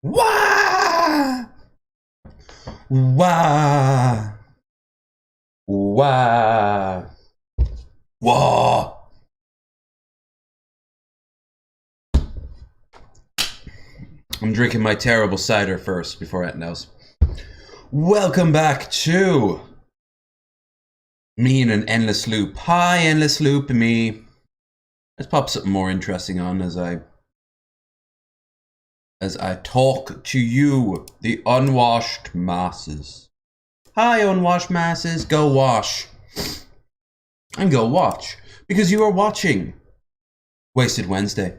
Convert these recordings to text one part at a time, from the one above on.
Wah! Wah! Wah! Wah! I'm drinking my terrible cider first before anything else. Welcome back to me in an endless loop. Hi, endless loop, me. Let's pop something more interesting on as I talk to you, the unwashed masses. Hi, unwashed masses. Go wash. And go watch. Because you are watching Wasted Wednesday.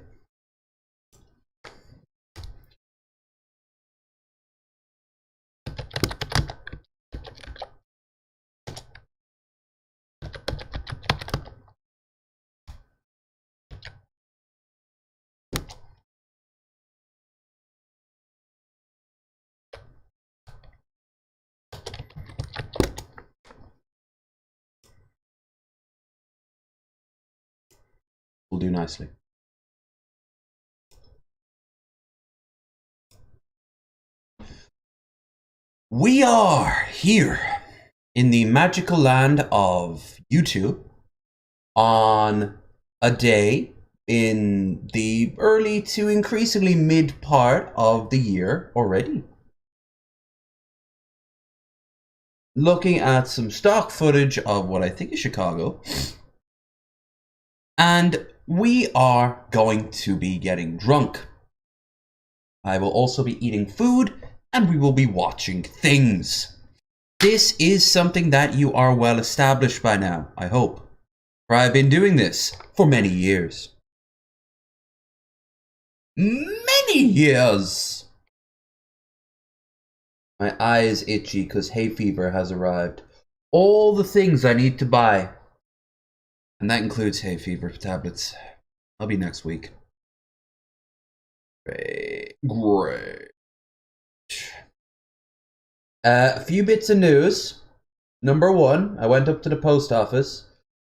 Will do nicely. We are here in the magical land of YouTube on a day in the early to increasingly mid part of the year already. Looking at some stock footage of what I think is Chicago. And we are going to be getting drunk. I will also be eating food, and we will be watching things. This is something that you are well established by now, I hope. For I've been doing this for many years. Many years! My eye is itchy because hay fever has arrived. All the things I need to buy. And that includes hay fever tablets. I'll be next week. Great. A few bits of news. Number one, I went up to the post office.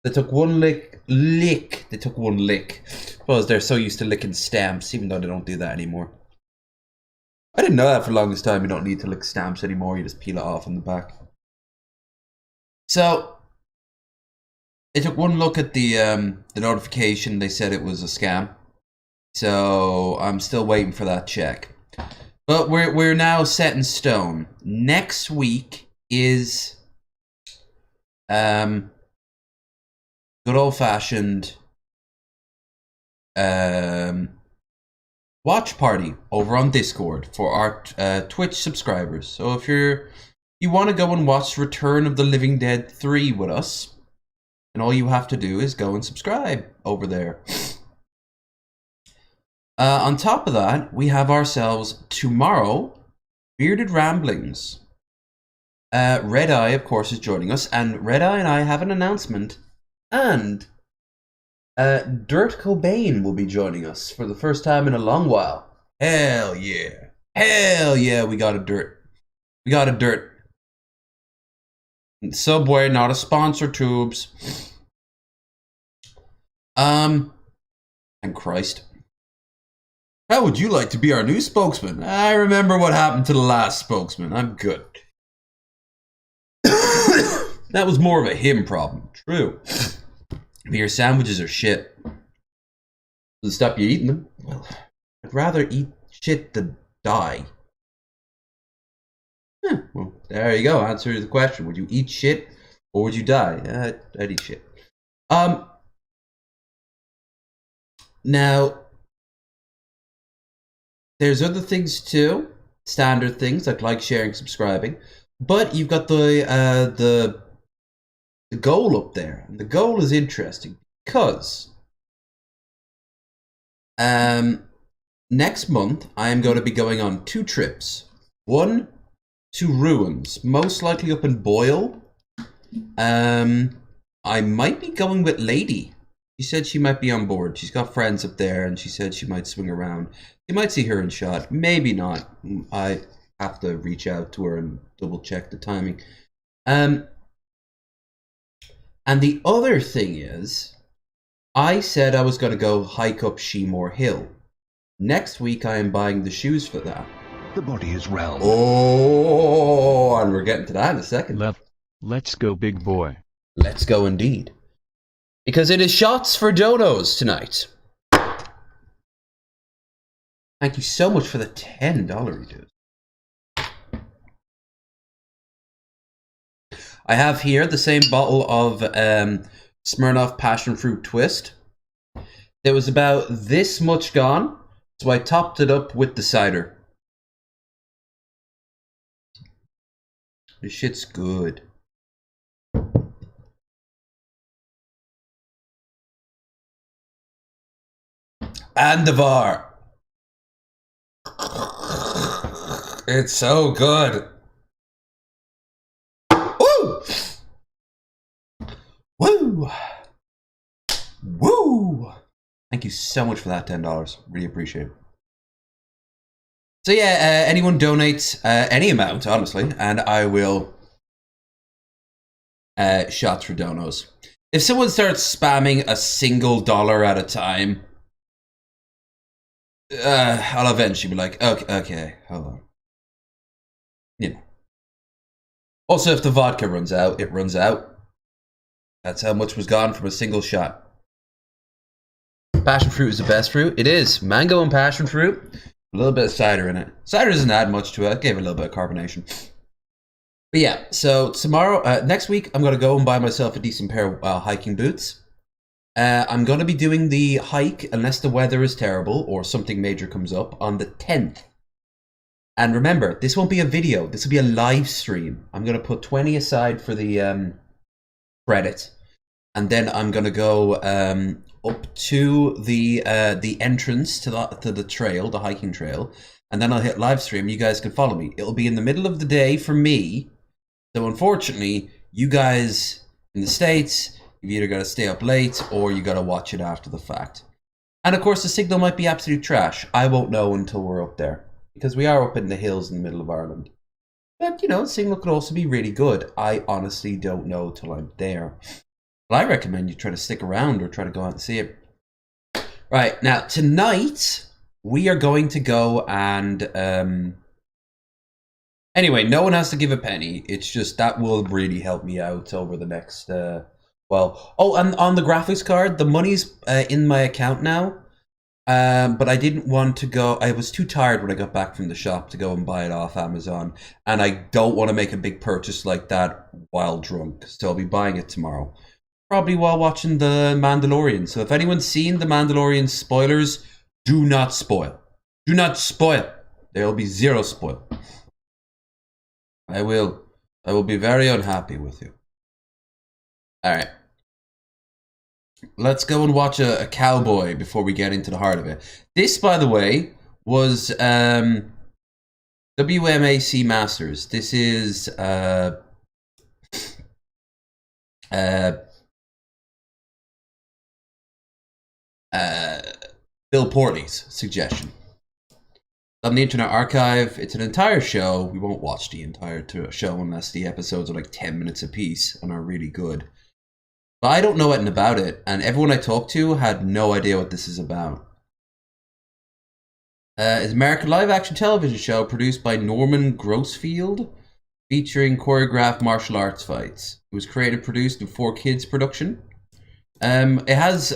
They took one lick. They took one lick. Suppose they're so used to licking stamps, even though they don't do that anymore. I didn't know that for the longest time. You don't need to lick stamps anymore. You just peel it off on the back. So they took one look at the notification. They said it was a scam. So I'm still waiting for that check. But we're now set in stone. Next week is good old-fashioned watch party over on Discord for our Twitch subscribers. So if you want to go and watch Return of the Living Dead 3 with us, and all you have to do is go and subscribe over there. On top of that, we have ourselves tomorrow, Bearded Ramblings. Red Eye, of course, is joining us, and Red Eye and I have an announcement, and Dirt Cobain will be joining us for the first time in a long while. Hell yeah. Hell yeah, we got a Dirt. We got a Dirt. Subway, not a sponsor, tubes. And Christ. How would you like to be our new spokesman? I remember what happened to the last spokesman. I'm good. That was more of a him problem. True. But your sandwiches are shit. Doesn't stop you eating them. Well, I'd rather eat shit than die. Well, there you go. Answer the question. Would you eat shit or would you die? I'd eat shit. Now, there's other things too. Standard things like sharing, subscribing. But you've got the goal up there. And the goal is interesting because next month I am going to be going on 2 trips. One to ruins, most likely up in Boyle. I might be going with Lady. She said she might be on board. She's got friends up there, and she said she might swing around. You might see her in shot. Maybe not. I have to reach out to her and double check the timing. And the other thing is, I said I was going to go hike up Sheemore Hill. Next week, I am buying the shoes for that. the body is realm. Oh, and we're getting to that in a second. Let's go, big boy. Let's go indeed. Because it is Shots4Donos tonight. Thank you so much for the $10, dude. I have here the same bottle of Smirnoff Passion Fruit Twist. There was about this much gone, so I topped it up with the cider. This shit's good. And the VAR. It's so good. Woo! Woo! Woo! Thank you so much for that $10. Really appreciate it. So yeah, anyone donates any amount, honestly, and I will Shots4Donos. If someone starts spamming a single dollar at a time, I'll eventually be like, okay, hold on. You know. Also, if the vodka runs out, it runs out. That's how much was gone from a single shot. Passion fruit is the best fruit. It is. Mango and passion fruit. A little bit of cider in it. Cider doesn't add much to it. I gave it a little bit of carbonation. But yeah, so tomorrow, next week, I'm going to go and buy myself a decent pair of hiking boots. I'm going to be doing the hike, unless the weather is terrible or something major comes up, on the 10th. And remember, this won't be a video. This will be a live stream. I'm going to put 20 aside for the credit. And then I'm going to go up to the entrance to the trail, the hiking trail. And then I'll hit live stream. You guys can follow me. It'll be in the middle of the day for me. So unfortunately, you guys in the States, you've either got to stay up late or you got to watch it after the fact. And of course, the signal might be absolute trash. I won't know until we're up there. Because we are up in the hills in the middle of Ireland. But, you know, the signal could also be really good. I honestly don't know till I'm there. But I recommend you try to stick around or try to go out and see it. Right, now, tonight, we are going to go and... Anyway, no one has to give a penny. It's just that will really help me out over the next... Oh, and on the graphics card, the money's in my account now. But I didn't want to go. I was too tired when I got back from the shop to go and buy it off Amazon. And I don't want to make a big purchase like that while drunk. So I'll be buying it tomorrow. Probably while watching The Mandalorian. So if anyone's seen The Mandalorian spoilers, do not spoil. Do not spoil. There will be zero spoil. I will be very unhappy with you. Alright. Let's go and watch a cowboy before we get into the heart of it. This, by the way, was WMAC Masters. This is Bill Portley's suggestion. On the Internet Archive, it's an entire show. We won't watch the entire show unless the episodes are like 10 minutes apiece and are really good. But I don't know anything about it, and everyone I talked to had no idea what this is about. It's an American live-action television show produced by Norman Grossfield, featuring choreographed martial arts fights. It was created and produced in 4Kids production. It has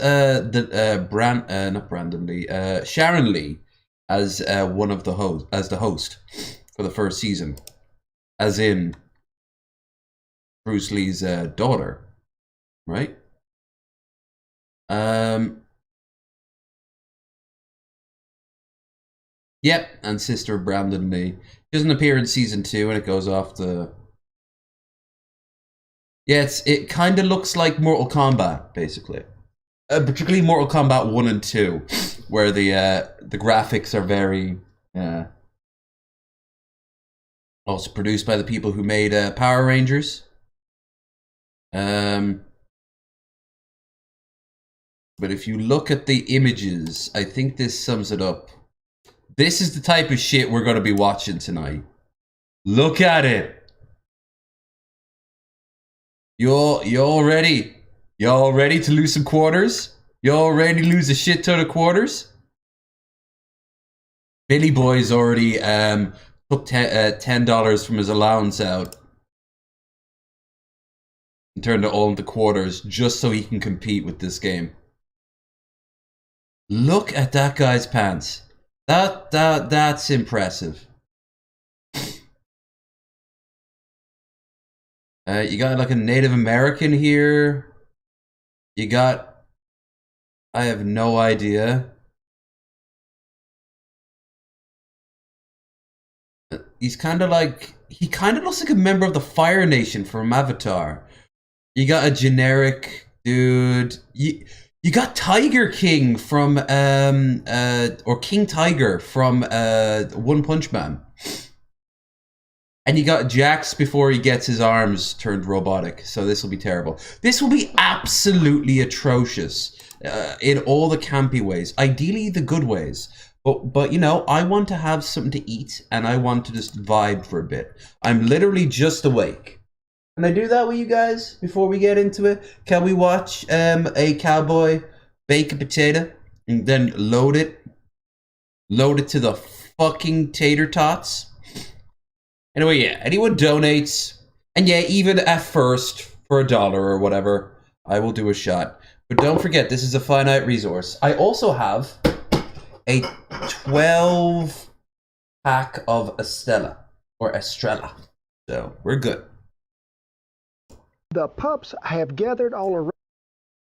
Sharon Lee as one of the host for the first season, as in Bruce Lee's daughter. Right? Yep, and sister of Brandon Lee. She doesn't appear in season 2 and it goes off the... Yeah, it kind of looks like Mortal Kombat, basically. Particularly Mortal Kombat 1 and 2, where the graphics are very... also produced by the people who made Power Rangers. But if you look at the images, I think this sums it up. This is the type of shit we're going to be watching tonight. Look at it. You all ready? Y'all ready to lose some quarters? Y'all ready to lose a shit ton of quarters? Billy Boy's already took $10 from his allowance out and turned it all into quarters just so he can compete with this game. Look at that guy's pants. That's impressive. You got like a Native American here. You got... I have no idea. He's kind of like... He kind of looks like a member of the Fire Nation from Avatar. You got a generic dude. You got Tiger King from... or King Tiger from One Punch Man. And you got Jax before he gets his arms turned robotic. So this will be terrible. This will be absolutely atrocious in all the campy ways. Ideally, the good ways. But you know, I want to have something to eat. And I want to just vibe for a bit. I'm literally just awake. Can I do that with you guys before we get into it? Can we watch a cowboy bake a potato and then load it to the fucking tater tots? Anyway, yeah, anyone donates, and yeah, even at first, for $1 or whatever, I will do a shot. But don't forget, this is a finite resource. I also have a 12-pack of Estella, or Estrella. So, we're good. The pups have gathered all around.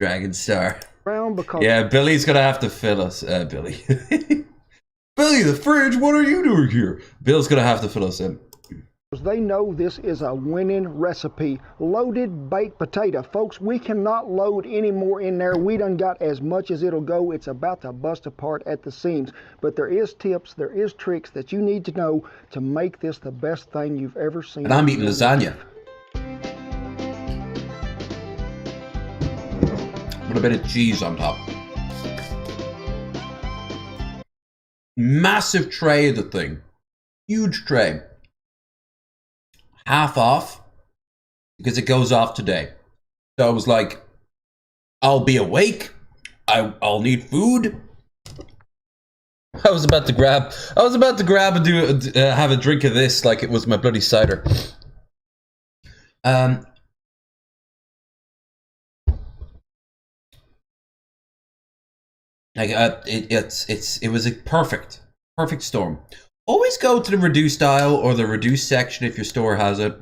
Dragon Star. Because yeah, Billy's gonna have to fill us, Billy. Billy, the fridge, what are you doing here? Bill's gonna have to fill us in. They know this is a winning recipe. Loaded baked potato. Folks, we cannot load any more in there. We done got as much as it'll go. It's about to bust apart at the seams. But there is tips, there is tricks that you need to know to make this the best thing you've ever seen. And I'm eating lasagna. With a bit of cheese on top. Massive tray of the thing. Huge tray. Half off because it goes off today. So I was like, I'll be awake. I'll need food. I was about to grab and have a drink of this like it was my bloody cider. It was a perfect storm. Always go to the reduced aisle or the reduced section if your store has it.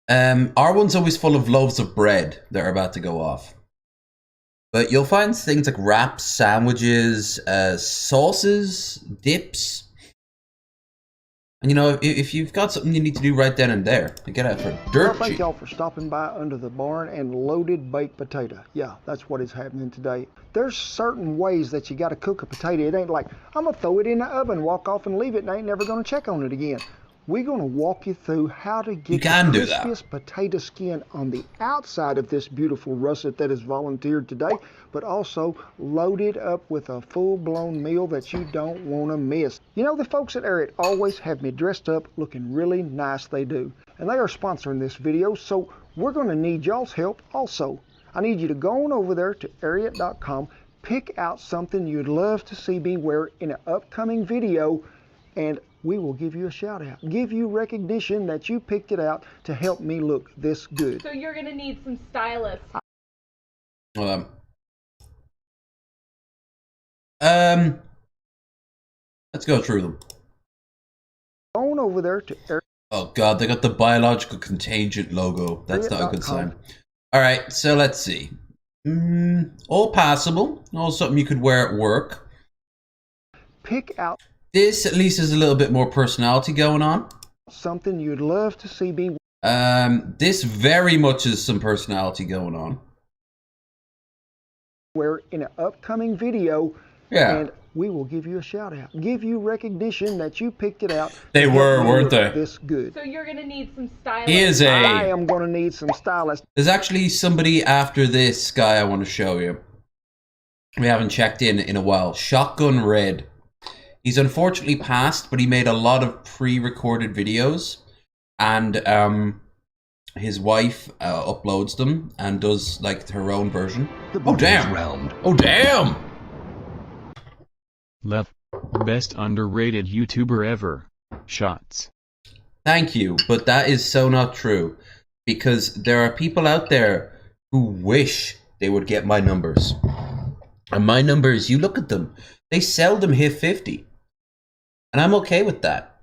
Our one's always full of loaves of bread that are about to go off. But you'll find things like wraps, sandwiches, sauces, dips. And you know, if you've got something you need to do right then and there, to get out for dirt cheap. Thank y'all for stopping by under the barn and loaded baked potato. Yeah, that's what is happening today. There's certain ways that you got to cook a potato. It ain't like, I'm going to throw it in the oven, walk off and leave it, and I ain't never going to check on it again. We're going to walk you through how to get the crispiest potato skin on the outside of this beautiful russet that is volunteered today, but also loaded up with a full-blown meal that you don't want to miss. You know, the folks at Ariat always have me dressed up looking really nice, they do. And they are sponsoring this video, so we're going to need y'all's help also. I need you to go on over there to Ariat.com, pick out something you'd love to see me wear in an upcoming video, and we will give you a shout out. Give you recognition that you picked it out to help me look this good. So you're going to need some stylists. Let's go through them. Go on over there to Ariat. Oh god, they got the biological contagion logo. That's not a good sign. Alright, so let's see. All passable. All something you could wear at work. Pick out. This at least has a little bit more personality going on. Something you'd love to see me. This very much is some personality going on. Wear in an upcoming video. Yeah. And we will give you a shout out. Give you recognition that you picked it out. They were, weren't they? This good. So you're going to need some stylists. I am going to need some stylists. There's actually somebody after this guy I want to show you. We haven't checked in a while. Shotgun Red. He's unfortunately passed, but he made a lot of pre-recorded videos. And his wife uploads them and does like her own version. Oh damn! Oh damn! Left. Best underrated YouTuber ever. Shots. Thank you, but that is so not true. Because there are people out there who wish they would get my numbers. And my numbers, you look at them, they seldom hit 50. And I'm okay with that.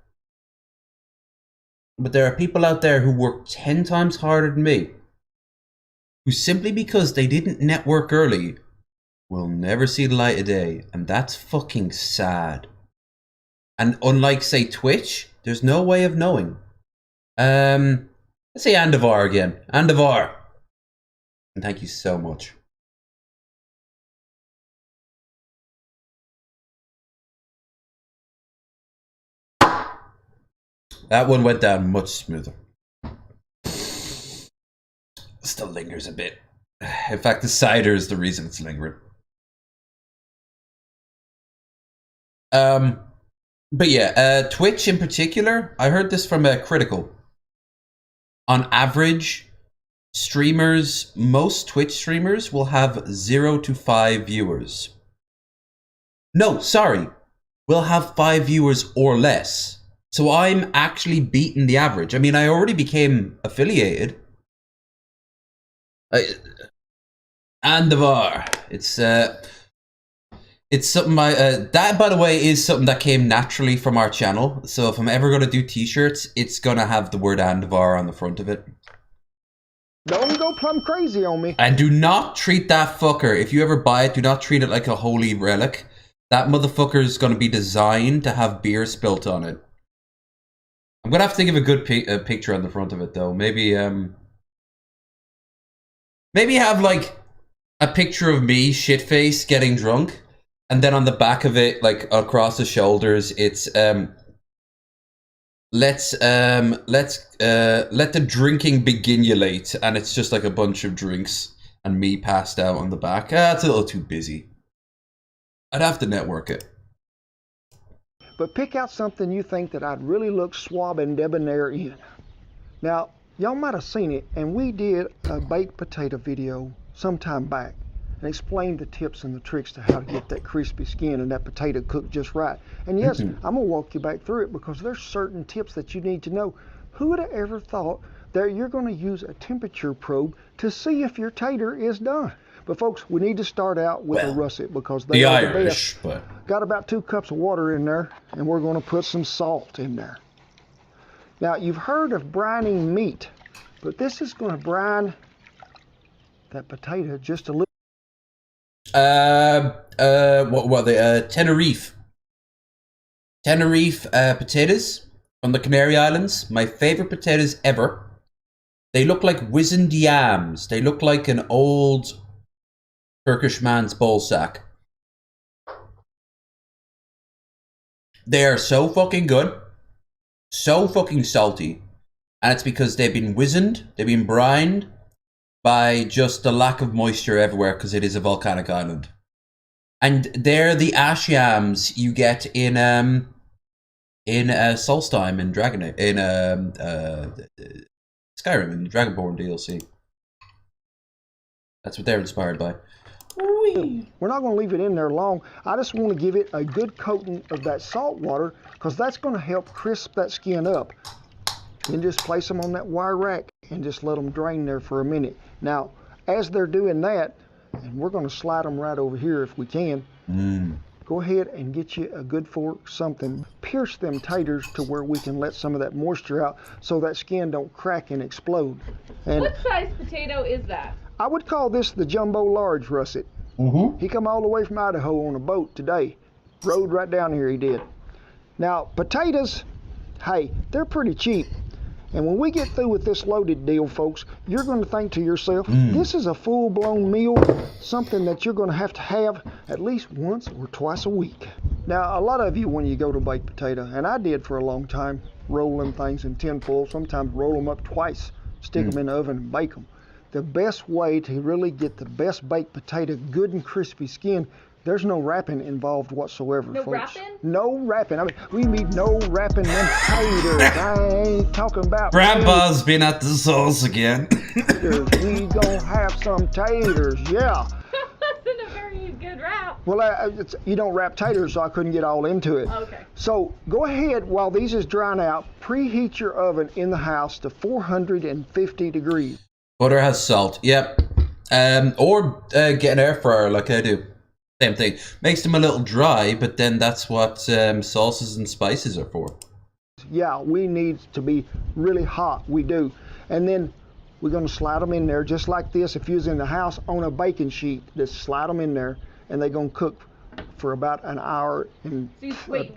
But there are people out there who work 10 times harder than me, who simply because they didn't network early, will never see the light of day. And that's fucking sad. And unlike, say, Twitch, there's no way of knowing. Let's say Andavar again. Andavar. And thank you so much. That one went down much smoother. Still lingers a bit. In fact, the cider is the reason it's lingering. But yeah, Twitch in particular, I heard this from Critical. On average, streamers, most Twitch streamers will have 0 to 5 viewers. No, sorry, will have 5 viewers or less. So I'm actually beating the average. I mean, I already became affiliated. Andavar. It's something that, by the way, is something that came naturally from our channel. So if I'm ever going to do t-shirts, it's going to have the word Andavar on the front of it. Don't go plumb crazy on me. And do not treat that fucker, if you ever buy it, do not treat it like a holy relic. That motherfucker is going to be designed to have beer spilt on it. I'm going to have to think of a good picture on the front of it, though. Maybe have, like, a picture of me, shit-faced, getting drunk. And then on the back of it, like across the shoulders, it's let the drinking begin-ulate, and it's just like a bunch of drinks and me passed out on the back. It's a little too busy. I'd have to network it. But pick out something you think that I'd really look suave and debonair in. Now, y'all might have seen it, and we did a baked potato video sometime back. And explain the tips and the tricks to how to get that crispy skin and that potato cooked just right. And yes, I'm gonna walk you back through it because there's certain tips that you need to know. Who would have ever thought that you're gonna use a temperature probe to see if your tater is done? But folks, we need to start out with a russet because they are the best. Got about 2 cups of water in there, and we're gonna put some salt in there. Now, you've heard of brining meat, but this is gonna brine that potato just a little. What were they? Tenerife potatoes from the Canary Islands. My favorite potatoes ever. They look like wizened yams. They look like an old Turkish man's ball sack. They are so fucking good. So fucking salty. And it's because they've been wizened, they've been brined by just the lack of moisture everywhere because it is a volcanic island. And they're the ash yams you get in Solstheim in Skyrim in the Dragonborn DLC. That's what they're inspired by. We're not going to leave it in there long. I just want to give it a good coating of that salt water because that's going to help crisp that skin up. Then just place them on that wire rack and just let them drain there for a minute. Now, as they're doing that, and we're going to slide them right over here if we can, go ahead and get you a good fork, something. Pierce them taters to where we can let some of that moisture out so that skin don't crack and explode. And what size potato is that? I would call this the jumbo large russet. He come all the way from Idaho on a boat today. Rode right down here, he did. Now, potatoes, hey, they're pretty cheap. And when we get through with this loaded deal, folks, you're going to think to yourself, this is a full-blown meal, something that you're going to have at least once or twice a week. Now, a lot of you, when you go to bake potato, and I did for a long time, roll them things in tin foil, sometimes roll them up twice, stick them in the oven and bake them. The best way to really get the best baked potato, good and crispy skin, there's no wrapping involved whatsoever, no folks. Wrapping? No wrapping. I mean, we need no wrapping them taters. I ain't talking about Grandpa's been at the sauce again. taters. We gonna have some taters, yeah. That wasn't a very good wrap. Well, you don't wrap taters, so I couldn't get all into it. Okay. So go ahead, while these is drying out, preheat your oven in the house to 450 degrees. Butter has salt. Yep. Or get an air fryer like I do. Same thing. Makes them a little dry, but then that's what sauces and spices are for. Yeah, we need to be really hot. We do. And then we're going to slide them in there just like this. If you was in the house on a baking sheet, just slide them in there, and they're going to cook for about an hour and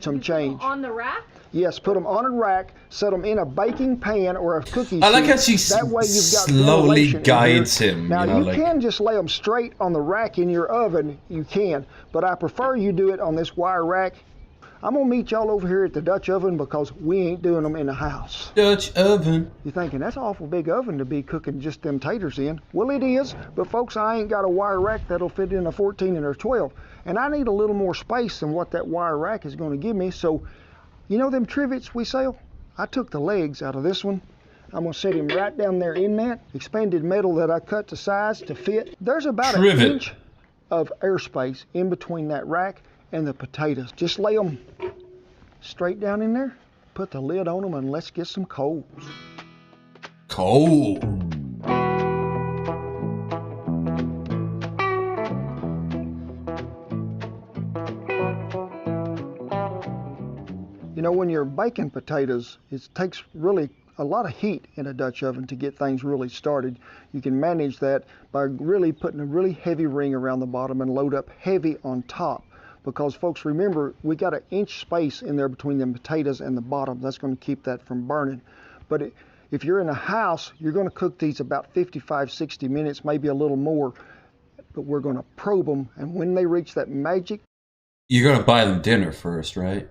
some change. On the rack? Yes, put them on a rack, set them in a baking pan or a cookie sheet. I like how she that way you've got slowly ventilation guides him. Now, you you can just lay them straight on the rack in your oven. You can, but I prefer you do it on this wire rack. I'm going to meet y'all over here at the Dutch oven because we ain't doing them in the house. Dutch oven. You're thinking, that's an awful big oven to be cooking just them taters in. Well, it is, but folks, I ain't got a wire rack that'll fit in a 14 and a 12. And I need a little more space than what that wire rack is going to give me. So, you know them trivets we sell? I took the legs out of this one. I'm going to set him right down there in that expanded metal that I cut to size to fit. There's about an inch of airspace in between that rack and the potatoes. Just lay them straight down in there, put the lid on them, and let's get some coals. Coal. You know, when you're baking potatoes, it takes really a lot of heat in a Dutch oven to get things really started. You can manage that by really putting a really heavy ring around the bottom and load up heavy on top. Because folks, remember, we got an inch space in there between the potatoes and the bottom. That's going to keep that from burning. But if you're in a house, you're going to cook these about 55, 60 minutes, maybe a little more. But we're going to probe them, and when they reach that magic, You're gonna buy them dinner first, right?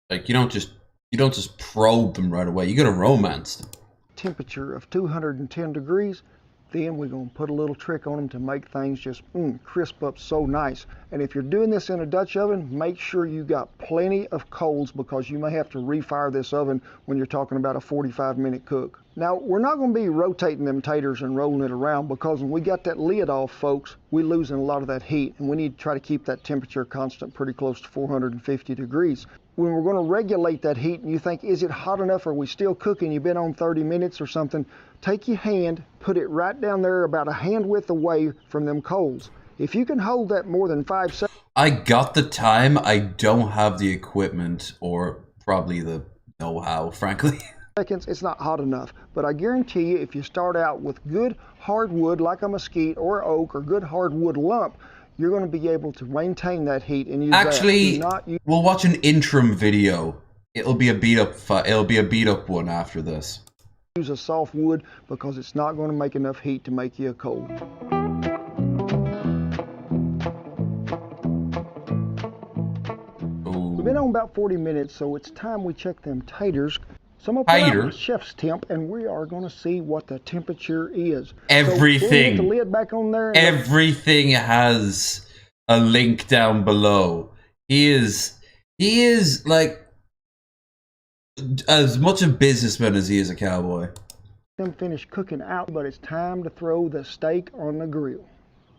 Like you don't just probe them right away. You gotta romance them. temperature of 210 degrees, then we're going to put a little trick on them to make things just crisp up so nice. And if you're doing this in a Dutch oven, make sure you got plenty of coals because you may have to refire this oven when you're talking about a 45-minute cook. Now, we're not going to be rotating them taters and rolling it around because when we got that lid off, folks, we're losing a lot of that heat, and we need to try to keep that temperature constant pretty close to 450 degrees. When we're going to regulate that heat and you think, is it hot enough? Are we still cooking? You've been on 30 minutes or something. Take your hand, put it right down there about a hand width away from them coals. If you can hold that more than 5 seconds. I got the time. I don't have the equipment or probably the know-how, frankly. It's not hot enough. But I guarantee you, if you start out with good hardwood like a mesquite or oak or good hardwood lump, you're going to be able to maintain that heat and use Actually, that. We'll watch an interim video. It'll be a beat up one after this. Use a soft wood because it's not going to make enough heat to make you a coal. We've been on about 40 minutes, so it's time we check them taters. So I'm going to put out the chef's temp, and we are going to see what the temperature is. Everything. So we'll get the lid back on there. Everything has a link down below. He is like as much a businessman as he is a cowboy. Them finished cooking out, but it's time to throw the steak on the grill.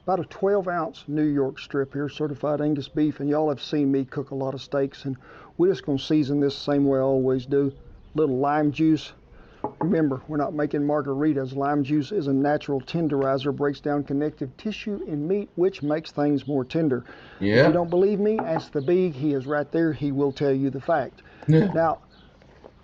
About a 12-ounce New York strip here, certified Angus beef, and y'all have seen me cook a lot of steaks, and we're just going to season this the same way I always do. Little lime juice. Remember, we're not making margaritas. Lime juice is a natural tenderizer, breaks down connective tissue in meat, which makes things more tender. Yeah. If you don't believe me, ask the Big. He is right there. He will tell you the fact. Yeah. Now,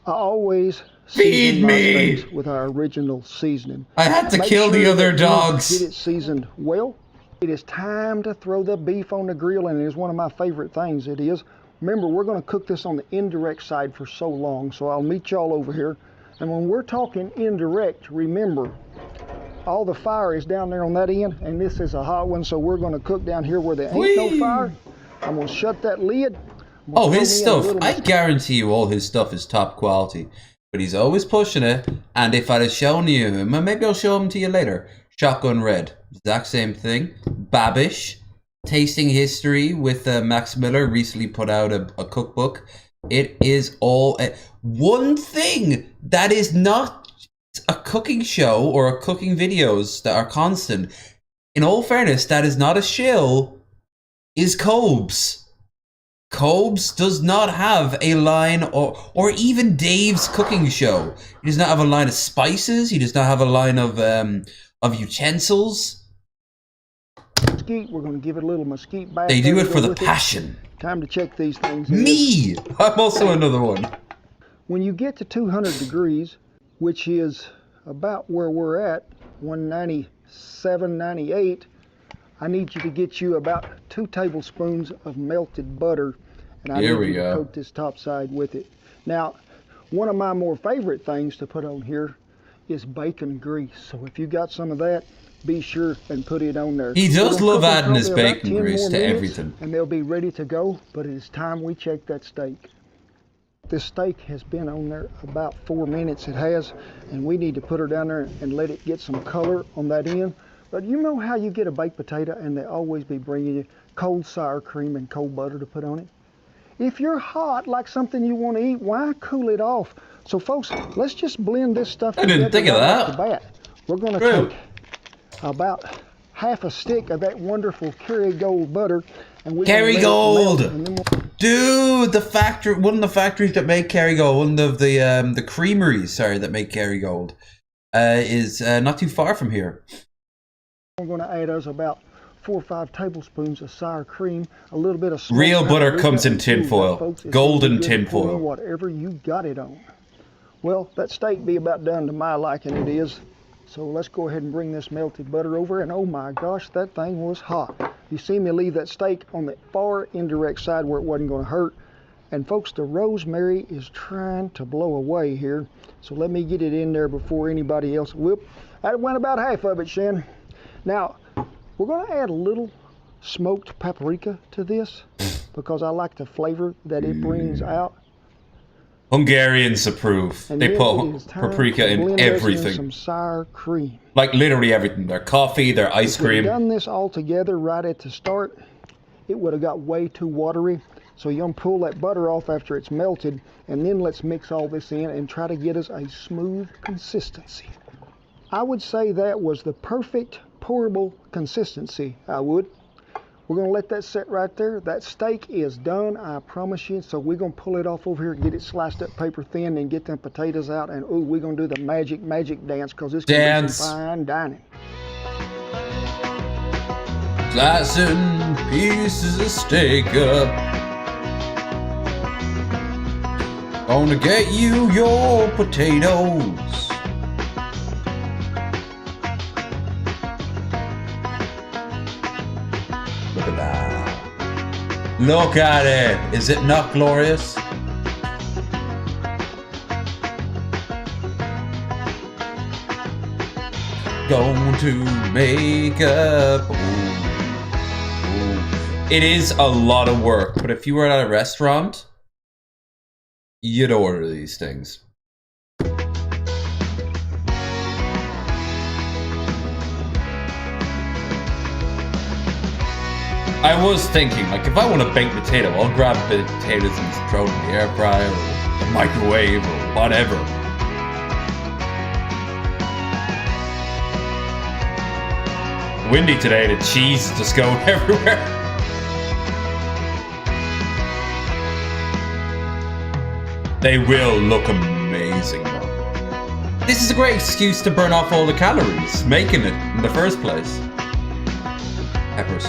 I always feed season my me steaks with our original seasoning. I had to Make kill the sure other that you dogs. Get it seasoned well. It is time to throw the beef on the grill, and it is one of my favorite things. It is. Remember, we're going to cook this on the indirect side for so long, so I'll meet y'all over here. And when we're talking indirect, remember, all the fire is down there on that end, and this is a hot one, so we're going to cook down here where there ain't no fire. I'm going to shut that lid. Oh, his stuff. I guarantee you all his stuff is top quality. But he's always pushing it. And if I'd have shown you him, and maybe I'll show him to you later. Shotgun Red. Exact same thing. Babish. Tasting History with Max Miller recently put out a cookbook. It is all... one thing that is not a cooking show or a cooking videos that are constant. In all fairness, that is not a shill is Cobes. Cobes does not have a line, or even Dave's cooking show. He does not have a line of spices. He does not have a line of utensils. Mesquite, we're going to give it a little mesquite bath. They do it for the passion. Time to check these things. Me! I'm also another one. When you get to 200 degrees, which is about where we're at, 197, 98, I need you to get you about 2 tablespoons of melted butter, and I need you to coat this top side with it. Now, one of my more favorite things to put on here is bacon grease. So if you got some of that, be sure and put it on there. He does love adding his bacon grease to everything. And they'll be ready to go, but it is time we check that steak. This steak has been on there about 4 minutes, it has, and we need to put her down there and let it get some color on that end. But you know how you get a baked potato and they always be bringing you cold sour cream and cold butter to put on it? If you're hot, like something you want to eat, why cool it off? So folks, let's just blend this stuff together. I didn't think of that. Off the bat. We're going to take about half a stick of that wonderful Kerrygold butter, and we Kerrygold, dude, the factory, one of the factories that make Kerrygold, one of the creameries, sorry, that make Kerrygold, is not too far from here. We're going to add us about 4 or 5 tablespoons of sour cream, a little bit of real butter comes in tinfoil, golden tinfoil. Whatever you got it on. Well, that steak be about done to my liking, it is. So let's go ahead and bring this melted butter over, and oh my gosh, that thing was hot. You see me leave that steak on the far indirect side where it wasn't going to hurt. And folks, the rosemary is trying to blow away here. So let me get it in there before anybody else. Whoop, that went about half of it, Shen. Now, we're going to add a little smoked paprika to this because I like the flavor that it brings out. Hungarians approve. And they put paprika in everything. Some sour cream. Like literally everything. Their coffee, their ice cream. If we'd done this all together right at the start, it would have got way too watery. So you're going to pull that butter off after it's melted, and then let's mix all this in and try to get us a smooth consistency. I would say that was the perfect pourable consistency, I would. We're going to let that sit right there. That steak is done, I promise you. So we're going to pull it off over here, get it sliced up paper thin, and get them potatoes out. And ooh, we're going to do the magic dance, because it's going to be some fine dining. Slicing pieces of steak up. Gonna get you your potatoes. Look at that. Look at it. Is it not glorious? Going to make up. It is a lot of work, but if you were at a restaurant, you'd order these things. I was thinking, like, if I want a baked potato, I'll grab a bit of potatoes and throw it in the air fryer or the microwave or whatever. Windy today, the cheese is just going everywhere. They will look amazing though. This is a great excuse to burn off all the calories making it in the first place. Peppers.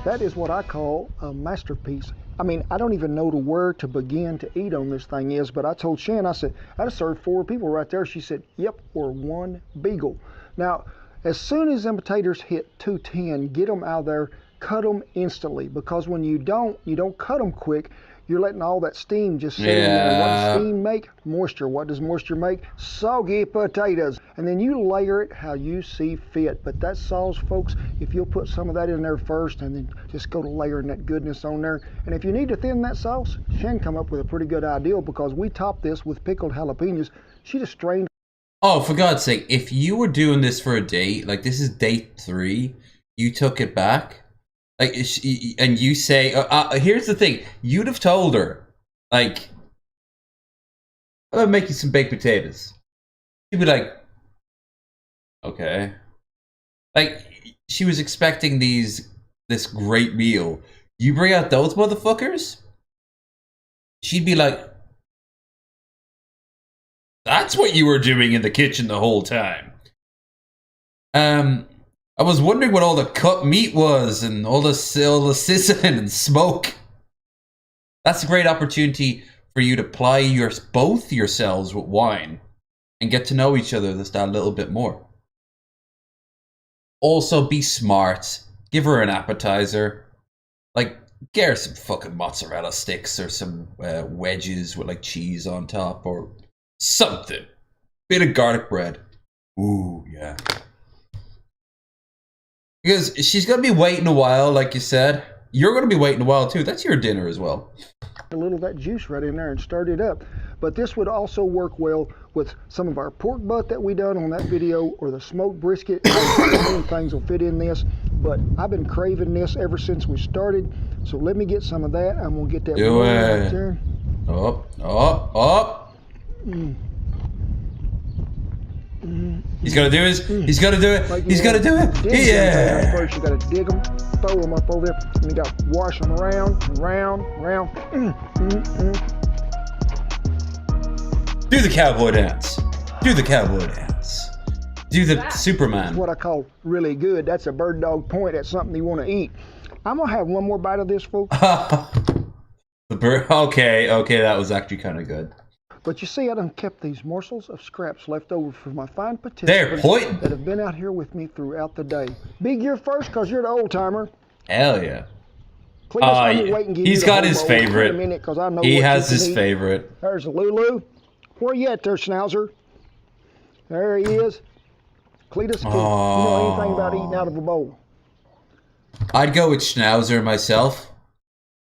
That is what I call a masterpiece. I mean, I don't even know where to begin to eat on this thing is, but I told Shan, I said, I'd serve 4 people right there. She said, yep, or 1 beagle. Now, as soon as them potatoes hit 210, get them out of there, cut them instantly, because when you don't cut them quick, you're letting all that steam just sit in there. What does steam make? Moisture. What does moisture make? Soggy potatoes. And then you layer it how you see fit. But that sauce, folks, if you'll put some of that in there first and then just go to layering that goodness on there. And if you need to thin that sauce, Shan come up with a pretty good idea, because we topped this with pickled jalapenos. She just strained. Oh, for God's sake, if you were doing this for a date, like this is date 3, you took it back. Like, and you say, here's the thing, you'd have told her, like, I'm gonna make you some baked potatoes. She'd be like, okay. Like, she was expecting this great meal. You bring out those motherfuckers, she'd be like, "That's what you were doing in the kitchen the whole time." I was wondering what all the cut meat was and all the sizzling and smoke. That's a great opportunity for you to ply both yourselves with wine and get to know each other just that little bit more. Also, be smart. Give her an appetizer. Like, get her some fucking mozzarella sticks or some wedges with like cheese on top or something. Bit of garlic bread. Ooh, yeah. Because she's going to be waiting a while, like you said. You're going to be waiting a while too. That's your dinner as well. A little of that juice right in there and stirred it up. But this would also work well with some of our pork butt that we done on that video, or the smoked brisket. Many things will fit in this, but I've been craving this ever since we started. So let me get some of that. I'm gonna get that Do right it. there. Up. He's got to do his. He's got to do it. Like He's got to do it. Yeah. First, you gotta dig them, throw them up over there, and you got to wash them around and round. Do the cowboy dance. Do the cowboy dance. Do the Superman. What I call really good. That's a bird dog point. That's something you want to eat. I'm gonna have one more bite of this, folks. The bird. Okay, that was actually kind of good. But you see, I done kept these morsels of scraps left over for my fine participants that have been out here with me throughout the day. Big, you're first because you're the old timer. Hell yeah. He's got his favorite. He has his eat. favorite. There's Lulu. Where you at there, Schnauzer? There he is. Cletus, you know anything about eating out of a bowl? I'd go with Schnauzer myself.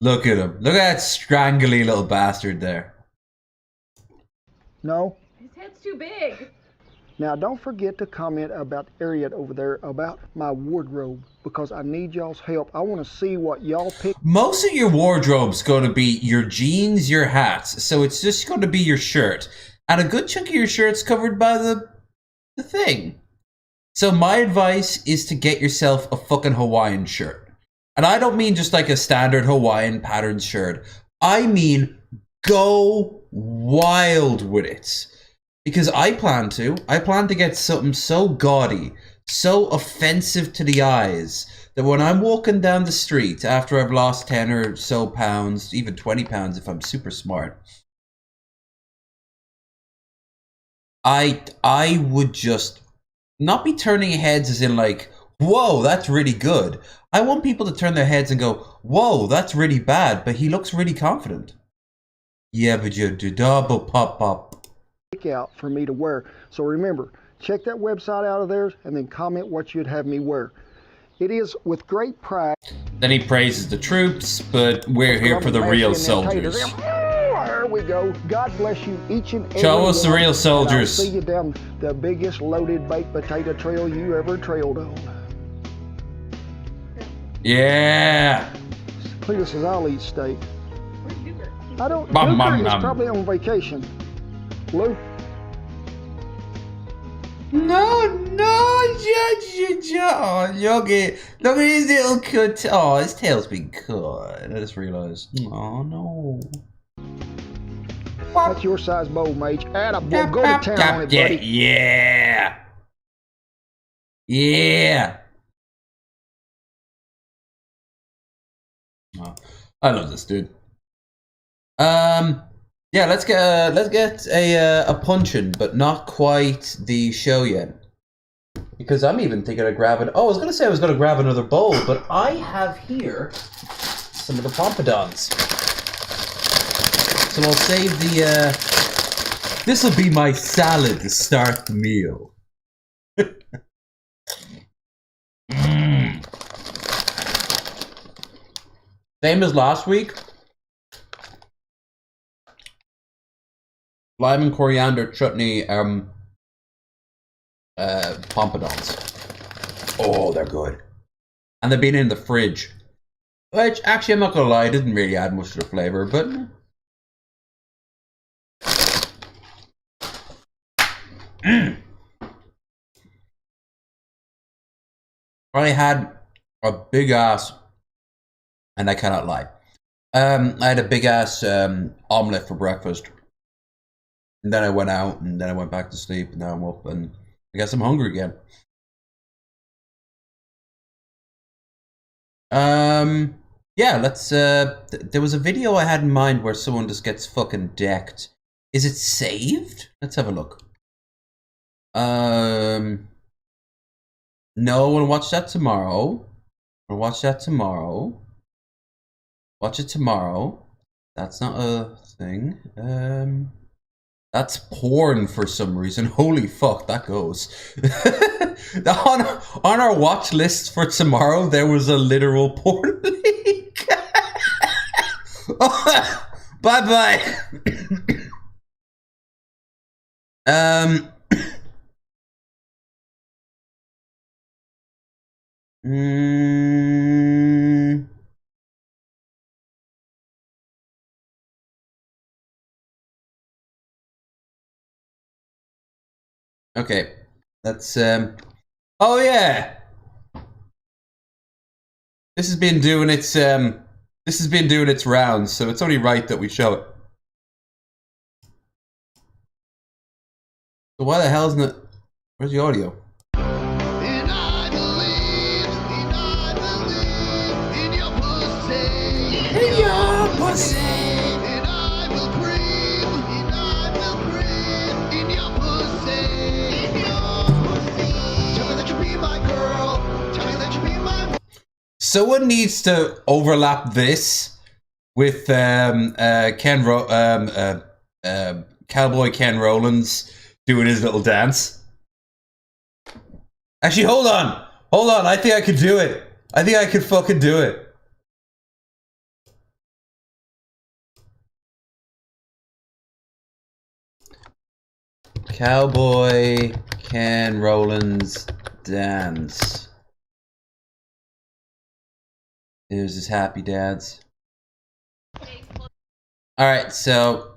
Look at him. Look at that strangly little bastard there. No? His head's too big. Now, don't forget to comment about Ariat over there about my wardrobe, because I need y'all's help. I want to see what y'all pick. Most of your wardrobe's going to be your jeans, your hats, so it's just going to be your shirt. And a good chunk of your shirt's covered by the thing. So my advice is to get yourself a fucking Hawaiian shirt. And I don't mean just like a standard Hawaiian patterned shirt. I mean, go wild with it. Because I plan to get something so gaudy, so offensive to the eyes, that when I'm walking down the street after I've lost 10 or so pounds, even 20 pounds if I'm super smart, I would just not be turning heads as in like, whoa, that's really good. I want people to turn their heads and go, whoa, that's really bad, but he looks really confident. Yeah, but you do double pop. Out for me to wear. So remember, check that website out of theirs and then comment what you'd have me wear. It is with great pride. Then he praises the troops, but we're here for the real soldiers. There we go. God bless you each and every Show us the one, real soldiers. And I'll see you down the biggest loaded baked potato trail you ever trailed on. Yeah. Cletus says I'll eat steak. Where's Duker? I don't. Nom, nom, Duker is nom. probably on vacation. Lou? No, oh, look at his little cut. Oh, his tail's been cut. I just realized. Oh no. That's your size bowl, mate. Attaboy, go to town on it, buddy. Yeah. Oh, I love this dude. Yeah, let's get a punchin', but not quite the show yet. Because I'm even thinking of grabbing. Oh, I was gonna say I was gonna grab another bowl, but I have here some of the pompadons. So I'll save the. This will be my salad to start the meal. Same as last week. Lime and coriander chutney pompadons. Oh, they're good. And they've been in the fridge. Which, actually, I'm not gonna lie, it didn't really add much to the flavor, but... I had a big ass, and I cannot lie. I had a big ass omelet for breakfast. And then I went out, and then I went back to sleep, and now I'm up, and I guess I'm hungry again. Yeah, let's, there was a video I had in mind where someone just gets fucking decked. Is it saved? Let's have a look. No, we'll watch that tomorrow. We'll watch that tomorrow. Watch it tomorrow. That's not a thing. That's porn for some reason. Holy fuck, that goes. on our watch list for tomorrow, there was a literal porn leak. Bye-bye. Okay, let's, oh yeah! This has been doing its rounds, so it's only right that we show it. So why the hell isn't it, where's the audio? And I believe in your pussy. In your pussy! And I will breathe in your pussy. In your pussy. Tell me that you be my girl. Tell me that you be my. Someone needs to overlap this with Cowboy Ken Rowlands doing his little dance. Actually, hold on. I think I could do it. I think I could fucking do it. Cowboy Ken Rowlands dance. There's his happy dance. Alright, so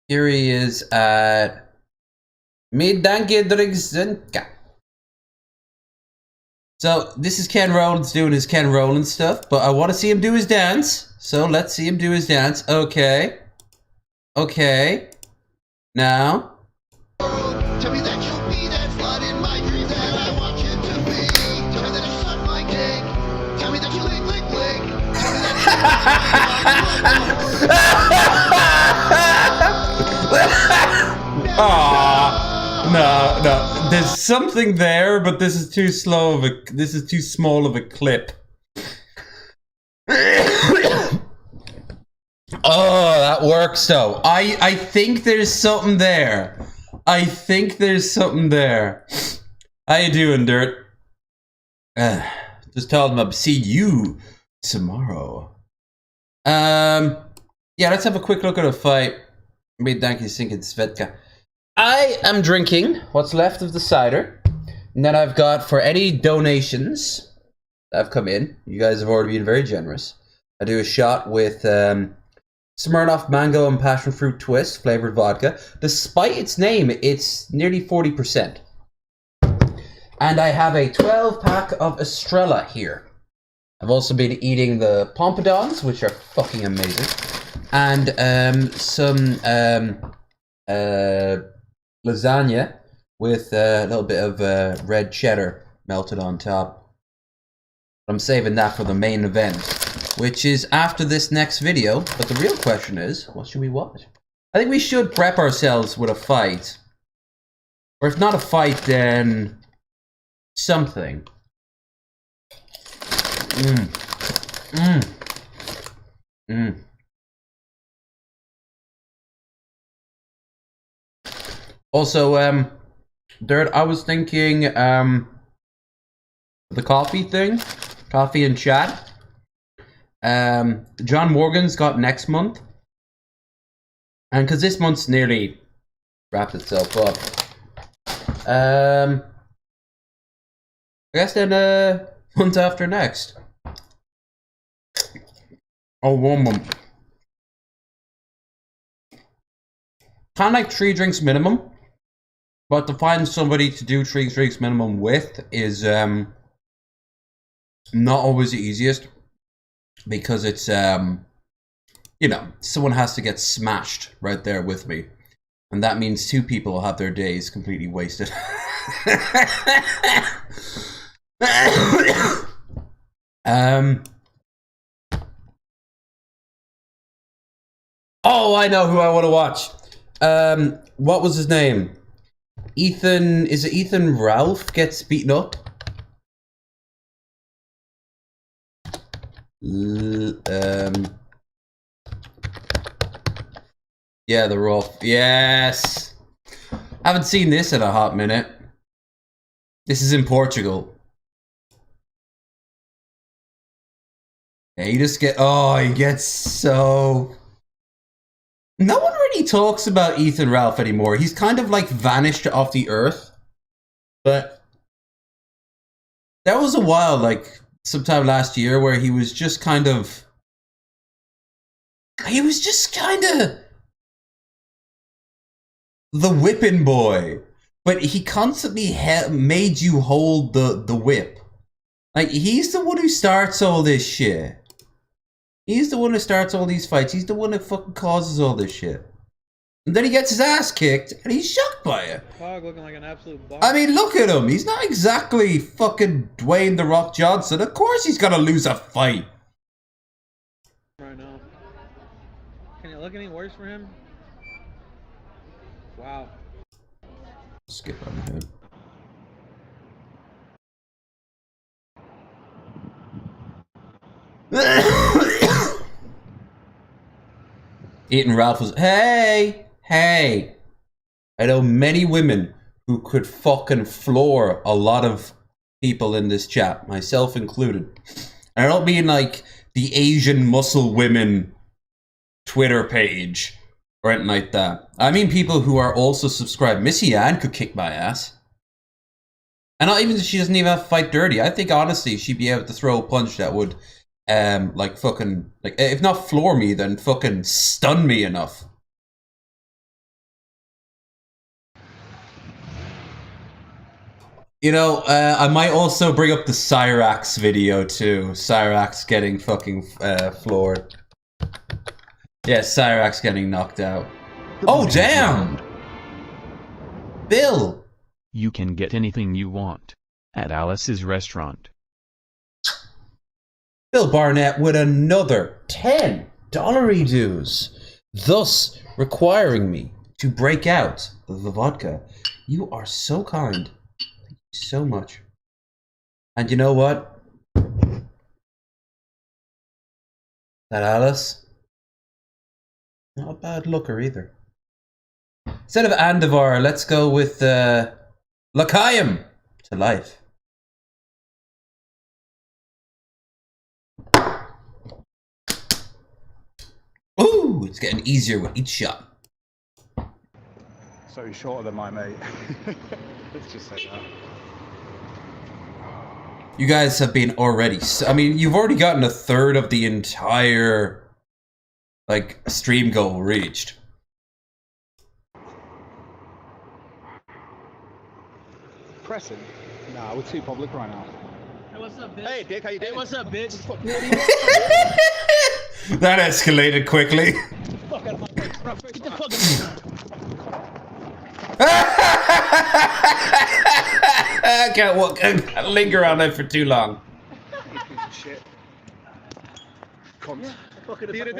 here he is at Middagsdrinka. So this is Ken Rowlands doing his Ken Rowlands stuff, but I want to see him do his dance. So let's see him do his dance. Okay. Okay. Now. Tell me that you'll be that slut in my dreams that I want you to be. Tell me that you suck my dick. Tell me that you lick, lick, lick. Tell me that No. There's something there, but this is too small of a clip. Oh, that works though. I think there's something there. How you doing, Dirt? Just told him I'll see you tomorrow. Yeah, let's have a quick look at a fight. Svedka. I am drinking what's left of the cider. And then I've got, for any donations that have come in, you guys have already been very generous. I do a shot with Smirnoff Mango and Passion Fruit Twist flavored vodka. Despite its name, it's nearly 40%. And I have a 12-pack of Estrella here. I've also been eating the Pompadons, which are fucking amazing. And some lasagna with a little bit of red cheddar melted on top. I'm saving that for the main event, which is after this next video. But the real question is, what should we watch? I think we should prep ourselves with a fight. Or if not a fight, then something. Also, Dirt, I was thinking, the coffee thing, coffee and chat. John Morgan's got next month. And because this month's nearly wrapped itself up. I guess then, month after next. Oh, 1 month. Kind of like 3 drinks minimum. But to find somebody to do 3 drinks minimum with is not always the easiest, because it's you know, someone has to get smashed right there with me, and that means 2 people will have their days completely wasted. Oh, I know who I want to watch. What was his name? Ethan, is it Ethan Ralph gets beaten up? Yeah, the Rolf. Yes! Haven't seen this in a hot minute. This is in Portugal. Yeah, he just he gets so... No one really talks about Ethan Ralph anymore. He's kind of like vanished off the earth. But there was a while, like sometime last year, where he was just kind of... He was just kind of... the whipping boy. But he constantly made you hold the whip. Like, he's the one who starts all this shit. He's the one who starts all these fights. He's the one that fucking causes all this shit. And then he gets his ass kicked, and he's shocked by it. Pog looking like an absolute boss. I mean, look at him. He's not exactly fucking Dwayne "The Rock" Johnson. Of course he's gonna lose a fight. Right now. Can it look any worse for him? Wow. Skip on him. Ethan Ralph was, hey! I know many women who could fucking floor a lot of people in this chat, myself included. And I don't mean like the Asian muscle women Twitter page or anything like that. I mean people who are also subscribed. Missy Ann could kick my ass. And not even, she doesn't even have to fight dirty. I think honestly she'd be able to throw a punch that would like fucking, like, if not floor me, then fucking stun me enough. You know, I might also bring up the Cyrax video too. Cyrax getting fucking floored. Yeah, Cyrax getting knocked out. Oh, damn! Bill! You can get anything you want at Alice's restaurant. Bill Barnett with another $10 dues, thus requiring me to break out the vodka. You are so kind. Thank you so much. And you know what? That Alice, not a bad looker either. Instead of Andavar, let's go with Lakayim to life. Ooh, it's getting easier with each shot. So he's shorter than my mate. Let's just say that. You guys have been already... I mean, you've already gotten a third of the entire, like, stream goal reached. Pressing? Nah, we're too public right now. Hey, what's up, bitch? Hey, Dick, how you doing? Hey, what's up, bitch? That escalated quickly. Get the fuck out. I can't linger on it for too long. Shit. Cunt.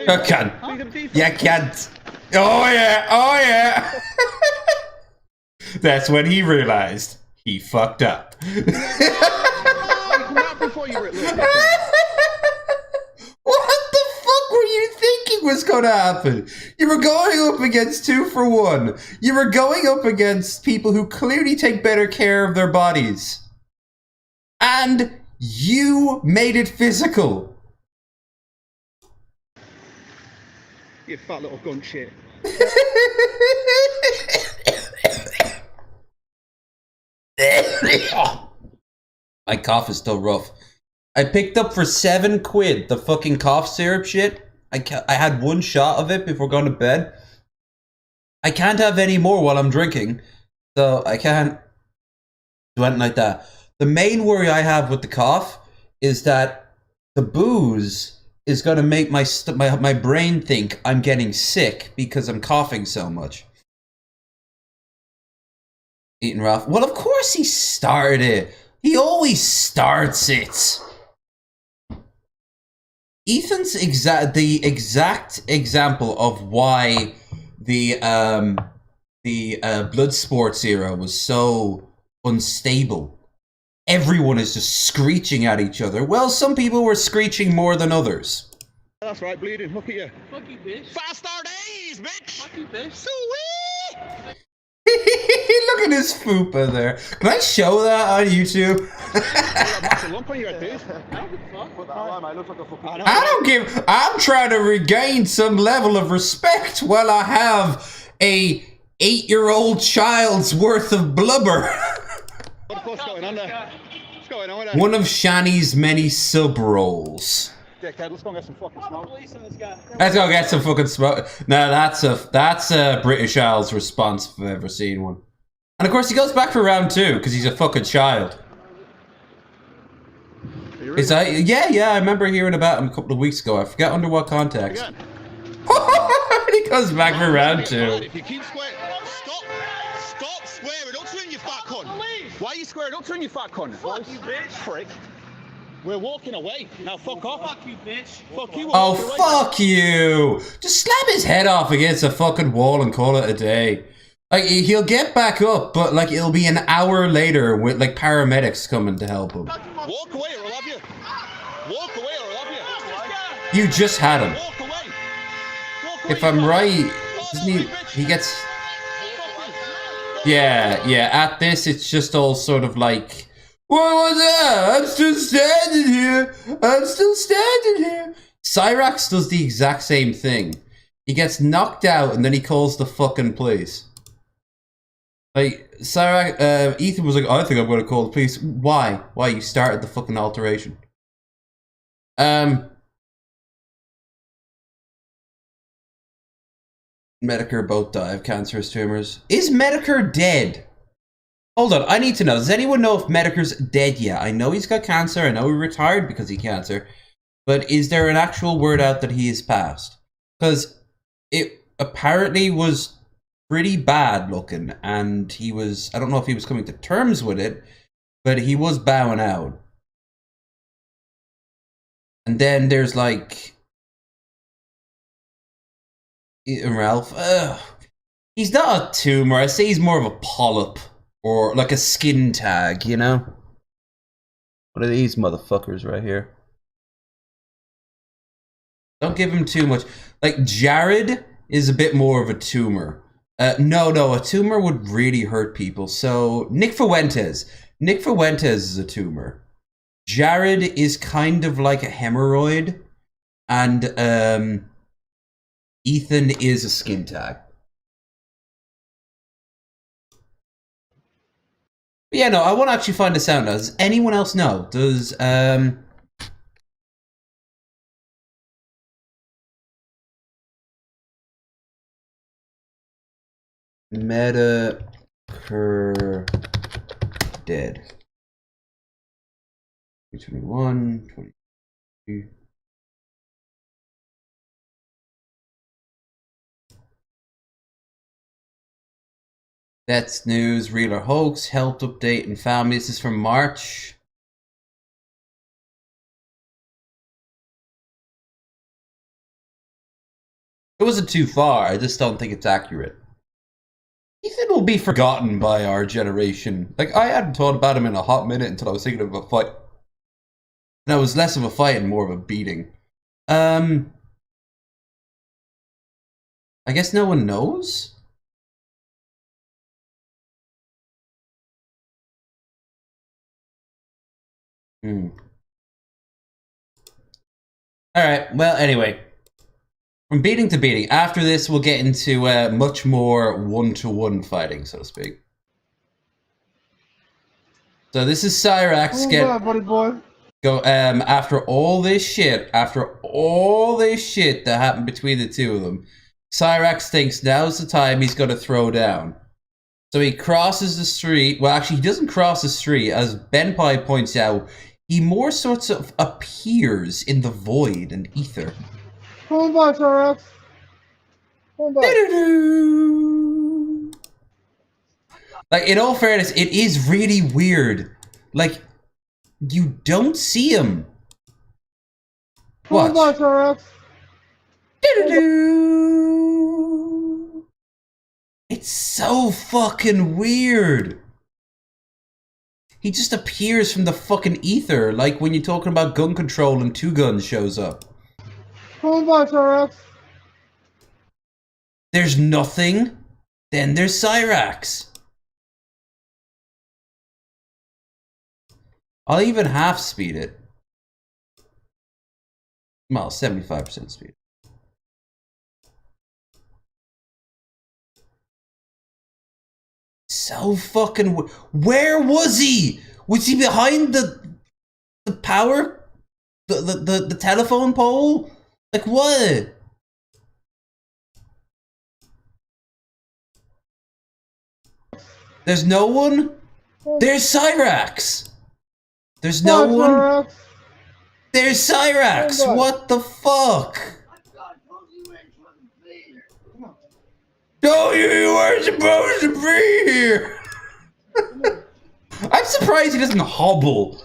I can't. You can't. Oh yeah. That's when he realized he fucked up. Not before you were What the fuck were you thinking was gonna happen? You were going up against 2 for 1. You were going up against people who clearly take better care of their bodies. And you made it physical. You fat little gun shit. My cough is still rough. I picked up for £7 the fucking cough syrup shit. I had 1 shot of it before going to bed. I can't have any more while I'm drinking. So I can't do anything like that. The main worry I have with the cough is that the booze is going to make my brain think I'm getting sick because I'm coughing so much. Eating Ralph. Well, of course he started it. He always starts it. Ethan's the exact example of why the blood sports era was so unstable. Everyone is just screeching at each other. Well, some people were screeching more than others. That's right, bleeding. Look at you. Fuck you, bitch. Faster days, bitch. Fuck you, bitch. Sweet. Look at his fupa there. Can I show that on YouTube? Massive lump on your head, dude. I don't give a fuck. Put that on, mate. Looks like a fucking... I don't give. I'm trying to regain some level of respect while I have a 8-year-old child's worth of blubber. What the fuck's going on there? What's going on with that? One of Shani's many sub rolls. Dickhead, let's go and get some fucking smoke. Police on this guy. Let's go get some fucking smoke. No, that's a British Isles response if I've ever seen one. And of course he goes back for round 2 because he's a fucking child. Is that? Yeah, I remember hearing about him a couple of weeks ago. I forget under what context. Again. He goes back for round 2. If you keep swearing, stop swearing. Don't turn your fat cunt. Why are you swearing? Don't turn your fat cunt. Fuck you, bitch. Prick. We're walking away. Now fuck off. Fuck you, bitch. Fuck you. Oh, fuck you! Just slap his head off against a fucking wall and call it a day. Like, he'll get back up, but like it'll be an hour later with like paramedics coming to help him. Walk away or I'll have you. Walk away or I'll have you. You just had him. Walk away. Walk away. If I'm right, doesn't he gets... Yeah, at this it's just all sort of like... What was that? I'm still standing here. Cyrax does the exact same thing. He gets knocked out and then he calls the fucking police. Like, Cyrax, Ethan was like, I think I'm going to call the police. Why? Why? You started the fucking alteration. Medicare both die of cancerous tumors. Is Medicare dead? Hold on, I need to know. Does anyone know if Medicare's dead yet? I know he's got cancer. I know he retired because he cancer. But is there an actual word out that he has passed? Because it apparently was pretty bad looking. And he was... I don't know if he was coming to terms with it. But he was bowing out. And then there's like... Ralph. He's not a tumor. I say he's more of a polyp. Or like a skin tag, you know? What are these motherfuckers right here? Don't give him too much. Like, Jared is a bit more of a tumor. No, a tumor would really hurt people. So, Nick Fuentes. Nick Fuentes is a tumor. Jared is kind of like a hemorrhoid. And, Ethan is a skin tag. But yeah, no, I want to actually find this out now. Does anyone else know? Does, Medicare dead. 2021, 22. That's news, real or hoax, health update and family. This is from March. It wasn't too far, I just don't think it's accurate. Ethan will be forgotten by our generation. Like, I hadn't thought about him in a hot minute until I was thinking of a fight. And it was less of a fight and more of a beating. I guess no one knows? Alright, well, anyway. From beating to beating. After this, we'll get into much more one-to-one fighting, so to speak. So this is Cyrax buddy boy. after all this shit that happened between the two of them, Cyrax thinks now's the time he's gonna throw down. So he crosses the street. Well, actually, he doesn't cross the street. As Ben Pye points out, he more sorts of appears in the void and ether. Come on, Cyrax. Come on. Doo-doo-doo. Like, in all fairness, it is really weird. Like, you don't see him. Watch. Come on, Cyrax. Doo-doo-doo. It's so fucking weird. He just appears from the fucking ether, like when you're talking about gun control and Two Guns shows up. Come on, Cyrax. There's nothing, then there's Cyrax. I'll even half speed it. Well, 75% speed. So fucking... Where was he? Was he behind the power? The telephone pole? Like what? There's no one? There's Cyrax! There's no one? There's Cyrax! What the fuck? No, you weren't supposed to be here! I'm surprised he doesn't hobble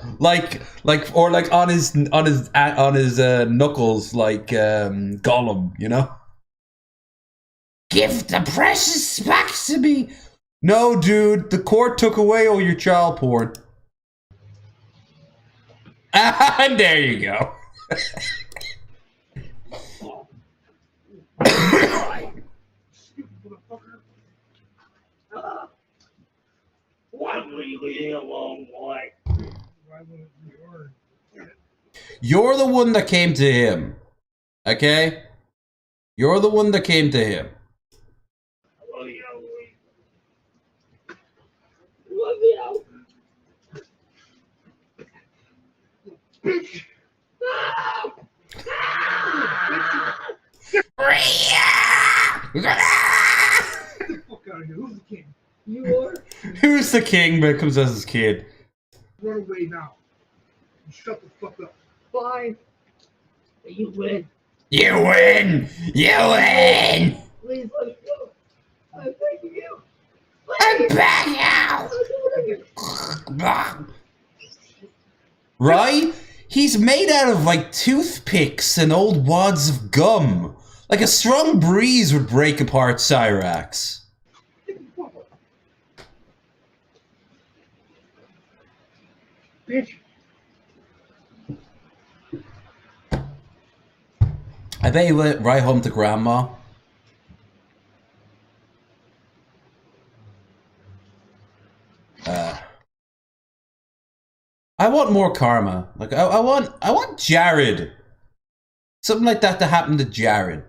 or on his knuckles like Gollum, you know? Give the precious back to me! No, dude, the court took away all your child porn. And there you go. Why would you leave me alone, boy? You're the one that came to him. Okay? You're the one that came to him. Who's the king? You are? Who's the king becomes as his kid? Run away now. You shut the fuck up. Fine. You win. You win! You win! Please let me go. I'm begging you. I'm back out! Right? He's made out of like toothpicks and old wads of gum. Like a strong breeze would break apart Cyrax. Bitch. I bet he went right home to grandma. I want more karma. Like I want Jared. Something like that to happen to Jared.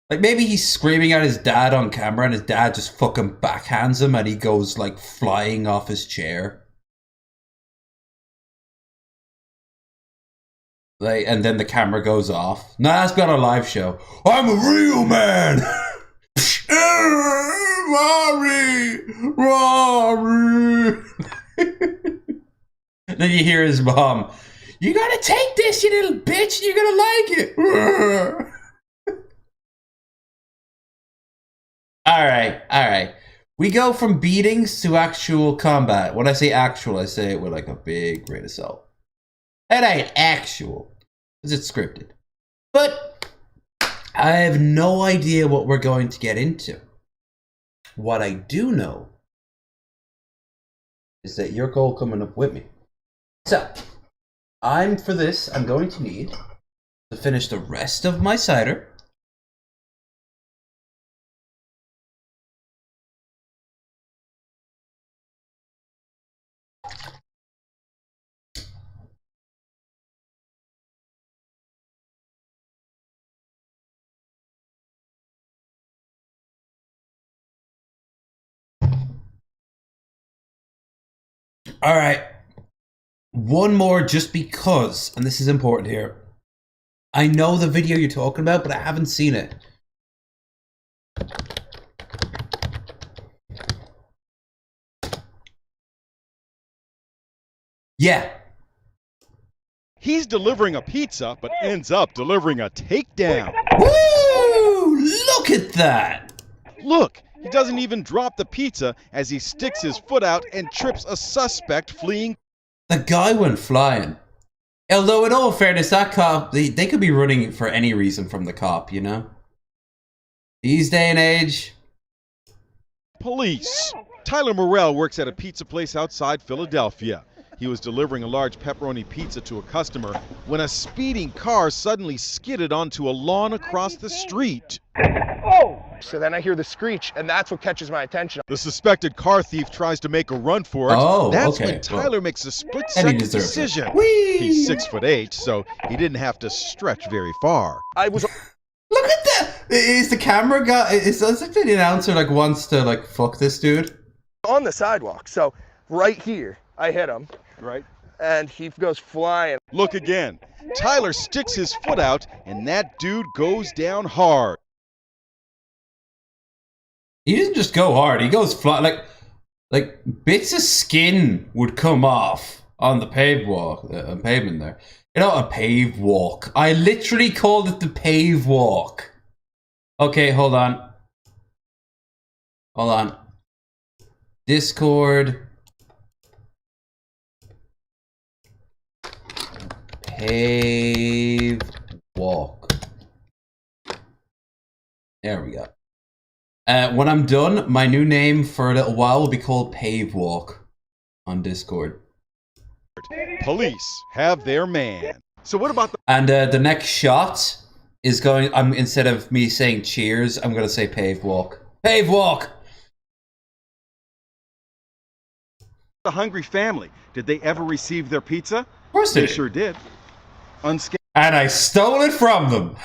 Like maybe he's screaming at his dad on camera and his dad just fucking backhands him and he goes like flying off his chair. Like, and then the camera goes off. No, that's been a live show. I'm a real man! Rory! Rory! Then you hear his mom. You gotta take this, you little bitch! You're gonna like it! Alright. We go from beatings to actual combat. When I say actual, I say it with like a big grain of salt. That ain't actual, because it's scripted. But I have no idea what we're going to get into. What I do know is that you're all coming up with me. So, for this, I'm going to need to finish the rest of my cider. All right. One more just because, and this is important here. I know the video you're talking about, but I haven't seen it. Yeah. He's delivering a pizza, but ends up delivering a takedown. Woo! Look at that! Look, he doesn't even drop the pizza as he sticks his foot out and trips a suspect fleeing. The guy went flying. Although, in all fairness, that cop, they could be running for any reason from the cop, you know? These day and age. Police. Tyler Morrell works at a pizza place outside Philadelphia. He was delivering a large pepperoni pizza to a customer when a speeding car suddenly skidded onto a lawn across the street. So then I hear the screech, and that's what catches my attention. The suspected car thief tries to make a run for it. Oh, That's okay. when Tyler makes a And he split-second deserves it. decision. Whee! He's 6'8", so he didn't have to stretch very far. I was Look at that! Is the camera guy... It's as if the announcer, like, wants to, like, fuck this dude. on the sidewalk, so right here, I hit him, Right. and he goes flying. Look again. Tyler sticks his foot out, and that dude goes down hard. He doesn't just go hard. He goes flat. Like bits of skin would come off on the paved walk, pavement there. You know, a paved walk. I literally called it the pave walk. Okay, hold on. Hold on. Discord. Pave walk. There we go. When I'm done, my new name for a little while will be called Pave Walk on Discord. Police have their man. So what about the... And the next shot is going... instead of me saying cheers, I'm going to say Pave Walk. Pave Walk! The hungry family? Did they ever receive their pizza? Of course they did. Sure did. Unscathed And I stole it from them.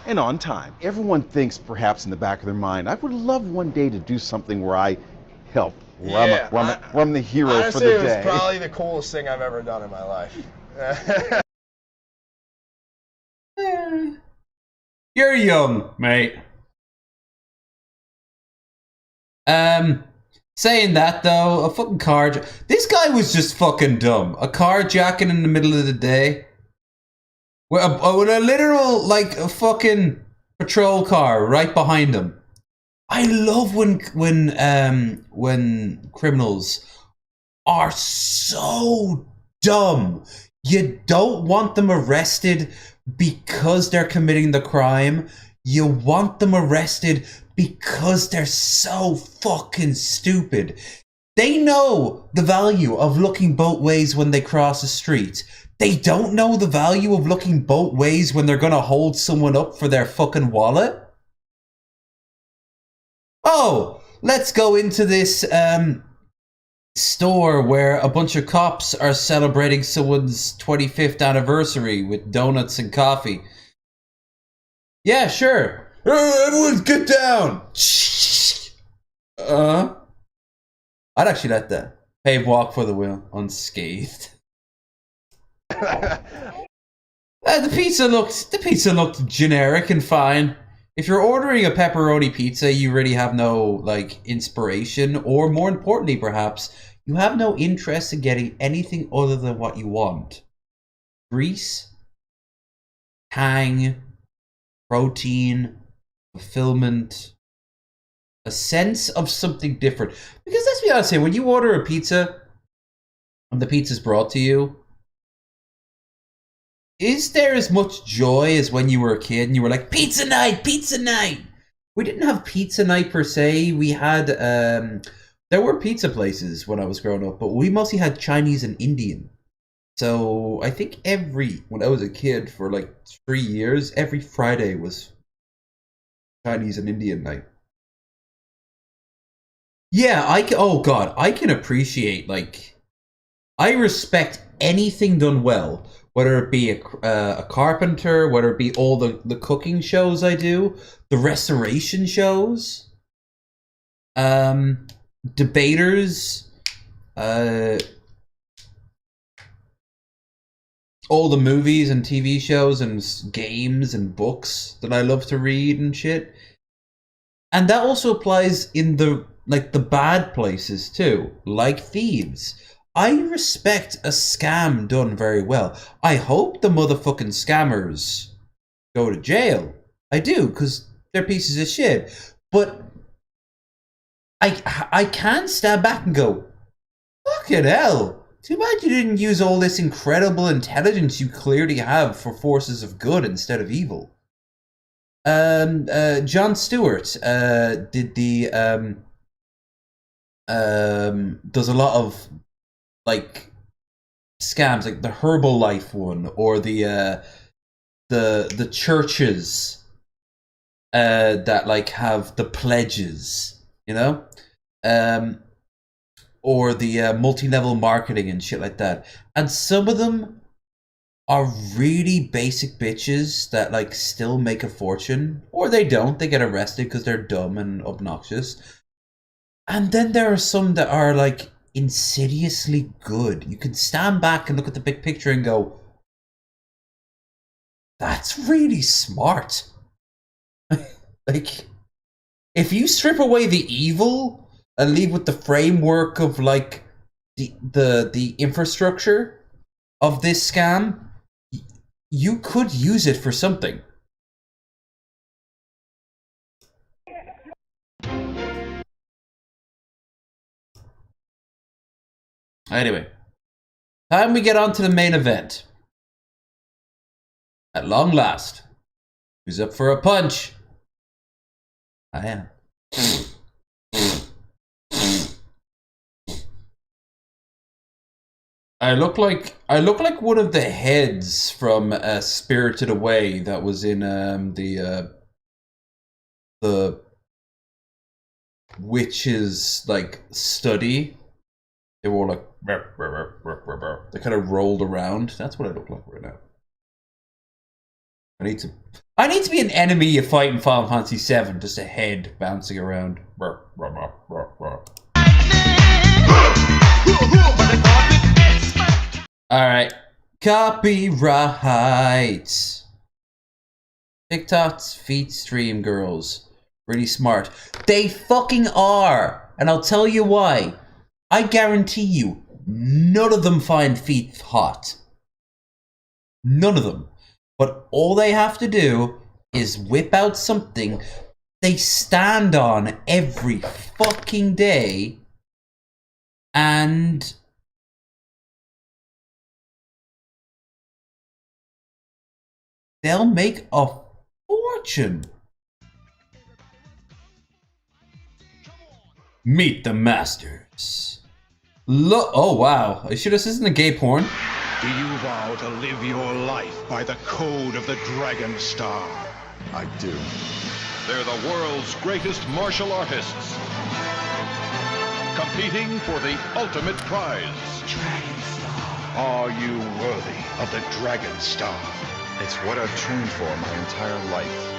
and on time. Everyone thinks, perhaps in the back of their mind, I would love one day to do something where I help, where I'm the hero Honestly, for the it was day. probably the coolest thing I've ever done in my life. You're young, mate. Saying that though, a fucking this guy was just fucking dumb. A carjacking in the middle of the day. With a literal, like, a fucking patrol car right behind him. I love when criminals are so dumb. You don't want them arrested because they're committing the crime. You want them arrested because they're so fucking stupid. They know the value of looking both ways when they cross the street. They don't know the value of looking both ways when they're gonna hold someone up for their fucking wallet. Oh, let's go into this store where a bunch of cops are celebrating someone's 25th anniversary with donuts and coffee. Yeah, sure. Everyone get down. I'd actually let that. Pave walk for the wheel, unscathed. The pizza looked generic and fine. If you're ordering a pepperoni pizza, you really have no, like, inspiration, or more importantly, perhaps, you have no interest in getting anything other than what you want. Grease, tang, protein, fulfillment, a sense of something different. Because let's be honest here, when you order a pizza, and the pizza's brought to you, is there as much joy as when you were a kid and you were like, pizza night, pizza night? We didn't have pizza night per se. We had, there were pizza places when I was growing up, but we mostly had Chinese and Indian. So I think when I was a kid for like 3 years, every Friday was Chinese and Indian night. Yeah, oh god, I can appreciate, like, I respect anything done well. Whether it be a carpenter, whether it be all the cooking shows I do, the restoration shows, debaters, all the movies and TV shows and games and books that I love to read and shit. And that also applies in the bad places too, like thieves. I respect a scam done very well. I hope the motherfucking scammers go to jail. I do, because they're pieces of shit. But I can stand back and go, fucking hell. Too bad you didn't use all this incredible intelligence you clearly have for forces of good instead of evil. Jon Stewart did the does a lot of like scams, like the Herbalife one, or the churches that like have the pledges, you know, or the multi-level marketing and shit like that. And some of them are really basic bitches that like still make a fortune, or they don't. They get arrested because they're dumb and obnoxious. And then there are some that are like insidiously good. You can stand back and look at the big picture and go, that's really smart. Like, if you strip away the evil and leave with the framework of like the infrastructure of this scam, you could use it for something. Anyway, time we get on to the main event. At long last, who's up for a punch? I am. I look like one of the heads from Spirited Away that was in the witch's like study. They were all like they kind of rolled around. That's what I look like right now. I need to be an enemy you fight in Final Fantasy VII, just a head bouncing around. Alright. Copyright. TikTok's feet stream girls. Really smart. They fucking are! And I'll tell you why. I guarantee you, none of them find feet hot. None of them. But all they have to do is whip out something they stand on every fucking day and they'll make a fortune. Meet the masters. Look! Oh wow! Are you sure this isn't a gay porn? Do you vow to live your life by the code of the Dragon Star? I do. They're the world's greatest martial artists, competing for the ultimate prize. Dragon Star. Are you worthy of the Dragon Star? It's what I've trained for my entire life.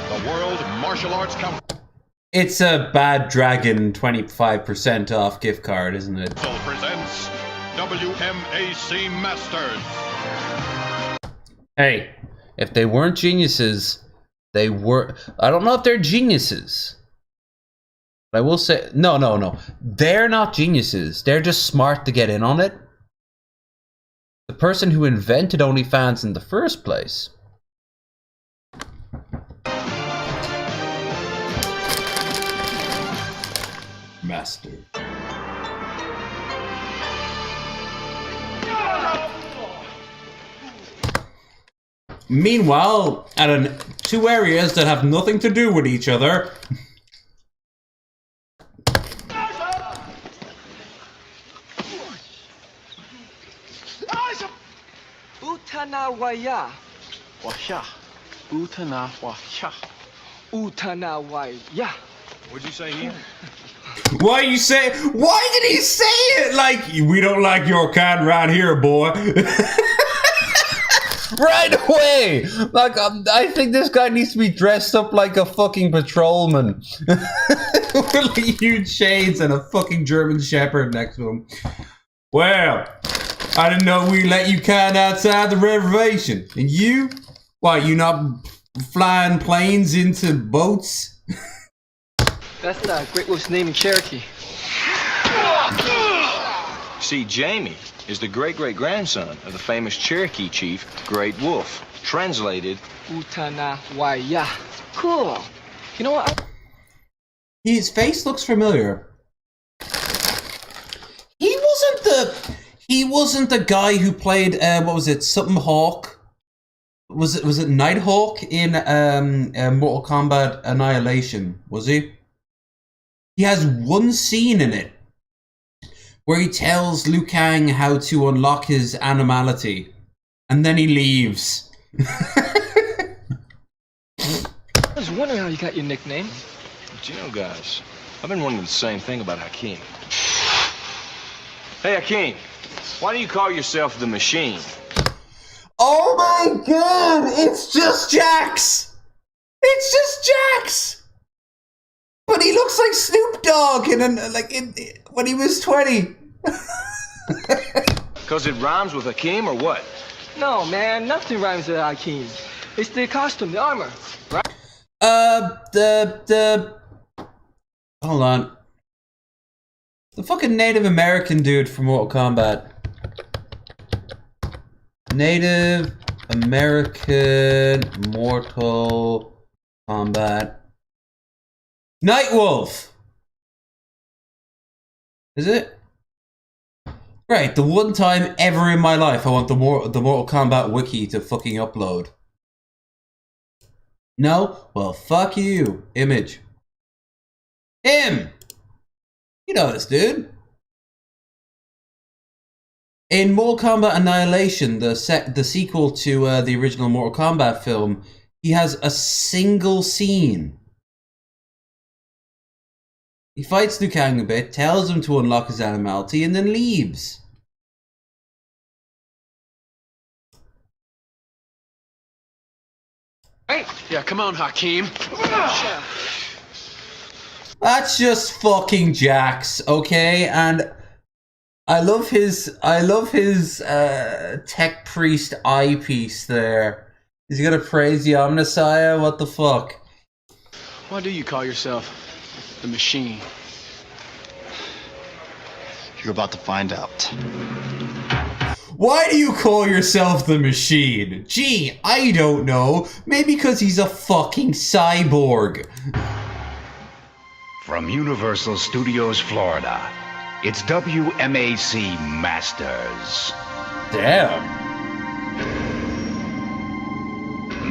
The World Martial Arts Council. It's a Bad Dragon 25% off gift card, isn't it? Presents WMAC Masters. Hey, if they weren't geniuses, they were... I don't know if they're geniuses. But I will say... No. They're not geniuses. They're just smart to get in on it. The person who invented OnlyFans in the first place... Master. Meanwhile, at two areas that have nothing to do with each other. Utanawaya. Washa. Utanawasha. Utanawaya. What'd you say here? Why did he say it like, we don't like your kind around here, boy? Right away! Like, I think this guy needs to be dressed up like a fucking patrolman. With huge shades and a fucking German Shepherd next to him. Well, I didn't know we let you kind outside the reservation. And you? Why, you not flying planes into boats? That's the Great Wolf's name in Cherokee. see, Jamie is the great-great-grandson of the famous Cherokee chief, Great Wolf. Translated, Utanawaya. Cool. You know what? His face looks familiar. He wasn't the guy who played what was it? Something Hawk. Was it Nighthawk in Mortal Kombat Annihilation? Was he? He has one scene in it where he tells Liu Kang how to unlock his animality, and then he leaves. I was wondering how you got your nickname. but you know, guys, I've been wondering the same thing about Hakeem. Hey, Hakeem, why do you call yourself the Machine? Oh my god, it's just Jax! It's just Jax! But he looks like Snoop Dogg when he was 20. Because it rhymes with Hakeem or what? No, man, nothing rhymes with Hakeem. It's the costume, the armor, right? Hold on. The fucking Native American dude from Mortal Kombat. Native American Mortal Kombat. Nightwolf! Is it? Right, the one time ever in my life I want the Mortal Kombat wiki to fucking upload. No? Well, fuck you. Image. Him! You know this dude. In Mortal Kombat Annihilation, the sequel to the original Mortal Kombat film, he has a single scene. He fights Liu Kang a bit, tells him to unlock his animality, and then leaves. Hey, yeah, come on, Hakeem. That's just fucking Jax, okay? And I love his tech priest eyepiece there. He's gonna praise the Omnissiah. What the fuck? Why do you call yourself the Machine? You're about to find out. Why do you call yourself the Machine? Gee, I don't know. Maybe because he's a fucking cyborg. From Universal Studios, Florida, it's WMAC Masters. Damn.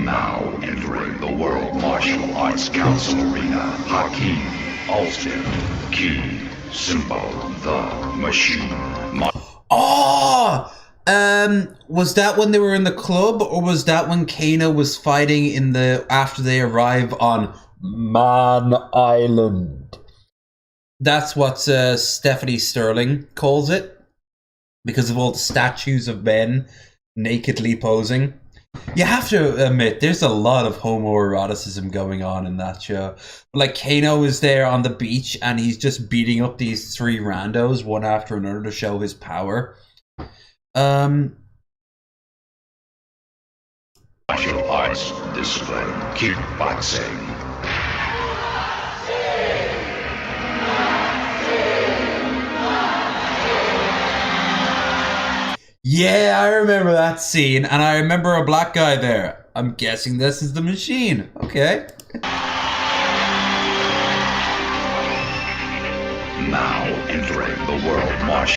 Now entering the World Martial Arts Council Arena, Hakeem Alston, key, symbol, the Machine. Oh! Was that when they were in the club, or was that when Kano was fighting in the after they arrive on Man Island? That's what Stephanie Sterling calls it, because of all the statues of men nakedly posing. You have to admit, there's a lot of homoeroticism going on in that show. Like, Kano is there on the beach, and he's just beating up these three randos, one after another, to show his power. Martial arts discipline, kickboxing. Yeah, I remember that scene, and I remember a black guy there. I'm guessing this is the Machine. Okay. Now entering the World Martial.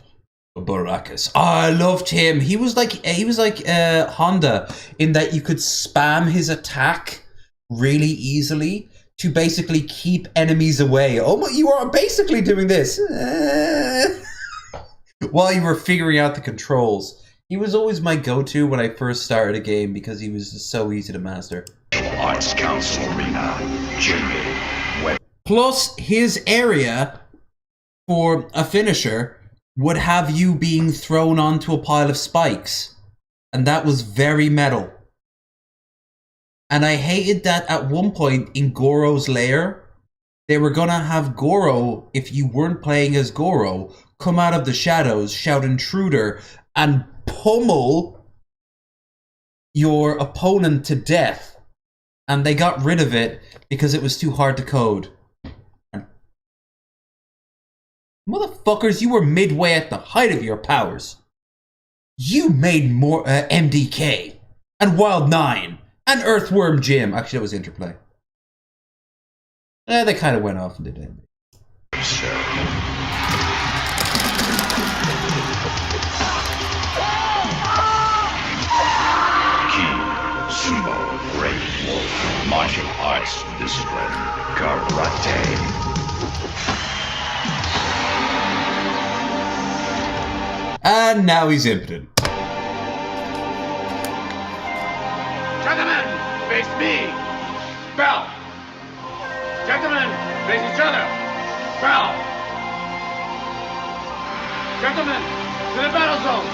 Baracus. Oh, I loved him. He was like Honda in that you could spam his attack really easily to basically keep enemies away. Oh, you are basically doing this while you were figuring out the controls. He was always my go-to when I first started a game because he was just so easy to master. Arts Council Arena, Jamie. Plus, his area for a finisher would have you being thrown onto a pile of spikes. And that was very metal. And I hated that at one point in Goro's lair, they were gonna have Goro, if you weren't playing as Goro, come out of the shadows, shout intruder, and pummel your opponent to death. And they got rid of it because it was too hard to code. Motherfuckers, you were midway at the height of your powers. You made more MDK and Wild 9 and Earthworm Jim. Actually, that was Interplay. They kind of went off and did it. Sumo, Great Wolf, martial arts discipline, karate. And now he's impotent. Gentlemen, face me. Bell. Gentlemen, face each other. Bell. Gentlemen, to the battle zone.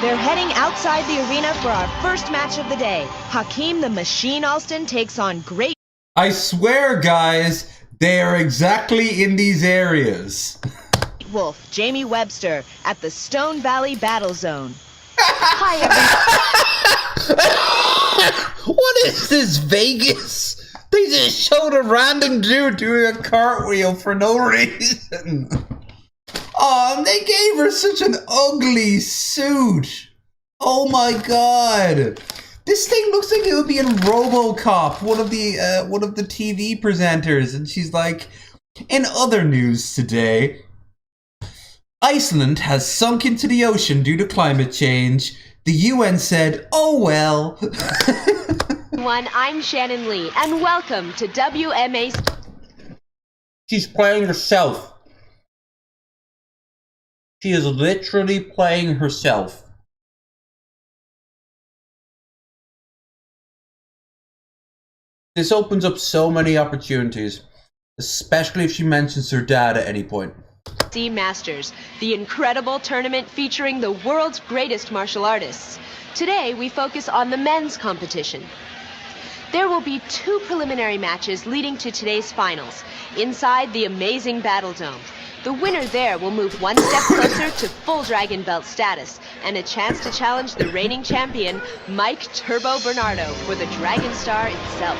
They're heading outside the arena for our first match of the day. Hakeem the Machine Alston takes on Great I swear, guys, they are exactly in these areas. Wolf Jamie Webster at the Stone Valley Battle Zone. Hi, everyone. What is this, Vegas? They just showed a random dude doing a cartwheel for no reason. Oh, and they gave her such an ugly suit. Oh my god. This thing looks like it would be in RoboCop, one of the TV presenters, and she's like, in other news today, Iceland has sunk into the ocean due to climate change. The UN said, oh well. I'm Shannon Lee, and welcome to WMA. She's playing herself. She is literally playing herself. This opens up so many opportunities, especially if she mentions her dad at any point. Masters, the incredible tournament featuring the world's greatest martial artists. Today, we focus on the men's competition. There will be 2 preliminary matches leading to today's finals, inside the amazing Battle Dome. The winner there will move one step closer to full Dragon Belt status, and a chance to challenge the reigning champion, Mike Turbo Bernardo, for the Dragon Star itself.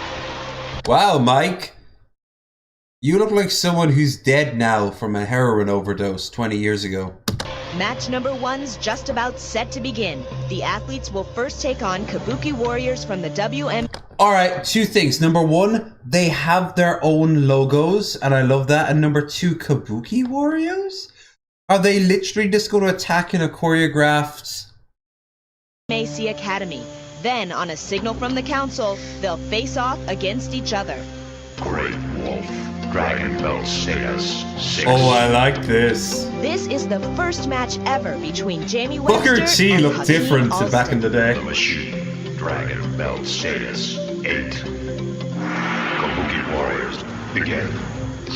Wow, Mike. You look like someone who's dead now from a heroin overdose 20 years ago. Match number 1's just about set to begin. The athletes will first take on Kabuki Warriors from the WM. Alright, 2 things. Number 1, they have their own logos, and I love that. And number 2, Kabuki Warriors? Are they literally just going to attack in a choreographed... AC Academy. Then, on a signal from the council, they'll face off against each other. Great Wolf, Dragon Belt status 6. Oh, I like this. This is the first match ever between Jamie Booker Webster T and looked Hakeem different Alston. back in the day. The Machine, Dragon Belt status 8. Kabuki Warriors, begin.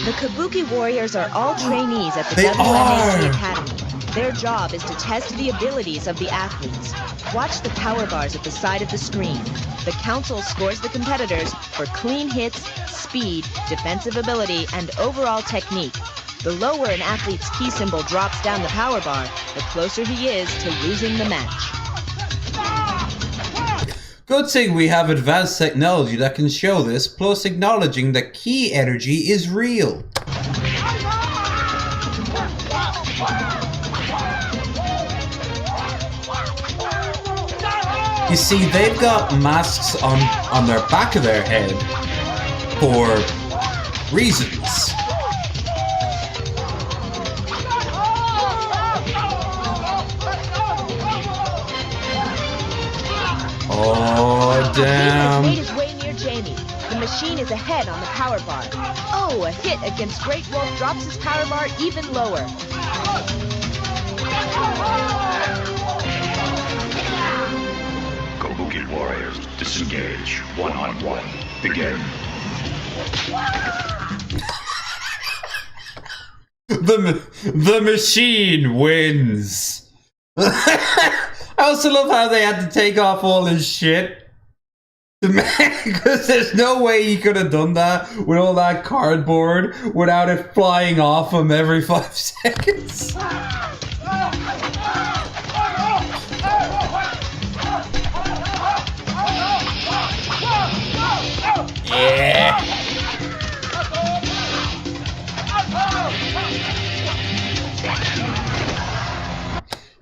The Kabuki Warriors are all trainees at the They WMAC are. Academy. Their job is to test the abilities of the athletes. Watch the power bars at the side of the screen. The council scores the competitors for clean hits, speed, defensive ability, and overall technique. The lower an athlete's key symbol drops down the power bar, the closer he is to losing the match. Good thing we have advanced technology that can show this, plus acknowledging that key energy is real. You see, they've got masks on their back of their head for reasons. Oh, damn. Hakeem has made his way near Jamie. The machine is ahead on the power bar. Oh, a hit against Great Wolf drops his power bar even lower. Kabuki Warriors, disengage. 1-on-1, begin. The machine wins. I also love how they had to take off all his shit. Because there's no way he could have done that with all that cardboard without it flying off him every 5 seconds. Yeah.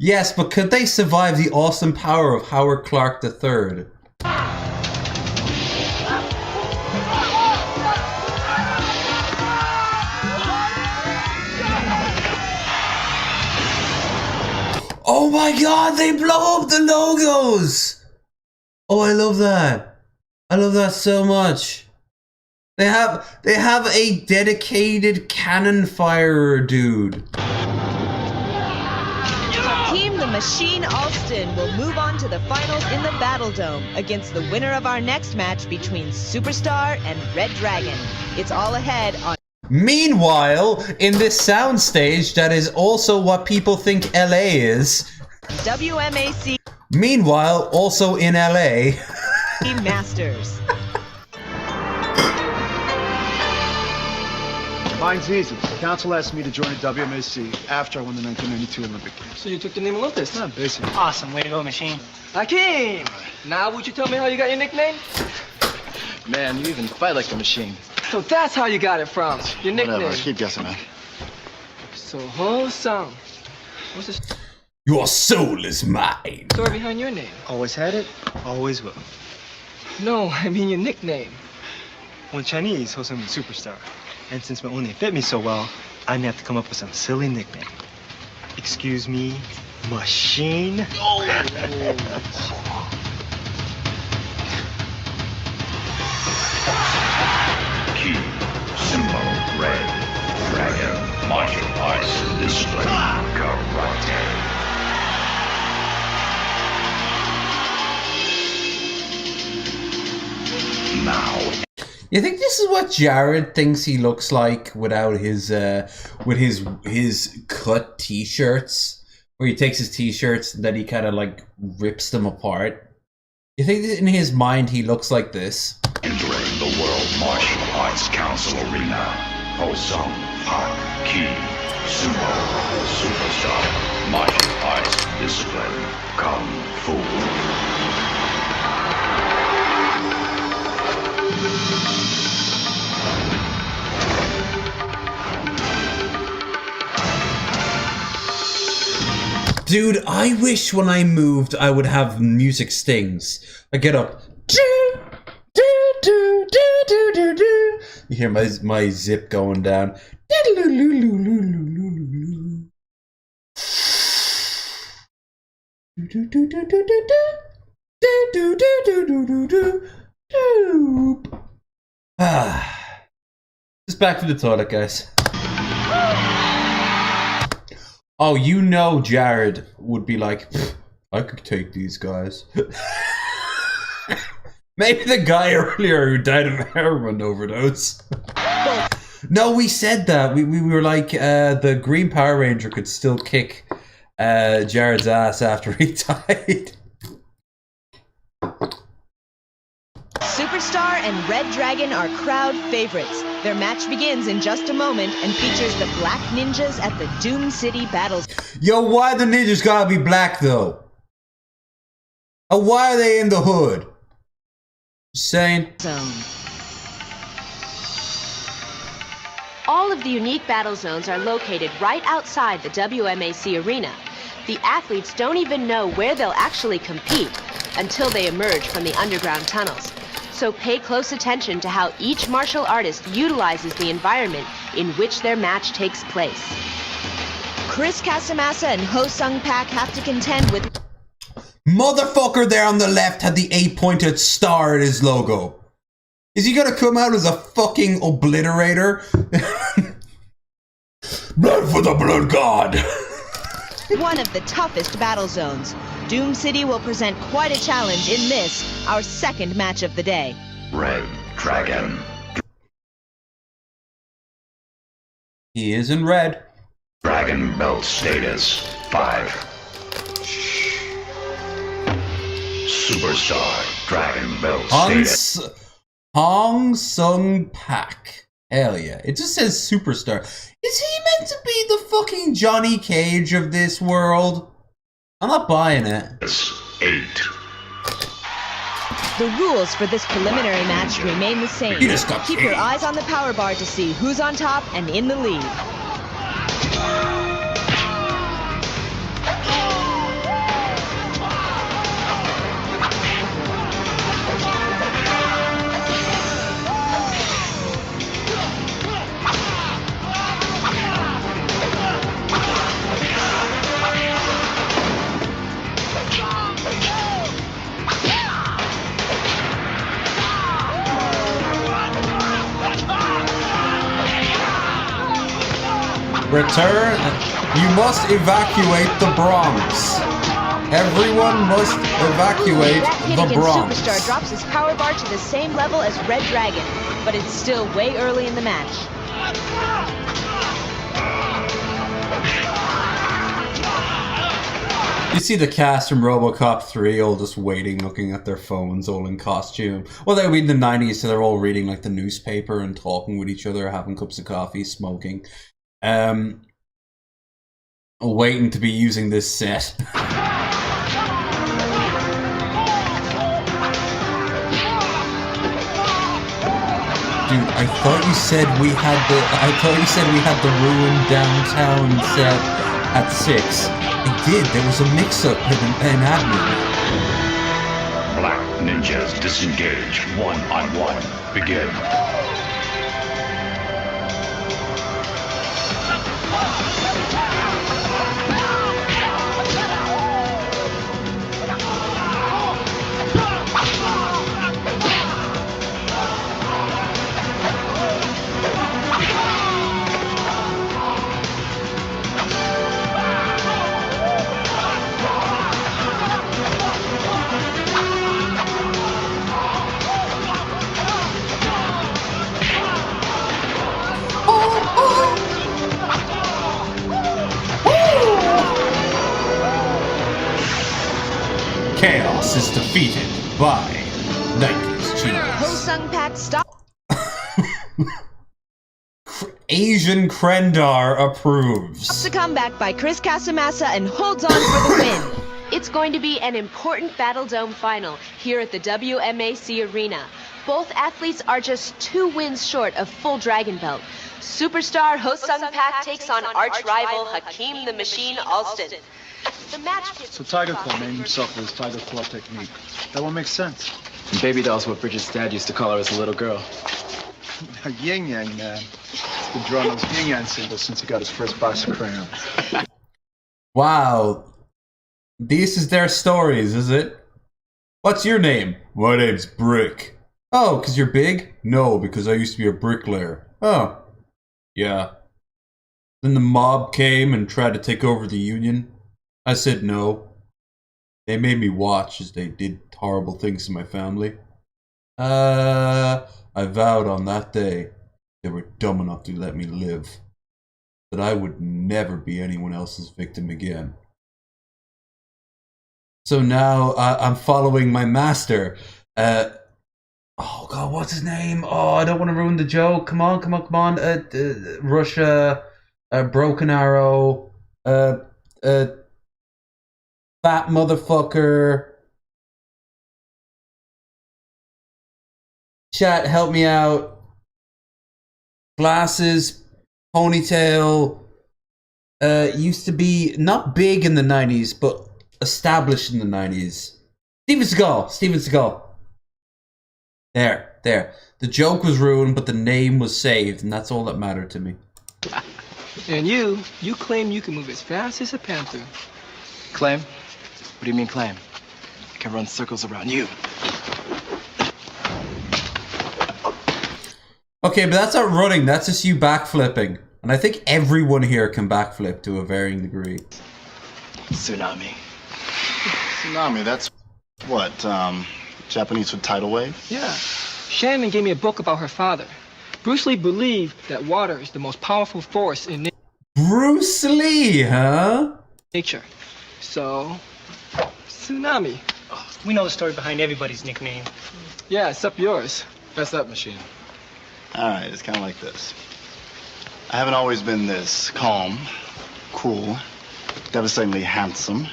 Yes, but could they survive the awesome power of Howard Clark III? Oh my god, they blow up the logos! Oh, I love that. I love that so much. They have a dedicated cannon firer dude. Team The Machine Alston will move on to the finals in the Battle Dome against the winner of our next match between Superstar and Red Dragon. It's all ahead on... Meanwhile, in this soundstage that is also what people think LA is. WMAC. Meanwhile, also in LA. Masters. Mine's easy. The council asked me to join the WMAC after I won the 1992 Olympic Games. So you took the name Olympus? Yeah, basically. Awesome. Way to go, Machine. Hakeem! Now would you tell me how you got your nickname? Man, you even fight like a machine. So that's how you got it from. Your nickname. Whatever, keep guessing, man. So Ho-Sung. What's the Your soul is mine. story behind your name? Always had it, always will. No, I mean your nickname. Well, in Chinese, Ho-Sung means superstar. And since my own name fit me so well, I didn't have to come up with some silly nickname. Excuse me, Machine? Key, symbol, red, dragon, martial arts, display, karate. Now. You think this is what Jared thinks he looks like without his with his cut t-shirts, where he takes his t-shirts and then he kind of like rips them apart? You think that in his mind he looks like this? Entering the World Martial Arts Council Arena, Ho-Sung Park Key, Sumo, Superstar, Martial Arts Discipline, Kung Fu. Dude, I wish when I moved I would have music stings. I get up. Do, do, do, do, do, do, do. You hear my zip going down. Just back to the toilet, guys. Oh, you know Jared would be like, I could take these guys. Maybe the guy earlier who died of a heroin overdose. No, we said that. We were like, the Green Power Ranger could still kick Jared's ass after he died. Superstar and Red Dragon are crowd favorites. Their match begins in just a moment and features the Black Ninjas at the Doom City Battles. Yo, why the ninjas gotta be black though? Why are they in the hood? Just saying. All of the unique battle zones are located right outside the WMAC arena. The athletes don't even know where they'll actually compete until they emerge from the underground tunnels. So pay close attention to how each martial artist utilizes the environment in which their match takes place. Chris Casamassa and Ho-Sung Pak have to contend with... Motherfucker there on the left had the 8-pointed star at his logo. Is he gonna come out as a fucking obliterator? Blood for the blood god! One of the toughest battle zones. Doom City will present quite a challenge in this, our second match of the day. Red Dragon. He is in red. Dragon Belt status 5. Superstar Dragon Belt status. Hong Sung Pak. Hell yeah. It just says superstar. Is he meant to be the fucking Johnny Cage of this world? I'm not buying it. 8. The rules for this preliminary match remain the same. You just got Keep your eyes on the power bar to see who's on top and in the lead. Return. You must evacuate the Bronx. Everyone must evacuate the Hittigan Bronx. Superstar drops his power bar to the same level as Red Dragon, but it's still way early in the match. You see the cast from RoboCop 3 all just waiting, looking at their phones, all in costume. Well, they were in the 90s, so they're all reading like the newspaper and talking with each other, having cups of coffee, smoking. Waiting to be using this set. Dude, I thought you said we had the ruined downtown set at 6. It did. There was a mix-up in admin. Black ninjas disengage. 1-on-1. Begin. Chaos is defeated by Nike's cheese. Ho-Sung Pat stop. Asian Krendar approves. The comeback by Chris Casamassa and holds on for the win. It's going to be an important Battle Dome final here at the WMAC Arena. Both athletes are just 2 wins short of full Dragon Belt. Superstar Ho-Sung Pak takes on arch-rival Hakeem the Machine Alston. The match So Tiger Claw named himself with his Tiger Claw technique. That one makes sense. And baby doll's what Bridget's dad used to call her as a little girl. A yin-yang man. He's been drawing those yin-yang symbols since he got his first box of crayons. Wow. This is their stories, is it? What's your name? My name's Brick. Oh, because you're big? No, because I used to be a bricklayer. Oh. Yeah. Then the mob came and tried to take over the union. I said no. They made me watch as they did horrible things to my family. I vowed on that day they were dumb enough to let me live, that I would never be anyone else's victim again. So now I'm following my master. Oh God, what's his name? Oh, I don't want to ruin the joke. Come on. Russia, Broken Arrow, fat motherfucker. Chat, help me out. Glasses, ponytail. Used to be not big in the 90s, but established in the 90s. Steven Seagal. There. The joke was ruined, but the name was saved, and that's all that mattered to me. And you claim you can move as fast as a panther. Claim? What do you mean claim? I can run circles around you. Okay, but that's not running, that's just you backflipping. And I think everyone here can backflip to a varying degree. Tsunami. Tsunami, that's what, Japanese for tidal wave? Yeah. Shannon gave me a book about her father. Bruce Lee believed that water is the most powerful force in Bruce Lee, huh? nature. So, Tsunami. We know the story behind everybody's nickname. Yeah, except yours. Pass that machine. Alright, it's kind of like this. I haven't always been this calm, cool, devastatingly handsome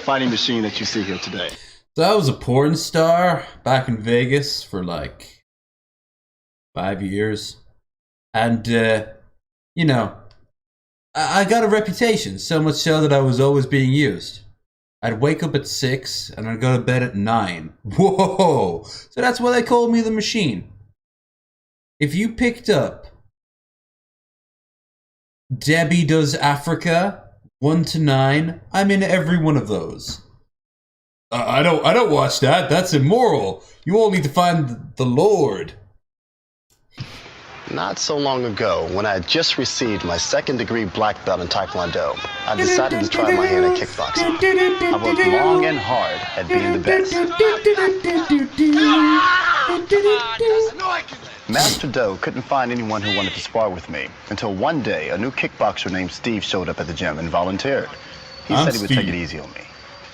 fighting machine that you see here today. So I was a porn star back in Vegas for like 5 years. And, you know, I got a reputation, so much so that I was always being used. I'd wake up at 6 and I'd go to bed at 9. Whoa! So that's why they called me the Machine. If you picked up Debbie Does Africa 1 to 9, I'm in every one of those. I don't watch that. That's immoral. You all need to find the Lord. Not so long ago, when I had just received my second-degree black belt in Taekwondo, I decided to try my hand at kickboxing. I worked long and hard at being the best. Master Do couldn't find anyone who wanted to spar with me until one day a new kickboxer named Steve showed up at the gym and volunteered. He said he would take it easy on me.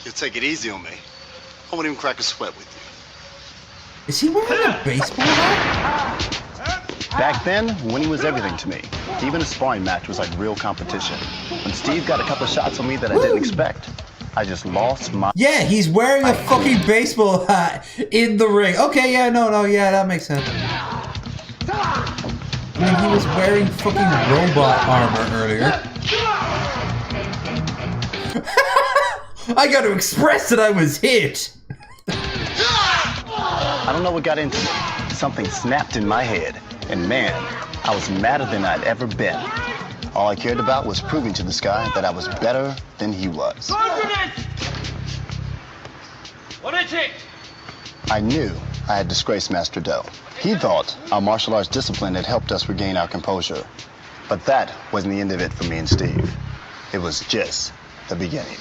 You'll take it easy on me? I won't even crack a sweat with you. Is he wearing a baseball hat? Back then, winning was everything to me. Even a sparring match was like real competition. When Steve got a couple shots on me that I didn't expect, I just lost my... Yeah, he's wearing a fucking baseball hat in the ring. Okay, yeah, no, yeah, that makes sense. I mean, he was wearing fucking robot armor earlier. I got to express that I was hit. I don't know what got into me. Something snapped in my head. And man, I was madder than I'd ever been. All I cared about was proving to this guy that I was better than he was. What is it? I knew I had disgraced Master Do. He thought our martial arts discipline had helped us regain our composure. But that wasn't the end of it for me and Steve. It was just the beginning.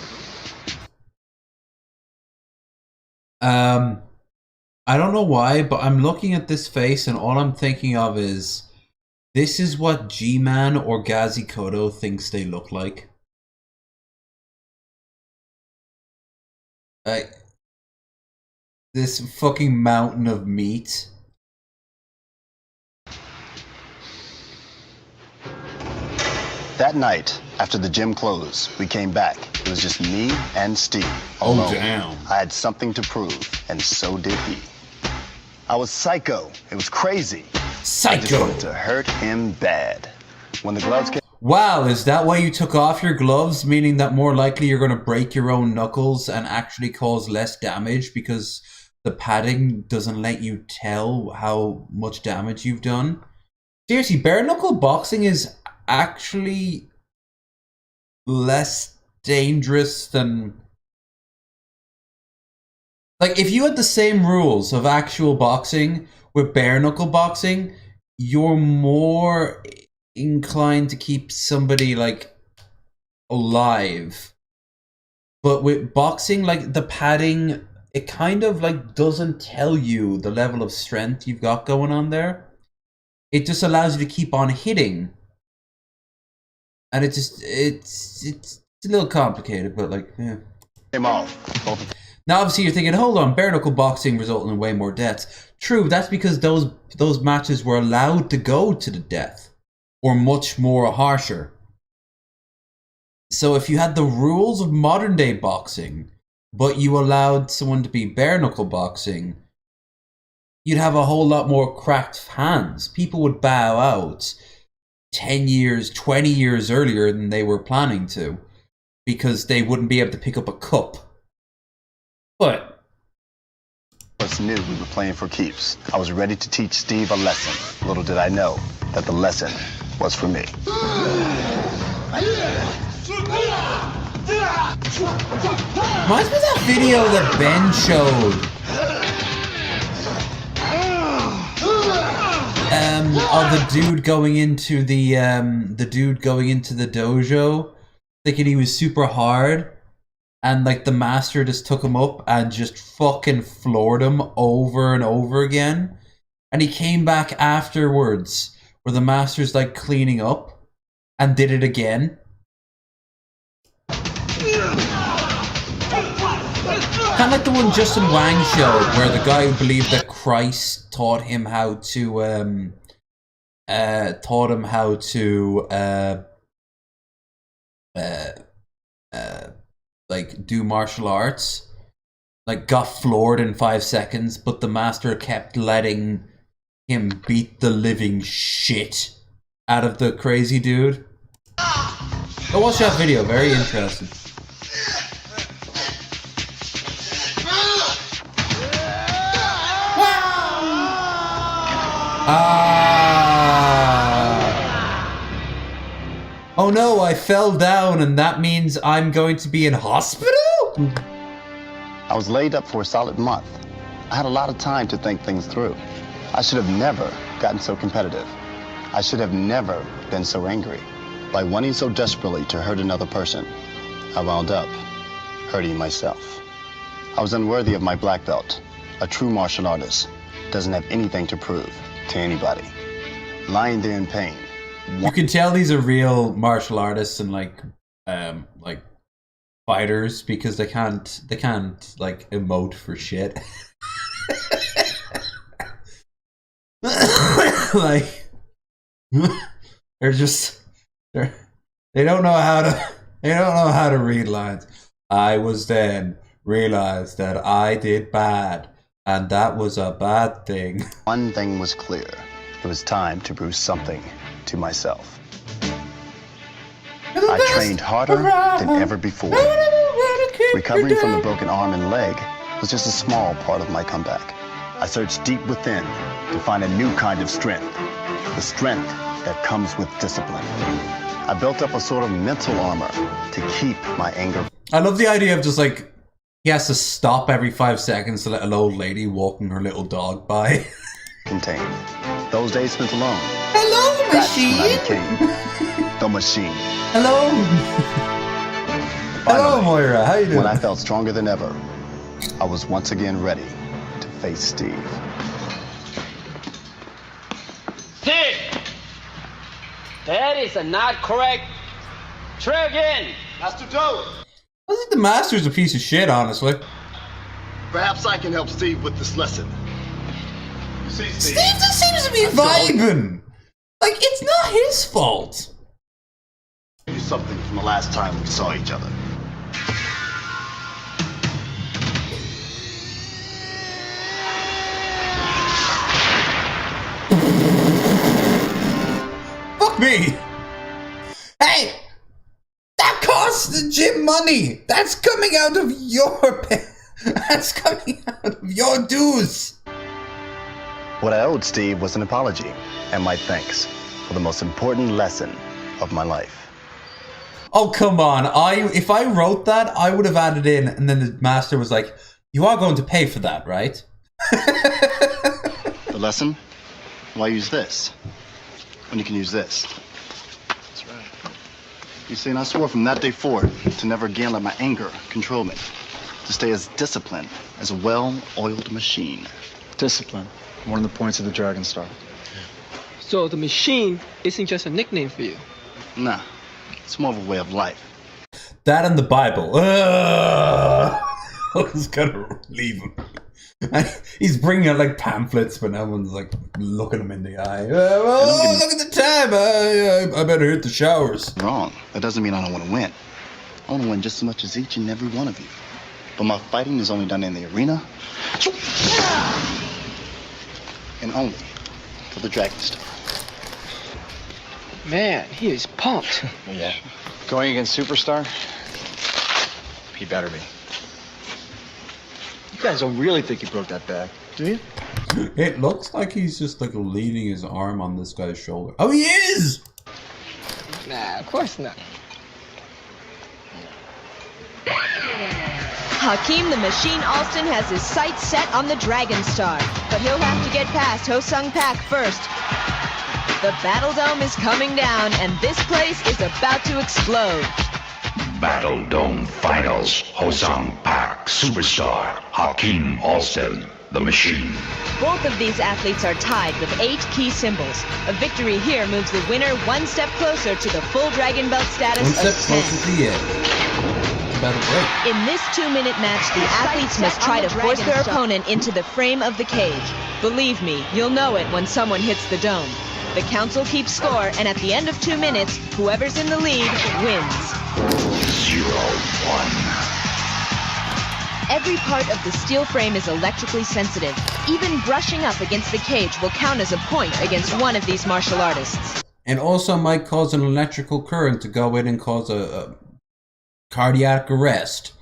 I don't know why, but I'm looking at this face and all I'm thinking of is, this is what G-Man or Gazi Kodo thinks they look like. This fucking mountain of meat. That night, after the gym closed, we came back. It was just me and Steve. Oh, alone. damn. I had something to prove, and so did he. I was psycho. It was crazy. Psycho. I just wanted to hurt him bad. When the gloves came... Wow, is that why you took off your gloves? Meaning that more likely you're going to break your own knuckles and actually cause less damage because the padding doesn't let you tell how much damage you've done? Seriously, bare knuckle boxing is actually less dangerous than... Like, if you had the same rules of actual boxing with bare knuckle boxing, you're more inclined to keep somebody, like, alive. But with boxing, like, the padding, it kind of, like, doesn't tell you the level of strength you've got going on there. It just allows you to keep on hitting. And it just, it's a little complicated, but, like, yeah. Came off. Now, obviously, you're thinking, hold on, bare knuckle boxing resulting in way more deaths. True, that's because those matches were allowed to go to the death, or much more harsher. So if you had the rules of modern day boxing, but you allowed someone to be bare knuckle boxing, you'd have a whole lot more cracked hands. People would bow out 10 years, 20 years earlier than they were planning to, because they wouldn't be able to pick up a cup. But I knew we were playing for keeps. I was ready to teach Steve a lesson. Little did I know that the lesson was for me. Reminds me of that video that Ben showed. Of the dude going into the dojo, thinking he was super hard. And, like, the master just took him up and just fucking floored him over and over again. And he came back afterwards, where the master's, like, cleaning up, and did it again. Kind of like the one Justin Wang showed, where the guy who believed that Christ taught him how to, like, do martial arts, like, got floored in 5 seconds, but the master kept letting him beat the living shit out of the crazy dude. Go watch that video, very interesting. Oh no, I fell down and that means I'm going to be in hospital? I was laid up for a solid month. I had a lot of time to think things through. I should have never gotten so competitive. I should have never been so angry. By wanting so desperately to hurt another person, I wound up hurting myself. I was unworthy of my black belt. A true martial artist doesn't have anything to prove to anybody. Lying there in pain. You can tell these are real martial artists and like fighters because they can't like emote for shit. Like they don't know how to read lines. I was then realized that I did bad, and that was a bad thing. One thing was clear. It was time to prove something to myself. I trained harder than ever before. Recovering from the broken arm and leg was just a small part of my comeback. I searched deep within to find a new kind of strength. The strength that comes with discipline. I built up a sort of mental armor to keep my anger. I love the idea of just like, he has to stop every 5 seconds to let an old lady walking her little dog by. Contained. Those days spent alone. Hello, machine. That's when I became the machine. Hello. Hello, Moira. How you doing? When I felt stronger than ever, I was once again ready to face Steve. Steve! That is not correct. Try again. Master Joe. I think the master's a piece of shit, honestly. Perhaps I can help Steve with this lesson. You see, Steve just seems to be vibing. Like, it's not his fault. Do something from the last time we saw each other. Fuck me. Hey, that costs the gym money. That's coming out of your pay. That's coming out of your dues. What I owed Steve was an apology and my thanks for the most important lesson of my life. Oh, come on. If I wrote that, I would have added in, and then the master was like, you are going to pay for that, right? The lesson? Why use this when you can use this? That's right. You see, and I swore from that day forward to never again let my anger control me. To stay as disciplined as a well-oiled machine. Discipline. One of the points of the Dragon Star. So the machine isn't just a nickname for you? Nah, it's more of a way of life. That and the Bible. I was gonna leave him. He's bringing out like pamphlets, but no one's like looking him in the eye. Oh, look at the time. I better hit the showers. Wrong. That doesn't mean I don't want to win. I want to win just as much as each and every one of you. But my fighting is only done in the arena. And only for the Dragon Star. Man, he is pumped. Yeah. Going against Superstar? He better be. You guys don't really think he broke that back, do you? It looks like he's just like leaning his arm on this guy's shoulder. Oh, he is! Nah, of course not. Hakeem the Machine Alston has his sights set on the Dragon Star, but he'll have to get past Ho-Sung Pak first. The Battle Dome is coming down, and this place is about to explode. Battle Dome Finals. Ho-Sung Pak Superstar. Hakeem Alston, the Machine. Both of these athletes are tied with 8 key symbols. A victory here moves the winner one step closer to the full Dragon Belt status One step of 10. closer to the end. About a break. In this 2-minute match, the athletes must try to force their opponent into the frame of the cage. Believe me, you'll know it when someone hits the dome. The council keeps score, and at the end of 2 minutes, whoever's in the lead wins. 0-1. Every part of the steel frame is electrically sensitive. Even brushing up against the cage will count as a point against one of these martial artists. And also might cause an electrical current to go in and cause a cardiac arrest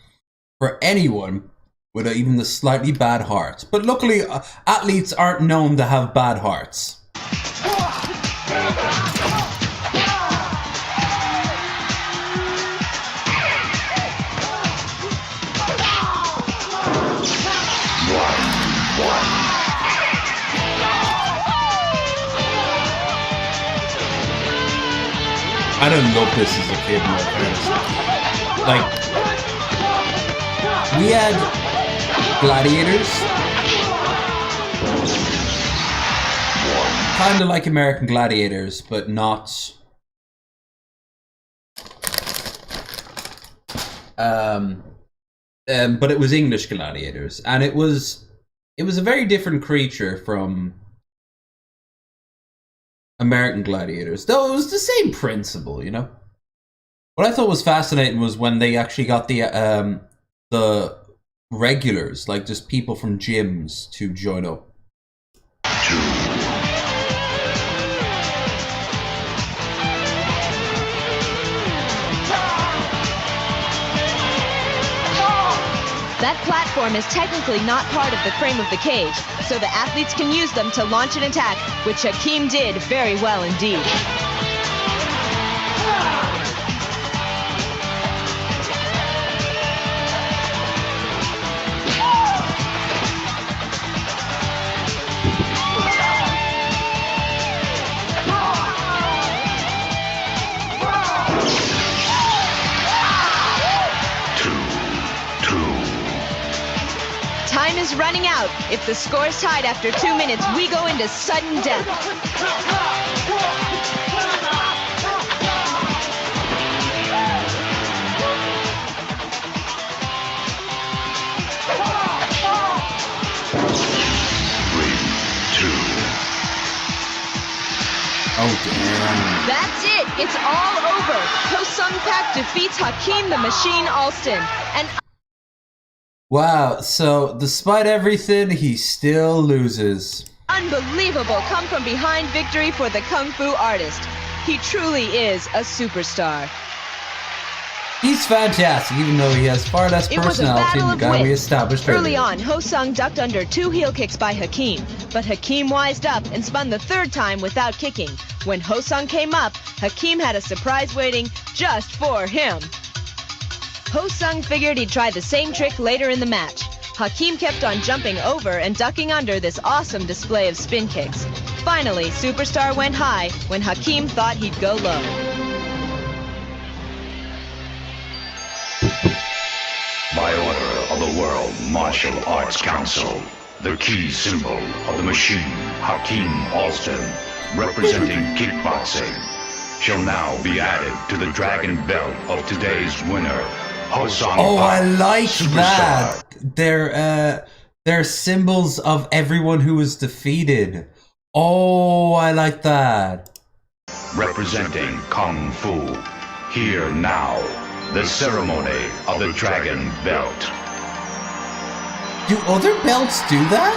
for anyone with even the slightly bad heart. But luckily, athletes aren't known to have bad hearts. I didn't love this as a kid, no offense. Like, we had gladiators, kind of like American Gladiators, but not. But it was English gladiators, and it was a very different creature from American gladiators, though it was the same principle, you know. What I thought was fascinating was when they actually got the regulars, like just people from gyms, to join up. That platform is technically not part of the frame of the cage, so the athletes can use them to launch an attack, which Hakeem did very well indeed. Time is running out. If the score's tied after 2 minutes, we go into sudden death. Oh, damn. That's it. It's all over. Ho-Sung Pak defeats Hakeem the Machine Alston. And wow, so despite everything, he still loses. unbelievable come from behind victory for the Kung Fu artist. He truly is a superstar. He's fantastic, even though he has far less It was a personality battle than the of guy we wits. established Early earlier. on, Ho-Sung ducked under 2 heel kicks by Hakeem, but Hakeem wised up and spun the 3rd time without kicking. When Ho-Sung came up, Hakeem had a surprise waiting just for him. Ho-Sung figured he'd try the same trick later in the match. Hakeem kept on jumping over and ducking under this awesome display of spin kicks. Finally, Superstar went high when Hakeem thought he'd go low. By order of the World Martial Arts Council, the key symbol of the machine, Hakeem Alston, representing kickboxing, shall now be added to the dragon belt of today's winner, Ho-Sung Oh, I Pak, like Superstar. that. They're symbols of everyone who was defeated. Oh, I like that. Representing Kung Fu, here now, the ceremony of the dragon belt. Do other belts do that?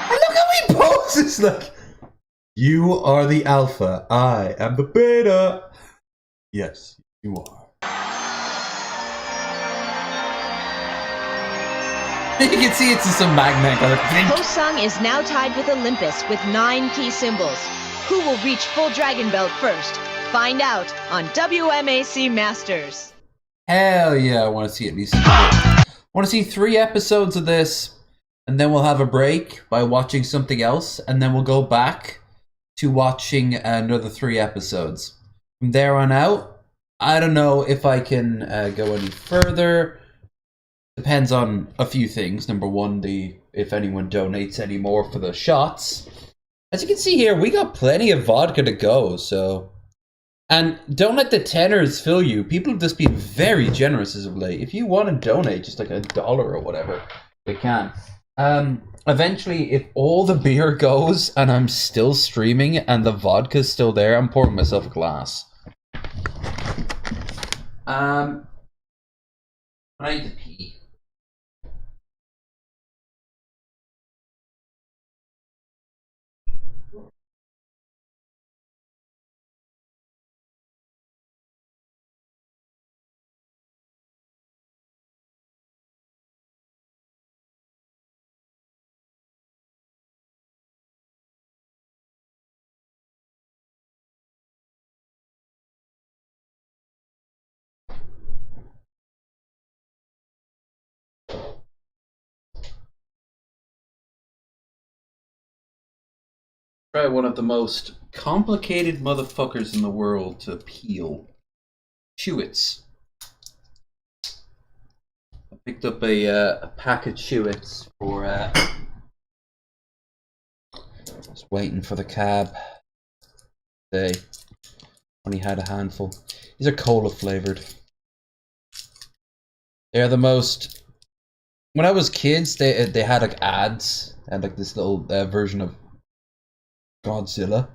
And look how he poses like, you are the alpha, I am the beta. Yes, you are. You can see it's just a magnet. Ho-Sung is now tied with Olympus with 9 key symbols. Who will reach full dragon belt first? Find out on WMAC Masters. Hell yeah, I want to see at least. I want to see 3 episodes of this, and then we'll have a break by watching something else, and then we'll go back to watching another 3 episodes. From there on out, I don't know if I can go any further. Depends on a few things. Number one, if anyone donates any more for the shots. As you can see here, we got plenty of vodka to go, so... And don't let the tenors fill you. People have just been very generous as of late. If you want to donate just like $1 or whatever, you can. Eventually, if all the beer goes and I'm still streaming and the vodka's still there, I'm pouring myself a glass. I need to pee. Probably one of the most complicated motherfuckers in the world to peel. Chewits. I picked up a pack of Chewits for just waiting for the cab. They only had a handful. These are cola flavored. They're the most. When I was kids, they had like ads. They had like this little version of Godzilla.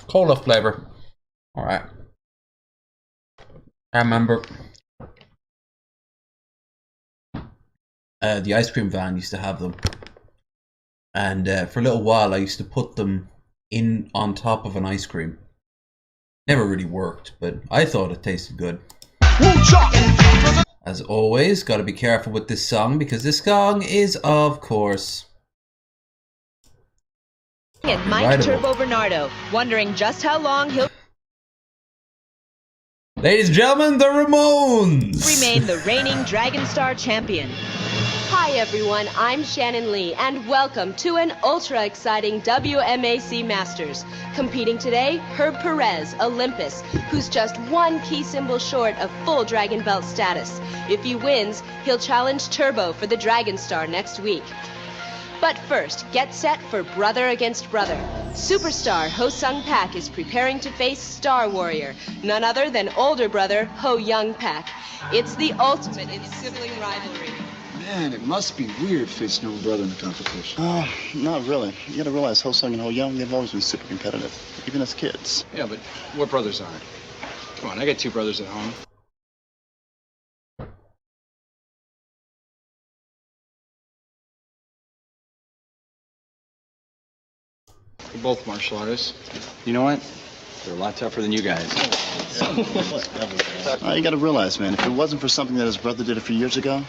Cola flavor. Alright. I remember the ice cream van used to have them. And for a little while I used to put them in on top of an ice cream. Never really worked, but I thought it tasted good. As always, gotta be careful with this song because this song is, of course, And Mike Turbo Bernardo, wondering just how long he'll ladies and gentlemen, the Ramones remain the reigning Dragon Star champion. Hi everyone, I'm Shannon Lee, and welcome to an ultra-exciting WMAC Masters. Competing today, Herb Perez, Olympus, who's just one key symbol short of full Dragon Belt status. If he wins, he'll challenge Turbo for the Dragon Star next week. But first, get set for brother against brother. Superstar Ho Sung Pak is preparing to face Star Warrior, none other than older brother Ho Young Pak. It's the ultimate in sibling rivalry. Man, it must be weird facing your brother in the competition. Oh, not really. You gotta realize Ho Sung and Ho Young, they've always been super competitive, even as kids. Yeah, but what brothers aren't? Come on, I got two brothers at home. We're both martial artists. You know what? They're a lot tougher than you guys. You gotta realize, man, if it wasn't for something that his brother did a few years ago,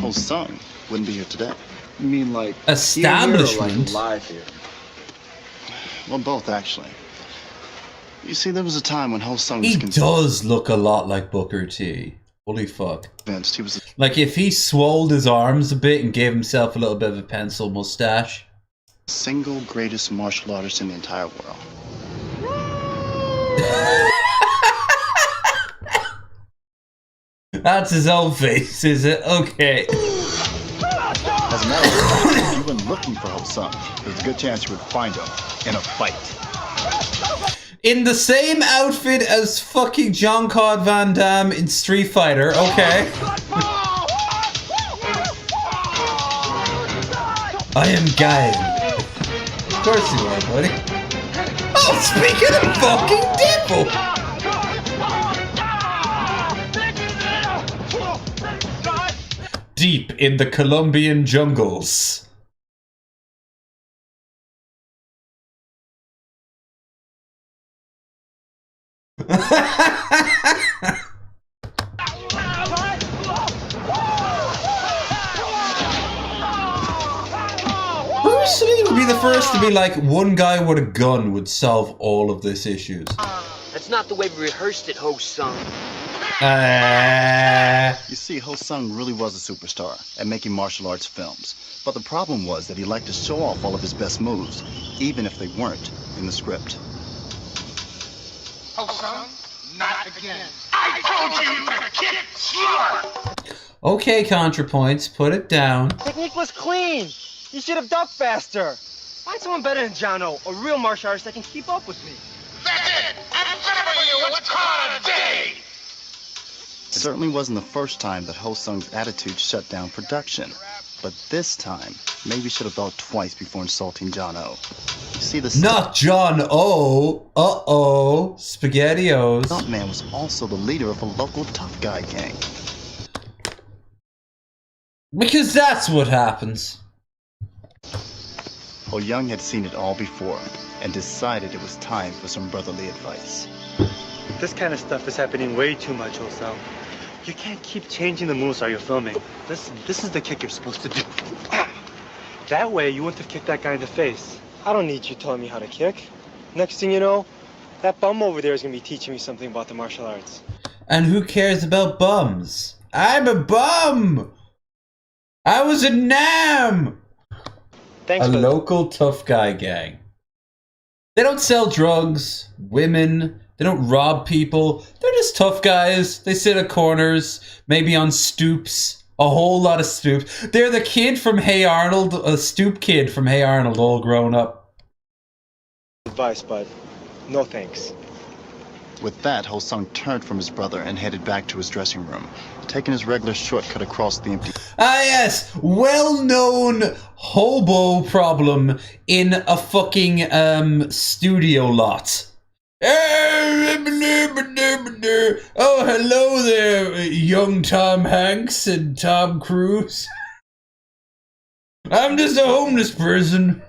Ho Sung wouldn't be here today. You mean like establishment? Here or like live here? Well, both, actually. You see, there was a time when Ho Sung was He does look a lot like Booker T. Holy fuck. convinced he was Like if he swolled his arms a bit and gave himself a little bit of a pencil mustache. the single greatest martial artist in the entire world. That's his own face, is it? Okay. As a matter of fact, if you went looking for Ho Sung, there's a good chance you would find him in a fight. In the same outfit as fucking Jean-Claude Van Damme in Street Fighter, okay. I am Guy. Of course you are, buddy. Oh, speaking of fucking devil! Deep in the Colombian jungles. Bruce Lee would be the first to be like, one guy with a gun would solve all of this issues. That's not the way we rehearsed it, Ho Sung. You see, Ho Sung really was a superstar at making martial arts films. But the problem was that he liked to show off all of his best moves, even if they weren't in the script. Ho Sung, not again. I told you to kick slower. Okay, ContraPoints, put it down. Technique was clean. You should have ducked faster. Find someone better than Jono, a real martial artist that can keep up with me. That's it. I'm for you. Let's call it a day. It certainly wasn't the first time that Ho Sung's attitude shut down production. But this time, maybe you should have thought twice before insulting John O. You see, the Not John O. Uh-oh. SpaghettiOs. Stuntman was also the leader of a local tough guy gang. Because that's what happens. Ho Young had seen it all before and decided it was time for some brotherly advice. This kind of stuff is happening way too much, Ho Sung. You can't keep changing the moves while you're filming. Listen, this is the kick you're supposed to do. That way, you wouldn't have kicked that guy in the face. I don't need you telling me how to kick. Next thing you know, that bum over there is going to be teaching me something about the martial arts. And who cares about bums? I'm a bum! I was a Nam! Thanks a for local tough guy gang. They don't sell drugs, women, they don't rob people. They're just tough guys. They sit at corners, maybe on stoops. A whole lot of stoops. They're the kid from Hey Arnold, a stoop kid from Hey Arnold, all grown up. Advice, but no thanks. With that, Ho-sung turned from his brother and headed back to his dressing room, taking his regular shortcut across the empty... Ah yes, well-known hobo problem in a fucking studio lot. Oh, hello there, young Tom Hanks and Tom Cruise. I'm just a homeless person.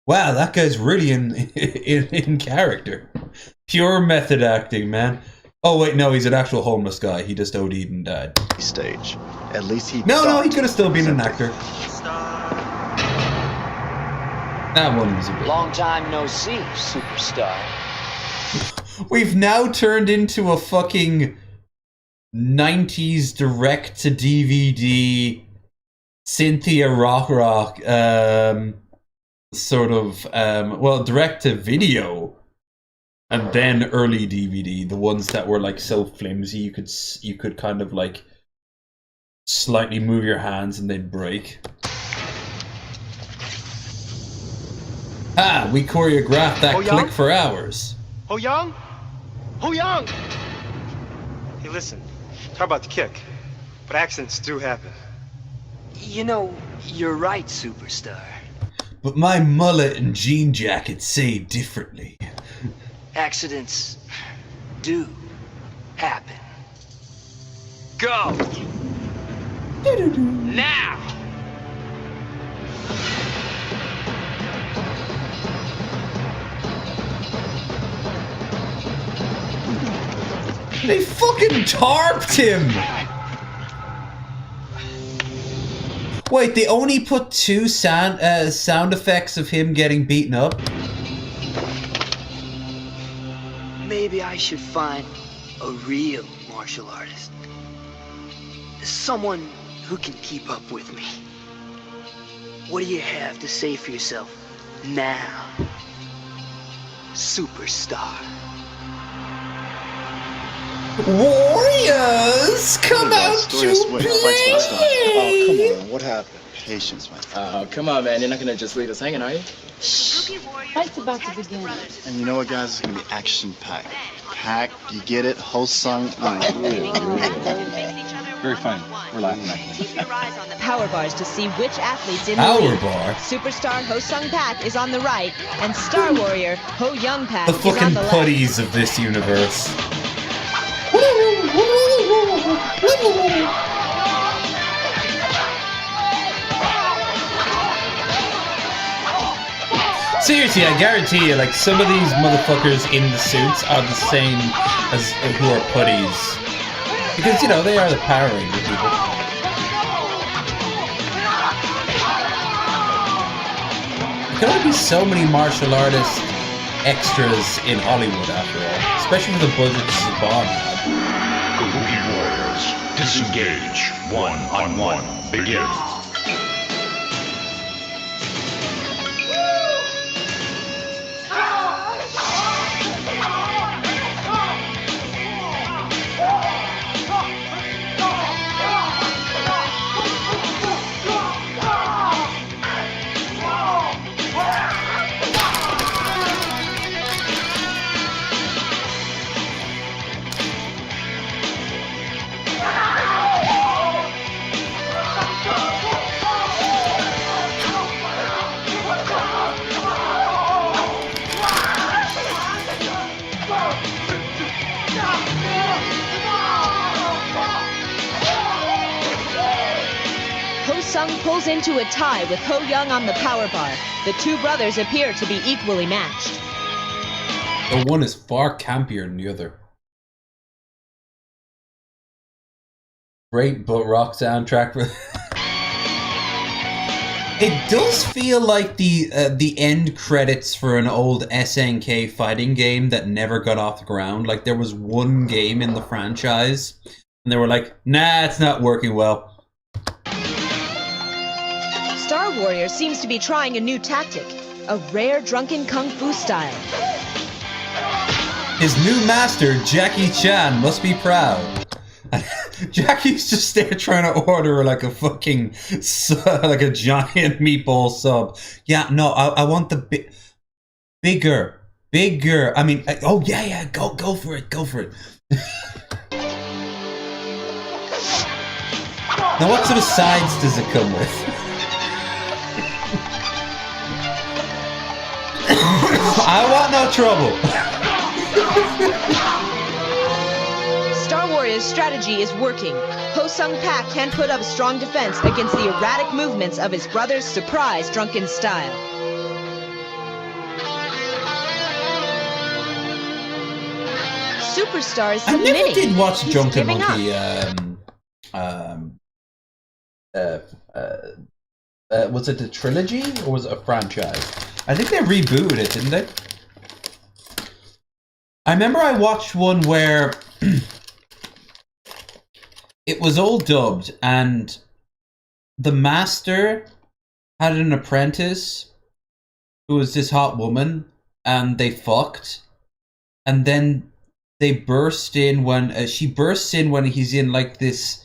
Wow, that guy's really in character. Pure method acting, man. Oh wait, no, he's an actual homeless guy. He just OD'd and died. Stage. At least he... No, he could have still been an actor. That one was a bit... Long time no see, superstar. We've now turned into a fucking 90s direct-to-DVD Cynthia Rock sort of, well, direct-to-video and then early DVD, the ones that were like so flimsy you could kind of like slightly move your hands and they'd break. Ah, we choreographed that click for hours. Ho-young? Ho-young! Hey, listen. Talk about the kick. But accidents do happen. You know, you're right, superstar. But my mullet and jean jacket say differently. Accidents do happen. Go! Now! They fucking tarped him! Wait, they only put 2 sound effects of him getting beaten up? Maybe I should find a real martial artist. Someone who can keep up with me. What do you have to say for yourself now, superstar? Warriors, come out to play! Oh, come on, what happened? Patience, my friend. Oh, come on, man. You're not gonna just leave us hanging, are you? Fight's about to begin. And you know what, guys? It's gonna be action-packed. Packed, you get it? Ho-sung. Very funny. We're laughing at you. Power bars to see which athletes in Power the lead. bar? Superstar Ho-sung Pak is on the right, and Star Warrior Ho-young Pak The is on fucking the left. putties of this universe. Seriously, I guarantee you, like, some of these motherfuckers in the suits are the same as who are putties. Because, you know, they are the Power Ranger people. There could be so many martial artist extras in Hollywood after all. Especially with the budgets Bond had. Kabuki Warriors, disengage. 1-on-1, begin. Ho-sung pulls into a tie with Ho-young on the power bar. The two brothers appear to be equally matched. The one is far campier than the other. Great butt rock soundtrack. It does feel like the end credits for an old SNK fighting game that never got off the ground. Like there was one game in the franchise, and they were like, "Nah, it's not working well." Star Warrior seems to be trying a new tactic. a rare drunken kung fu style. His new master, Jackie Chan, must be proud. Jackie's just there trying to order like a fucking, like a giant meatball sub. Yeah, no, I want the bigger. I mean, oh yeah, go for it. Now, what sort of sides does it come with? I want no trouble. Star Warrior's strategy is working. Ho Sung Pak can't put up strong defense against the erratic movements of his brother's surprise drunken style. Superstar is submitting. I never did watch He's Drunken giving Monkey. Was it a trilogy or was it a franchise? I think they rebooted it, didn't they? I remember I watched one where it was all dubbed and the master had an apprentice who was this hot woman and they fucked, and then they burst in when she bursts in when he's in like this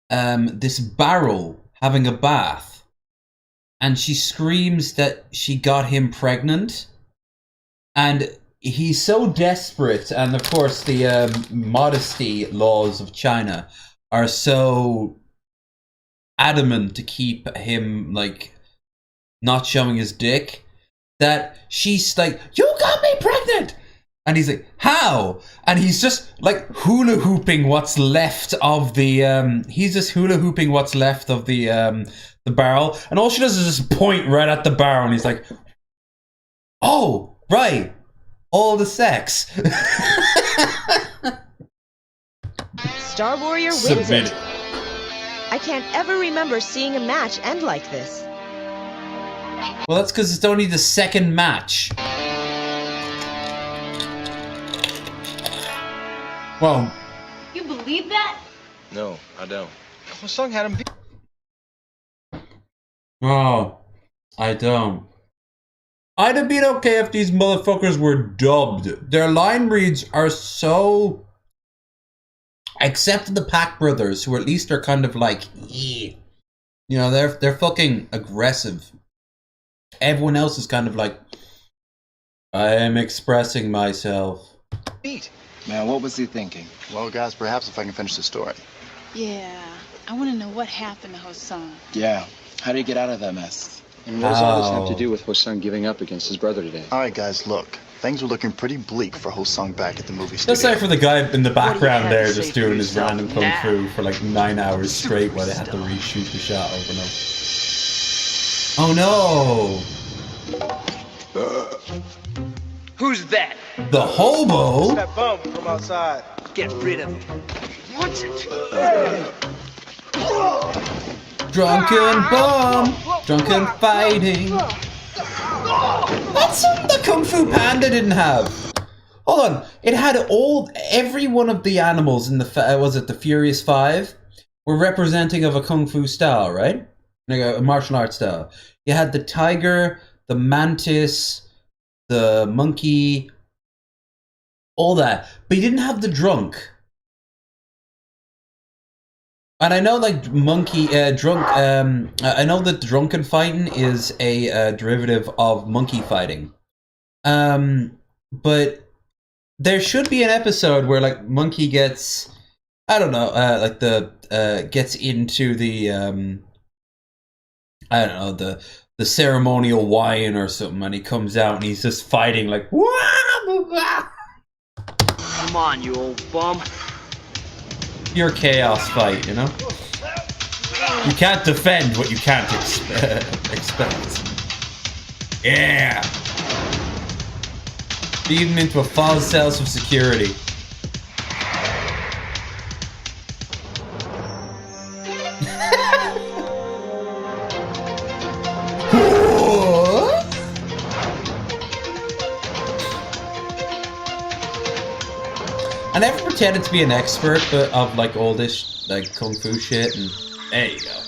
this barrel having a bath, and she screams that she got him pregnant, and he's so desperate, and of course the modesty laws of China are so adamant to keep him like not showing his dick, that she's like, "You got me pregnant!" And he's like, "How?" And he's just like hula hooping what's left of the the barrel, and all she does is just point right at the barrel, and he's like, "Oh, right, all the sex." Star Warrior wins Submit it. it. I can't ever remember seeing a match end like this. Well, that's because it's only the second match. Well, You believe that? No, I don't. Ho Sung had him beat. oh, I don't. I'd have been okay if these motherfuckers were dubbed. Their line reads are so... Except for the Pack brothers, who at least are kind of like... "Eh." You know, they're fucking aggressive. Everyone else is kind of like... I am expressing myself. Beat. Man, what was he thinking? Well, guys, perhaps if I can finish the story. Yeah. I want to know what happened to Hosung. Yeah. How did he get out of that mess? And what does all this have to do with Ho Sung giving up against his brother today? All right, guys, look. Things were looking pretty bleak for Ho Sung back at the movie studio. Just like for the guy in the background have there to just say for doing his yourself random kung now? fu for like 9 hours straight while they had to reshoot the shot over and over. Oh no! Who's that? The hobo? That bum from outside. Get rid of him. What's it? Drunken bum! Drunken fighting! That's something the Kung Fu Panda didn't have! Hold on, it had every one of the animals in the, was it the Furious Five? Were representing of a Kung Fu style, right? Like a martial arts style. You had the tiger, the mantis, the monkey, all that. But you didn't have the drunk. And I know like I know that drunken fighting is a derivative of monkey fighting. But there should be an episode where like monkey gets, I don't know, like gets into the, I don't know, the ceremonial wine or something, and he comes out and he's just fighting like, Come on, you old bum. pure chaos fight, you know? You can't defend what you can't expect. Yeah! Feed him into a false sense of security. I never pretended to be an expert of like oldish like kung fu shit, and there you go.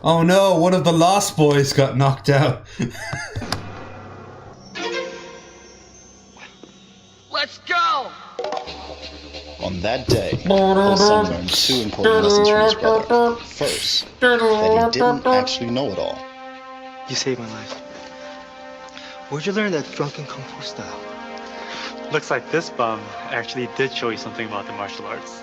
Oh no, one of the Lost Boys got knocked out. Let's go! On that day, Ho-Sung learned 2 important lessons from his brother. First, that he didn't actually know it all. You saved my life. Where'd you learn that drunken kung fu style? Looks like this bum actually did show you something about the martial arts.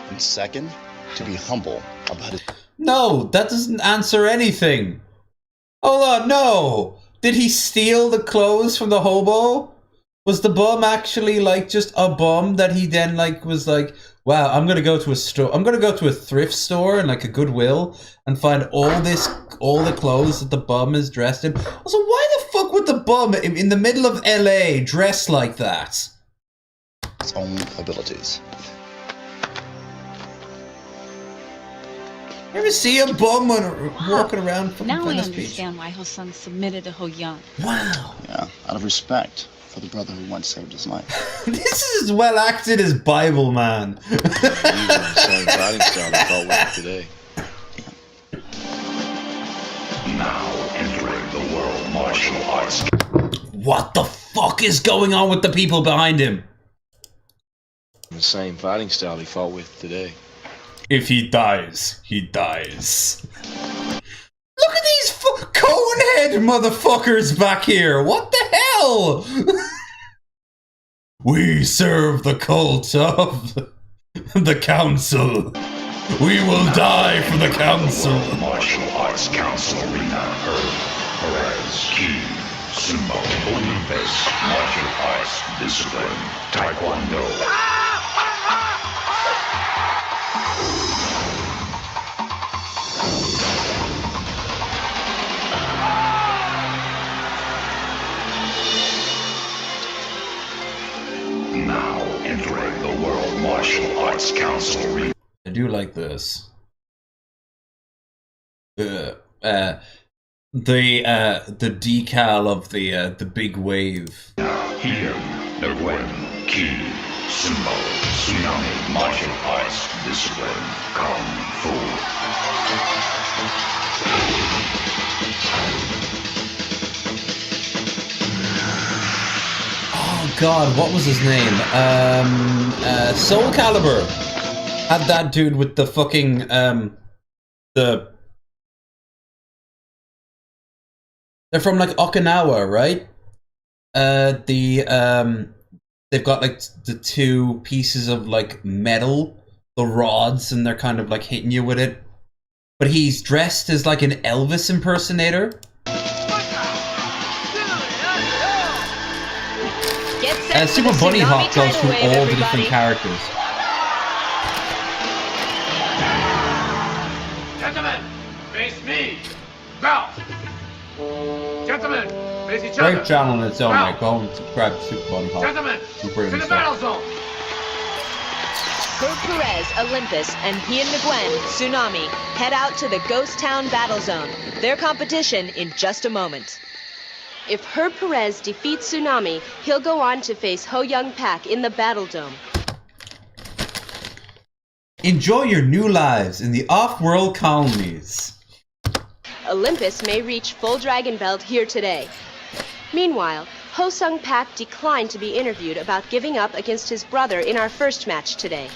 And second, to be humble about his... No, that doesn't answer anything. Hold on, no. Did he steal the clothes from the hobo? Was the bum actually like just a bum that he then like was like, wow, I'm gonna go to a store. I'm gonna go to a thrift store and like a Goodwill and find all the clothes that the bum is dressed in. Also, why the fuck would the bum in the middle of LA dress like that? His own abilities. You ever see a bum walking around from Now I Venice Beach? understand why Ho-Sung submitted to Ho-Young. Wow. Yeah, out of respect for the brother who once saved his life. This is as well acted as Bible Man. Using the same fighting style I fought with today. Now entering the world martial arts. What the fuck is going on with the people behind him? The same fighting style he fought with today. If he dies, he dies. Look at these conehead motherfuckers back here. What the hell? We serve the cult of the council. We will die for the council. Martial Arts Council Arena. Perez, Ki, Sumo, Olympus, Martial Arts Discipline, Taekwondo. Now entering the World Martial Arts Council Arena. I do like this. The decal of the big wave. Here, Nguyen, Ki, Sumo, Tsunami, Martial Arts Discipline, Kung Fu. Oh god, what was his name? Soul Calibur had that dude with the fucking they're from like Okinawa, right? They've got like the 2 pieces of like metal, the rods, and they're kind of like hitting you with it. But he's dressed as like an Elvis impersonator. Super Bunny Hop goes through all the different characters. Gentlemen, face me. Go. Gentlemen, face each other. Great channel in its own right. Go and subscribe to Super Bunny Hop. Gentlemen, to the battle zone. Herb Perez, Olympus, and he and Nguyen, Tsunami, head out to the Ghost Town Battle Zone. Their competition in just a moment. If Herb Perez defeats Tsunami, he'll go on to face Ho-Young Pak in the Battle Dome. Enjoy your new lives in the off-world colonies. Olympus may reach full dragon belt here today. Meanwhile, Ho-Sung Pak declined to be interviewed about giving up against his brother in our first match today.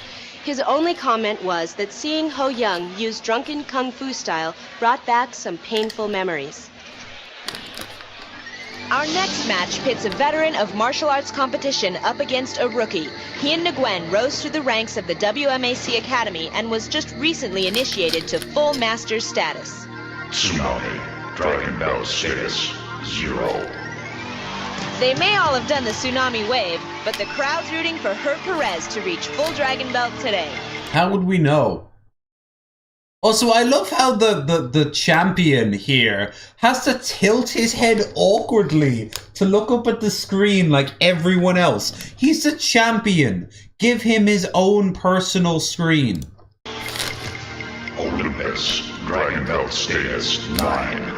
His only comment was that seeing Ho-Young use drunken kung fu style brought back some painful memories. Our next match pits a veteran of martial arts competition up against a rookie. He and Nguyen rose through the ranks of the WMAC Academy and was just recently initiated to full master status. Tsunami, Dragon Belt status 0. They may all have done the Tsunami wave, but the crowd's rooting for Herb Perez to reach full dragon belt today. How would we know? Also, I love how the champion here has to tilt his head awkwardly to look up at the screen like everyone else. He's the champion. Give him his own personal screen. Olympus, Dragon Belt status 9.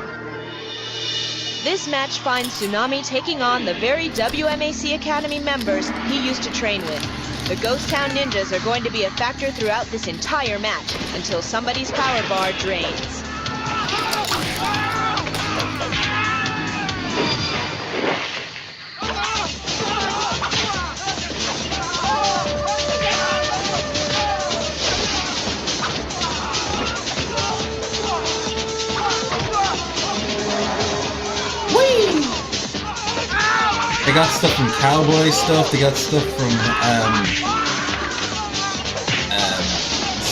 This match finds Tsunami taking on the very WMAC Academy members he used to train with. The Ghost Town Ninjas are going to be a factor throughout this entire match until somebody's power bar drains. They got stuff from cowboy stuff. They got stuff from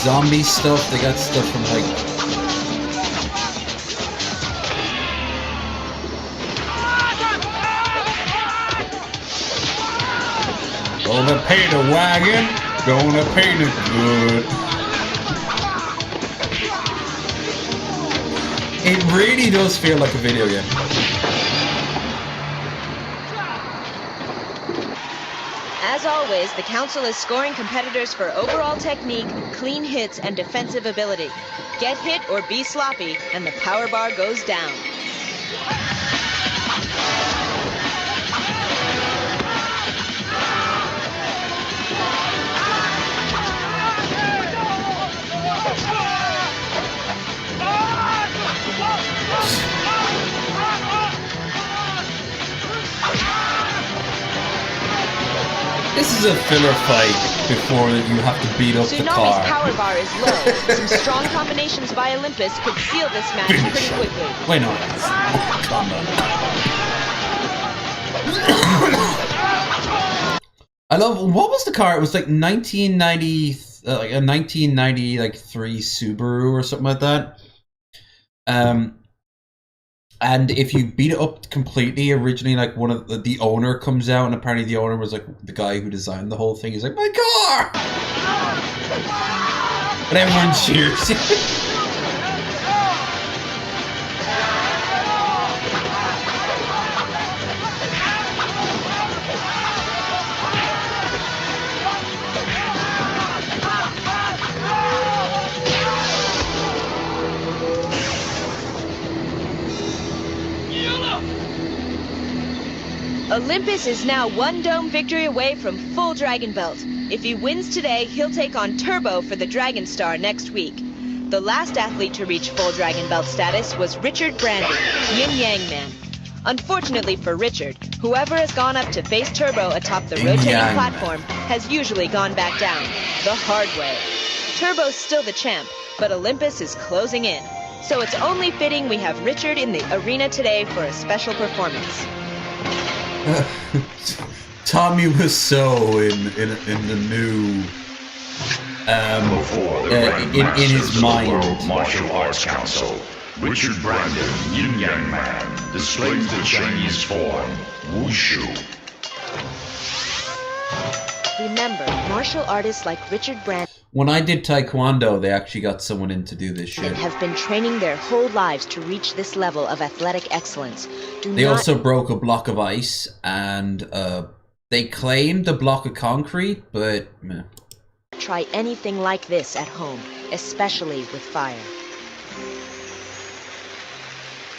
zombie stuff. They got stuff from like gonna paint a wagon, gonna paint it good. It really does feel like a video game. As always, the council is scoring competitors for overall technique, clean hits, and defensive ability. Get hit or be sloppy, and the power bar goes down. This is a filler fight before you have to beat up the Tsunami's car. power bar is low. Some strong combinations by Olympus could seal this match pretty quickly. Wait, no. I love, what was the car? It was like 1990, like a 1993 Subaru or something like that. And if you beat it up completely, originally, like one of the owner comes out, and apparently the owner was like the guy who designed the whole thing. He's like, my car! And everyone cheers. Olympus is now one dome victory away from full Dragon Belt. If he wins today, he'll take on Turbo for the Dragon Star next week. The last athlete to reach full Dragon Belt status was Richard Brandon, Yin Yang Man. Unfortunately for Richard, whoever has gone up to face Turbo atop the rotating platform has usually gone back down, the hard way. Turbo's still the champ, but Olympus is closing in. So it's only fitting we have Richard in the arena today for a special performance. Tommy Wiseau in the new in his mind. World Martial Arts Council, Richard Brandon, Yin Yang Man, displays the Chinese form, Wushu. Remember, martial artists like Richard Brandon When I did Taekwondo, they actually got someone in to do this shit. have been training their whole lives to reach this level of athletic excellence. They also broke a block of ice, and they claimed a block of concrete, but meh. Try anything like this at home, especially with fire.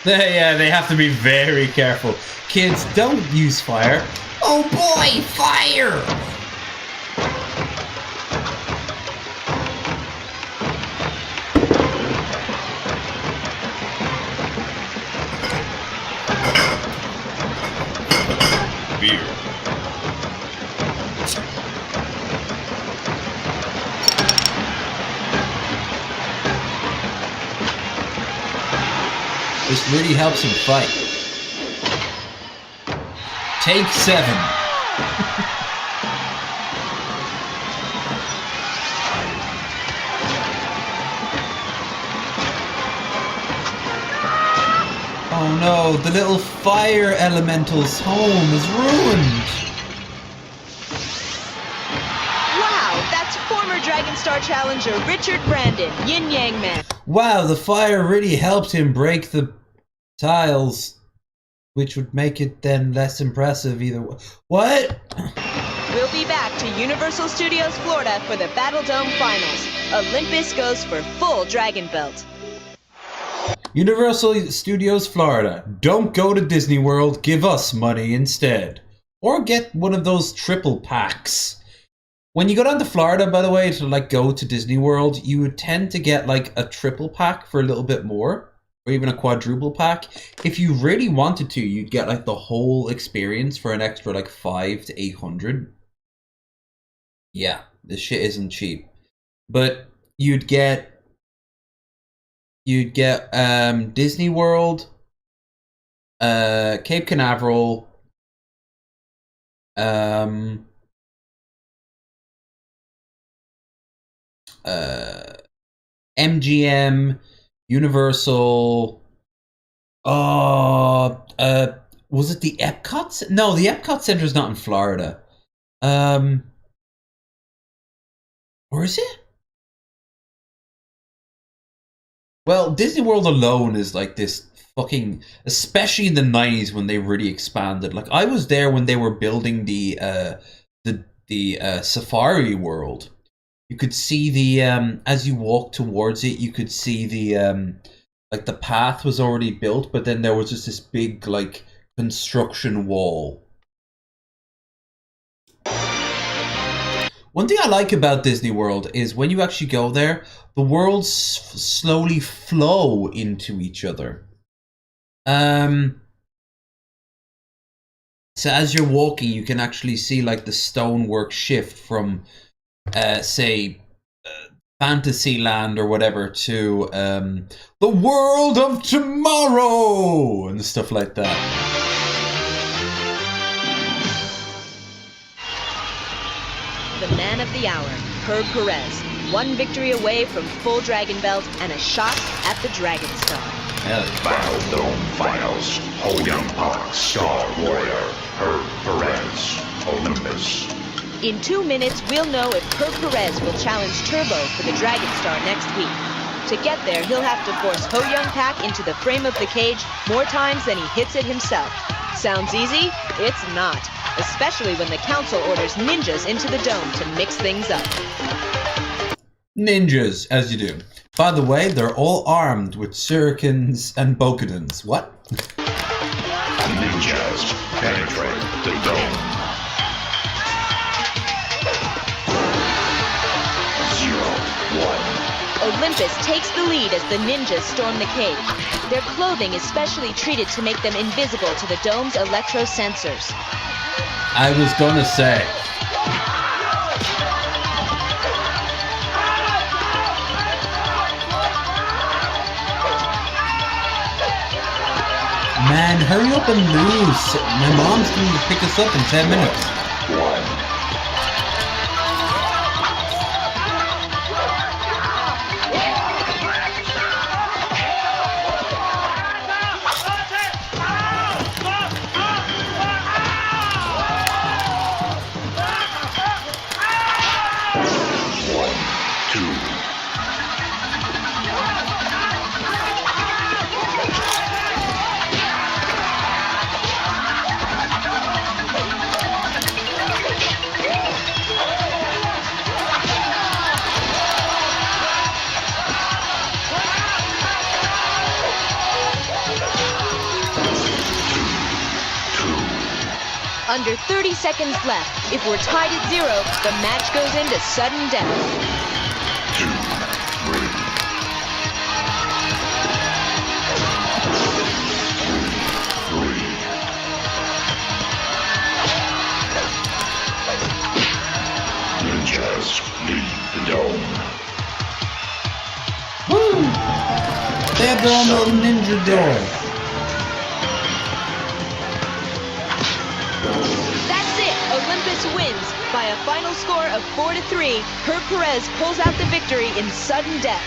They have to be very careful. Kids, don't use fire. Oh boy, fire! Beer. This really helps him fight. Take 7. Oh no, the little fire elemental's home is ruined. Wow, that's former Dragon Star challenger Richard Brandon, Yin Yang Man. Wow, the fire really helped him break the tiles, which would make it then less impressive either way. What? We'll be back to Universal Studios Florida for the Battle Dome Finals. Olympus goes for full Dragon Belt. Universal Studios Florida. Don't go to Disney World, give us money instead. Or get one of those triple packs. When you go down to Florida, by the way, to like go to Disney World, you would tend to get like a triple pack for a little bit more. or even a quadruple pack. If you really wanted to, you'd get like the whole experience for an extra like 500 to 800. Yeah, this shit isn't cheap. But you'd get Disney World, Cape Canaveral, MGM, Universal. Was it the Epcot? No, the Epcot Center is not in Florida. Where is it? Well, Disney World alone is like this fucking, especially in the 90s when they really expanded. Like I was there when they were building the Safari World. You could see the as you walk towards it, you could see the like the path was already built, but then there was just this big like construction wall. One thing I like about Disney World is when you actually go there, the worlds slowly flow into each other. So as you're walking, you can actually see like the stonework shift from, say, Fantasyland or whatever to the world of tomorrow and stuff like that. The man of the hour, Herb Perez, one victory away from full Dragon Belt and a shot at the Dragon Star. Battledome Finals, Ho Young Park, Star Warrior, Herb Perez, Olympus. In 2 minutes, we'll know if Herb Perez will challenge Turbo for the Dragon Star next week. To get there, he'll have to force Ho Young Pak into the frame of the cage more times than he hits it himself. Sounds easy? It's not. Especially when the council orders ninjas into the dome to mix things up. Ninjas, as you do. By the way, they're all armed with shurikens and bokodens. What? Ninjas penetrate the dome. 0-1. Olympus takes the lead as the ninjas storm the cage. Their clothing is specially treated to make them invisible to the dome's electro sensors. I was gonna say. Man, hurry up and lose. My mom's going to pick us up in 10 minutes. Under 30 seconds left. If we're tied at 0, the match goes into sudden death. 2, 3. Ninjas leave the dome. Woo! They have their own little ninja door. Olympus wins by a final score of 4-3. Herb Perez pulls out the victory in sudden death.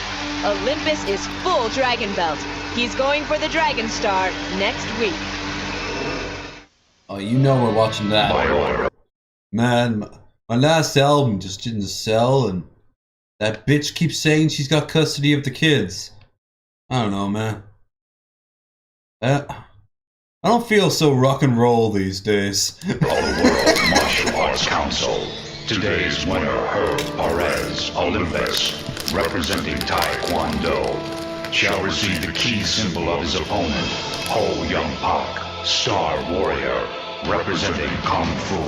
Olympus is full Dragon Belt. He's going for the Dragon Star next week. Oh, you know we're watching that. Man, my last album just didn't sell, and that bitch keeps saying she's got custody of the kids. I don't know, man. I don't feel so rock and roll these days. All the World Martial Arts Council. Today's winner, Herb Perez, Olympus, representing Taekwondo, shall receive the key symbol of his opponent, Ho Young Pak, Star Warrior, representing Kung Fu.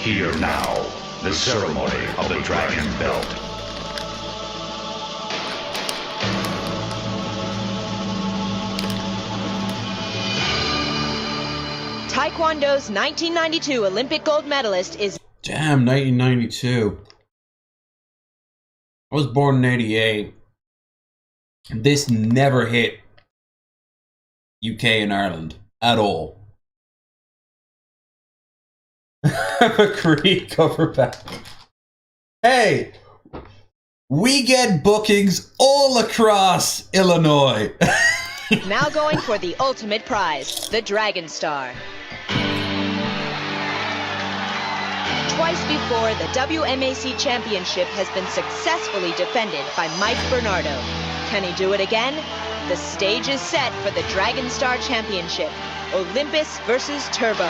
Hear now the ceremony of the Dragon Belt. Taekwondo's 1992 Olympic gold medalist is... Damn, 1992. I was born in 88. This never hit UK and Ireland at all. McCree cover back. Hey, we get bookings all across Illinois. now going for the ultimate prize, the Dragon Star. Twice before, the WMAC championship has been successfully defended by Mike Bernardo. Can he do it again? The stage is set for the Dragon Star Championship. Olympus versus Turbo.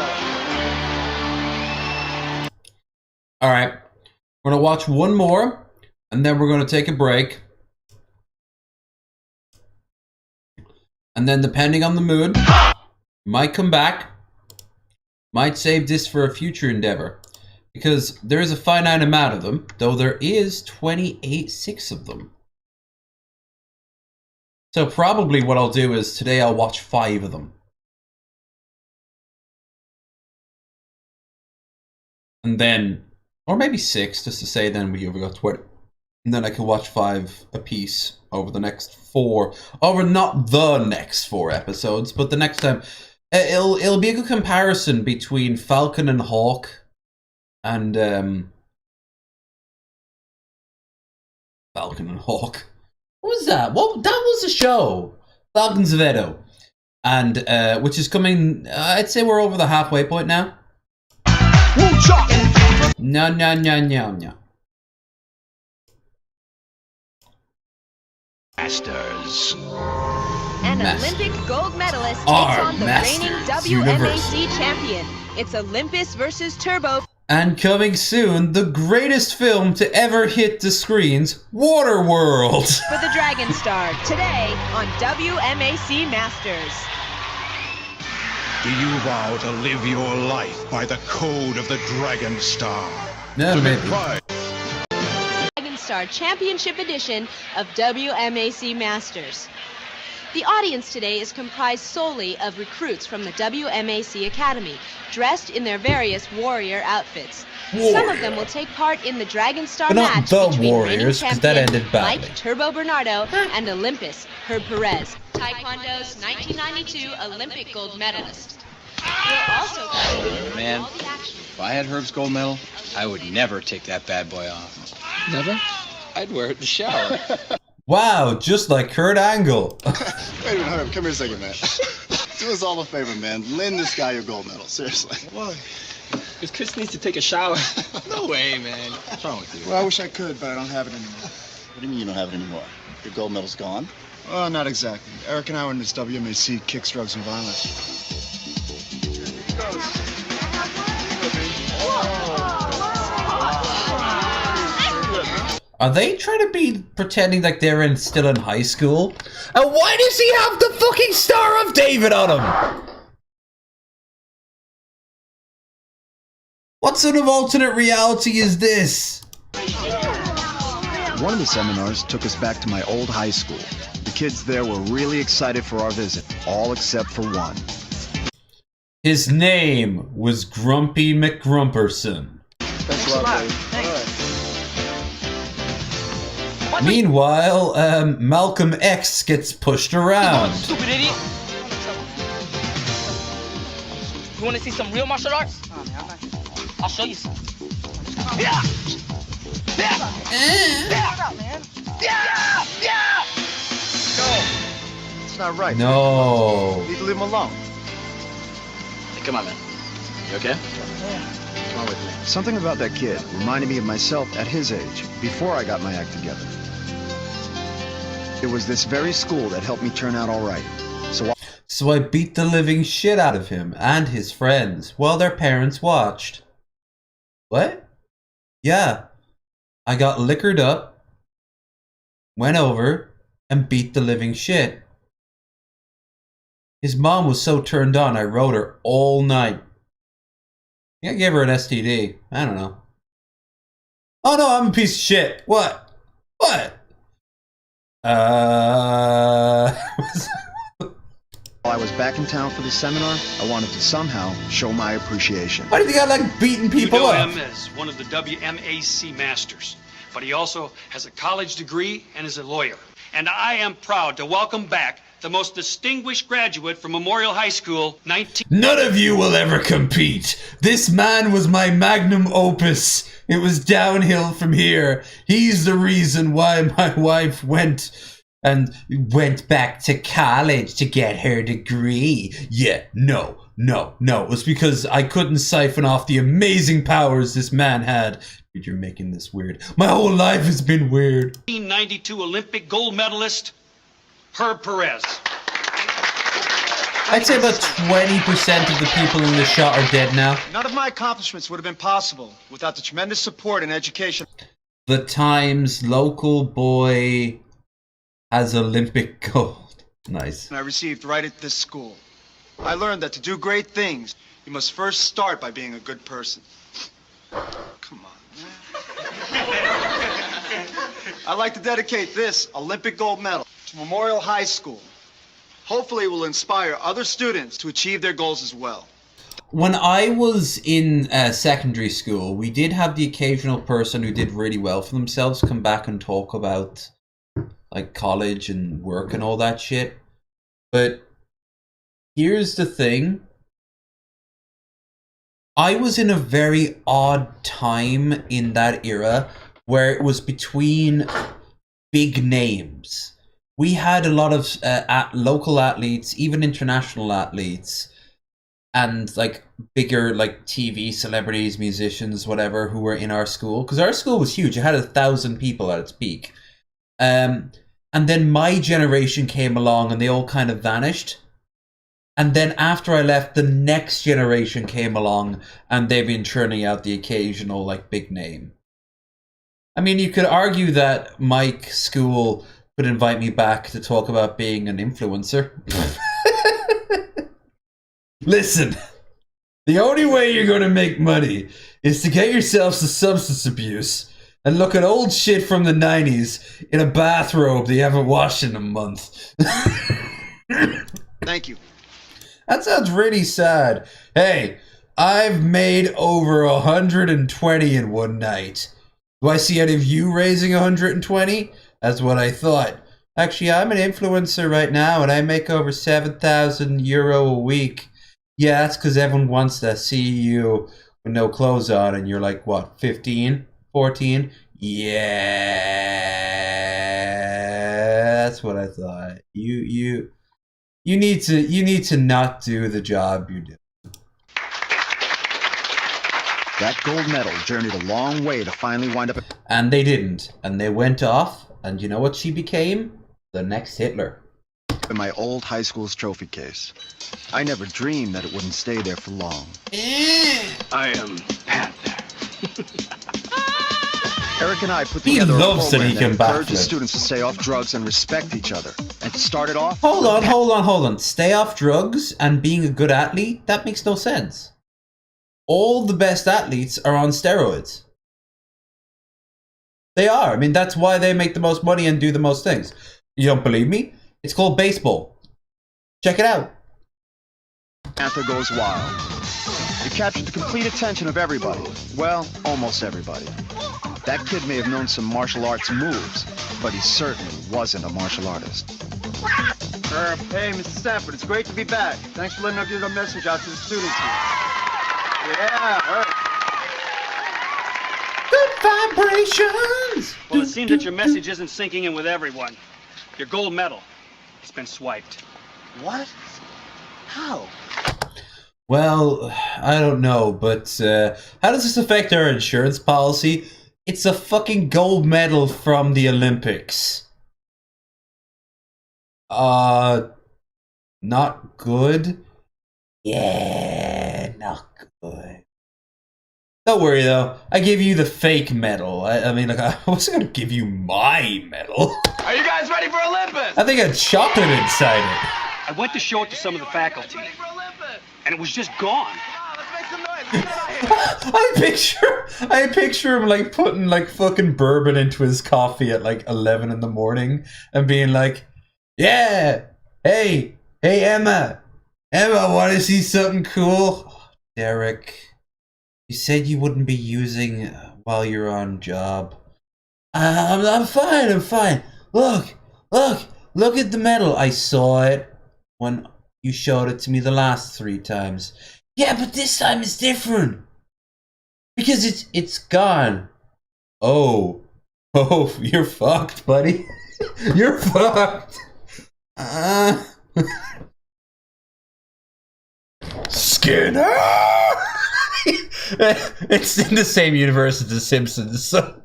All right, we're gonna watch one more, and then we're gonna take a break. And then, depending on the mood, might come back, might save this for a future endeavor. Because there is a finite amount of them, though there is 28.6 of them. So probably what I'll do is today I'll watch 5 of them. And then, or maybe 6, just to say then we've got 20. And then I can watch 5 apiece over the next 4, over not the next 4 episodes, but the next time. It'll be a good comparison between Falcon and Hawk. And Falcon and Hawk. What was that? What that was a show. Falcons of Edo. And which is coming, I'd say we're over the halfway point now. No. Masters. An Olympic gold medalist takes on the reigning WMAC champion. It's Olympus versus Turbo. And coming soon, the greatest film to ever hit the screens, Waterworld. For the Dragon Star, today on WMAC Masters. Do you vow to live your life by the code of the Dragon Star? No, maybe. Dragon Star Championship Edition of WMAC Masters. The audience today is comprised solely of recruits from the WMAC Academy, dressed in their various warrior outfits. Some of them will take part in the Dragon Star match between Warriors, reigning that champion ended badly. Mike Turbo Bernardo and Olympus Herb Perez, Taekwondo's 1992 Olympic gold medalist. We'll also cover Man, all the action. if I had Herb's gold medal, I would never take that bad boy off. Never? I'd wear it in the shower. Wow, just like Kurt Angle. Wait a minute, Herb, come here a second, man. Do us all a favor, man. Lend this guy your gold medal, seriously. Why? Because Chris needs to take a shower. No way, man. What's wrong with you? Well, I wish I could, but I don't have it anymore. What do you mean you don't have it anymore? Your gold medal's gone? Well, not exactly. Eric and I were in this WMAC Kicks, Drugs, and Violence. Are they trying to be pretending like they're still in high school? And why does he have the fucking Star of David on him? What sort of alternate reality is this? One of the seminars took us back to my old high school. The kids there were really excited for our visit, all except for one. His name was Grumpy McGrumperson. Thanks a lot, buddy. Meanwhile, Malcolm X gets pushed around. Stupid idiot. You want to see some real martial arts? I'll show you some. Yeah! No! It's not right. No. You need to leave him alone. Hey, come on, man. You okay? Come on with me. Something about that kid reminded me of myself at his age, before I got my act together. It was this very school that helped me turn out all right. So I beat the living shit out of him and his friends while their parents watched. What? Yeah. I got liquored up, went over, and beat the living shit. His mom was so turned on I rode her all night. I think I gave her an STD. I don't know. Oh no, I'm a piece of shit. What? While I was back in town for the seminar, I wanted to somehow show my appreciation. Why do you think I like beating people You know up? him as one of the WMAC masters, but he also has a college degree and is a lawyer. And I am proud to welcome back the most distinguished graduate from Memorial High School, 19... None of you will ever compete. This man was my magnum opus. It was downhill from here. He's the reason why my wife went back to college to get her degree. Yeah, no. It was because I couldn't siphon off the amazing powers this man had. Dude, you're making this weird. My whole life has been weird. 1992 Olympic gold medalist, Herb Perez. I'd say about 20% of the people in the shot are dead now. None of my accomplishments would have been possible without the tremendous support and education. The Times local boy has Olympic gold. Nice. I received right at this school. I learned that to do great things, you must first start by being a good person. Come on, man. I'd like to dedicate this Olympic gold medal to Memorial High School. Hopefully it will inspire other students to achieve their goals as well. When I was in secondary school, we did have the occasional person who did really well for themselves come back and talk about like college and work and all that shit. But here's the thing. I was in a very odd time in that era where it was between big names. We had a lot of local athletes, even international athletes, and like bigger like TV celebrities, musicians, whatever, who were in our school. Because our school was huge. It had 1,000 people at its peak. And then my generation came along and they all kind of vanished. And then after I left, the next generation came along and they've been churning out the occasional like big name. I mean, you could argue that Mike's school could invite me back to talk about being an influencer. Listen, the only way you're going to make money is to get yourself some substance abuse and look at old shit from the 90s in a bathrobe that you haven't washed in a month. Thank you. That sounds really sad. Hey, I've made over 120 in one night. Do I see any of you raising 120? That's what I thought. Actually, I'm an influencer right now and I make over 7,000 euro a week. Yeah, that's because everyone wants to see you with no clothes on and you're like, what, 15? 14? Yeah, that's what I thought. You need to not do the job you do. That gold medal journeyed a long way to finally wind up. And they didn't. And they went off. And you know what she became? The next Hitler. In my old high school's trophy case. I never dreamed that it wouldn't stay there for long. I am Panther. Eric and I put He together loves a that he program can that backflip. encourages students to stay off drugs and respect each other. And to start it off... Hold on. Stay off drugs and being a good athlete? That makes no sense. All the best athletes are on steroids. They are. I mean, that's why they make the most money and do the most things. You don't believe me? It's called baseball. Check it out. Panther goes wild. It captured the complete attention of everybody. Well, almost everybody. That kid may have known some martial arts moves, but he certainly wasn't a martial artist. Hey, Mr. Stafford, it's great to be back. Thanks for letting us get our message out to the students here. Yeah, Good vibrations! Well, it seems that your message isn't sinking in with everyone. Your gold medal, it's been swiped. What? How? Well, I don't know, but how does this affect our insurance policy? It's a fucking gold medal from the Olympics. Not good? Yeah, not good. Don't worry though, I give you the fake medal. I mean, like, I wasn't gonna give you my medal. Are you guys ready for Olympus? I think I had chocolate inside it. I went to show it to some of the faculty, and it was just gone. I picture him like putting like fucking bourbon into his coffee at like 11 in the morning and being like, yeah, hey Emma, Emma, want to see something cool? Derek, you said you wouldn't be using while you're on job. I'm fine. Look at the medal. I saw it when you showed it to me the last 3 times. Yeah, but this time it's different. Because it's gone. Oh, you're fucked, buddy. You're fucked. Skinner! It's in the same universe as The Simpsons, so...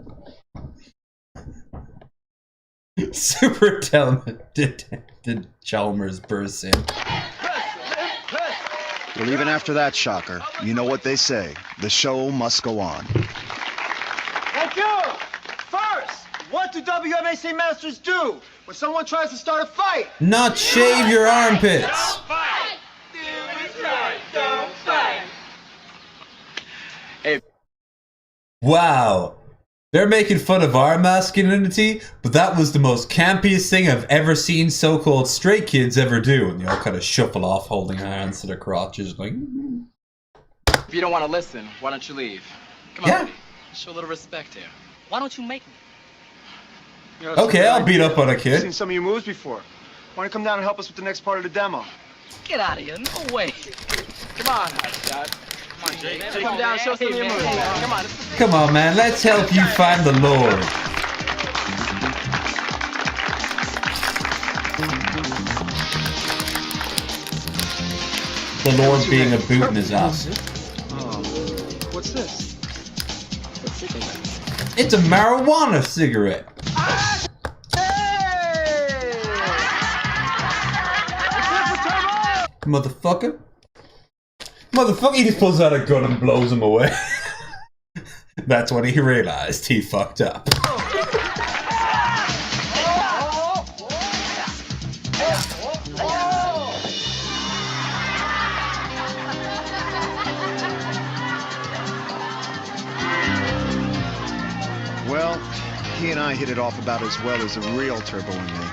Super talented Chalmers bursts in. Well, even after that shocker, you know what they say. The show must go on. Thank you! First, what do WMAC Masters do when someone tries to start a fight? Not shave your armpits! Don't fight! Hey. Wow. They're making fun of our masculinity, but that was the most campiest thing I've ever seen so-called straight kids ever do. And they all kind of shuffle off holding hands to their crotches like... If you don't want to listen, why don't you leave? Come on, buddy. Show a little respect here. Why don't you make me? Okay, I'll beat up on a kid. I've seen some of your moves before. Why don't you come down and help us with the next part of the demo? Get out of here. No way. Come on, Hotshot. Come on, Jake. Come down and show some of your moves. Come on. Come on, man. Let's help you find the Lord. The Lord being a boot in his ass. What's this? It's a marijuana cigarette. Motherfucker. He just pulls out a gun and blows him away. That's when he realized he fucked up. Well, he and I hit it off about as well as a real Turbo and me.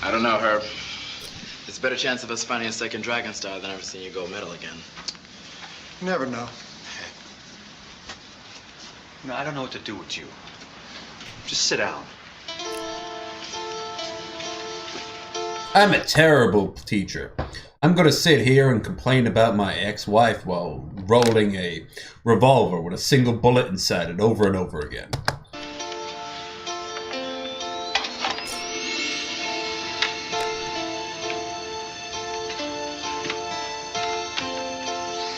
I don't know, Herb. There's a better chance of us finding a second Dragon Star than ever seeing you go middle again. You never know. No, I don't know what to do with you. Just sit down. I'm a terrible teacher. I'm gonna sit here and complain about my ex-wife while rolling a revolver with a single bullet inside it over and over again.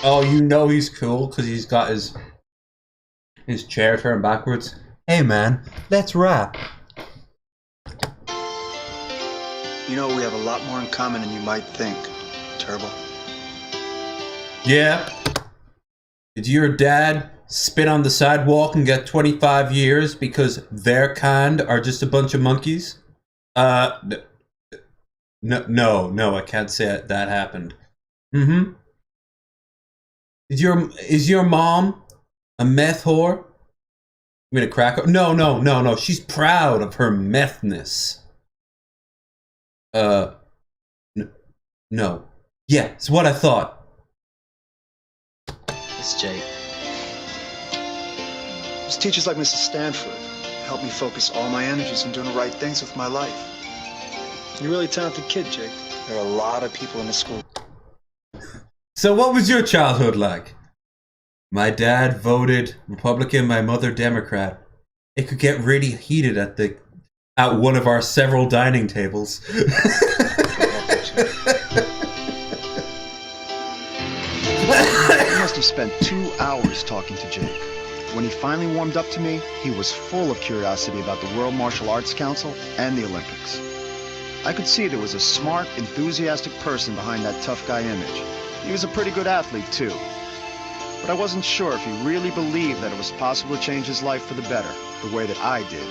Oh, you know he's cool because he's got his chair turned backwards. Hey man, let's rap. You know, we have a lot more in common than you might think, Turbo. Yeah. Did your dad spit on the sidewalk and get 25 years because their kind are just a bunch of monkeys? No, I can't say that happened. Mm-hmm. Is your mom a meth whore? You mean a cracker? No. She's proud of her methness. No. Yeah, it's what I thought. It's Jake. There's teachers like Mrs. Stanford help me focus all my energies on doing the right things with my life. You're a really talented kid, Jake. There are a lot of people in this school. So what was your childhood like? My dad voted Republican, my mother Democrat. It could get really heated at one of our several dining tables. I must have spent 2 hours talking to Jake. When he finally warmed up to me, he was full of curiosity about the World Martial Arts Council and the Olympics. I could see there was a smart, enthusiastic person behind that tough guy image. He was a pretty good athlete, too. But I wasn't sure if he really believed that it was possible to change his life for the better, the way that I did.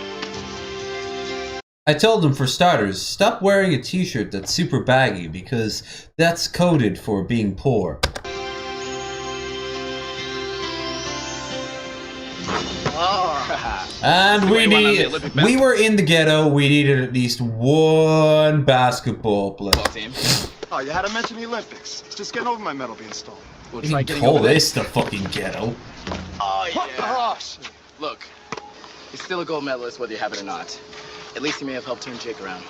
I told him, for starters, stop wearing a t-shirt that's super baggy because that's coded for being poor. Oh. And we were in the ghetto. We needed at least one basketball player. Oh, you had to mention the Olympics. It's just getting over my medal being stolen. We'll try getting call this the fucking ghetto. Oh, yeah. Look, he's still a gold medalist whether you have it or not. At least he may have helped turn Jake around.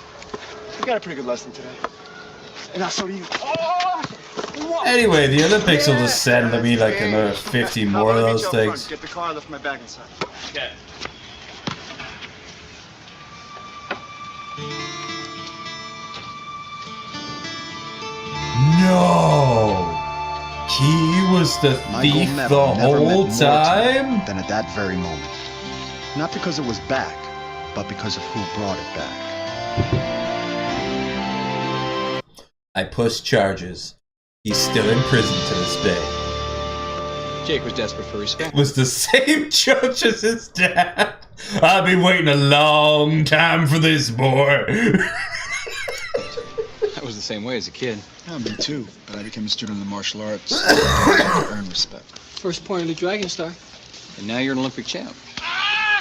You got a pretty good lesson today. And now so do you. Anyway, the Olympics will just send me like another 50 more of those things. Get the car, lift my bag inside. Okay. No! He was the thief the whole time? Than at that very moment. Not because it was back, but because of who brought it back. I pushed charges. He's still in prison to this day. Jake was desperate for respect. It was the same judge as his dad. I've been waiting a long time for this, boy. I was the same way as a kid. Yeah, me too. But I became a student of the martial arts to earn respect. First point of the Dragon Star. And now you're an Olympic champ.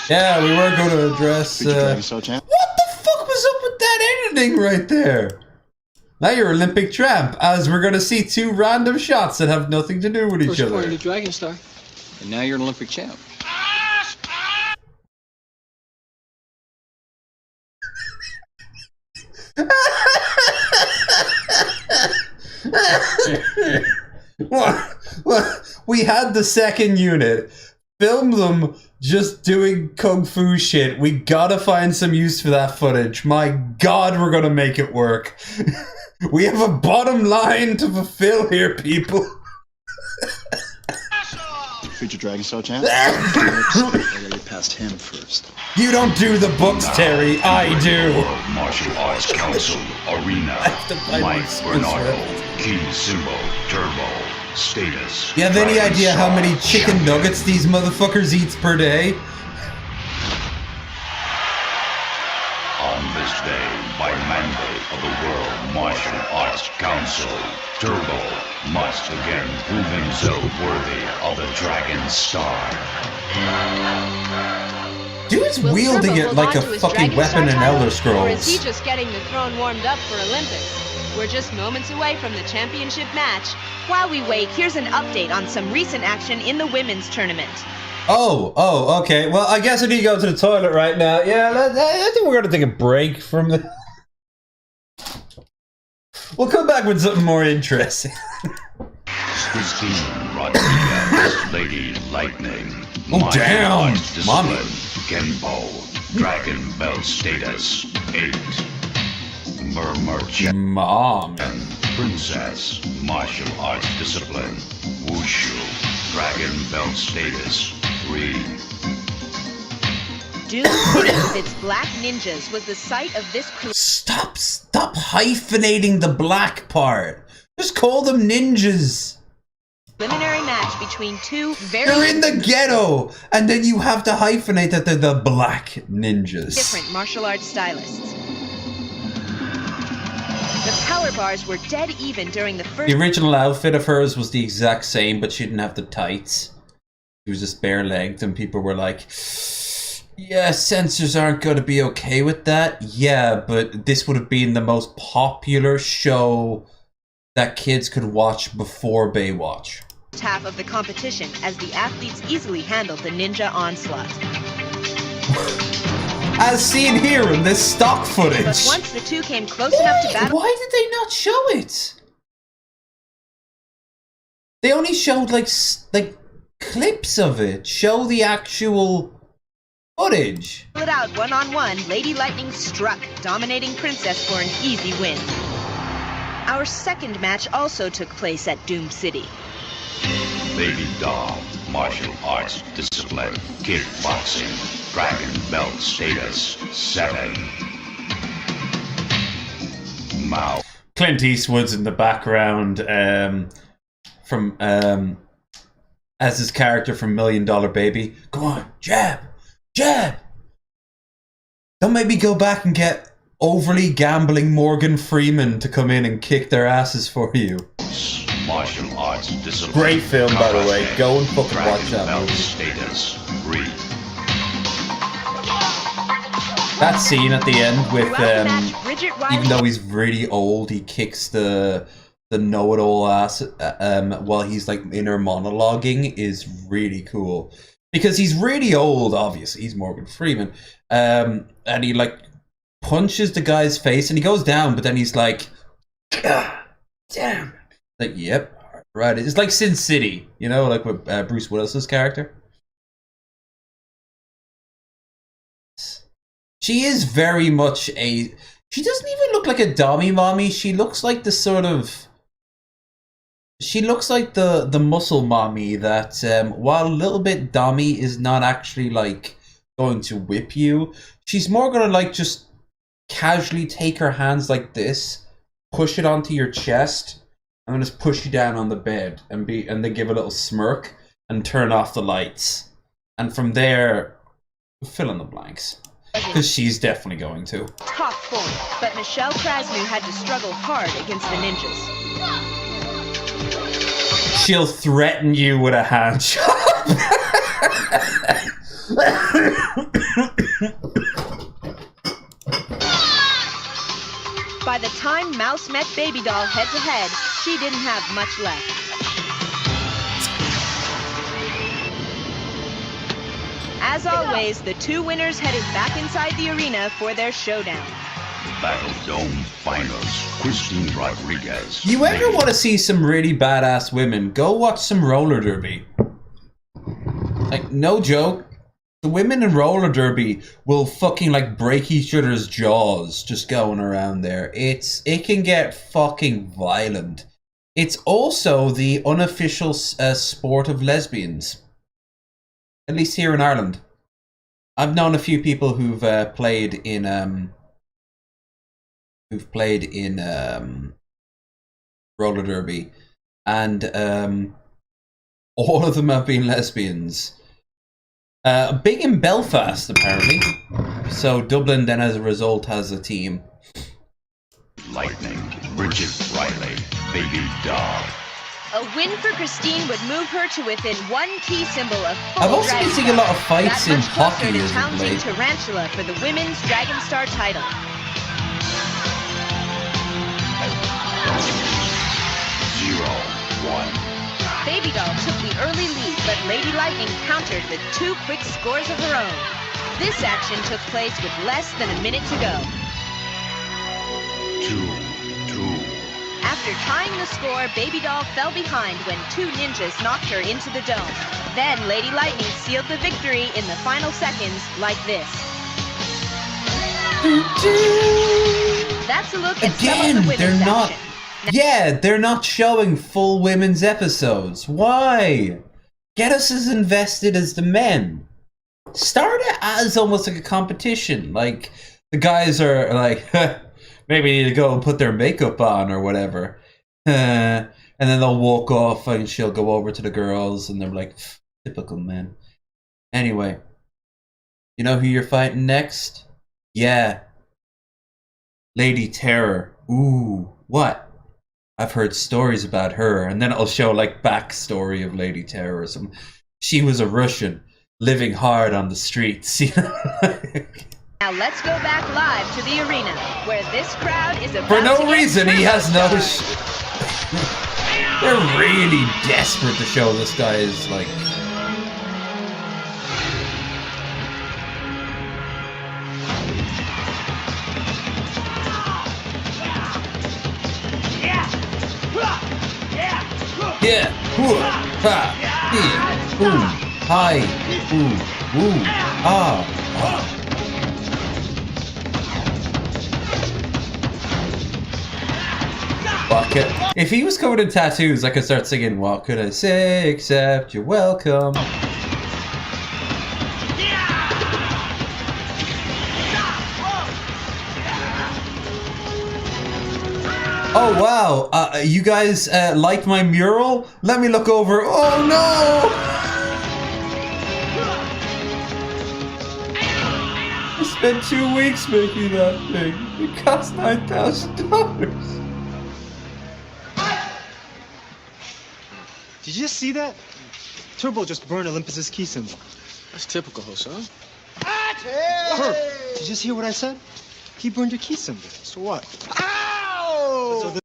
Yeah, we were going to address... What the fuck was up with that editing right there? Now you're Olympic champ, as we're going to see two random shots that have nothing to do with each First other. point of the Dragon Star. And now you're an Olympic champ. We had the second unit. Film them just doing kung fu shit. We gotta find some use for that footage. My god, we're gonna make it work. We have a bottom line to fulfill here, people. Future Dragon Star champ? I gotta get past him first. You don't do the books, Terry. I do. World Martial Arts Council Arena. Mike Bernardo. Key symbol. Turbo. Status. You have any idea how many chicken nuggets these motherfuckers eats per day? On this day, by mandate of the World Martial Arts Council, Turbo must again prove himself worthy of the Dragon Star. Dude's wielding it like a fucking weapon in Elder Scrolls. Or is he just getting the throne warmed up for Olympics? We're just moments away from the championship match. While we wait, here's an update on some recent action in the women's tournament. Oh, okay. Well, I guess I need to go to the toilet right now. Yeah, I think we're going to take a break from the... We'll come back with something more interesting. Christine Rodriguez, Lady Lightning. Oh, damn! Mommy. Genpo, Dragon Belt Status, 8. Merchant. Mom. Princess, Martial Arts Discipline, Wushu, Dragon Belt Status, 3. Doom City with its black ninjas was the site of this... Stop hyphenating the black part. Just call them ninjas. Preliminary match between two very... They're in the ghetto, and then you have to hyphenate that they're the black ninjas. Different martial arts stylists. The power bars were dead even during the first... The original outfit of hers was the exact same, but she didn't have the tights. She was just bare-legged, and people were like, yeah, censors aren't going to be okay with that. Yeah, but this would have been the most popular show that kids could watch before Baywatch. Half of the competition, as the athletes easily handled the ninja onslaught. As seen here in this stock footage. But once the two came close enough to battle... Why did they not show it? They only showed like clips of it. Show the actual footage. It out one-on-one, Lady Lightning struck, dominating Princess for an easy win. Our second match also took place at Doom City. Lady Doll, Martial Arts Discipline, Kickboxing, Dragon Belt Status, 7. Mao. Clint Eastwood's in the background from as his character from $1 Million Baby. Come on, jab, jab. Don't make me go back and get overly gambling Morgan Freeman to come in and kick their asses for you. Martial Arts Discipline. Great film, by the way. Go and fucking watch that movie. Status, 3. That scene at the end with Bridget Riley. even though he's really old, he kicks the know-it-all ass while he's like inner monologuing is really cool because he's really old. Obviously, he's Morgan Freeman, and he like punches the guy's face and he goes down, but then he's like, "God damn!" Like, yep, right. It's like Sin City, you know, like with Bruce Willis's character. She is very much a... She doesn't even look like a dommy mommy. She looks like the sort of... She looks like the muscle mommy that, while a little bit dommy, is not actually, like, going to whip you. She's more gonna, like, just casually take her hands like this, push it onto your chest, and then just push you down on the bed, and then give a little smirk, and turn off the lights. And from there, fill in the blanks. Because she's definitely going to. Top form, but Michelle Krasnu had to struggle hard against the ninjas. She'll threaten you with a hand job. By the time Mouse met Baby Doll head to head, she didn't have much left. As always, the two winners headed back inside the arena for their showdown. Battle Dome Finals, Christine Rodriguez. You ever want to see some really badass women? Go watch some roller derby. Like, no joke. The women in roller derby will fucking like break each other's jaws just going around there. It can get fucking violent. It's also the unofficial sport of lesbians. At least here in Ireland. I've known a few people who've played in roller derby, and all of them have been lesbians. Big in Belfast, apparently. So Dublin then, as a result, has a team. Lightning, Bridget Riley, Baby Doll. A win for Christine would move her to within one key symbol of full I've also been seeing a lot of fights in hockey as of pounding late. Tarantula for the women's Dragon Star title. 0-1. Baby Doll took the early lead, but Lady Lightning countered with two quick scores of her own. This action took place with less than a minute to go. 2-2. After tying the score, Baby Doll fell behind when two ninjas knocked her into the dome. Then Lady Lightning sealed the victory in the final seconds like this. That's a look at some of the Again, women's they're not... action. Yeah, they're not showing full women's episodes. Why? Get us as invested as the men. Start it as almost like a competition. Like, the guys are like... Maybe they need to go and put their makeup on or whatever. And then they'll walk off and she'll go over to the girls and they're like, typical men. Anyway, you know who you're fighting next? Yeah. Lady Terror. Ooh, what? I've heard stories about her. And then it'll show like backstory of Lady Terror or something. She was a Russian living hard on the streets. You know? Now let's go back live to the arena, where this crowd is about For to no get reason, he has no... turbocharged. They're really desperate to show this guy is like... Yeah! Hoo! Ha! Hee! Boom! Hi! Ooh! Woo! Ah! Vodka. If he was covered in tattoos, I could start singing, what could I say except you're welcome? Oh wow, you guys like my mural? Let me look over. Oh no! I spent 2 weeks making that thing. It cost $9,000. Did you just see that? Turbo just burned Olympus's key symbol. That's typical, son. Did you just hear what I said? He burned your key symbol. So what? Ow!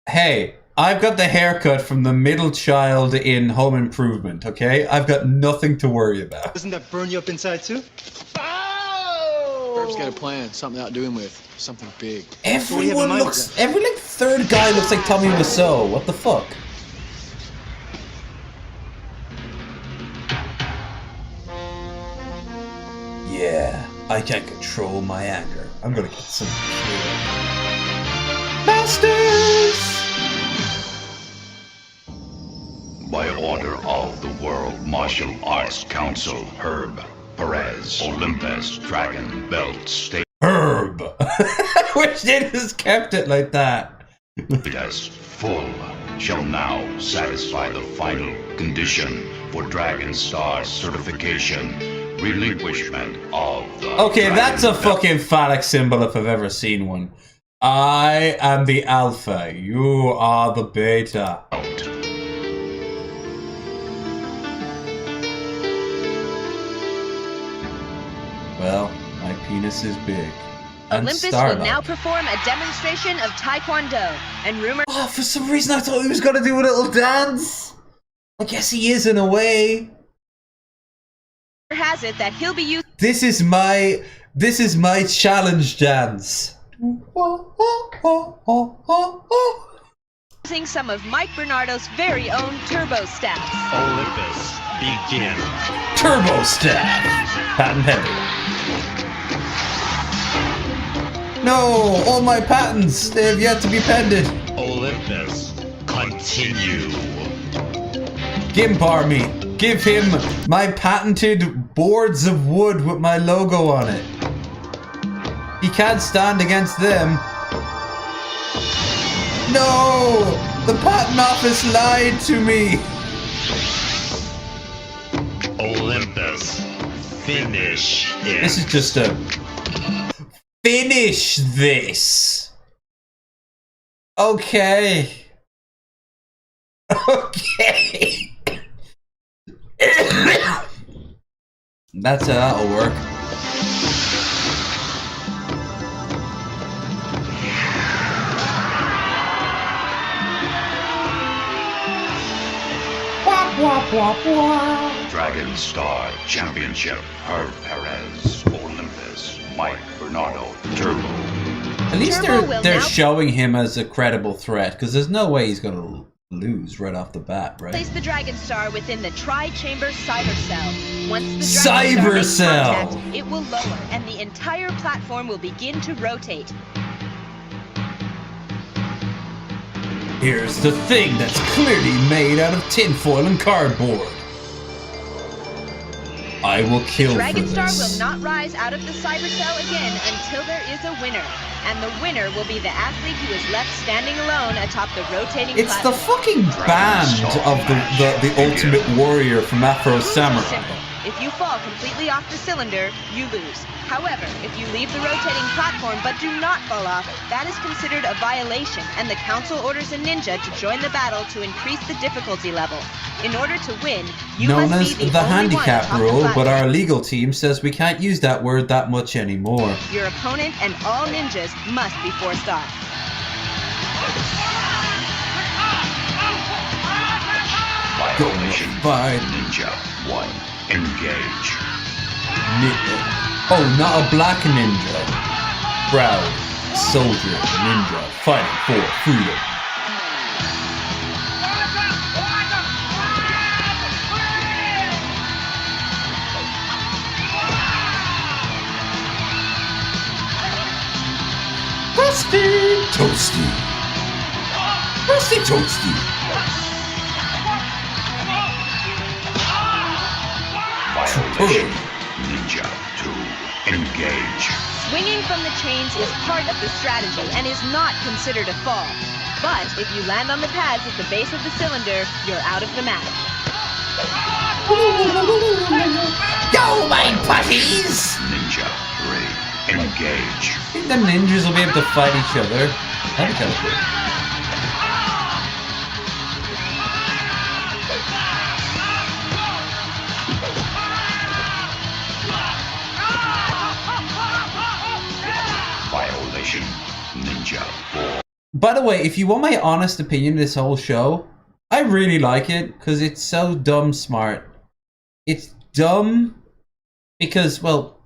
Hey, I've got the haircut from the middle child in Home Improvement, okay? I've got nothing to worry about. Doesn't that burn you up inside too? Herb's got a plan, something out doing with, something big. Everyone looks, every like third guy looks like Tommy Wiseau. What the fuck? Yeah, I can't control my anger. I'm gonna get some Masters! By order of the World Martial Arts Council, Herb, Perez, Olympus, Dragon, Belt, State. Herb! Wish they just kept it like that. As full shall now satisfy the final condition for Dragon Star certification. Relinquishment of the Okay, that's a fucking phallic symbol if I've ever seen one. I am the alpha. You are the beta. Well, my penis is big. And Olympus Starlight. will now perform a demonstration of Taekwondo, and rumor. Oh, for some reason I thought he was gonna do a little dance. I guess he is in a way. Has it that he'll be This is my challenge dance. using some of Mike Bernardo's very own turbo staffs. Olympus, begin. Turbo staff. Patent heavy. No, all my patents, they have yet to be pended. Olympus, continue. Gimp Army, give him my patented boards of wood with my logo on it. He can't stand against them. No! The patent office lied to me! Olympus, finish it. This is just a... Finish this! Okay. Okay. That'll work. Dragon Star Championship, Herb Perez, Olympus, Mike Bernardo, Turbo. At least Turbo will they're now showing him as a credible threat, because there's no way he's gonna lose right off the bat, right? Place the Dragon Star within the tri-chamber cyber cell. Once the Cyber Dragon Star makes cell! contact, it will lower, and the entire platform will begin to rotate. Here's the thing that's clearly made out of tinfoil and cardboard. I will kill Dragon for Star this. will not rise out of the cyber cell again until there is a winner. And the winner will be the athlete who is left standing alone atop the rotating It's the platform. fucking band of the Ultimate Warrior from Afro Samurai. Simple. If you fall completely off the cylinder, you lose. However, if you leave the rotating platform but do not fall off, that is considered a violation, and the council orders a ninja to join the battle to increase the difficulty level. In order to win, you Known must as be the only one handicap atop the rule, but platform. our legal team says we can't use that word that much anymore. Your opponent and all ninjas must be forced off. Violation. Fight. Ninja 1. Engage. Oh, not a black ninja. Proud soldier ninja fighting for freedom. Toasty, toasty, toasty, toasty. Violation. Ninja 2. Engage. Swinging from the chains is part of the strategy and is not considered a fall. But if you land on the pads at the base of the cylinder, you're out of the match. Go, my putties! Ninja 3. Engage. I think the ninjas will be able to fight each other. That'd be kind of cool. Operation Ninja 4. By the way, if you want my honest opinion of this whole show, I really like it because it's so dumb smart. It's dumb because, well,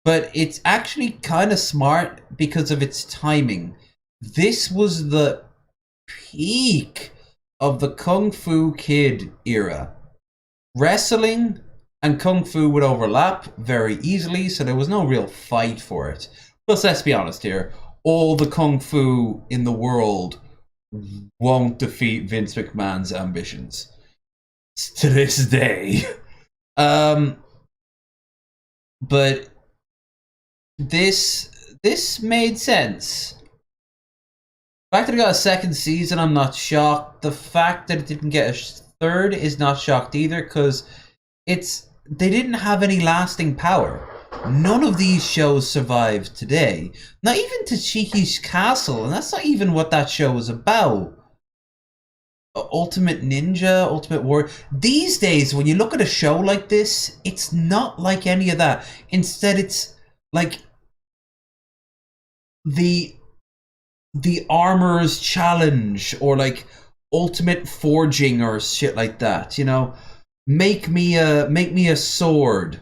but it's actually kind of smart because of its timing. This was the peak of the Kung Fu Kid era. Wrestling and Kung Fu would overlap very easily, so there was no real fight for it. Plus, let's be honest here, all the Kung Fu in the world won't defeat Vince McMahon's ambitions. To this day. But this made sense. The fact that it got a second season, I'm not shocked. The fact that it didn't get a third is not shocked either, because they didn't have any lasting power. None of these shows survive today. Not even Tachiki's Castle, and that's not even what that show was about. Ultimate Ninja, Ultimate Warrior. These days, when you look at a show like this, it's not like any of that. Instead, it's like the Armor's Challenge, or like Ultimate Forging or shit like that, you know? Make me a sword.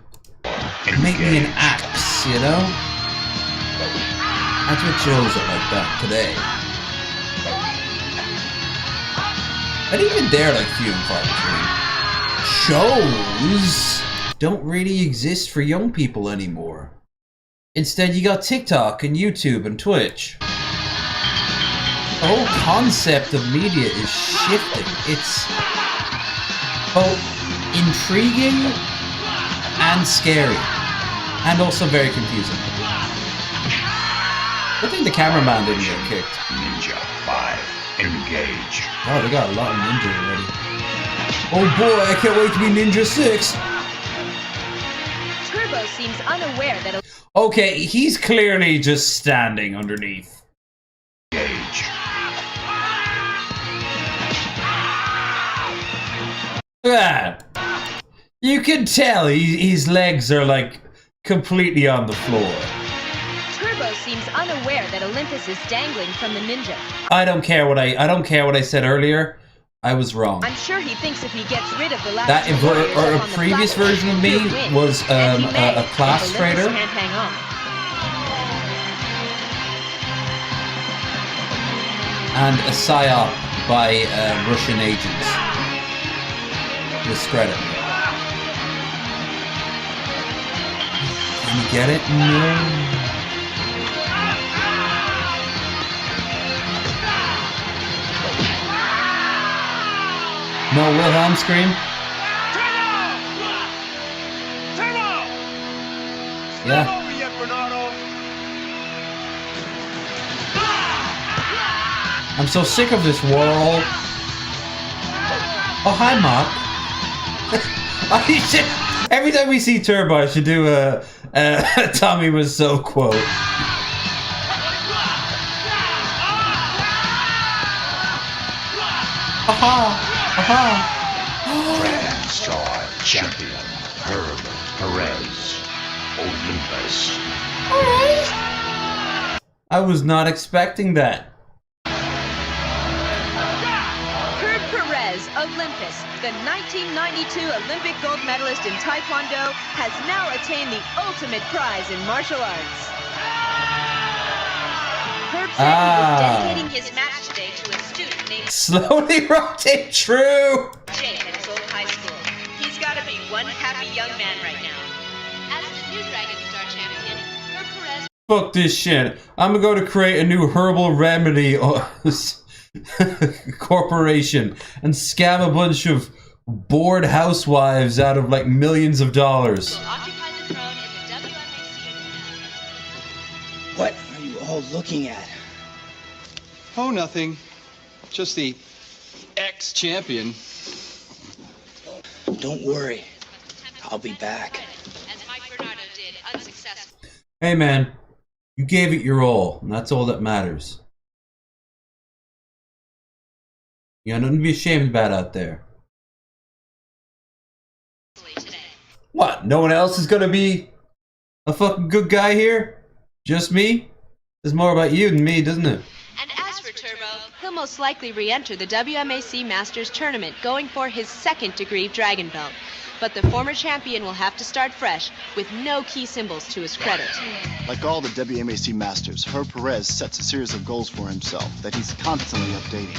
Make me an axe, you know? That's what shows are like that today. And even they're like few and far between. Shows don't really exist for young people anymore. Instead, you got TikTok and YouTube and Twitch. The whole concept of media is shifting. It's both intriguing and scary, and also very confusing. I think the cameraman didn't get kicked. Ninja 5, engage. Oh, they got a lot of ninjas already. Oh boy, I can't wait to be Ninja 6. Turbo seems unaware that... Okay, he's clearly just standing underneath. Engage. Look at that. You can tell his legs are like completely on the floor. Turbo seems unaware that Olympus is dangling from the ninja. I don't care what I said earlier. I was wrong. I'm sure he thinks if he gets rid of the last That a previous version of me was a class trader. Can't hang on. And a psyop by Russian agents. Discredit me. Can you get it? No. No Wilhelm scream? Yeah. I'm so sick of this world. Oh, hi, Mark. Every time we see Turbo, I should do a Tommy was so quote. Aha! Aha! Grand Star Champion Herb Perez, Olympus. I was not expecting that. Herb Perez, Olympus, the 1992 Olympic gold medalist in Taekwondo, has now attained the ultimate prize in martial arts. Herb said he was dedicating his match today to a student named... Slowly rotate true! Jake at his old high school. He's got to be one happy young man right now. As the new Dragon Star champion, Herb Perez... Fuck this shit. I'm gonna go to create a new herbal remedy corporation and scam a bunch of bored housewives out of like millions of dollars. What are you all looking at? Oh, nothing. Just the ex-champion. Don't worry. I'll be back. Hey man, you gave it your all, and that's all that matters. You got nothing to be ashamed about out there. What? No one else is gonna be a fucking good guy here? Just me? There's more about you than me, doesn't it? And as for Turbo, he'll most likely re-enter the WMAC Masters Tournament, going for his second degree Dragon Belt. But the former champion will have to start fresh, with no key symbols to his credit. Like all the WMAC Masters, Herb Perez sets a series of goals for himself that he's constantly updating.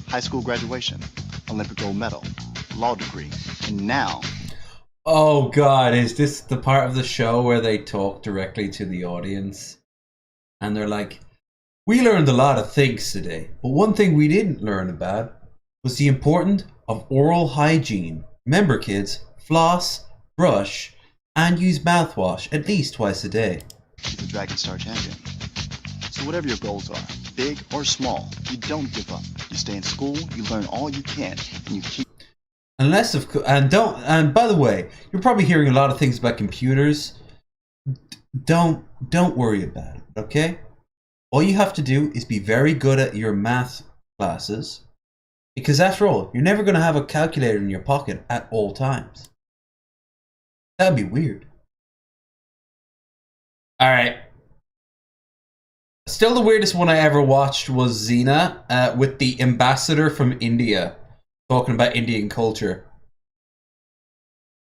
High school graduation, Olympic gold medal, law degree, and now... Oh God, is this the part of the show where they talk directly to the audience? And they're like, we learned a lot of things today, but one thing we didn't learn about was the importance of oral hygiene. Remember, kids, floss, brush, and use mouthwash at least twice a day. He's the Dragon Star champion. So whatever your goals are, big or small, you don't give up. You stay in school, you learn all you can, and you keep... Unless of course, and by the way, you're probably hearing a lot of things about computers. Don't worry about it, okay? All you have to do is be very good at your math classes, because after all, you're never going to have a calculator in your pocket at all times. That'd be weird. All right. Still the weirdest one I ever watched was Xena with the ambassador from India talking about Indian culture.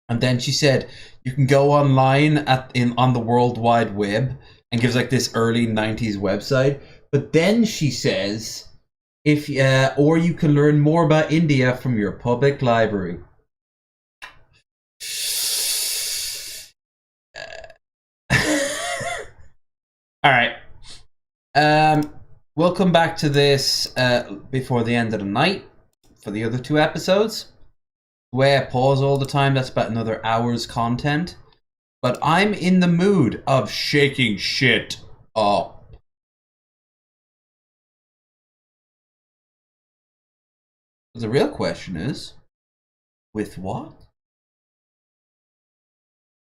And then she said, you can go online on the World Wide Web, and gives like this early 90s website. But then she says, or you can learn more about India from your public library. All right. We'll come back to this before the end of the night for the other 2 episodes. The way I pause all the time, that's about another hour's content. But I'm in the mood of shaking shit up. The real question is, with what?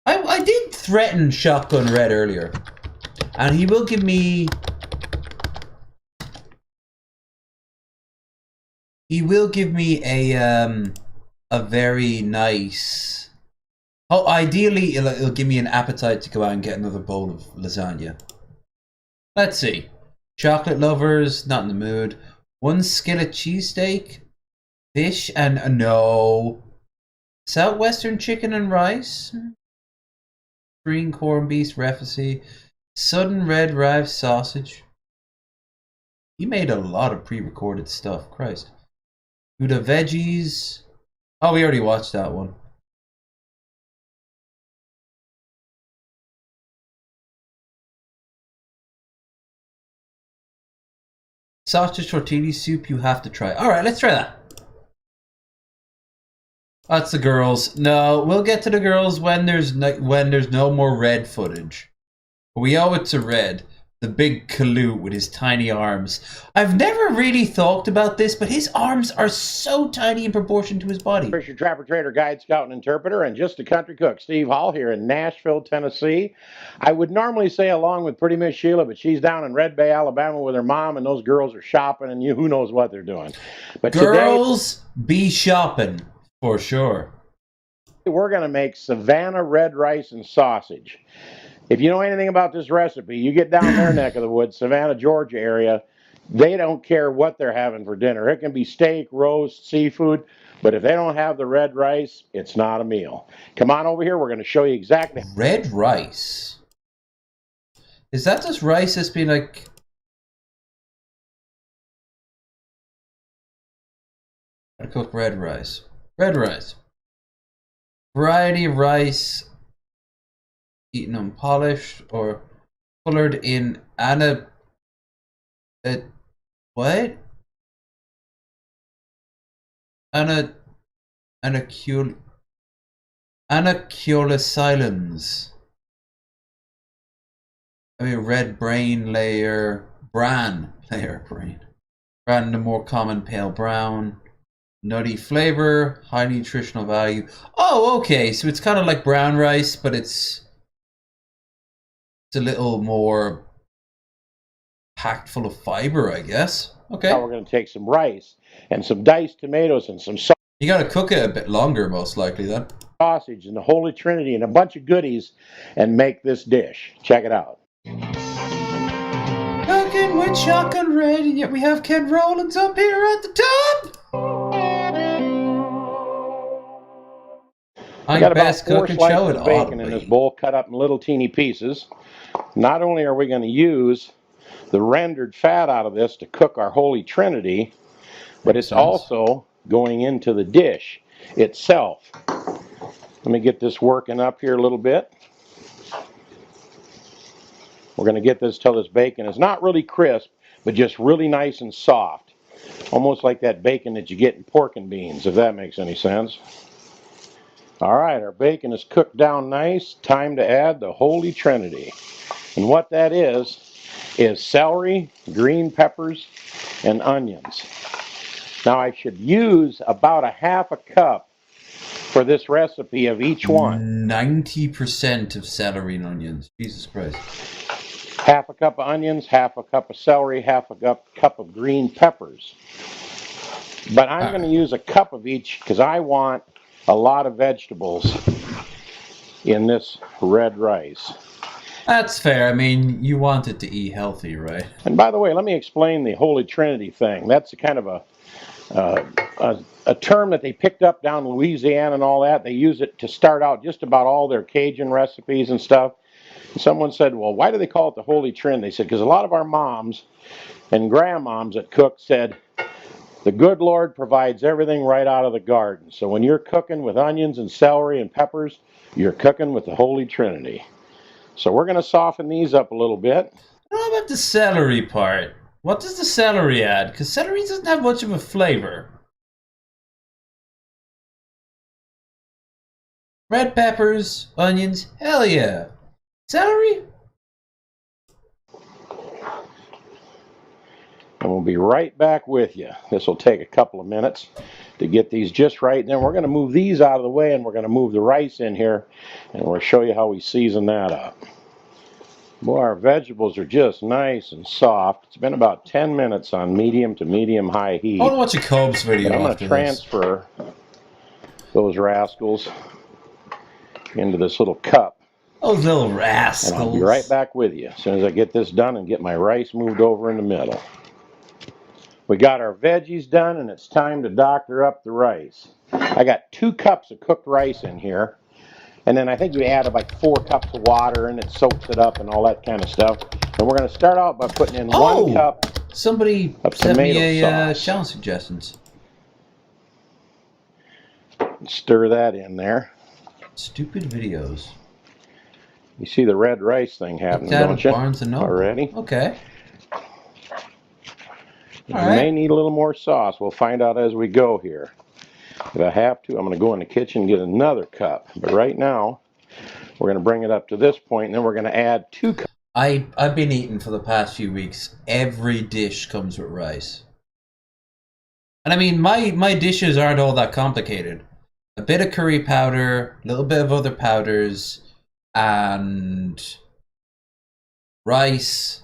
I did threaten Shotgun Red earlier, and he will give me... He will give me a very nice... Oh, ideally, it'll give me an appetite to go out and get another bowl of lasagna. Let's see. Chocolate lovers, not in the mood. 1 skillet cheesesteak. Fish and... no. Southwestern chicken and rice. Green corned beef refacy. Sudden red rive sausage. He made a lot of pre-recorded stuff. Christ. Gouda veggies. Oh, we already watched that one. Sausage tortilla soup, you have to try. All right, let's try that. That's the girls. No, we'll get to the girls when there's no more Red footage. We owe it to Red, the big Kalu with his tiny arms. I've never really thought about this, but his arms are so tiny in proportion to his body. Here's your Trapper Trader Guide, Scout, and Interpreter, and just a country cook, Steve Hall, here in Nashville, Tennessee. I would normally say along with Pretty Miss Sheila, but she's down in Red Bay, Alabama with her mom, and those girls are shopping, and who knows what they're doing. But girls be shopping, for sure. We're going to make Savannah red rice and sausage. If you know anything about this recipe, you get down their neck of the woods, Savannah, Georgia area, they don't care what they're having for dinner. It can be steak, roast, seafood, but if they don't have the red rice, it's not a meal. Come on over here, we're going to show you exactly. Red rice? Is that just rice that's been like... I cook red rice. Red rice. Variety of rice eaten unpolished or colored in anaculosilins. I mean, red bran layer, the more common pale brown. Nutty flavor, high nutritional value. Oh, okay. So it's kind of like brown rice, but it's a little more packed full of fiber, I guess. Okay. Now we're going to take some rice and some diced tomatoes and some sausage. You got to cook it a bit longer, most likely, then. Sausage and the Holy Trinity and a bunch of goodies and make this dish. Check it out. cooking with shotgun red, and yet we have Ken Rollins up here at the top. I got about 4 slices of bacon in this bowl cut up in little teeny pieces. Not only are we going to use the rendered fat out of this to cook our Holy Trinity, but it's also going into the dish itself. Let me get this working up here a little bit. We're going to get this till this bacon is not really crisp, but just really nice and soft. Almost like that bacon that you get in pork and beans, if that makes any sense. All right, our bacon is cooked down nice. Time to add the Holy Trinity. And what that is celery, green peppers, and onions. Now I should use about a half a cup for this recipe of each one. 90% of celery and onions. Jesus Christ. Half a cup of onions, half a cup of celery, half a cup of green peppers. But I'm going to use a cup of each because I want a lot of vegetables in this red rice. That's fair. I mean, you want it to eat healthy, right? And by the way, let me explain the Holy Trinity thing. That's a kind of a term that they picked up down in Louisiana and all that. They use it to start out just about all their Cajun recipes and stuff. And someone said, well, why do they call it the Holy Trinity? They said, because a lot of our moms and grandmoms that cooked said, the good Lord provides everything right out of the garden. So when you're cooking with onions and celery and peppers, you're cooking with the Holy Trinity. So we're going to soften these up a little bit. How about the celery part? What does the celery add? Because celery doesn't have much of a flavor. Red peppers, onions, hell yeah. Celery? And we'll be right back with you. This will take a couple of minutes to get these just right. And then we're going to move these out of the way and we're going to move the rice in here and we'll show you how we season that up. Boy, our vegetables are just nice and soft. It's been about 10 minutes on medium to medium high heat. I want to watch a Cobes video. I'm going to transfer those rascals into this little cup. Those little rascals. And I'll be right back with you as soon as I get this done and get my rice moved over in the middle. We got our veggies done and it's time to doctor up the rice. I got 2 cups of cooked rice in here. And then I think we added like 4 cups of water and it soaks it up and all that kind of stuff. And we're going to start out by putting in 1 cup somebody of sent me tomato a sauce. challenge suggestions. Stir that in there. Stupid videos. You see the red rice thing happening, don't you? Barnes and Noble. Already? Okay. You may need a little more sauce. We'll find out as we go here. If I have to, I'm going to go in the kitchen and get another cup. But right now, we're going to bring it up to this point, and then we're going to add 2 cups. I've been eating for the past few weeks. Every dish comes with rice. And I mean, my dishes aren't all that complicated. A bit of curry powder, a little bit of other powders, and rice,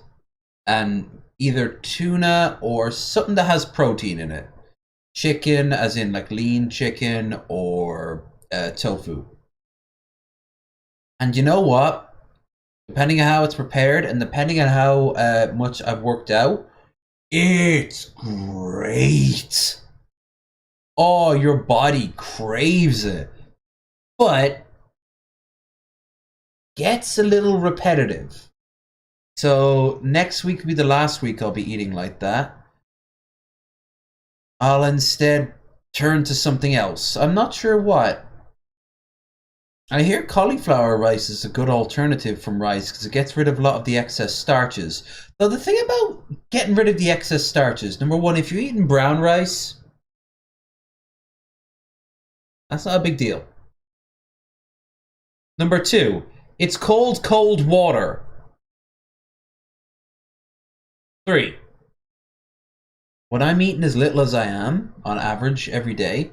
and either tuna or something that has protein in it. Chicken, as in like lean chicken or tofu. And you know what? Depending on how it's prepared and depending on how much I've worked out, it's great. Oh, your body craves it. But gets a little repetitive. So next week will be the last week I'll be eating like that. I'll instead turn to something else. I'm not sure what. I hear cauliflower rice is a good alternative from rice because it gets rid of a lot of the excess starches. Though the thing about getting rid of the excess starches, number one, if you're eating brown rice, that's not a big deal. Number two, it's cold water. 3, when I'm eating as little as I am, on average, every day,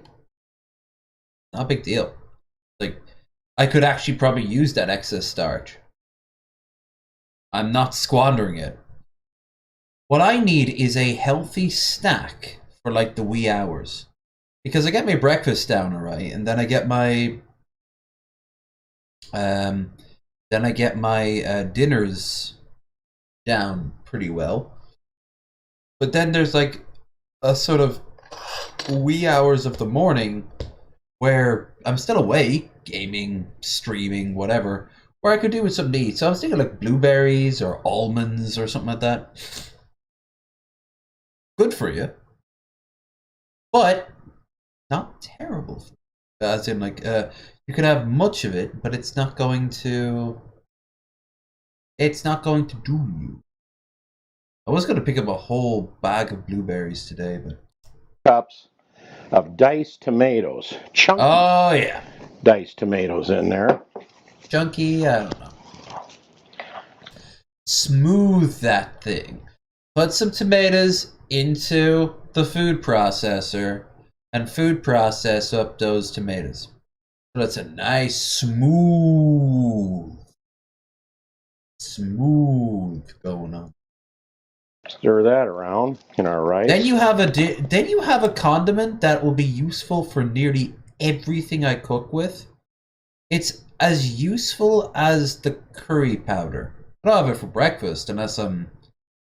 not a big deal. Like, I could actually probably use that excess starch. I'm not squandering it. What I need is a healthy snack for like the wee hours. Because I get my breakfast down, alright, and then I get my dinners down pretty well. But then there's like a sort of wee hours of the morning where I'm still awake, gaming, streaming, whatever, where I could do with something to eat. So I was thinking like blueberries or almonds or something like that. Good for you. But not terrible. As in like, you can have much of it, but it's not going to do you. I was going to pick up a whole bag of blueberries today, but... Cups of diced tomatoes. Chunky. Oh, yeah. Diced tomatoes in there. Chunky, I don't know. Smooth that thing. Put some tomatoes into the food processor and food process up those tomatoes. So that's a nice smooth going on. Stir that around in our rice. Then you have a condiment that will be useful for nearly everything I cook with. It's as useful as the curry powder. I don't have it for breakfast unless I'm...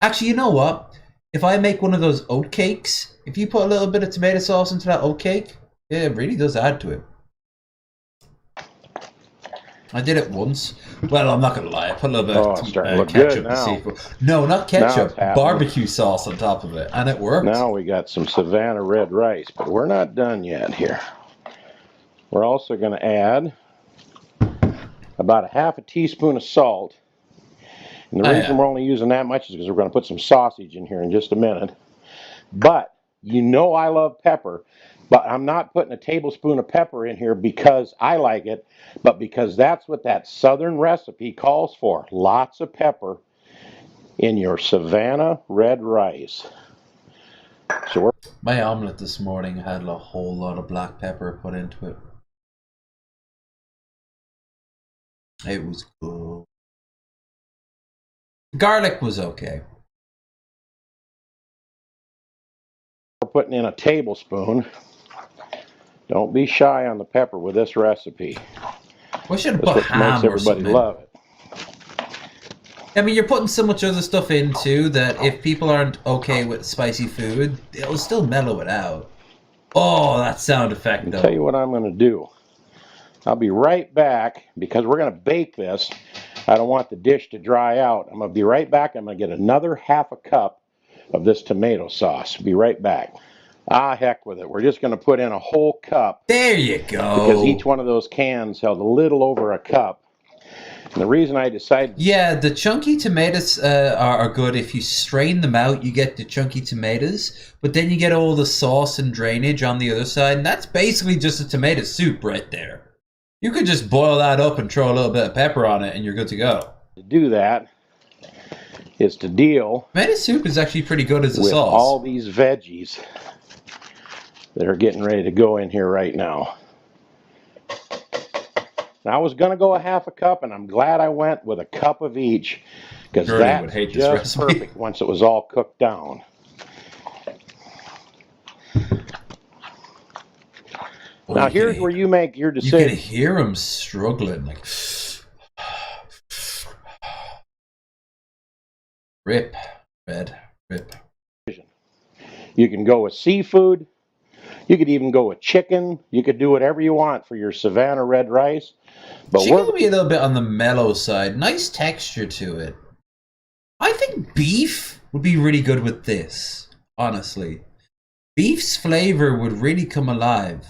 Actually, you know what? If I make one of those oat cakes, if you put a little bit of tomato sauce into that oat cake, yeah, it really does add to it. I did it once. Well, I'm not going to lie. I put a little bit of ketchup and seafood. No, not ketchup. Barbecue sauce on top of it. And it worked. Now we got some Savannah red rice. But we're not done yet here. We're also going to add about a half a teaspoon of salt. And the reason we're only using that much is because we're going to put some sausage in here in just a minute. But you know I love pepper. But I'm not putting a tablespoon of pepper in here because I like it, but because that's what that southern recipe calls for. Lots of pepper in your Savannah red rice. So my omelet this morning had a whole lot of black pepper put into it. It was good. Garlic was okay. We're putting in a tablespoon. Don't be shy on the pepper with this recipe. We should put ham or something. Love it. I mean, you're putting so much other stuff in too that if people aren't okay with spicy food, it'll still mellow it out. Oh, that sound effect though. I'll tell you what I'm going to do. I'll be right back because we're going to bake this. I don't want the dish to dry out. I'm going to be right back. I'm going to get another half a cup of this tomato sauce. Be right back. Ah, heck with it. We're just going to put in a whole cup. There you go. Because each one of those cans held a little over a cup. And the reason I decided... Yeah, the chunky tomatoes are good. If you strain them out, you get the chunky tomatoes. But then you get all the sauce and drainage on the other side. And that's basically just a tomato soup right there. You could just boil that up and throw a little bit of pepper on it and you're good to go. To do that is to deal... Tomato soup is actually pretty good as a with sauce. All these veggies that are getting ready to go in here right now. Now, I was going to go a half a cup, and I'm glad I went with a cup of each, because that's just perfect once it was all cooked down. Now, here's where you make your decision. You can hear him struggling, like... Rip, red, rip. You can go with seafood. You could even go with chicken. You could do whatever you want for your Savannah red rice. But chicken will be a little bit on the mellow side. Nice texture to it. I think beef would be really good with this, honestly. Beef's flavor would really come alive.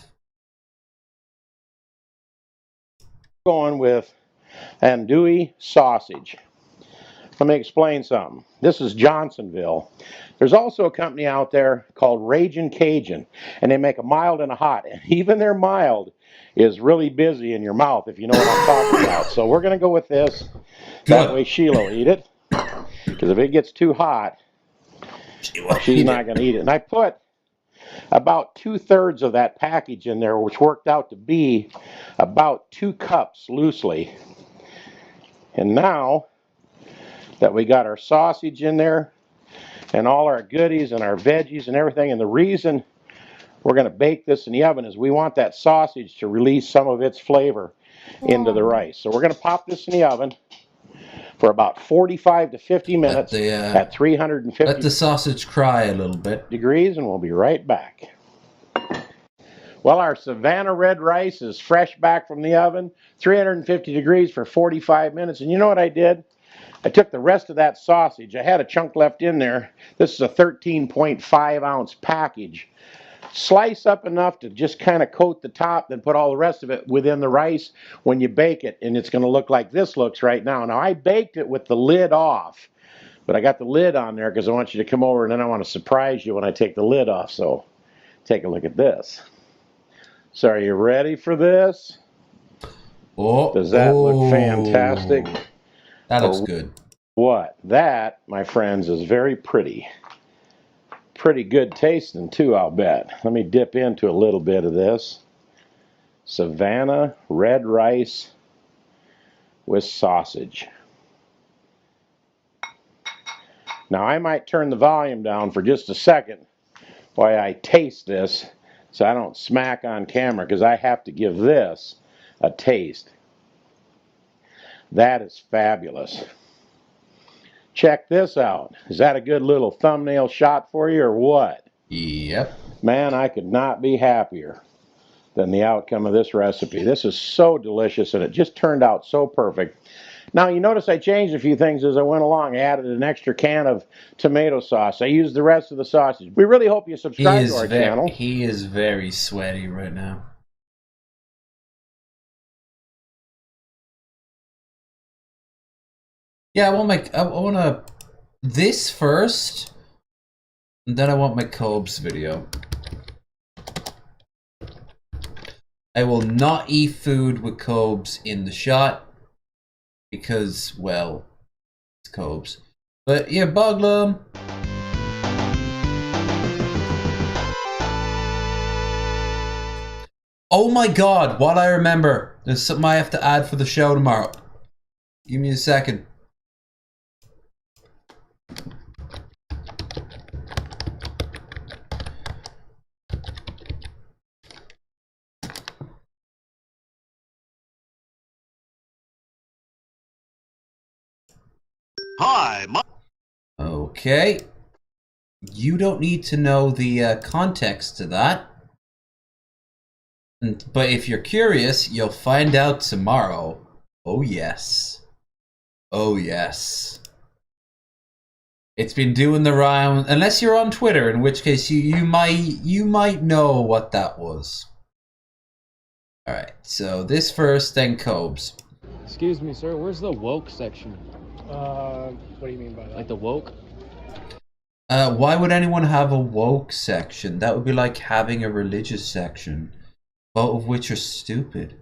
Going with andouille sausage. Let me explain something. This is Johnsonville. There's also a company out there called Ragin' Cajun, and they make a mild and a hot. And even their mild is really busy in your mouth, if you know what I'm talking about. So we're going to go with this. That way Sheila will eat it. Because if it gets too hot, she's not going to eat it. And I put about 2/3 of that package in there, which worked out to be about 2 cups loosely. And now that we got our sausage in there and all our goodies and our veggies and everything, and the reason we're going to bake this in the oven is we want that sausage to release some of its flavor into the rice. So we're going to pop this in the oven for for about 45 to 50 minutes at 350 let the sausage cry a little bit. degrees, and we'll be right back. Well, our Savannah red rice is fresh back from the oven, 350 degrees for 45 minutes. And you know what I did? I took the rest of that sausage. I had a chunk left in there. This is a 13.5 ounce package. Slice up enough to just kind of coat the top, then put all the rest of it within the rice when you bake it, and it's going to look like this looks right now. Now, I baked it with the lid off, but I got the lid on there because I want you to come over, and then I want to surprise you when I take the lid off. So take a look at this. So are you ready for this? Oh, does that look fantastic? That looks good. What? That, my friends, is very pretty. Pretty good tasting too, I'll bet. Let me dip into a little bit of this. Savannah red rice with sausage. Now I might turn the volume down for just a second while I taste this, so I don't smack on camera, because I have to give this a taste. That is fabulous. Check this out. Is that a good little thumbnail shot for you or what? Yep. Man, I could not be happier than the outcome of this recipe. This is so delicious, and it just turned out so perfect. Now, you notice I changed a few things as I went along. I added an extra can of tomato sauce. I used the rest of the sausage. We really hope you subscribe to our channel. He is very sweaty right now. Yeah, I want to this first, and then I want my Cobes video. I will not eat food with Cobes in the shot because, well, it's Cobes. But yeah, Boglum. Oh my God! What I remember, there's something I have to add for the show tomorrow. Give me a second. Hi, Okay. You don't need to know the context to that. But if you're curious, you'll find out tomorrow. Oh yes. Oh yes. It's been doing the round, unless you're on Twitter, in which case you might know what that was. Alright, so this first, then Cobes. Excuse me, sir, where's the woke section? What do you mean by that? Like the woke? Why would anyone have a woke section? That would be like having a religious section. Both of which are stupid.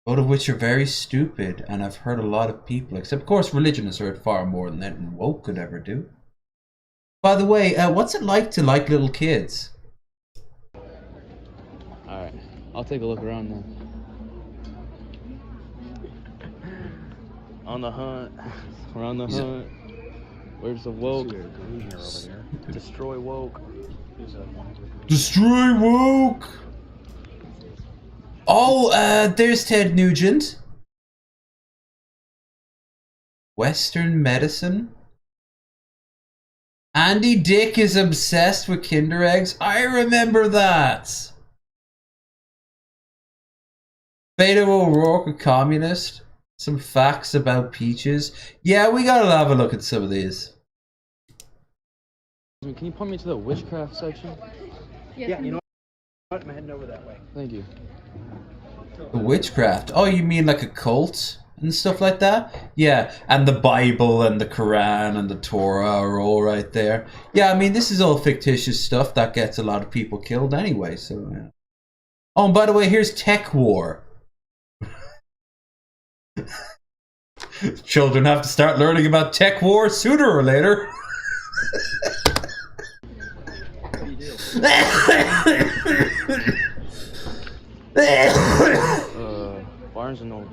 Both of which are very stupid, and I've heard a lot of people, except of course religionists heard far more than anything woke could ever do. By the way, what's it like to like little kids? Alright, I'll take a look around then. On the hunt. We're on the hunt. Where's the woke? Destroy woke. Destroy woke! Oh, there's Ted Nugent. Western medicine. Andy Dick is obsessed with Kinder Eggs. I remember that. Beto O'Rourke, a communist. Some facts about peaches. Yeah, we gotta have a look at some of these. Can you point me to the witchcraft section? Yeah, you know what? I'm heading over that way. Thank you. The witchcraft. Oh, you mean like a cult and stuff like that? Yeah, and the Bible and the Quran and the Torah are all right there. Yeah, I mean, this is all fictitious stuff that gets a lot of people killed anyway, so yeah. Oh, and by the way, here's Tech War. Children have to start learning about Tech War sooner or later. Barnes and Noble.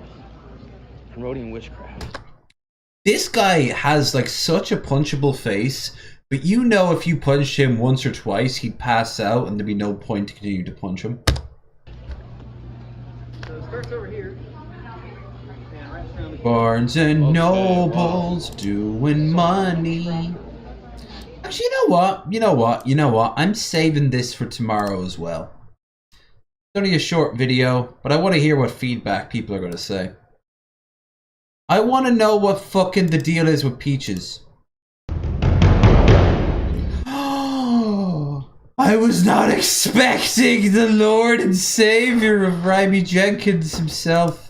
Promoting witchcraft. This guy has like such a punchable face, but you know if you punched him once or twice, he'd pass out and there'd be no point to continue to punch him. So it starts over here. Barnes and Nobles doing money. Actually, you know what? I'm saving this for tomorrow as well. It's only a short video, but I want to hear what feedback people are going to say. I want to know what fucking the deal is with Peaches. I was not expecting the Lord and Savior of Ryby Jenkins himself.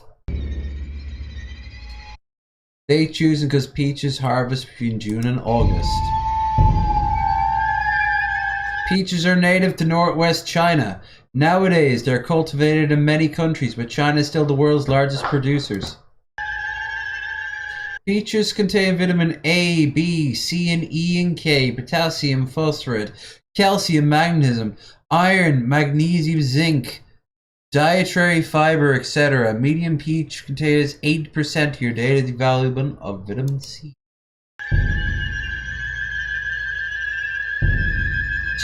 They choosing because peaches harvest between June and August. Peaches are native to northwest China. Nowadays, they're cultivated in many countries, but China is still the world's largest producers. Peaches contain vitamin A, B, C, and E and K, potassium, phosphorus, calcium, magnesium, iron, magnesium, zinc, dietary fiber, etc. Medium peach contains 8% of your daily volume of vitamin C.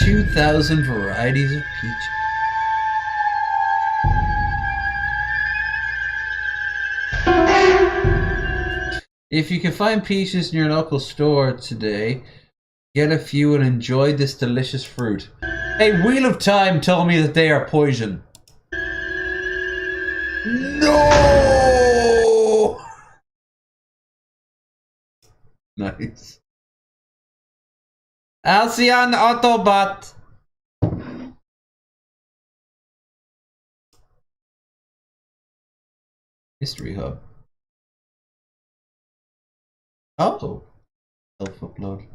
2,000 varieties of peach. If you can find peaches in your local store today, get a few and enjoy this delicious fruit. Hey, Wheel of Time told me that they are poison. No! Nice. Alcyon Autobot. History Hub. Oh. Self-upload.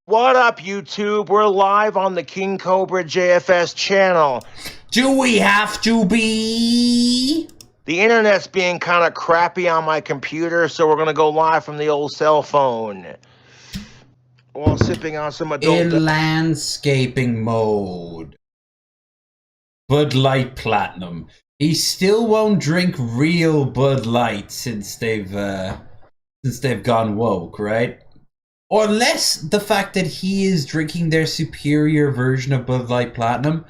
What up, YouTube? We're live on the King Cobra JFS channel. Do we have to be? The internet's being kind of crappy on my computer, so we're going to go live from the old cell phone. While sipping on some adult... In landscaping mode. Bud Light Platinum. He still won't drink real Bud Light since they've gone woke, right? Or less the fact that he is drinking their superior version of Bud Light Platinum.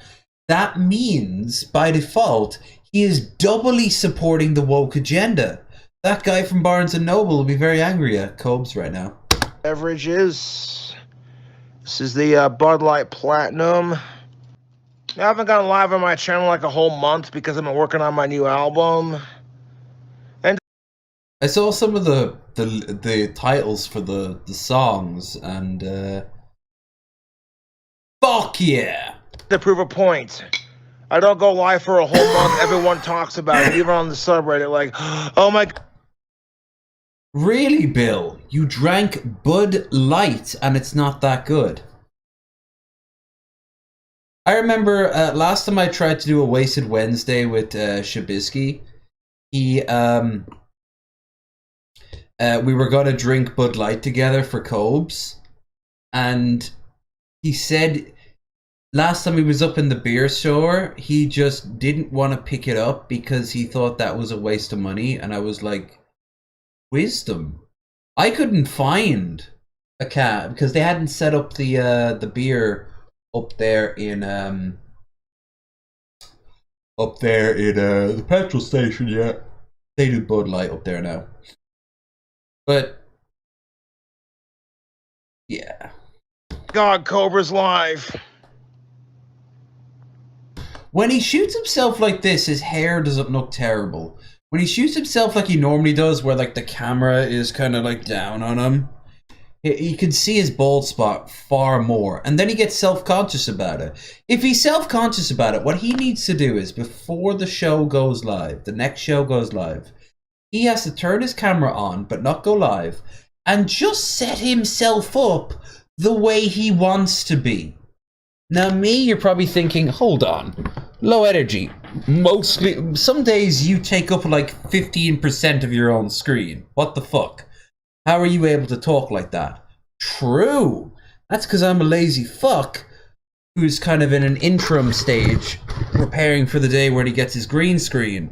That means, by default, he is doubly supporting the woke agenda. That guy from Barnes & Noble will be very angry at Cobes right now. Beverages. This is the Bud Light Platinum. I haven't gone live on my channel like a whole month because I've been working on my new album. And I saw some of the titles for the songs and fuck yeah! To prove a point, I don't go live for a whole month. Everyone talks about it, even on the subreddit, like, oh my... Really, Bill? You drank Bud Light and it's not that good? I remember last time I tried to do a Wasted Wednesday with Shabisky, he we were gonna drink Bud Light together for Cobes, and he said last time he was up in the beer store, he just didn't want to pick it up because he thought that was a waste of money, and I was like, wisdom. I couldn't find a can because they hadn't set up the beer up there in the petrol station yet. They do Bud Light up there now. But yeah. God, Cobra's live. When he shoots himself like this, his hair doesn't look terrible. When he shoots himself like he normally does, where like the camera is kind of like down on him, you can see his bald spot far more. And then he gets self-conscious about it. If he's self-conscious about it, what he needs to do is, before the show goes live, the next show goes live, he has to turn his camera on, but not go live, and just set himself up the way he wants to be. Now me, you're probably thinking, hold on, low energy. Mostly, some days you take up like 15% of your own screen. What the fuck? How are you able to talk like that? True. That's because I'm a lazy fuck who's kind of in an interim stage preparing for the day where he gets his green screen.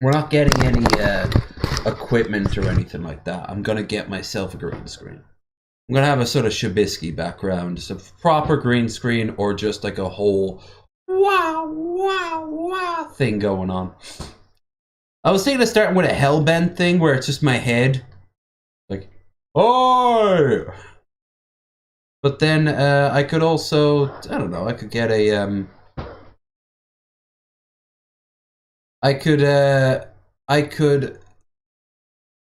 We're not getting any equipment or anything like that. I'm gonna get myself a green screen. I'm gonna have a sort of Shabisky background, just a proper green screen, or just like a whole wow thing going on. I was thinking of starting with a Hellbent thing where it's just my head, like, oh. But then I could also, I don't know, I could get a I could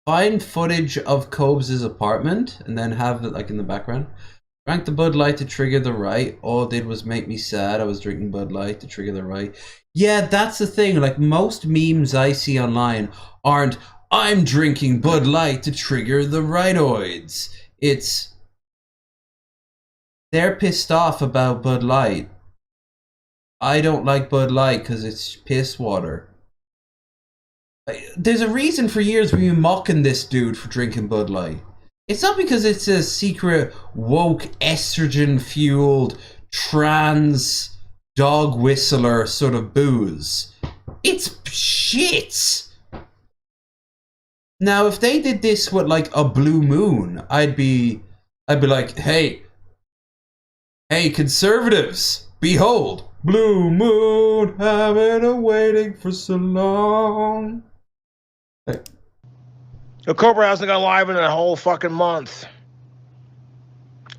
find footage of Cobes' apartment and then have it like in the background. Drank the Bud Light to trigger the right. All it did was make me sad. I was drinking Bud Light to trigger the right. Yeah, that's the thing. Like, most memes I see online aren't, I'm drinking Bud Light to trigger the rightoids. It's, they're pissed off about Bud Light. I don't like Bud Light because it's piss water. There's a reason for years we've been mocking this dude for drinking Bud Light. It's not because it's a secret, woke, estrogen-fueled, trans, dog whistler sort of booze. It's shit! Now, if they did this with, like, a Blue Moon, I'd be like, hey, conservatives, behold, Blue Moon, have been waiting for so long. Hey. The Cobra hasn't gone live in a whole fucking month.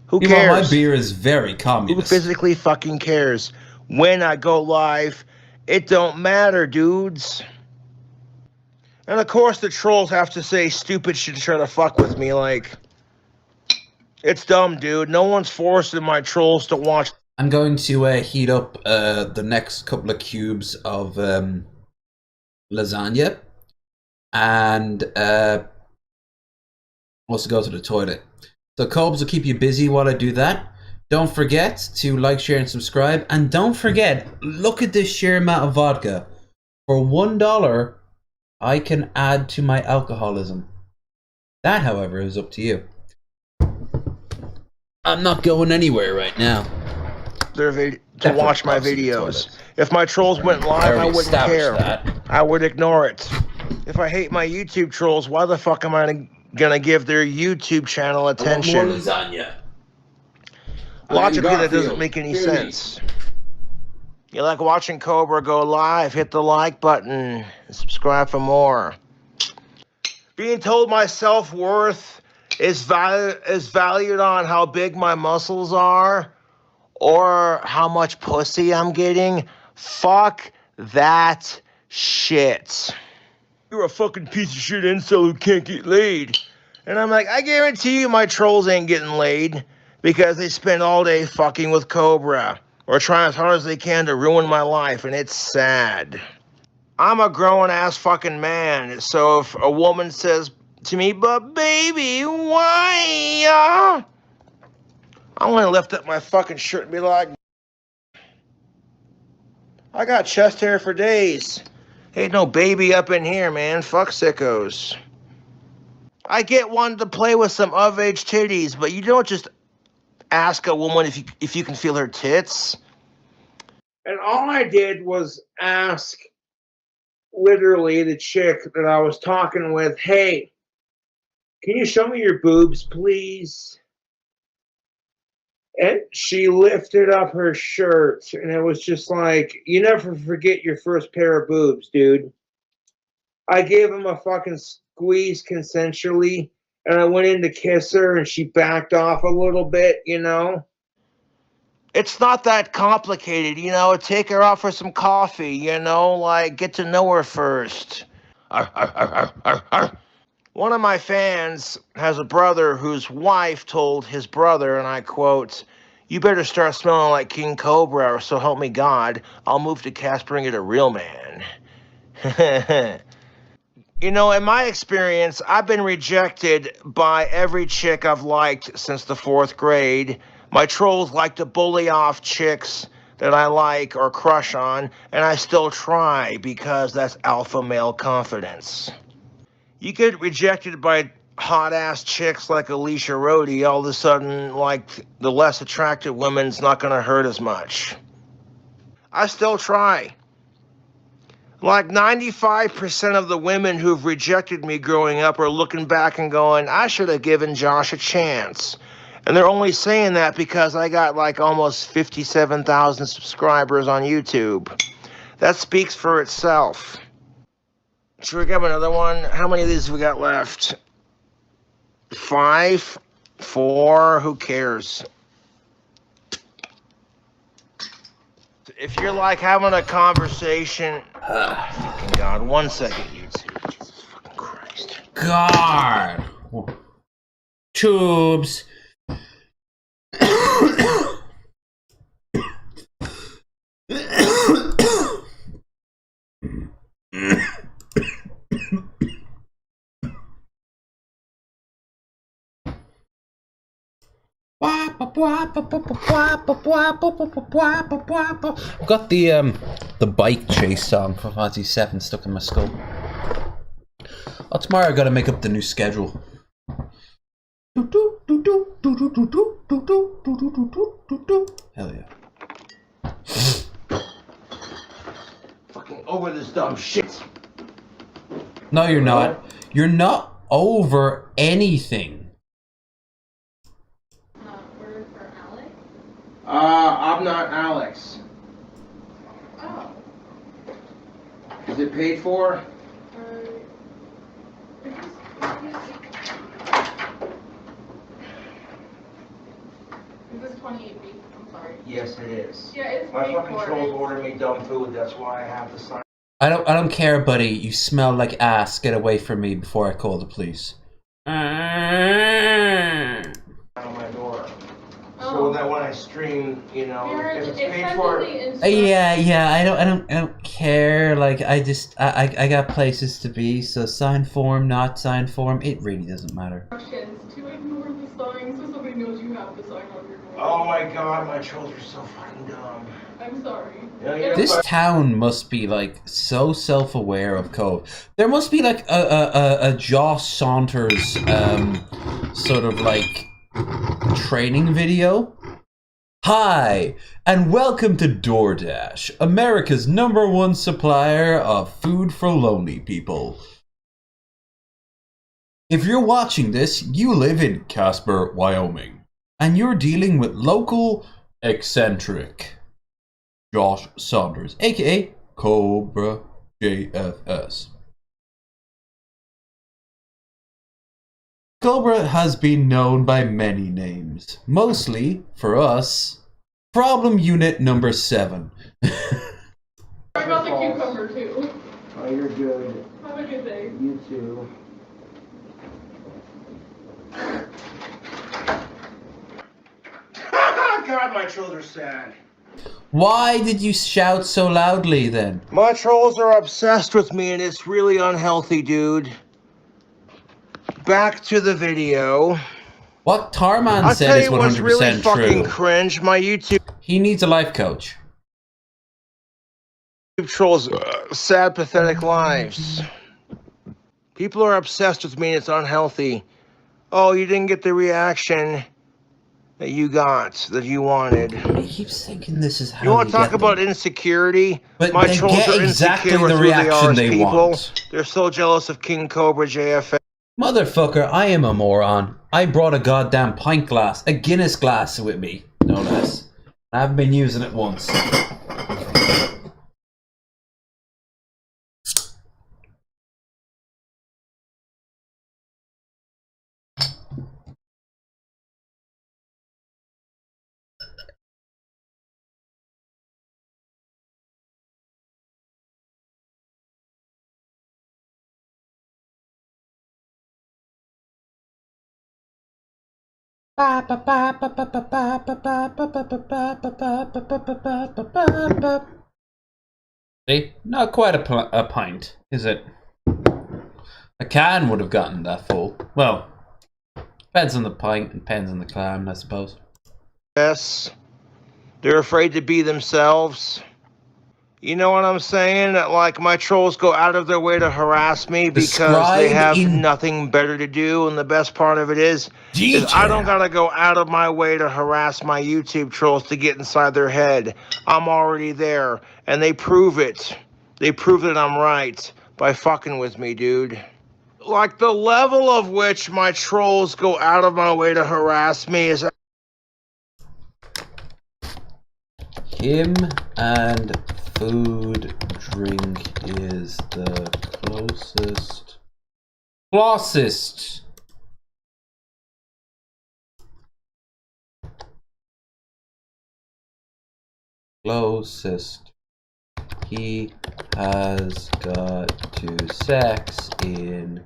Who cares? Meanwhile, my beer is very communist. Who physically fucking cares? When I go live, it don't matter, dudes. And of course the trolls have to say stupid shit to try to fuck with me, like, it's dumb, dude. No one's forcing my trolls to watch. I'm going to heat up the next couple of cubes of lasagna, and also go to the toilet. So Cobes will keep you busy while I do that. Don't forget to like, share, and subscribe. And don't forget, look at this sheer amount of vodka. For $1, I can add to my alcoholism. That, however, is up to you. I'm not going anywhere right now. To watch my videos. If my trolls went live, I wouldn't care. I would ignore it. If I hate my YouTube trolls, why the fuck am I gonna give their YouTube channel attention? I want more lasagna. Logically, that doesn't make any sense. You like watching Cobra go live? Hit the like button and subscribe for more. Being told my self-worth is valued on how big my muscles are or how much pussy I'm getting. Fuck that shit. You're a fucking piece of shit incel who can't get laid. And I'm like, I guarantee you my trolls ain't getting laid because they spend all day fucking with Cobra or trying as hard as they can to ruin my life, and it's sad. I'm a grown-ass fucking man, so if a woman says to me, but baby, why? I'm gonna lift up my fucking shirt and be like, I got chest hair for days. Ain't no baby up in here, man. Fuck sickos. I get one to play with some of-age titties, but you don't just ask a woman if you can feel her tits. And all I did was ask, literally, the chick that I was talking with, hey, can you show me your boobs, please? And she lifted up her shirt, and it was just like, you never forget your first pair of boobs, dude. I gave him a fucking squeeze consensually, and I went in to kiss her, and she backed off a little bit, you know? It's not that complicated, you know? Take her out for some coffee, you know? Like, get to know her first. One of my fans has a brother whose wife told his brother, and I quote, you better start smelling like King Cobra, or so help me God, I'll move to Casper and get a real man. You know, in my experience, I've been rejected by every chick I've liked since the 4th grade. My trolls like to bully off chicks that I like or crush on, and I still try because that's alpha male confidence. You get rejected by hot-ass chicks like Alicia Rhodey, all of a sudden, like, the less attractive woman's not going to hurt as much. I still try. Like 95% of the women who've rejected me growing up are looking back and going, I should have given Josh a chance. And they're only saying that because I got like almost 57,000 subscribers on YouTube. That speaks for itself. Should we grab another one? How many of these have we got left? 5? 4? Who cares? If you're like having a conversation, fucking God, 1 second, YouTube. Jesus fucking Christ. God. Tubes. I've got the bike chase song from Fantasy 7 stuck in my skull. Oh, tomorrow I gotta make up the new schedule. Hell yeah. Fucking over this dumb shit. No, you're not. You're not over anything. I'm not Alex. Oh. Is it paid for? Is this 28 weeks? I'm sorry. Yes, it is. Yeah, it's My paid fucking for. trolls ordered me dumb food, that's why I have to sign. I don't care, buddy. You smell like ass. Get away from me before I call the police. On my door. So that when I stream, you know, if it's paid for. Yeah. I don't care. Like I got places to be. So sign form, not sign form. It really doesn't matter. To ignore the sign so somebody knows you have the sign on your door. Oh my God, my trolls are so fucking dumb. I'm sorry. This town must be like so self-aware of Cove. There must be like a Josh Saunders sort of like training video. Hi, and welcome to DoorDash, America's #1 supplier of food for lonely people. If you're watching this, you live in Casper, Wyoming, and you're dealing with local eccentric Josh Saunders, aka Cobra JFS. Cobra has been known by many names, mostly, for us, Problem Unit number 7. Sorry about the cucumber too. Oh, you're good. Have a good day. You too. God, my trolls are sad. Why did you shout so loudly then? My trolls are obsessed with me and it's really unhealthy, dude. Back to the video. What Tarman said is 100% what's really true. fucking cringe. My YouTube He needs a life coach. trolls sad, pathetic lives. People are obsessed with me and it's unhealthy. Oh, you didn't get the reaction that you got, that you wanted. He keeps thinking this is how you want to talk get about them. insecurity? But my they trolls get are exactly insecure the with who they reaction are as they people. want. They're so jealous of King Cobra JFS. Motherfucker, I am a moron. I brought a goddamn pint glass, a Guinness glass with me, no less. I haven't been using it once. See? Not quite a pint, is it? A can would have gotten that full. Well, depends on the pint and depends on the clan, I suppose. Yes. They're afraid to be themselves. You know what I'm saying? That, like, my trolls go out of their way to harass me because they have nothing better to do, and the best part of it is I don't gotta go out of my way to harass my YouTube trolls to get inside their head. I'm already there, and they prove it. They prove that I'm right by fucking with me, dude. Like, the level of which my trolls go out of my way to harass me is... Him and food, drink is the closest. Closest he has got to sex in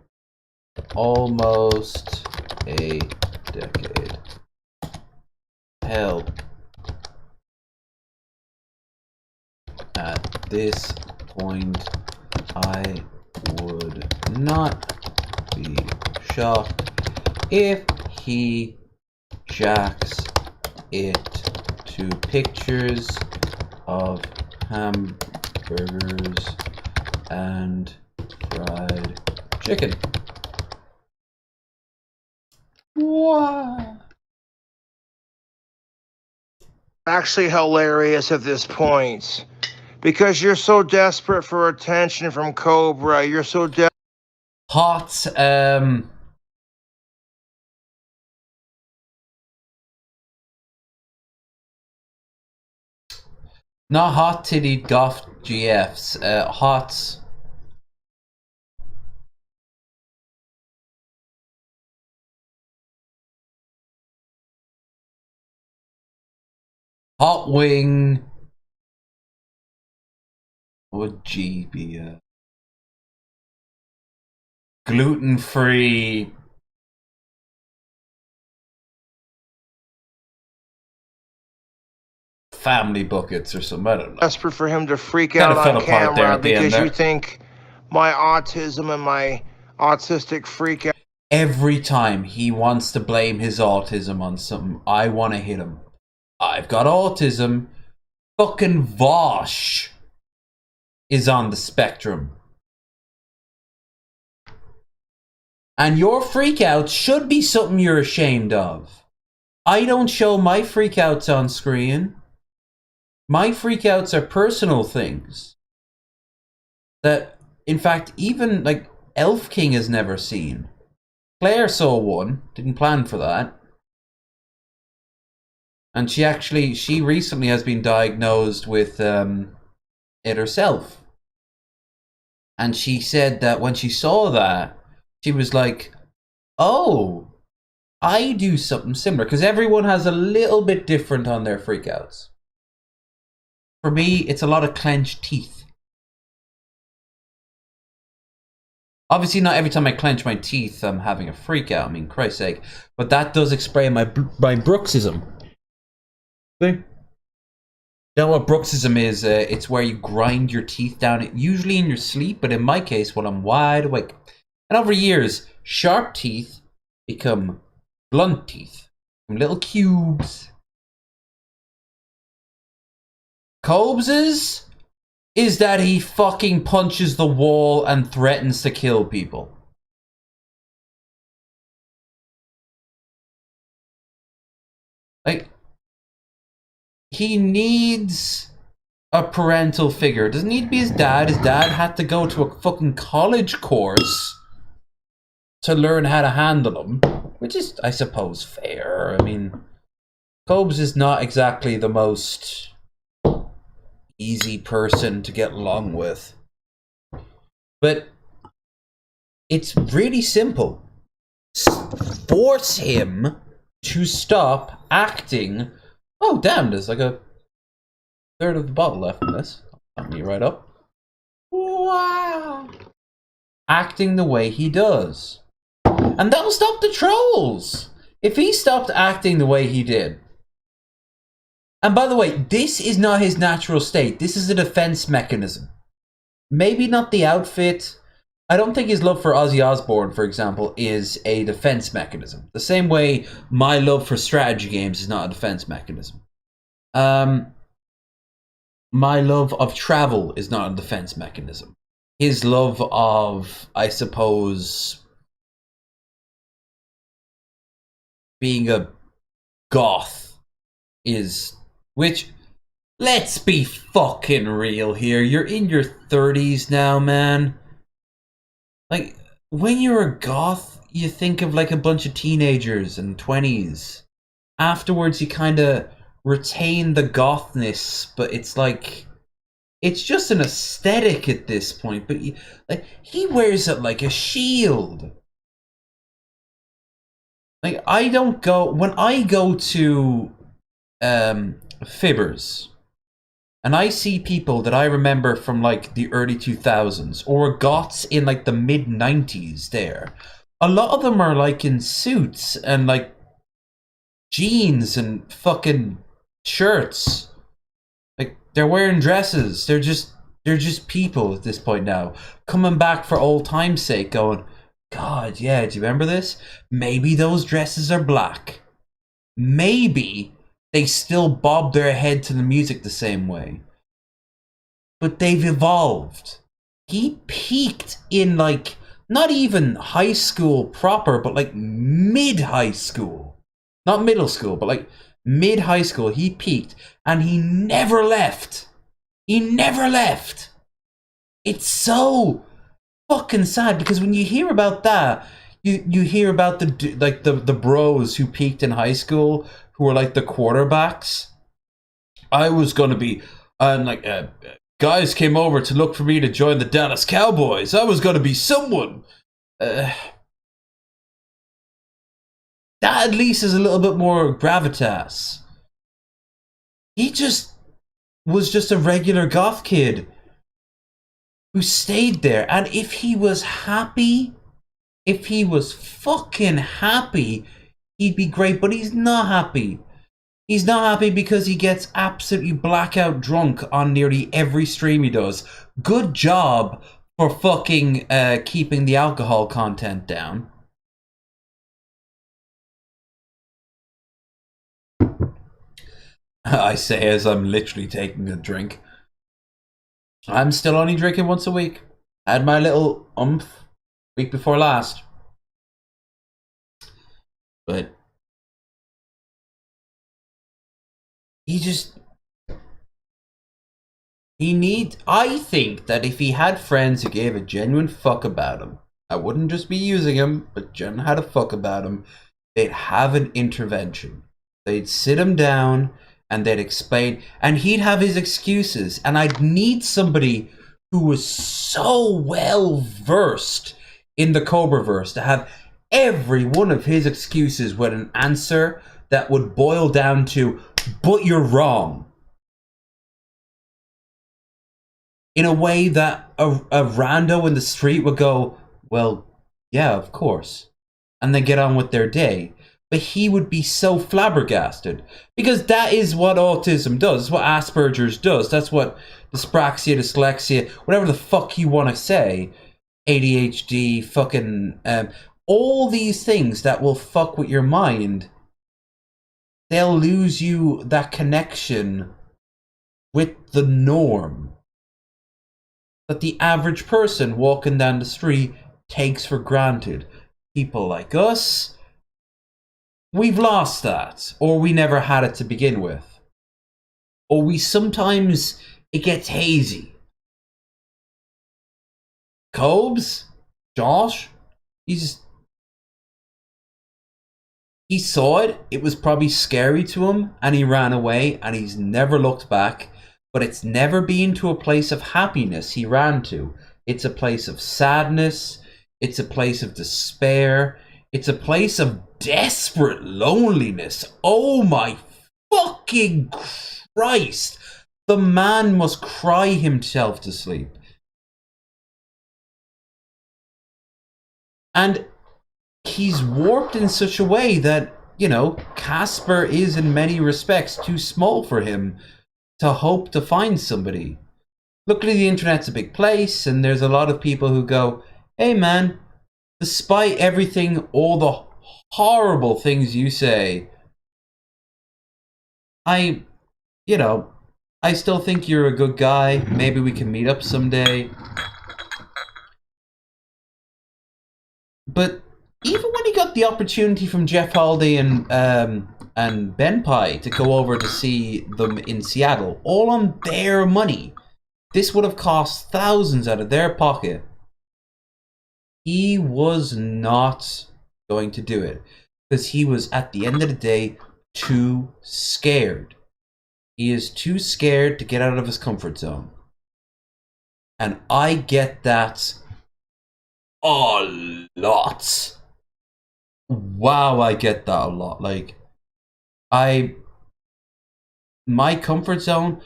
almost a decade. Hell, at this point, I would not be shocked if he jacks it to pictures of hamburgers and fried chicken. Wow. Actually hilarious at this point. Because you're so desperate for attention from Cobra. You're so hot, not hot titty goth GFs, hot wing. What would G be? Gluten-free. Family buckets or something. I don't know. desperate for him to freak out on camera because you think my autism and my autistic freak out. Every time he wants to blame his autism on something, I want to hit him. I've got autism. Fucking Vosh is on the spectrum. And your freakouts should be something you're ashamed of. I don't show my freakouts on screen. My freakouts are personal things that, in fact, even like Elf King has never seen. Claire saw one, didn't plan for that. And she recently has been diagnosed with it herself. And she said that when she saw that, she was like, oh, I do something similar. Because everyone has a little bit different on their freakouts. For me, it's a lot of clenched teeth. Obviously, not every time I clench my teeth, I'm having a freak out. I mean, Christ's sake. But that does explain my bruxism. See? You know what bruxism is? It's where you grind your teeth down, usually in your sleep, but in my case, when I'm wide awake. And over years, sharp teeth become blunt teeth. From little cubes. Cobes's is that he fucking punches the wall and threatens to kill people. Like, he needs a parental figure. It doesn't need to be his dad. His dad had to go to a fucking college course to learn how to handle him, which is, I suppose, fair. I mean, Cobes is not exactly the most easy person to get along with. But it's really simple. Force him to stop acting. Oh, damn, there's like a third of the bottle left in this. I'll me right up. Wow. Acting the way he does. And that'll stop the trolls. If he stopped acting the way he did. And by the way, this is not his natural state. This is a defense mechanism. Maybe not the outfit. I don't think his love for Ozzy Osbourne, for example, is a defense mechanism. The same way my love for strategy games is not a defense mechanism. my love of travel is not a defense mechanism. His love of, I suppose, being a goth is, which, let's be fucking real here. You're in your 30s now, man. Like, when you're a goth, you think of like a bunch of teenagers and 20s. Afterwards, you kind of retain the gothness, but it's like, it's just an aesthetic at this point. But like, he wears it like a shield. Like, I don't go, when I go to Fibbers, and I see people that I remember from like the early 2000s, or goths in like the mid 90s there, a lot of them are like in suits and like jeans and fucking shirts. Like, they're wearing dresses. They're just people at this point now, coming back for old time's sake, going, God, yeah, do you remember this? Maybe those dresses are black. Maybe they still bob their head to the music the same way. But they've evolved. He peaked in like, not even high school proper, but like mid-high school. Not middle school, but like mid-high school. He peaked and he never left. He never left. It's so fucking sad, because when you hear about that, you hear about the bros who peaked in high school, who were like the quarterbacks. I was gonna be, guys came over to look for me to join the Dallas Cowboys. I was gonna be someone. That at least is a little bit more gravitas. He just was just a regular goth kid who stayed there. And if he was happy, if he was fucking happy, he'd be great. But he's not happy. He's not happy because he gets absolutely blackout drunk on nearly every stream he does. Good job for fucking keeping the alcohol content down. I say as I'm literally taking a drink. I'm still only drinking once a week. Had my little week before last. But I think that if he had friends who gave a genuine fuck about him, I wouldn't just be using him, but genuinely had a fuck about him, they'd have an intervention. They'd sit him down and they'd explain, and he'd have his excuses, and I'd need somebody who was so well versed in the Cobraverse to have every one of his excuses with an answer that would boil down to, but you're wrong. In a way that a rando in the street would go, well, yeah, of course. And then get on with their day. But he would be so flabbergasted. Because that is what autism does. That's what Asperger's does. That's what dyspraxia, dyslexia, whatever the fuck you want to say. ADHD, fucking... all these things that will fuck with your mind. They'll lose you that connection with the norm that the average person walking down the street takes for granted. People like us, we've lost that, or we never had it to begin with. Or we sometimes, it gets hazy. Cobes? Josh? He saw it, it was probably scary to him, and he ran away, and he's never looked back. But it's never been to a place of happiness he ran to. It's a place of sadness. It's a place of despair. It's a place of desperate loneliness. Oh my fucking Christ. The man must cry himself to sleep. And he's warped in such a way that, you know, Casper is in many respects too small for him to hope to find somebody. Luckily, the internet's a big place, and there's a lot of people who go, hey man, despite everything, all the horrible things you say, you know, I still think you're a good guy. Maybe we can meet up someday. But even when he got the opportunity from Jeff Holiday and Ben Pye to go over to see them in Seattle, all on their money, this would have cost thousands out of their pocket. He was not going to do it because he was, at the end of the day, too scared. He is too scared to get out of his comfort zone. And I get that a lot. Wow, I get that a lot. Like, my comfort zone,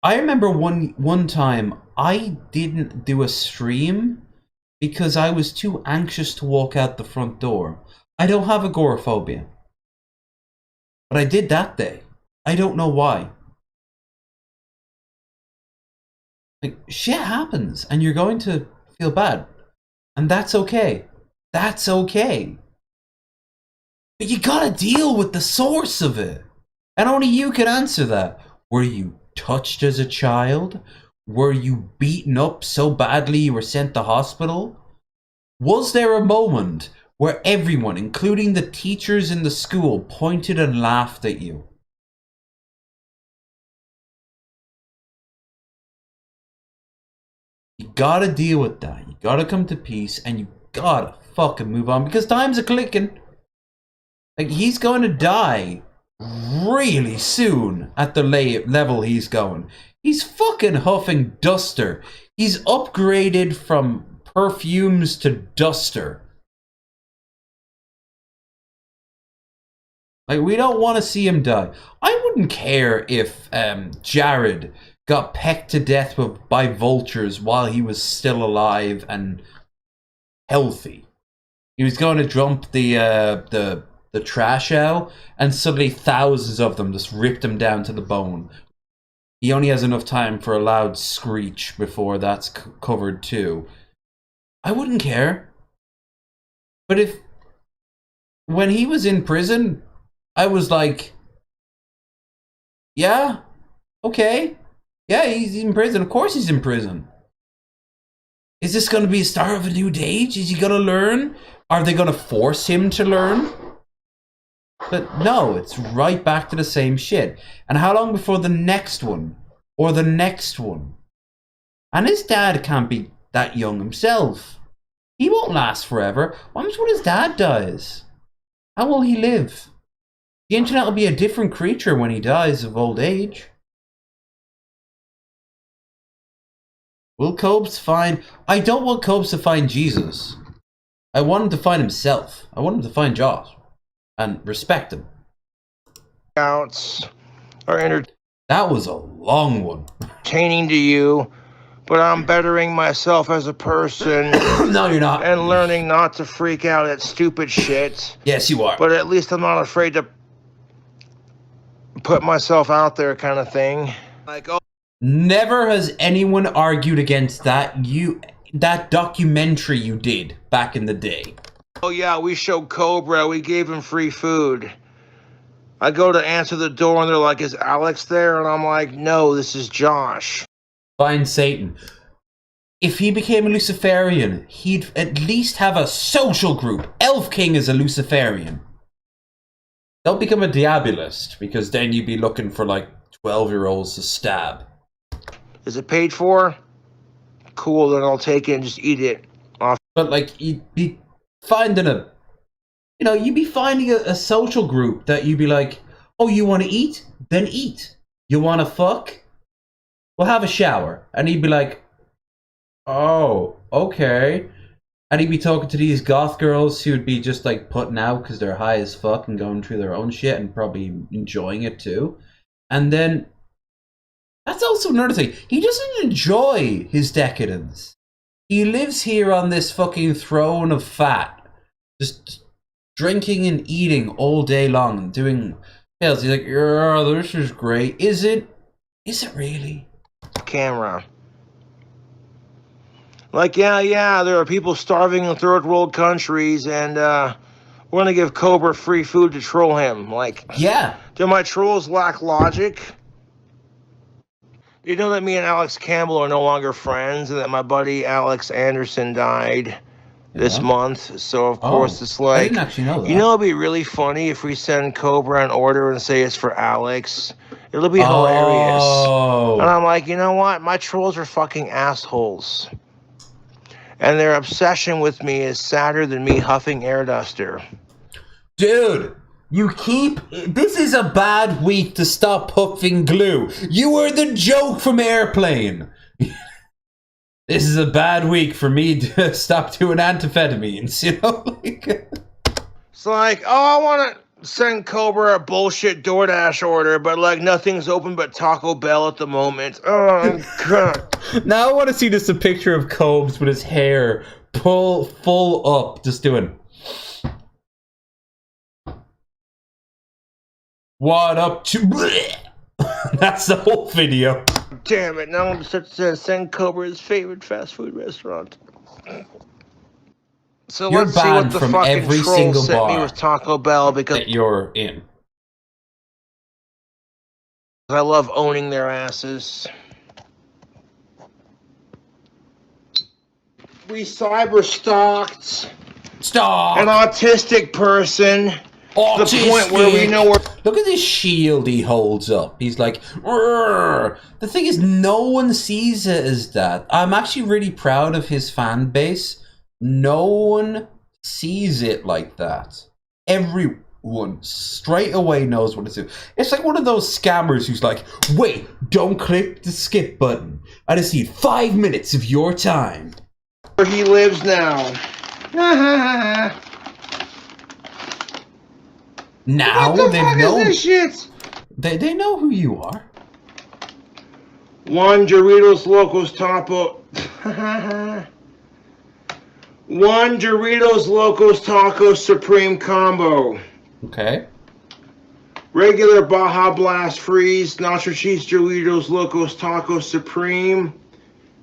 I remember one time I didn't do a stream because I was too anxious to walk out the front door. I don't have agoraphobia. But I did that day. I don't know why. Like, shit happens and you're going to feel bad. And that's okay. That's okay. But you gotta deal with the source of it. And only you can answer that. Were you touched as a child? Were you beaten up so badly you were sent to hospital? Was there a moment where everyone, including the teachers in the school, pointed and laughed at you? You gotta deal with that. You gotta come to peace and you gotta fucking move on because time's a clicking. Like, he's going to die really soon at the level he's going. He's fucking huffing duster. He's upgraded from perfumes to duster. Like, we don't want to see him die. I wouldn't care if Jared got pecked to death by vultures while he was still alive and healthy. He was going to dump the trash out, and suddenly thousands of them just ripped him down to the bone. He only has enough time for a loud screech before that's covered too. I wouldn't care. But if, when he was in prison, I was like, yeah, okay. Yeah, he's in prison. Of course he's in prison. Is this going to be a start of a new age? Is he going to learn? Are they going to force him to learn? But no, it's right back to the same shit. And how long before the next one? Or the next one? And his dad can't be that young himself. He won't last forever. What happens when his dad dies? How will he live? The internet will be a different creature when he dies of old age. Will Cobes find... I don't want Cobes to find Jesus. I want him to find himself. I want him to find Josh. And respect him. Counts are that was a long one. Entertaining to you, but I'm bettering myself as a person. No, you're not. And learning not to freak out at stupid shit. Yes, you are. But at least I'm not afraid to put myself out there, kind of thing. Like, oh. Never has anyone argued against that. That documentary you did back in the day. Oh yeah, we showed Cobra. We gave him free food. I go to answer the door and they're like, is Alex there? And I'm like, no, this is Josh. Find Satan. If he became a Luciferian, he'd at least have a social group. Elf King is a Luciferian. Don't become a Diabolist, because then you'd be looking for like 12-year-olds to stab. Is it paid for? Cool, then I'll take it and just eat it off. But like, you'd be finding you'd be finding a social group that you'd be like, oh, you want to eat? Then eat. You want to fuck? Well, have a shower. And he'd be like, oh, okay. And he'd be talking to these goth girls who would be just like putting out because they're high as fuck and going through their own shit and probably enjoying it too. And then, that's also another thing. He doesn't enjoy his decadence. He lives here on this fucking throne of fat. Just drinking and eating all day long and doing pills. He's like, yeah, this is great. Is it? Is it really? Camera. Like, yeah, there are people starving in third world countries, and we're gonna give Cobra free food to troll him. Like, yeah. Do my trolls lack logic? You know that me and Alex Campbell are no longer friends, and that my buddy Alex Anderson died this month. So of course it's like, I didn't actually know that. you know, it'd be really funny if we send Cobra an order and say it's for Alex. It'll be hilarious. Oh. And I'm like, you know what? My trolls are fucking assholes. And their obsession with me is sadder than me huffing air duster. Dude, this is a bad week to stop huffing glue. You were the joke from Airplane. This is a bad week for me to stop doing amphetamines, you know? It's like, oh, I want to send Cobra a bullshit DoorDash order, but like nothing's open but Taco Bell at the moment. Oh, God. Now I want to see just a picture of Cobes with his hair pull full up, just doing. What up to... That's the whole video. Damn it, now I'm set to send Cobra his favorite fast food restaurant. So You're let's see what banned the from fucking every troll single sent me bar with Taco Bell because that you're in. I love owning their asses. We cyber-stalked an autistic person. Autistic. The point where we know we're... Look at this shield he holds up. He's like, "Rrr." The thing is, no one sees it as that. I'm actually really proud of his fan base. No one sees it like that. Everyone straight away knows what to do. It's like one of those scammers who's like, wait, don't click the skip button. I just need 5 minutes of your time. Where he lives now. Now what the they've fuck known. is this shit? They know who you are. One Doritos Locos Taco. One Doritos Locos Taco Supreme Combo. Okay. Regular Baja Blast Freeze, Nacho Cheese Doritos Locos Taco Supreme.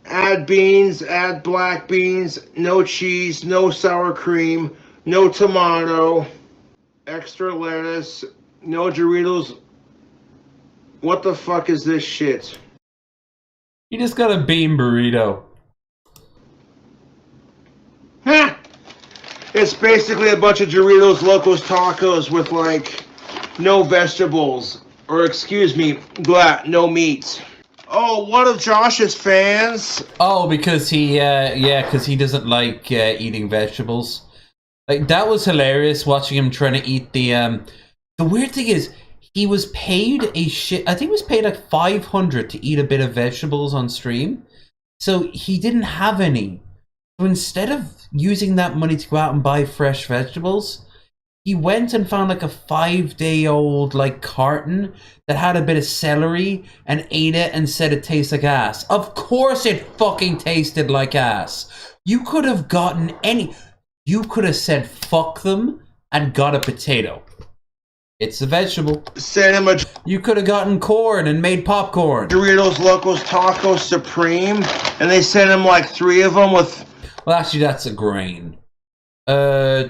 Add beans, add black beans, no cheese, no sour cream, no tomato, extra lettuce, no Doritos. What the fuck is this shit? You just got a bean burrito. Ha! It's basically a bunch of Doritos Locos Tacos with like no vegetables, or excuse me, no meat. Oh, one of Josh's fans. Oh, because he, because he doesn't like eating vegetables. Like, that was hilarious watching him trying to eat the weird thing is, he was paid I think he was paid like 500 to eat a bit of vegetables on stream. So he didn't have any. So instead of using that money to go out and buy fresh vegetables, he went and found like a 5-day-old like carton that had a bit of celery and ate it and said it tastes like ass. Of course it fucking tasted like ass. You could have gotten you could have said fuck them and got a potato. It's a vegetable. Send him a... You could have gotten corn and made popcorn. Doritos Locos Taco Supreme, and they sent him like 3 of them with... Well, actually, that's a grain. Ooh,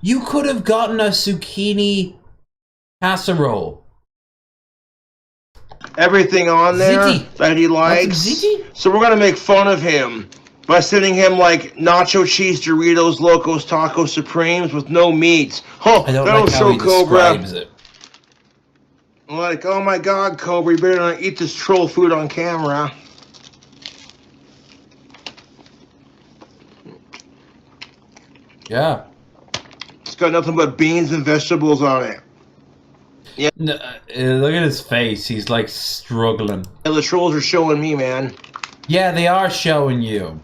you could have gotten a zucchini casserole. Everything on there that he likes. So we're gonna make fun of him by sending him like nacho cheese Doritos Locos Taco Supremes with no meat. Oh, I don't that'll like how show he Cobra. describes it. Like, oh my God, Cobra, you better not eat this troll food on camera. Yeah. It's got nothing but beans and vegetables on it. Yeah. No, look at his face. He's like struggling. Yeah, the trolls are showing me, man. Yeah, they are showing you.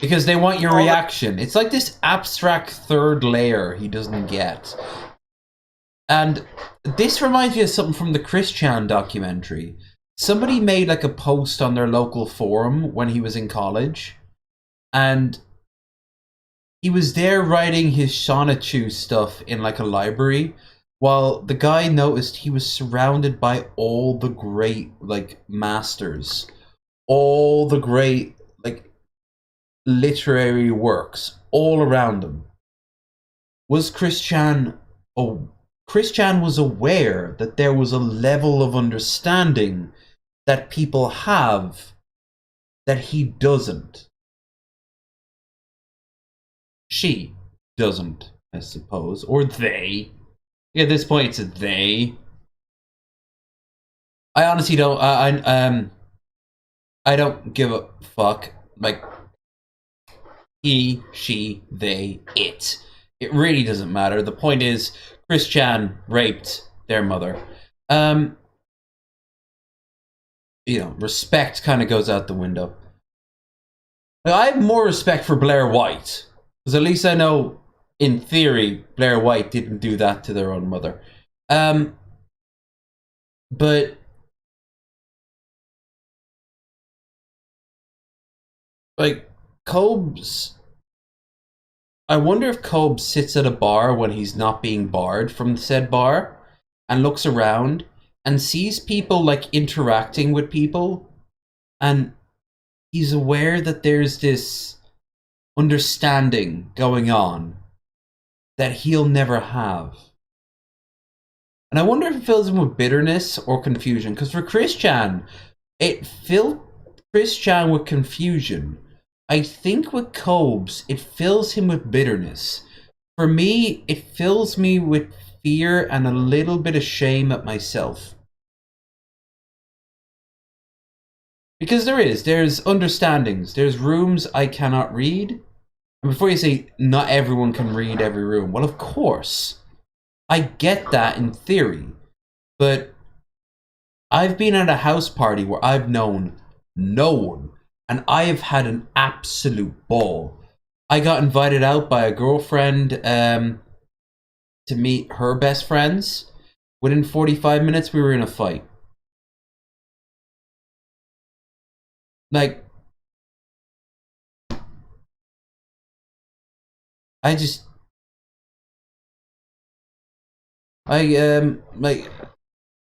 Because they want your reaction. It's like this abstract third layer he doesn't get. And this reminds me of something from the Chris Chan documentary. Somebody made like a post on their local forum when he was in college. And he was there writing his Shonichu stuff in like a library. While the guy noticed he was surrounded by all the great like masters. All the great like literary works all around him. Was Chris Chan Chris Chan was aware that there was a level of understanding that people have that he doesn't. She doesn't, I suppose. Or they. At this point, it's a they. I honestly don't. I don't give a fuck. Like, he, she, they, it. It really doesn't matter. The point is, Chris Chan raped their mother. You know, respect kind of goes out the window. I have more respect for Blair White, because at least I know, in theory, Blair White didn't do that to their own mother. But like, Cobes, I wonder if Cobes sits at a bar when he's not being barred from said bar and looks around and sees people like interacting with people, and he's aware that there's this understanding going on that he'll never have. And I wonder if it fills him with bitterness or confusion, because for Chris Chan, it filled Chris Chan with confusion. I think with Cobes, it fills him with bitterness. For me, it fills me with fear and a little bit of shame at myself. Because there's understandings, there's rooms I cannot read. And before you say, not everyone can read every room, well, of course. I get that in theory. But I've been at a house party where I've known no one, and I have had an absolute ball. I got invited out by a girlfriend to meet her best friends. Within 45 minutes, we were in a fight. Like, like,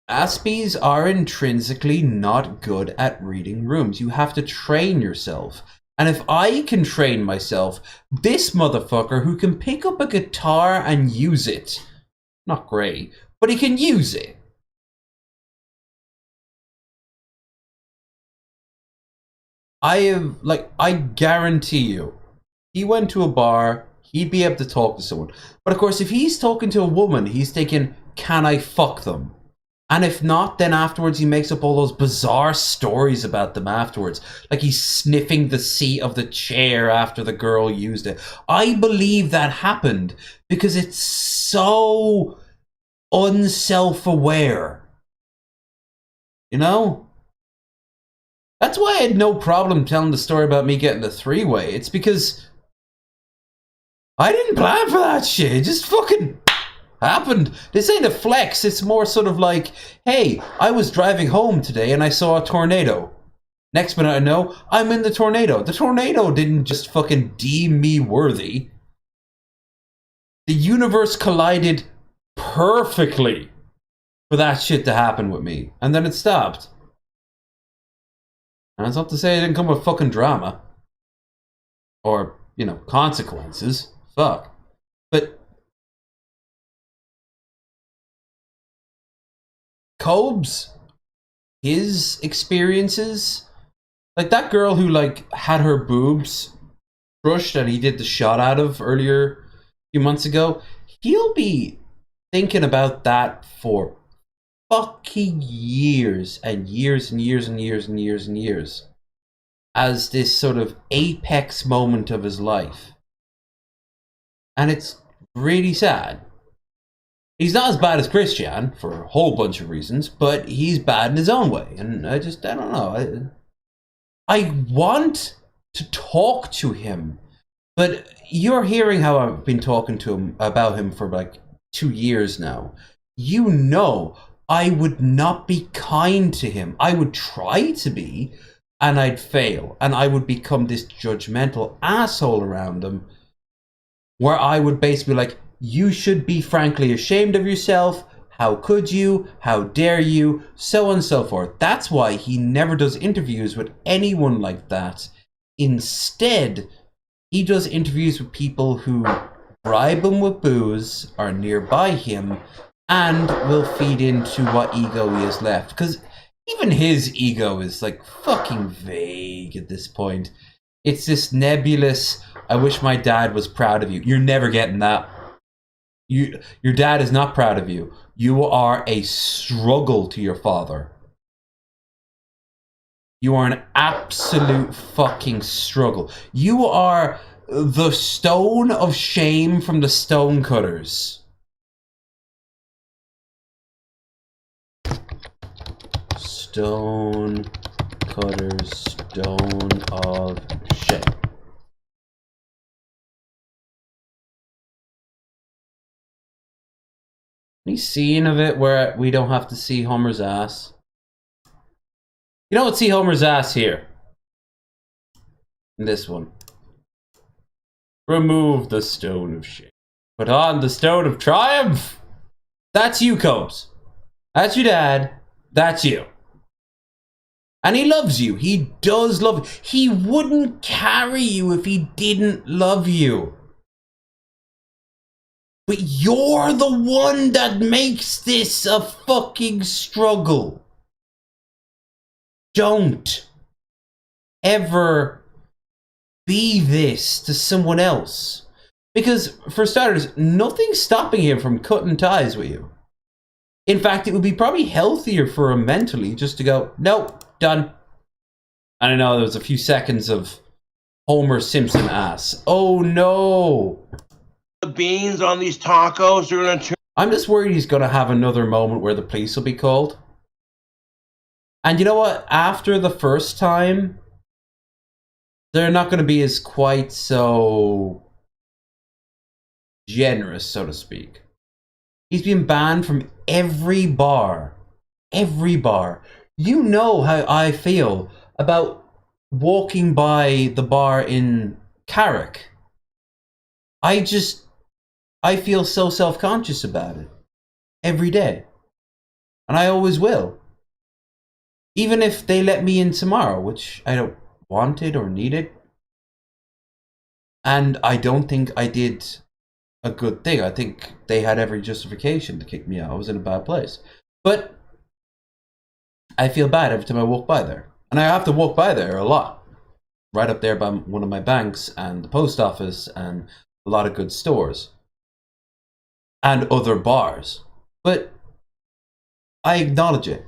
Aspies are intrinsically not good at reading rooms. You have to train yourself. And if I can train myself, this motherfucker who can pick up a guitar and use it, not great, but he can use it. I guarantee you, he went to a bar, he'd be able to talk to someone. But of course, if he's talking to a woman, he's thinking, can I fuck them? And if not, then afterwards he makes up all those bizarre stories about them afterwards. Like he's sniffing the seat of the chair after the girl used it. I believe that happened because it's so unself-aware. You know? That's why I had no problem telling the story about me getting the three-way. It's because I didn't plan for that shit. It just fucking happened. This ain't a flex. It's more sort of like, hey, I was driving home today and I saw a tornado. Next minute I know, I'm in the tornado. The tornado didn't just fucking deem me worthy. The universe collided perfectly for that shit to happen with me. And then it stopped. And it's not to say it didn't come with fucking drama. Or, you know, consequences. Fuck. But Cobes, his experiences, like that girl who like had her boobs crushed and he did the shot out of earlier a few months ago, he'll be thinking about that for fucking years and years and years and years and years and years as this sort of apex moment of his life. And it's really sad. He's not as bad as Christian for a whole bunch of reasons, but he's bad in his own way. And I don't know. I want to talk to him, but you're hearing how I've been talking to him about him for like 2 years now. You know, I would not be kind to him. I would try to be, and I'd fail. And I would become this judgmental asshole around him, where I would basically be like, you should be frankly ashamed of yourself. How could you? How dare you? So on and so forth. That's why he never does interviews with anyone like that. Instead, he does interviews with people who bribe him with booze, are nearby him, and will feed into what ego he has left. Because even his ego is like fucking vague at this point. It's this nebulous, I wish my dad was proud of you. You're never getting that. Your dad is not proud of you. You are a struggle to your father. You are an absolute fucking struggle. You are the stone of shame from the Stonecutters. Stonecutters, stone of shame. Any scene of it where we don't have to see Homer's ass? You don't see Homer's ass here. In this one. Remove the stone of shame. Put on the stone of triumph. That's you, Cobes. That's your dad. That's you. And he loves you. He does love you. He wouldn't carry you if he didn't love you. But you're the one that makes this a fucking struggle. Don't ever be this to someone else. Because, for starters, nothing's stopping him from cutting ties with you. In fact, it would be probably healthier for him mentally just to go, nope, done. I don't know, there was a few seconds of Homer Simpson ass. Oh no! The beans on these tacos are gonna turn. I'm just worried he's gonna have another moment where the police will be called. And you know what? After the first time, they're not gonna be as quite so generous, so to speak. He's been banned from every bar. Every bar. You know how I feel about walking by the bar in Carrick. I feel so self-conscious about it. Every day. And I always will. Even if they let me in tomorrow, which I don't want it or need it. And I don't think I did a good thing. I think they had every justification to kick me out. I was in a bad place. But I feel bad every time I walk by there. And I have to walk by there a lot. Right up there by one of my banks and the post office and a lot of good stores. And other bars. But I acknowledge it.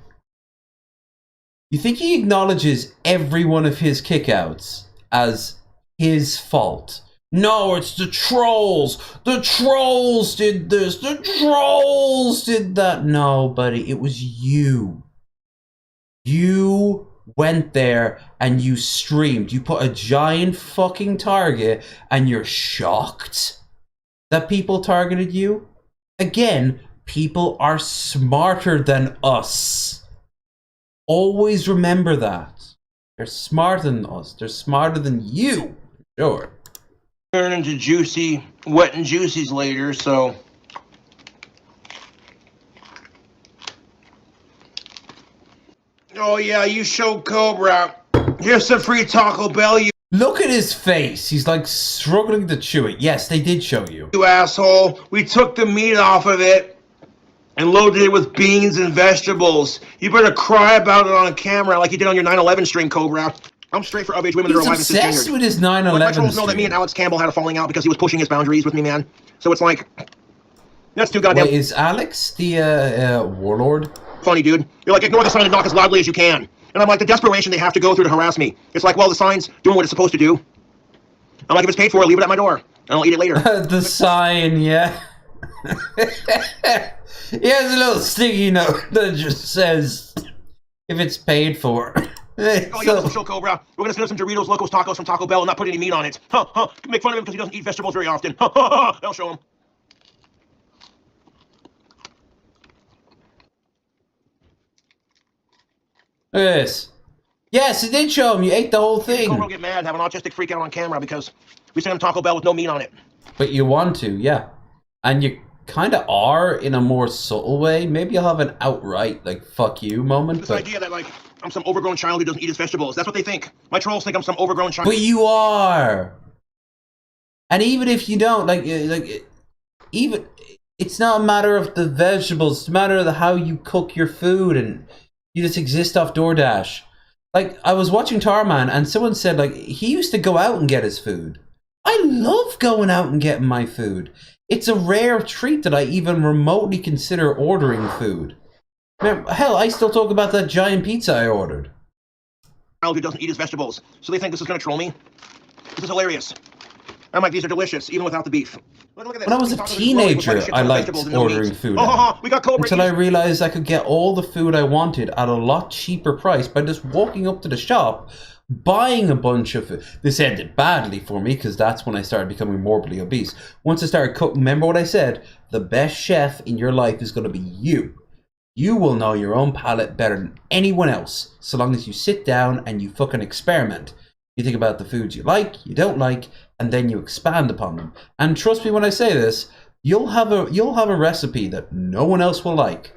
You think he acknowledges every one of his kickouts as his fault? No, it's the trolls. The trolls did this. The trolls did that. No, buddy, it was you. You went there and you streamed. You put a giant fucking target and you're shocked that people targeted you? Again, people are smarter than us. Always remember that. They're smarter than us. They're smarter than you. Sure. Turn into juicy, wet and juicies later, so. Oh yeah, you showed Cobra. Here's some free Taco Bell, you. Look at his face. He's like struggling to chew it. Yes, they did show you. You asshole. We took the meat off of it and loaded it with beans and vegetables. You better cry about it on camera like you did on your 9/11 stream, Cobra. I'm straight for of-age women that are alive and cisgendered. He's obsessed with his 9/11 my trolls know that me and Alex Campbell had a falling out because he was pushing his boundaries with me, man. So it's like, that's too goddamn. Wait, is Alex the warlord? Funny, dude. You're like, ignore the sign and knock as loudly as you can. And I'm like, the desperation they have to go through to harass me. It's like, well, the sign's doing what it's supposed to do. I'm like, if it's paid for, leave it at my door. And I'll eat it later. The sign, yeah. He has a little sticky note that just says, if it's paid for. Oh, yeah, so Cobra. We're gonna send him some Doritos Locos Tacos from Taco Bell and not put any meat on it. Huh, huh. Make fun of him because he doesn't eat vegetables very often. Huh, huh, huh. They'll show him. Look at this. Yes, it did show him. You ate the whole thing. Cobra will get mad, have an autistic freak out on camera because we sent him Taco Bell with no meat on it. But you want to, yeah. And you kind of are in a more subtle way. Maybe you'll have an outright, like, fuck you moment. This idea that, like, I'm some overgrown child who doesn't eat his vegetables. That's what they think. My trolls think I'm some overgrown child. But you are. And even if you don't, even It's not a matter of the vegetables. It's a matter of how you cook your food, and you just exist off DoorDash. Like, I was watching Tarman, and someone said, like, he used to go out and get his food. I love going out and getting my food. It's a rare treat that I even remotely consider ordering food. Hell, I still talk about that giant pizza I ordered. Who doesn't eat his vegetables, so they think this is going to troll me. This is hilarious. I'm like, these are delicious, even without the beef. Look at this. When I was a teenager, I liked ordering food we got Cobra until I realized I could get all the food I wanted at a lot cheaper price by just walking up to the shop, buying a bunch of food. This ended badly for me because that's when I started becoming morbidly obese. Once I started cooking, remember what I said? The best chef in your life is going to be you. You will know your own palate better than anyone else, so long as you sit down and you fucking experiment. You think about the foods you like, you don't like, and then you expand upon them. And trust me when I say this, you'll have a recipe that no one else will like,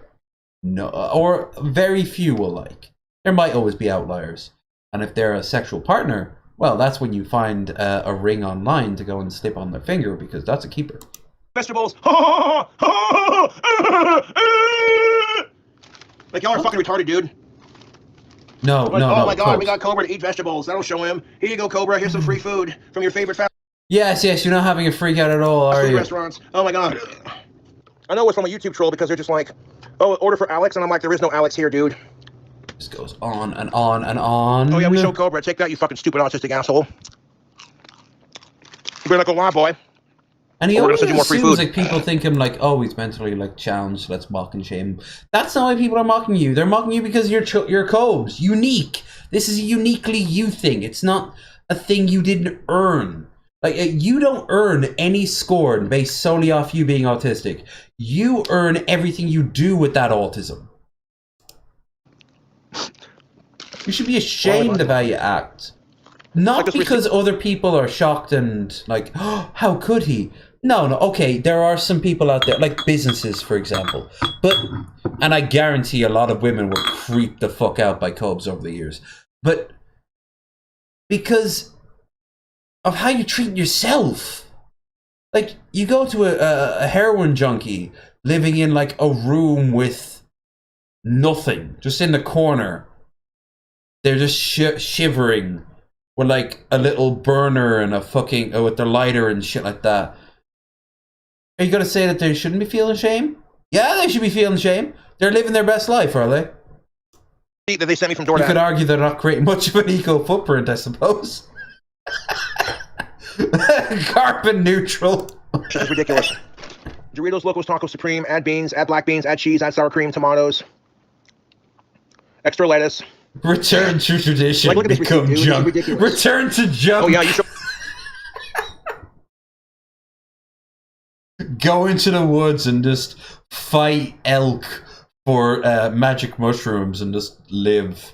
or very few will like. There might always be outliers, and if they're a sexual partner, well, that's when you find a ring online to go and slip on their finger, because that's a keeper. Vegetables. Like, y'all are fucking retarded, dude. No, like, no, oh no. My God, Cobra. we got Cobra to eat vegetables. That'll show him. Here you go, Cobra. Here's some free food from your favorite fast Yes, you're not having a freak out at all, are food you? restaurants. Oh my God. I know it's from a YouTube troll because they're just like, oh, order for Alex, and I'm like, there is no Alex here, dude. This goes on and on and on. Oh yeah, we show Cobra. Take that, you fucking stupid autistic asshole. You better not go lie, boy. And he We're always gonna send you more free assumes food. like people think him like, oh, he's mentally like challenged. Let's mock and shame him. That's not why people are mocking you. They're mocking you because you're Cobes, unique. This is a uniquely you thing. It's not a thing you didn't earn. Like, you don't earn any scorn based solely off you being autistic. You earn everything you do with that autism. You should be ashamed of how you act. Not because other people are shocked and like, oh, how could he? No, okay, there are some people out there, like businesses, for example. And I guarantee a lot of women were creeped the fuck out by Cobes over the years. But because of how you treat yourself. Like, you go to a heroin junkie living in like a room with nothing, just in the corner. They're just shivering with like a little burner and a fucking, with their lighter and shit like that. Are you gonna say that they shouldn't be feeling shame? Yeah, they should be feeling shame. They're living their best life, are they? That they sent me from DoorDash. You could argue they're not creating much of an eco footprint, I suppose. Carbon neutral. This is ridiculous. Doritos Locos Taco Supreme, add beans, add black beans, add cheese, add sour cream, tomatoes, extra lettuce. Return to tradition, like, look at this become receipt, dude. junk. This is ridiculous. Return to junk. Oh yeah, you should. Go into the woods and just fight elk for magic mushrooms and just live.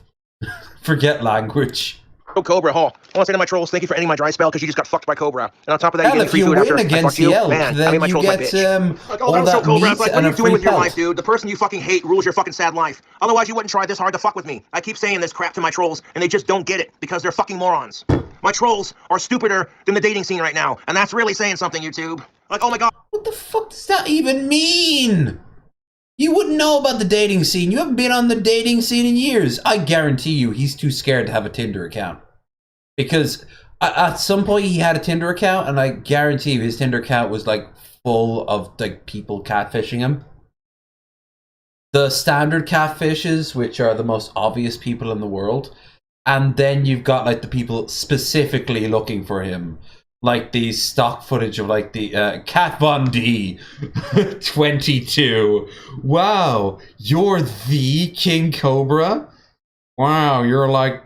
Forget language. Oh, Cobra, I want to say to my trolls, thank you for ending my dry spell because you just got fucked by Cobra. And on top of that, Hell, you get if free you food win after I against fucked you. the elk, Man, I then made my you trolls my get bitch. all that'll that show Cobra. meat Like, what and are a you doing free with your pelt. life, dude? The person you fucking hate rules your fucking sad life. Otherwise, you wouldn't try this hard to fuck with me. I keep saying this crap to my trolls, and they just don't get it because they're fucking morons. My trolls are stupider than the dating scene right now, and that's really saying something, YouTube. Like, oh my God. What the fuck does that even mean? You wouldn't know about the dating scene. You haven't been on the dating scene in years. I guarantee you he's too scared to have a Tinder account. Because at some point he had a Tinder account, and I guarantee you his Tinder account was like full of like people catfishing him. The standard catfishes, which are the most obvious people in the world. And then you've got like the people specifically looking for him. Like the stock footage of like the Kat Von D 22. Wow, you're the King Cobra? Wow, you're like,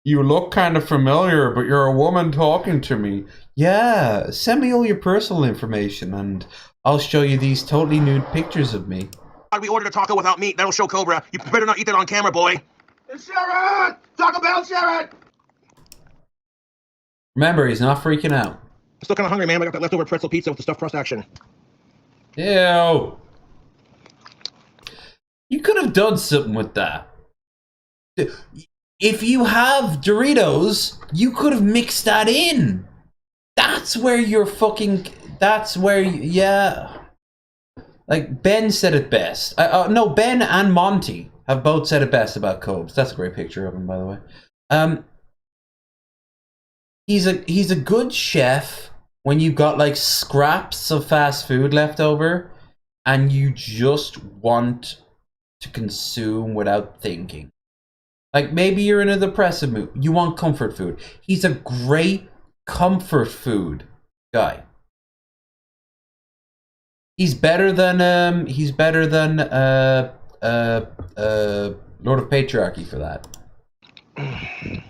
you look kind of familiar, but you're a woman talking to me. Yeah, send me all your personal information and I'll show you these totally nude pictures of me. We ordered a taco without meat. That'll show Cobra. You better not eat that on camera, boy. Sharon! Taco Bell, Sharon! Remember, he's not freaking out. I'm still kind of hungry, man. I got that leftover pretzel pizza with the stuffed crust action. Ew. You could have done something with that. If you have Doritos, you could have mixed that in. That's where you're fucking... That's where... Yeah. Like, Ben said it best. No, Ben and Monty have both said it best about Cobes. That's a great picture of him, by the way. He's a good chef when you've got, like, scraps of fast food left over and you just want to consume without thinking. Like, maybe you're in a depressive mood. You want comfort food. He's a great comfort food guy. He's better than Lord of Patriarchy for that. Man,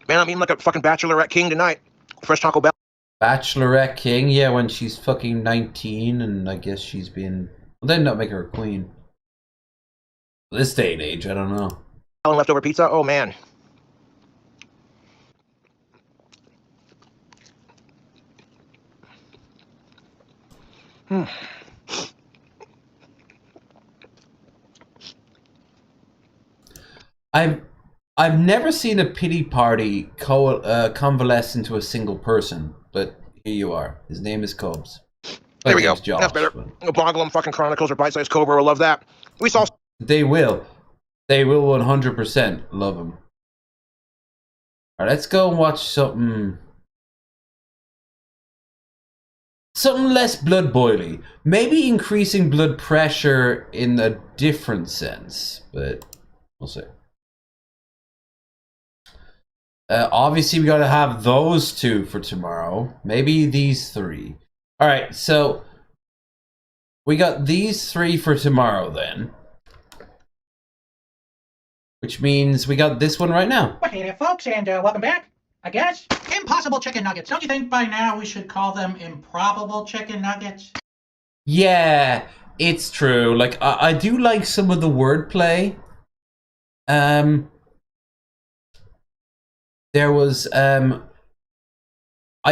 I'm eating like a fucking bachelorette king tonight. Fresh Taco Bell. Bachelorette king, yeah, when she's fucking 19 and I guess she's been... Well, then not make her a queen. This day and age, I don't know. Leftover pizza? Oh, man. I've never seen a pity party convalesce into a single person, but here you are. His name is Cobes. There we go. Josh, that's better. Boggle 'em fucking Chronicles or Bite-Sized Cobra will love that. We saw... They will. They will 100% love him. Alright, let's go and watch something... Something less blood boily. Maybe increasing blood pressure in a different sense, but we'll see. Obviously, we gotta have those two for tomorrow. Maybe these three. Alright, so we got these three for tomorrow then. Which means we got this one right now. Hey there, folks, and welcome back, I guess. Impossible chicken nuggets. Don't you think by now we should call them improbable chicken nuggets? Yeah, it's true. Like, I do like some of the wordplay. There was, I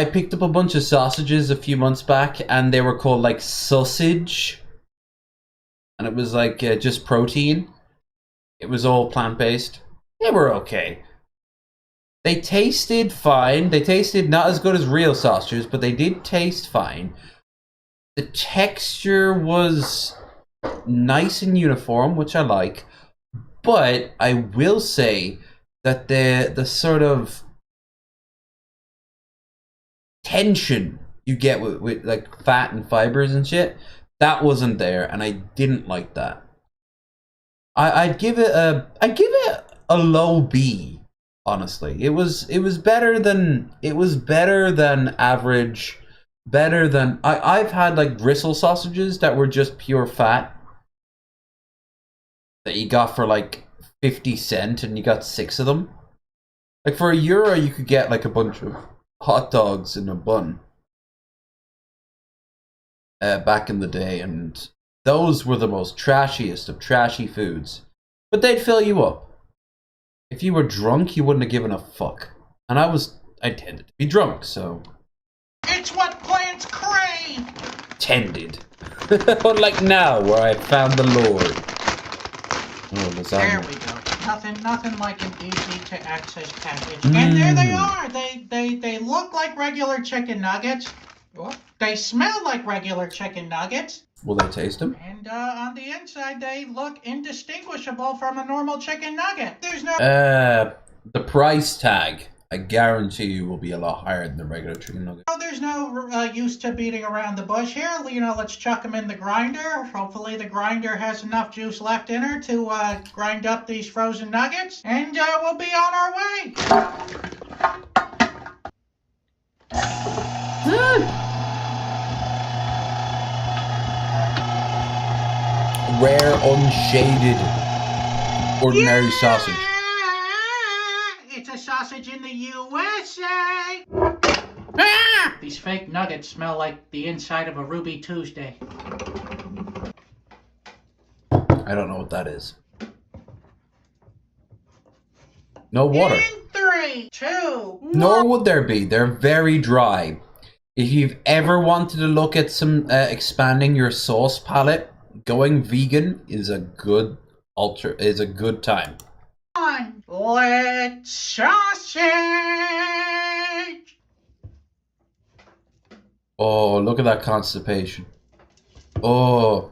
picked up a bunch of sausages a few months back, and they were called, like, sausage. And it was, like, just protein. It was all plant-based. They were okay. They tasted fine. They tasted not as good as real sausages, but they did taste fine. The texture was nice and uniform, which I like. But I will say that the sort of tension you get with like fat and fibers and shit, that wasn't there, and I didn't like that. I'd give it a low B, honestly. It was better than average, better than I've had like gristle sausages that were just pure fat that you got for like 50 cents and you got 6 of them. Like for €1 you could get like a bunch of hot dogs in a bun. Back in the day, and those were the most trashiest of trashy foods. But they'd fill you up. If you were drunk, you wouldn't have given a fuck. And I tended to be drunk, so... It's what plants crave! Tended. Unlike now, where I found the Lord. Oh, there we go. Nothing like an easy-to-access package. And there they are! They look like regular chicken nuggets. They smell like regular chicken nuggets. Will they taste them? And on the inside, they look indistinguishable from a normal chicken nugget. There's no... The price tag, I guarantee you, will be a lot higher than the regular chicken nugget. Oh, there's no use to beating around the bush here. You know, let's chuck them in the grinder. Hopefully the grinder has enough juice left in her to grind up these frozen nuggets. And we'll be on our way. Rare, unshaded, ordinary sausage. It's a sausage in the USA! Ah! These fake nuggets smell like the inside of a Ruby Tuesday. I don't know what that is. No water. In 3, 2, 1. Nor would there be. They're very dry. If you've ever wanted to look at some expanding your sauce palette, going vegan is a good time. Let's sausage! Oh, look at that constipation. Oh.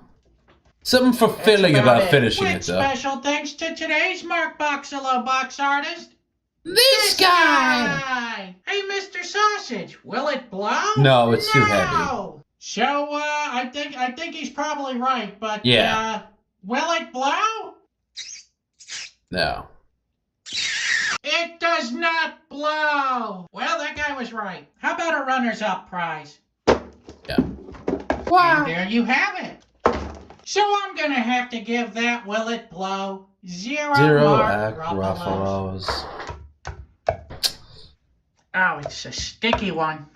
Something fulfilling about finishing With it, though. special thanks to today's Mark Boxalo box artist. This guy! Hey, Mr. Sausage, will it blow? No, it's too heavy. So, I think he's probably right, but, Yeah. will it blow? No. It does not blow. Well, that guy was right. How about a runner's-up prize? Yeah. Wow. And there you have it. So I'm gonna have to give that will it blow 0 Mark Ruffalo's. Oh, it's a sticky one.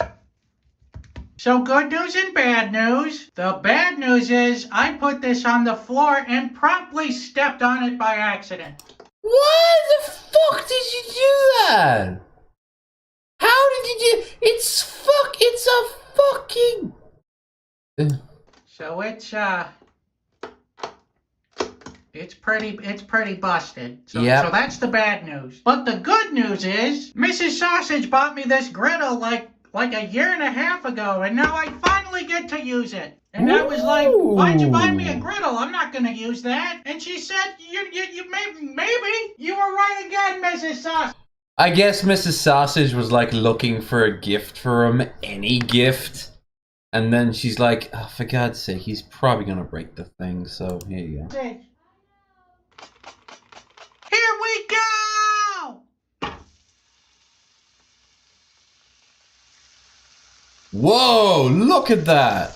So good news and bad news. The bad news is I put this on the floor and promptly stepped on it by accident. Why the fuck did you do that? How did you do? It's a fucking. So it's pretty busted. So, Yep. so that's the bad news. But the good news is Mrs. Sausage bought me this griddle like a year and a half ago, and now I finally get to use it. And I was like, why'd you buy me a griddle? I'm not gonna use that. And she said, you maybe you were right again, Mrs. Sausage. I guess Mrs. Sausage was like looking for a gift for him, any gift. And then she's like, oh, for God's sake, he's probably gonna break the thing, so here you go. Here we go! Whoa, look at that!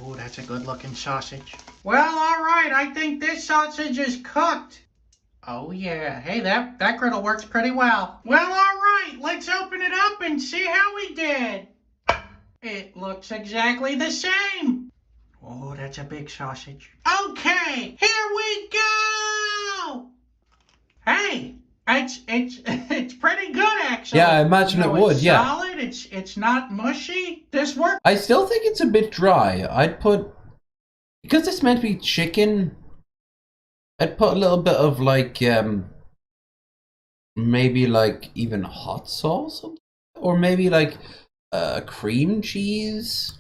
Oh, that's a good looking sausage. Well, alright, I think this sausage is cooked. Oh yeah, hey, that griddle works pretty well. Well, alright, let's open it up and see how we did. It looks exactly the same. Oh, that's a big sausage. Okay, here we go! Hey, it's pretty good actually. Yeah, I imagine it would, it's yeah. Solid, it's not mushy. This works. I still think it's a bit dry. I'd put, because it's meant to be chicken, I'd put a little bit of like, maybe like even hot sauce, or maybe like cream cheese.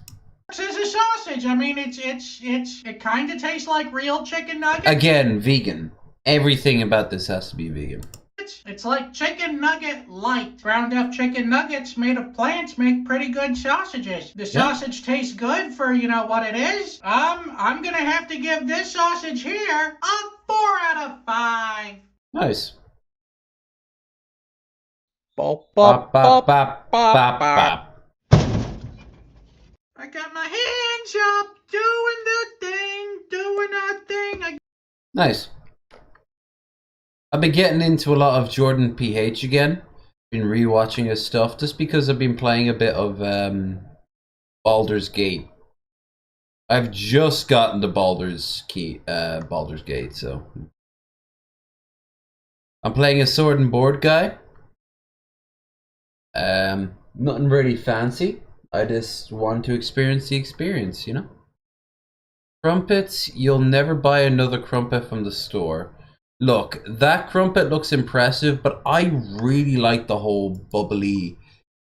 As a sausage, I mean, it kind of tastes like real chicken nuggets. Again, vegan. Everything about this has to be vegan. It's like chicken nugget light. Ground up chicken nuggets made of plants make pretty good sausages. The sausage tastes good for, what it is. I'm gonna have to give this sausage here a 4 out of 5. Nice. Bop, bop, bop, bop, bop, bop. I got my hands up, doing a thing. Nice. I've been getting into a lot of Jordan PH again. Been rewatching his stuff just because I've been playing a bit of Baldur's Gate. I've just gotten to Baldur's Gate, so I'm playing a sword and board guy. Nothing really fancy. I just want to experience the experience, Crumpets, you'll never buy another crumpet from the store. Look, that crumpet looks impressive, but I really like the whole bubbly,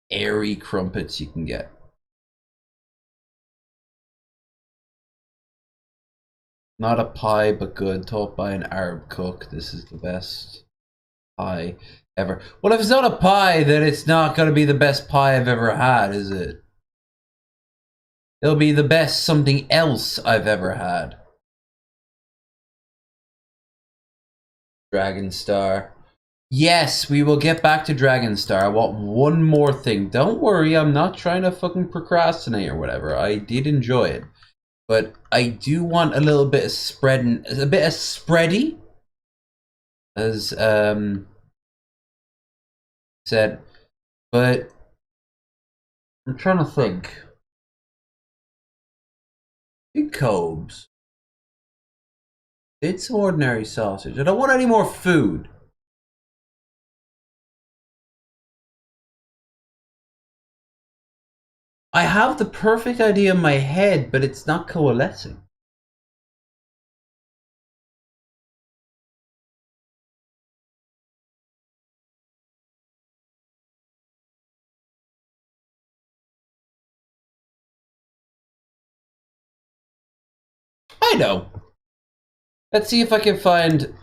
airy crumpets you can get. Not a pie, but good. Taught by an Arab cook. This is the best pie ever. Well, if it's not a pie, then it's not going to be the best pie I've ever had, is it? It'll be the best something else I've ever had. Dragonstar. Yes, we will get back to Dragonstar. I want one more thing. Don't worry, I'm not trying to fucking procrastinate or whatever. I did enjoy it. But I do want a little bit of spreading, a bit of spready. As, said. But, I'm trying to think. Big Cobes. It's ordinary sausage. I don't want any more food. I have the perfect idea in my head, but it's not coalescing. I know. Let's see if I can find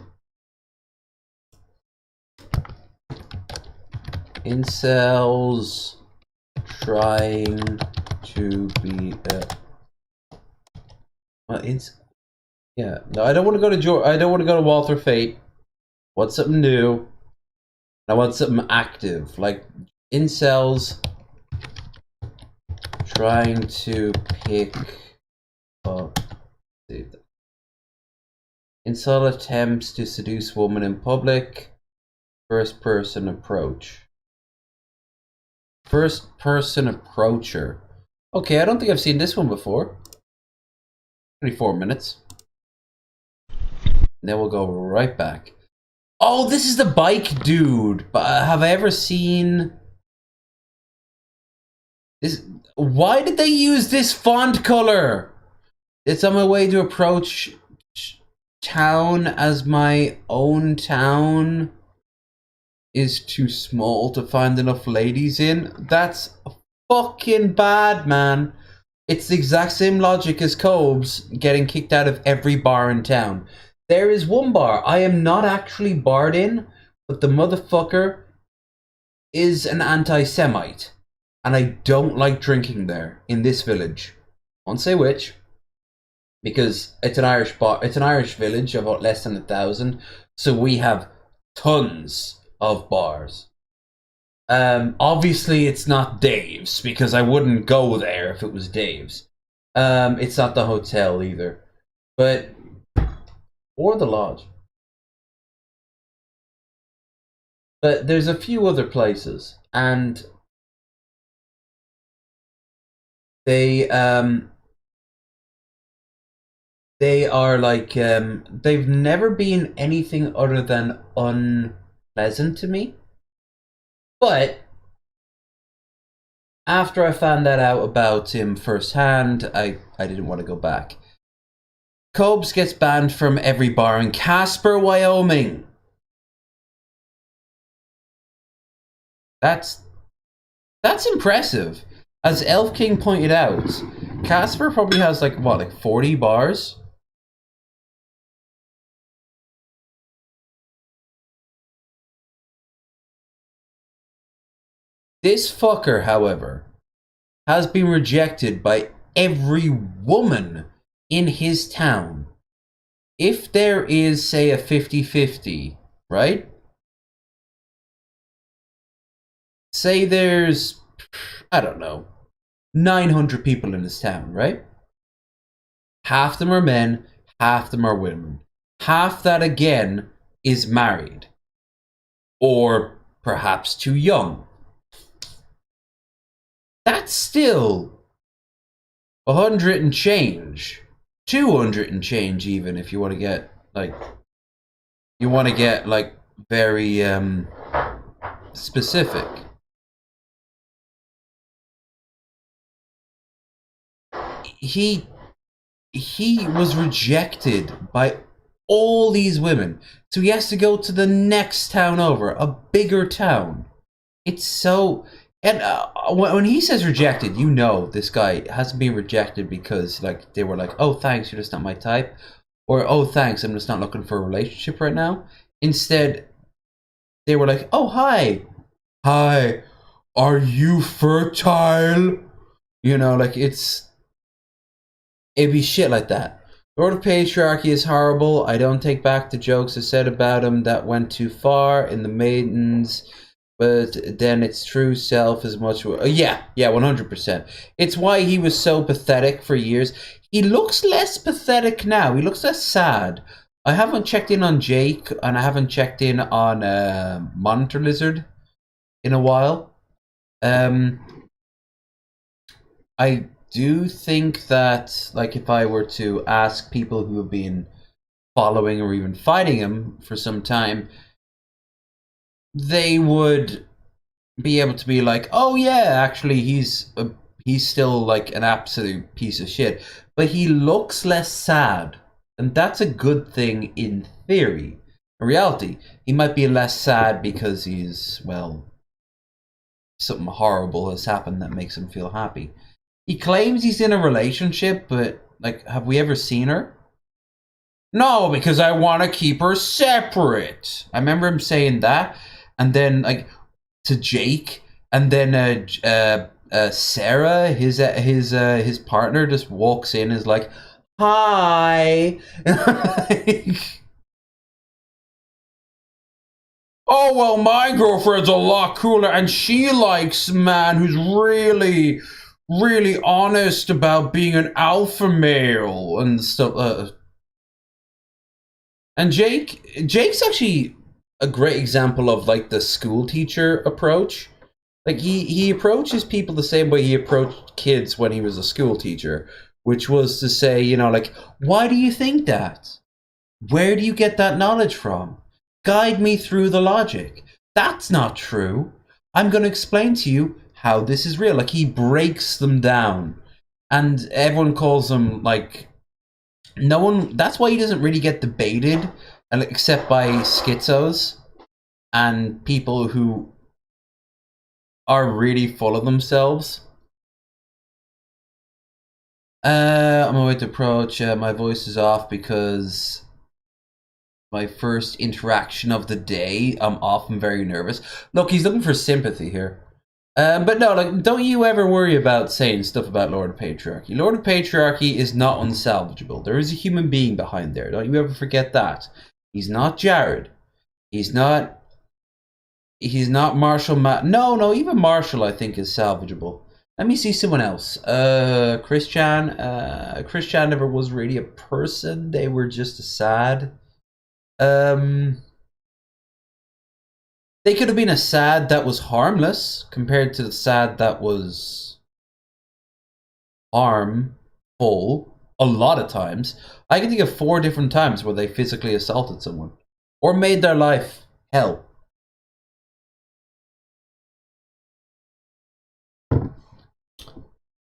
incels trying to be well, yeah. No, I don't want to go to I don't want to go to Walter Fate. Want something new. I want something active, like incels trying to pick up. Incel attempts to seduce woman in public. First person approach. First person approacher. Okay, I don't think I've seen this one before. 24 minutes. And then we'll go right back. Oh, this is the bike dude. Have I ever seen this? Why did they use this font color? It's on my way to approach town as my own town is too small to find enough ladies in. That's fucking bad, man. It's the exact same logic as Cobes getting kicked out of every bar in town. There is one bar I am not actually barred in, but the motherfucker is an anti-Semite. And I don't like drinking there, in this village. I won't say which, because it's an Irish bar. It's an Irish village of about less than 1,000, so we have tons of bars. Obviously it's not Dave's, because I wouldn't go there if it was Dave's. It's not the hotel either, but or the lodge. But there's a few other places, and they are like they've never been anything other than unpleasant to me. But after I found that out about him firsthand, I didn't want to go back. Cobes gets banned from every bar in Casper, Wyoming. That's impressive. As Elf King pointed out, Casper probably has like, what, like 40 bars? This fucker, however, has been rejected by every woman in his town. If there is, say, a 50-50, right? Say there's, I don't know, 900 people in this town, right? Half them are men, half them are women. Half that, again, is married. Or perhaps too young. That's still 100 and change. 200 and change, even, if you want to get, like, very, specific. He was rejected by all these women, so he has to go to the next town over, a bigger town. It's so... And when he says rejected, you know this guy hasn't been rejected because, like, they were like, oh, thanks, you're just not my type. Or, oh, thanks, I'm just not looking for a relationship right now. Instead, they were like, oh, hi. Hi, are you fertile? You know, like, it'd be shit like that. The road of patriarchy is horrible. I don't take back the jokes I said about him that went too far in the maidens. But then its true self is much... yeah, 100%. It's why he was so pathetic for years. He looks less pathetic now. He looks less sad. I haven't checked in on Jake, and I haven't checked in on Monitor Lizard in a while. I do think that, like, if I were to ask people who have been following or even fighting him for some time, they would be able to be like, oh yeah, actually he's still like an absolute piece of shit, but he looks less sad, and that's a good thing in theory. In reality, he might be less sad because he's, well, something horrible has happened that makes him feel happy. He claims he's in a relationship, but, like, have we ever seen her? No, because I want to keep her separate. I remember him saying that, and then like to Jake, and then Sarah, his partner, just walks in, and is like, "Hi." Oh, well, my girlfriend's a lot cooler, and she likes a man who's really, really honest about being an alpha male and stuff. And Jake's actually a great example of like the school teacher approach. Like he approaches people the same way he approached kids when he was a school teacher, which was to say, you know, like, why do you think that? Where do you get that knowledge from? Guide me through the logic. That's not true. I'm going to explain to you how this is real. Like, he breaks them down. And everyone calls him, like... No one... That's why he doesn't really get debated, except by schizos and people who are really full of themselves. I'm going to approach... my voice is off because... my first interaction of the day, I'm often very nervous. Look, he's looking for sympathy here. But no, like, don't you ever worry about saying stuff about Lord of Patriarchy. Lord of Patriarchy is not unsalvageable. There is a human being behind there. Don't you ever forget that. He's not Jared. He's not Marshall No, even Marshall I think is salvageable. Let me see someone else. Christian never was really a person. They were just a sad. They could have been a sad that was harmless compared to the sad that was harmful a lot of times. I can think of 4 different times where they physically assaulted someone or made their life hell.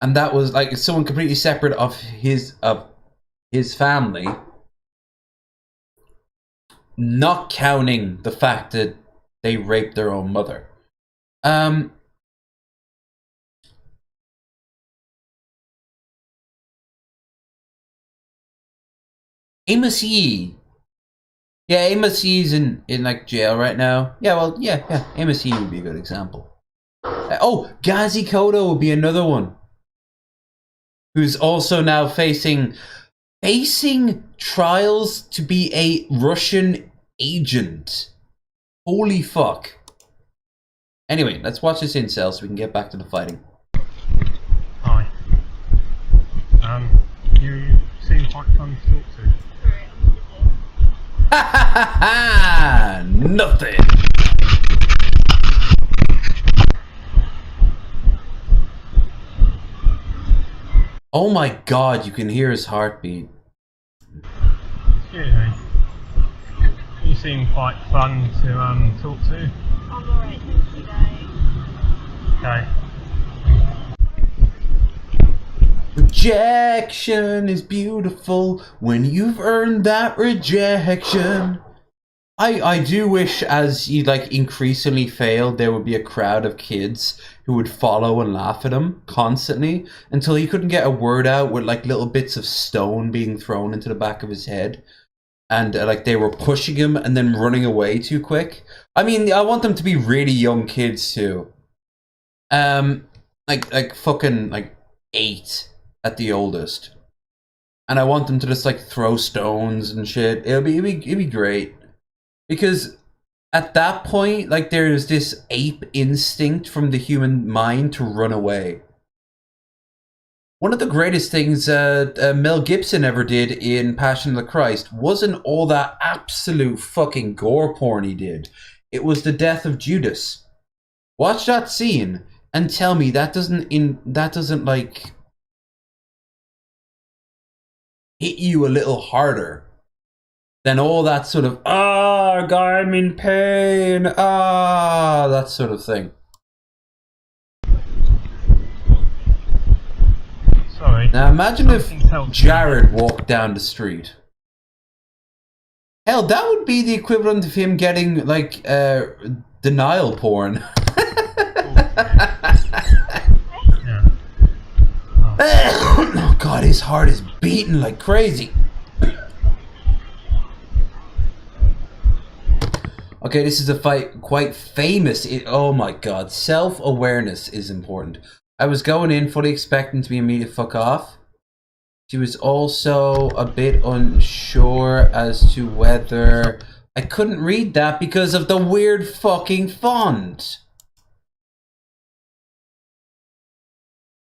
And that was like someone completely separate of his family. Not counting the fact that they raped their own mother. Amos Yee. Yeah, Amos Yee's in like jail right now. Yeah, well, yeah. Amos Yee would be a good example. Oh, Gazi Kodo would be another one. Who's also now facing trials to be a Russian agent. Holy fuck. Anyway, let's watch this incel so we can get back to the fighting. Hi. You seem quite fun to talk to. Ha ha ha ha! Nothing! Oh my god, you can hear his heartbeat. Excuse me. You seem quite fun to talk to. I'm alright, thank you guys. Okay. Rejection is beautiful when you've earned that rejection. I do wish as you like increasingly fail, there would be a crowd of kids who would follow and laugh at him constantly until he couldn't get a word out with like little bits of stone being thrown into the back of his head. And like they were pushing him and then running away too quick. I mean, I want them to be really young kids too. Like fucking like 8 at the oldest. And I want them to just like throw stones and shit. It'd be great. Because at that point, like there's this ape instinct from the human mind to run away. One of the greatest things Mel Gibson ever did in Passion of the Christ wasn't all that absolute fucking gore porn he did. It was the death of Judas. Watch that scene and tell me that doesn't like hit you a little harder than all that sort of guy, I'm in pain, that sort of thing. Sorry. Now imagine if Jared walked down the street. Hell, that would be the equivalent of him getting like denial porn. Oh god, his heart is beating like crazy. Okay, this is a fight quite famous. Oh my god, self-awareness is important. I was going in fully expecting to be immediate fuck off. She was also a bit unsure as to whether... I couldn't read that because of the weird fucking font.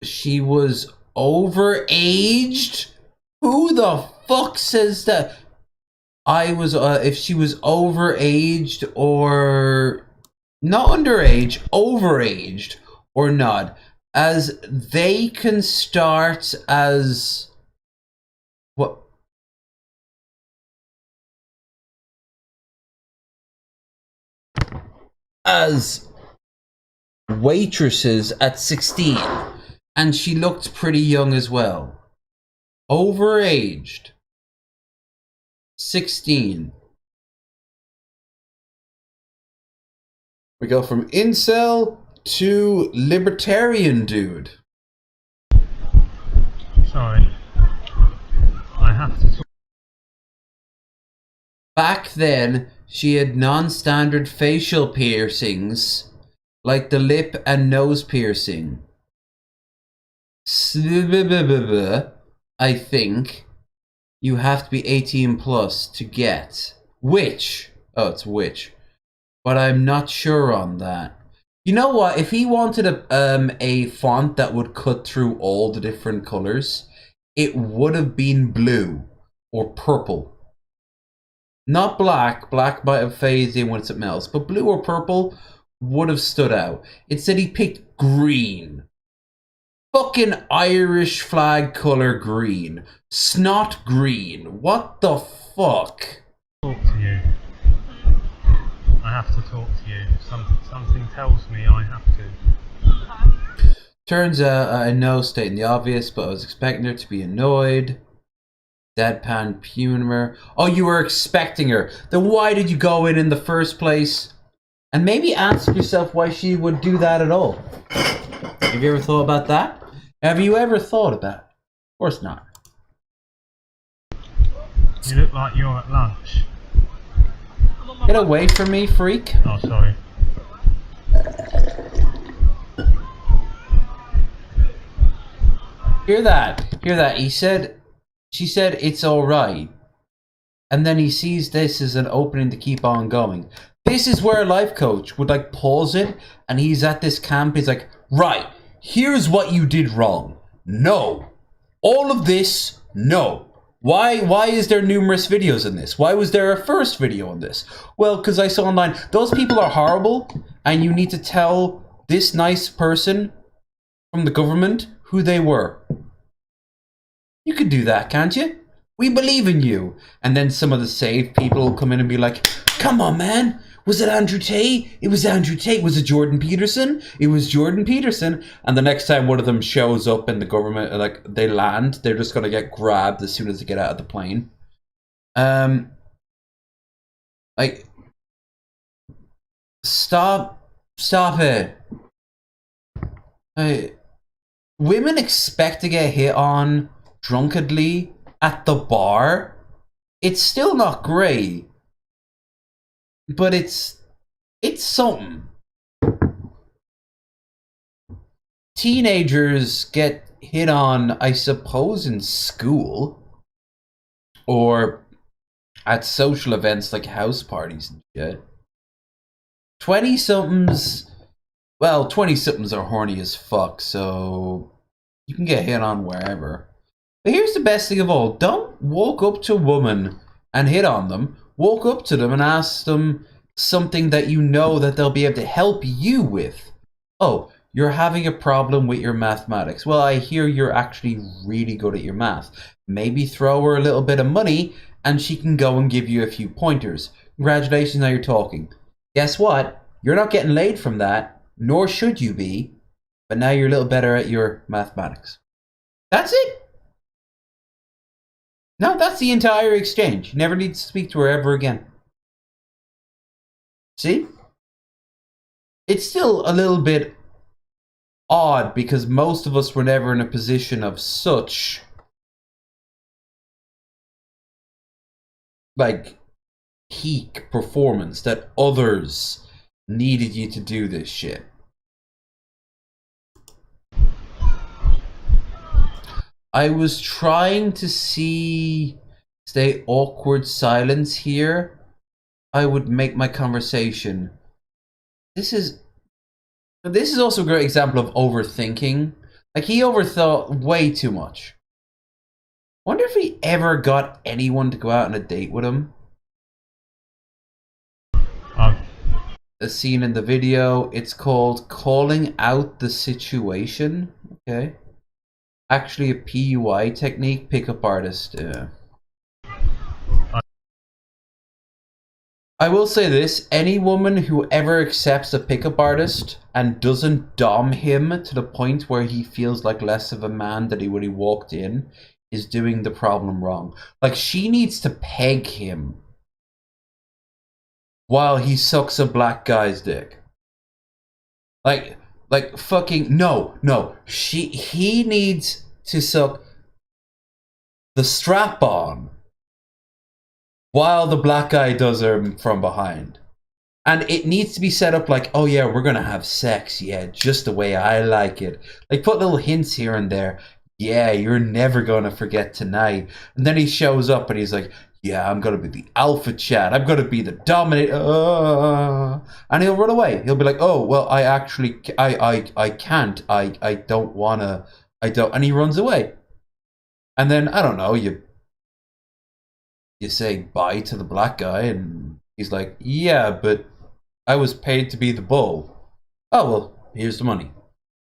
She was overaged? Who the fuck says that? I was, if she was overaged or... Not underage, overaged or not. As they can start as... What? As waitresses at 16. And she looked pretty young as well. Overaged. 16. We go from incel to libertarian dude. Sorry. I have to talk. Back then, she had non-standard facial piercings, like the lip and nose piercing. I think you have to be 18 plus to get. Which? Oh, it's which. But I'm not sure on that. You know what? If he wanted a font that would cut through all the different colors, it would have been blue or purple. Not black. Black might have phased in when it's something else. But blue or purple would have stood out. Instead, he picked green. Fucking Irish flag color green. Snot green. What the fuck? Talk to you. I have to talk to you. Something tells me I have to. Turns out I know stating the obvious, but I was expecting her to be annoyed. Deadpan humor. Oh, you were expecting her. Then why did you go in the first place? And maybe ask yourself why she would do that at all. Have you ever thought about that? Have you ever thought about it? Of course not. You look like you're at lunch. Get away from me, freak. Oh, sorry. Hear that? Hear that? She said it's alright. And then he sees this as an opening to keep on going. This is where a life coach would like pause it, and he's at this camp, he's like, right, here's what you did wrong. No. All of this, no. Why is there numerous videos in this? Why was there a first video on this? Well, because I saw online, those people are horrible, and you need to tell this nice person from the government who they were. You could do that, can't you? We believe in you. And then some of the saved people will come in and be like, come on, man. Was it Andrew Tate? It was Andrew Tate. Was it Jordan Peterson? It was Jordan Peterson. And the next time one of them shows up in the government, like they land, they're just going to get grabbed as soon as they get out of the plane. Like, stop it. Women expect to get hit on drunkenly at the bar. It's still not great, but it's something. Teenagers get hit on, I suppose, in school or at social events like house parties and shit. 20-somethings, well, 20-somethings are horny as fuck, so you can get hit on wherever. But here's the best thing of all. Don't walk up to a woman and hit on them. Walk up to them and ask them something that you know that they'll be able to help you with. Oh, you're having a problem with your mathematics. Well, I hear you're actually really good at your math. Maybe throw her a little bit of money and she can go and give you a few pointers. Congratulations, now you're talking. Guess what? You're not getting laid from that, nor should you be, but now you're a little better at your mathematics. That's it. No, that's the entire exchange. You never need to speak to her ever again. See? It's still a little bit odd because most of us were never in a position of such, like, peak performance that others needed you to do this shit. I was trying to stay awkward silence here. I would make my conversation. This is also a great example of overthinking. Like, he overthought way too much. Wonder if he ever got anyone to go out on a date with him. The scene in the video, it's called Calling Out the Situation. Okay. Actually a PUI technique, pickup artist. I will say this, any woman who ever accepts a pickup artist and doesn't dom him to the point where he feels like less of a man than he when he walked in is doing the problem wrong. Like, she needs to peg him while he sucks a black guy's dick. Like fucking no. He needs to suck the strap on while the black guy does her from behind. And it needs to be set up like, oh yeah, we're gonna have sex, yeah, just the way I like it. Like, put little hints here and there. Yeah, you're never gonna forget tonight. And then he shows up and he's like, yeah, I'm gonna be the alpha chat. I'm gonna be the dominant. And he'll run away. He'll be like, oh, well, I actually, I can't. I don't wanna. I don't. And he runs away. And then, I don't know, you say bye to the black guy and he's like, yeah, but I was paid to be the bull. Oh, well, here's the money.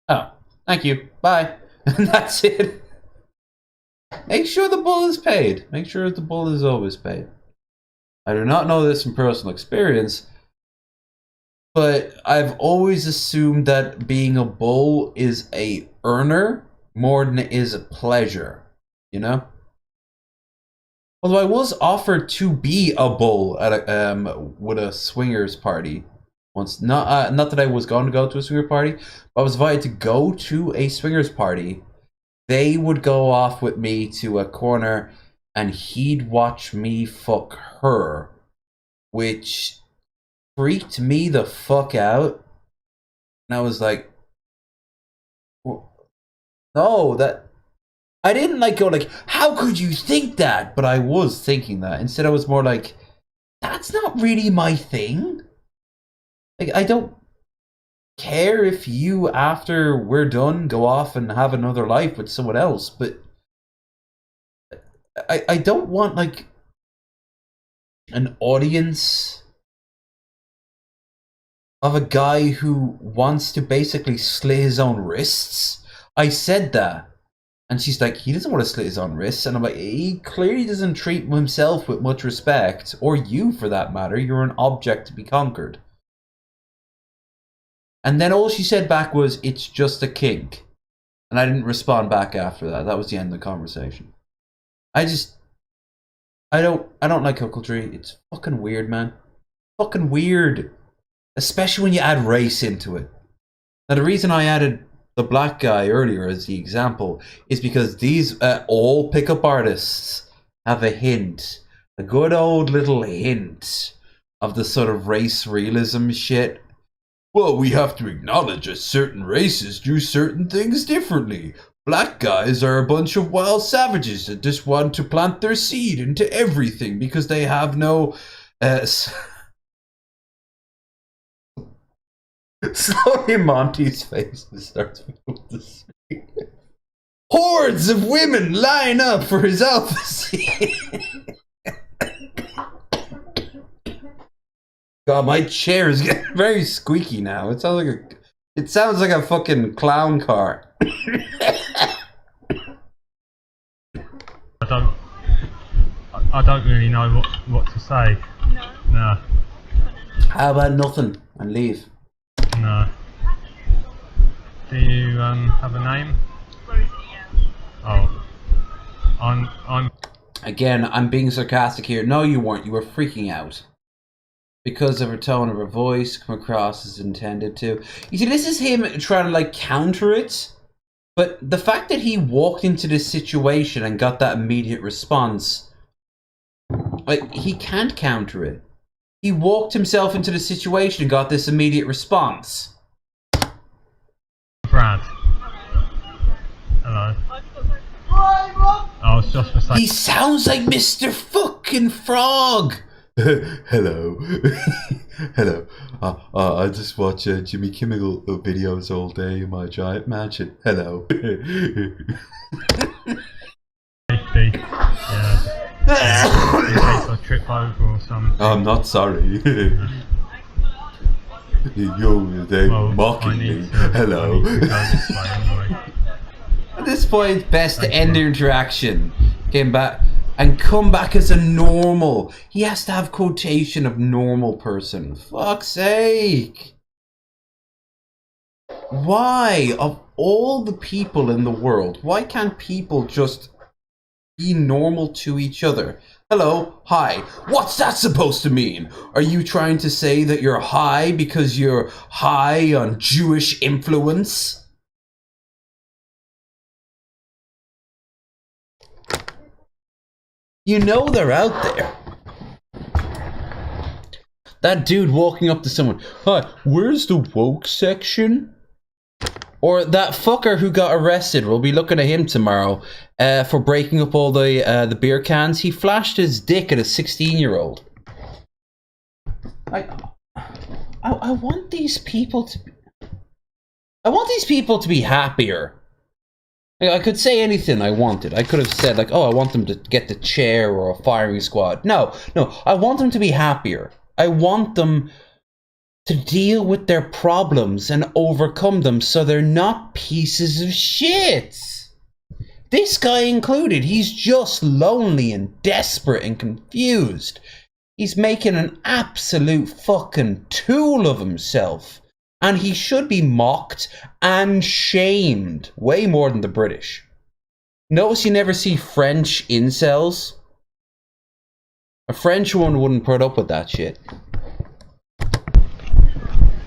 Oh, thank you. Bye. And that's it. Make sure the bull is paid. Make sure the bull is always paid. I do not know this from personal experience, but I've always assumed that being a bull is a earner more than it is a pleasure, you know? Although I was offered to be a bull at a, with a swingers party once. Not that I was going to go to a swinger party, but I was invited to go to a swingers party. They would go off with me to a corner and he'd watch me fuck her, which freaked me the fuck out. And I was like, no, that... I didn't like go like, how could you think that? But I was thinking that. Instead I was more like, that's not really my thing. Like, I don't care if you, after we're done, go off and have another life with someone else, but I don't want, like, an audience of a guy who wants to basically slit his own wrists. I said that. And she's like, he doesn't want to slit his own wrists. And I'm like, he clearly doesn't treat himself with much respect. Or you, for that matter. You're an object to be conquered. And then all she said back was, it's just a kink. And I didn't respond back after that. That was the end of the conversation. I don't like cuckoldry. It's fucking weird, man. Fucking weird. Especially when you add race into it. Now, the reason I added the black guy earlier as the example is because these all pickup artists have a hint. A good old little hint of the sort of race realism shit. Well, we have to acknowledge that certain races do certain things differently. Black guys are a bunch of wild savages that just want to plant their seed into everything because they have no... Slowly Monty's face starts with this. Hordes of women line up for his alpha seed. God, my chair is getting very squeaky now. It sounds like a fucking clown car. I don't really know what to say. No. How about nothing and leave? No. Do you have a name? Oh. I'm Again, I'm being sarcastic here. No, you weren't. You were freaking out. Because of her tone of her voice, come across as intended to. You see, this is him trying to, like, counter it. But the fact that he walked into this situation and got that immediate response, like, he can't counter it. He walked himself into the situation and got this immediate response. Brad. Hello. Oh, it's just for saying. He sounds like Mr. Fucking Frog. Hello. Hello. I just watch Jimmy Kimmel videos all day in my giant mansion. Hello. Yeah. In case I trip over or something. I'm not sorry. They're mocking me. Hello. At this point, best to end the interaction. Came back and come back as a normal. He has to have quotation of normal person. Fuck's sake. Why, of all the people in the world, why can't people just be normal to each other? Hello, hi. What's that supposed to mean? Are you trying to say that you're high because you're high on Jewish influence? You know they're out there. That dude walking up to someone, hi, where's the woke section? Or that fucker who got arrested, we'll be looking at him tomorrow for breaking up all the beer cans. He flashed his dick at a 16-year-old. I want these people to be happier. I could say anything I wanted. I could have said like, oh, I want them to get the chair or a firing squad. No, I want them to be happier. I want them to deal with their problems and overcome them so they're not pieces of shit. This guy included, he's just lonely and desperate and confused. He's making an absolute fucking tool of himself. And he should be mocked and shamed way more than the British. Notice you never see French incels. A French one wouldn't put up with that shit.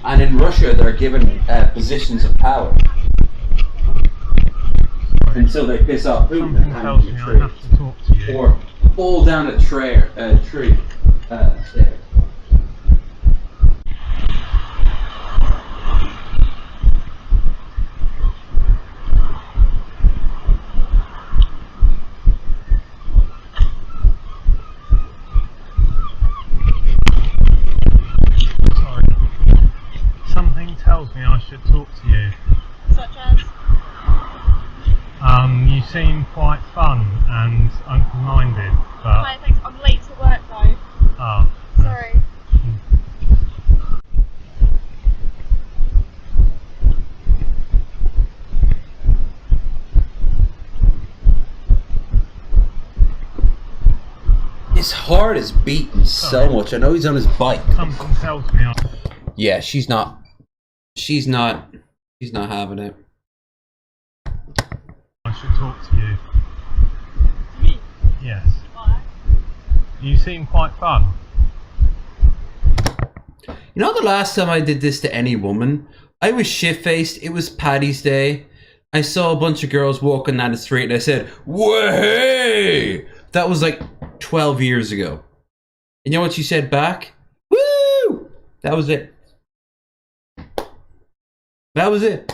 And in Russia, they're given positions of power until they piss off Putin and hang on a tree, or fall down a tree. There. Something tells me I should talk to you. Such as? You seem quite fun and open-minded, but... Hi, thanks. I'm late to work though. Oh. Sorry. His heart is beating so much. I know he's on his bike. Something tells me Yeah, she's not having it. I should talk to you. Me? Yes. Why? You seem quite fun. You know the last time I did this to any woman? I was shit-faced. It was Paddy's Day. I saw a bunch of girls walking down the street and I said, "Way!" That was like 12 years ago. And you know what she said back? Woo! That was it. That was it.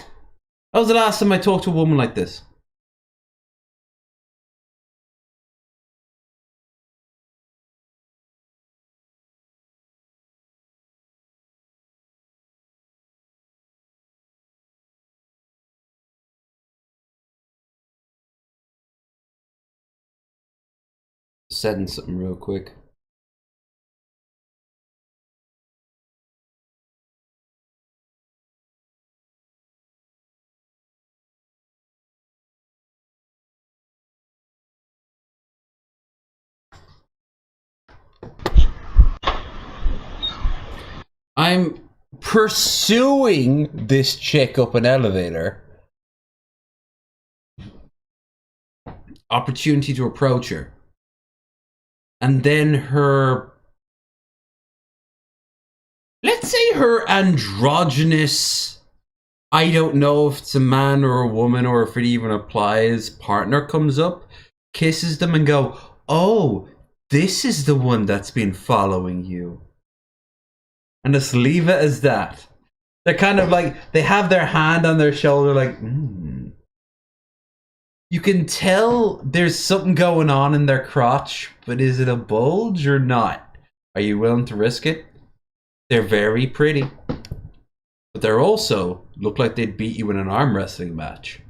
That was the last time I talked to a woman like this. Setting something real quick. I'm pursuing this chick up an elevator. Opportunity to approach her. And then let's say her androgynous, I don't know if it's a man or a woman or if it even applies, partner comes up, kisses them and go, "Oh, this is the one that's been following you. and just leave it as that. They're kind of like, they have their hand on their shoulder like, You can tell there's something going on in their crotch, but is it a bulge or not? Are you willing to risk it? They're very pretty. But they're also look like they'd beat you in an arm wrestling match.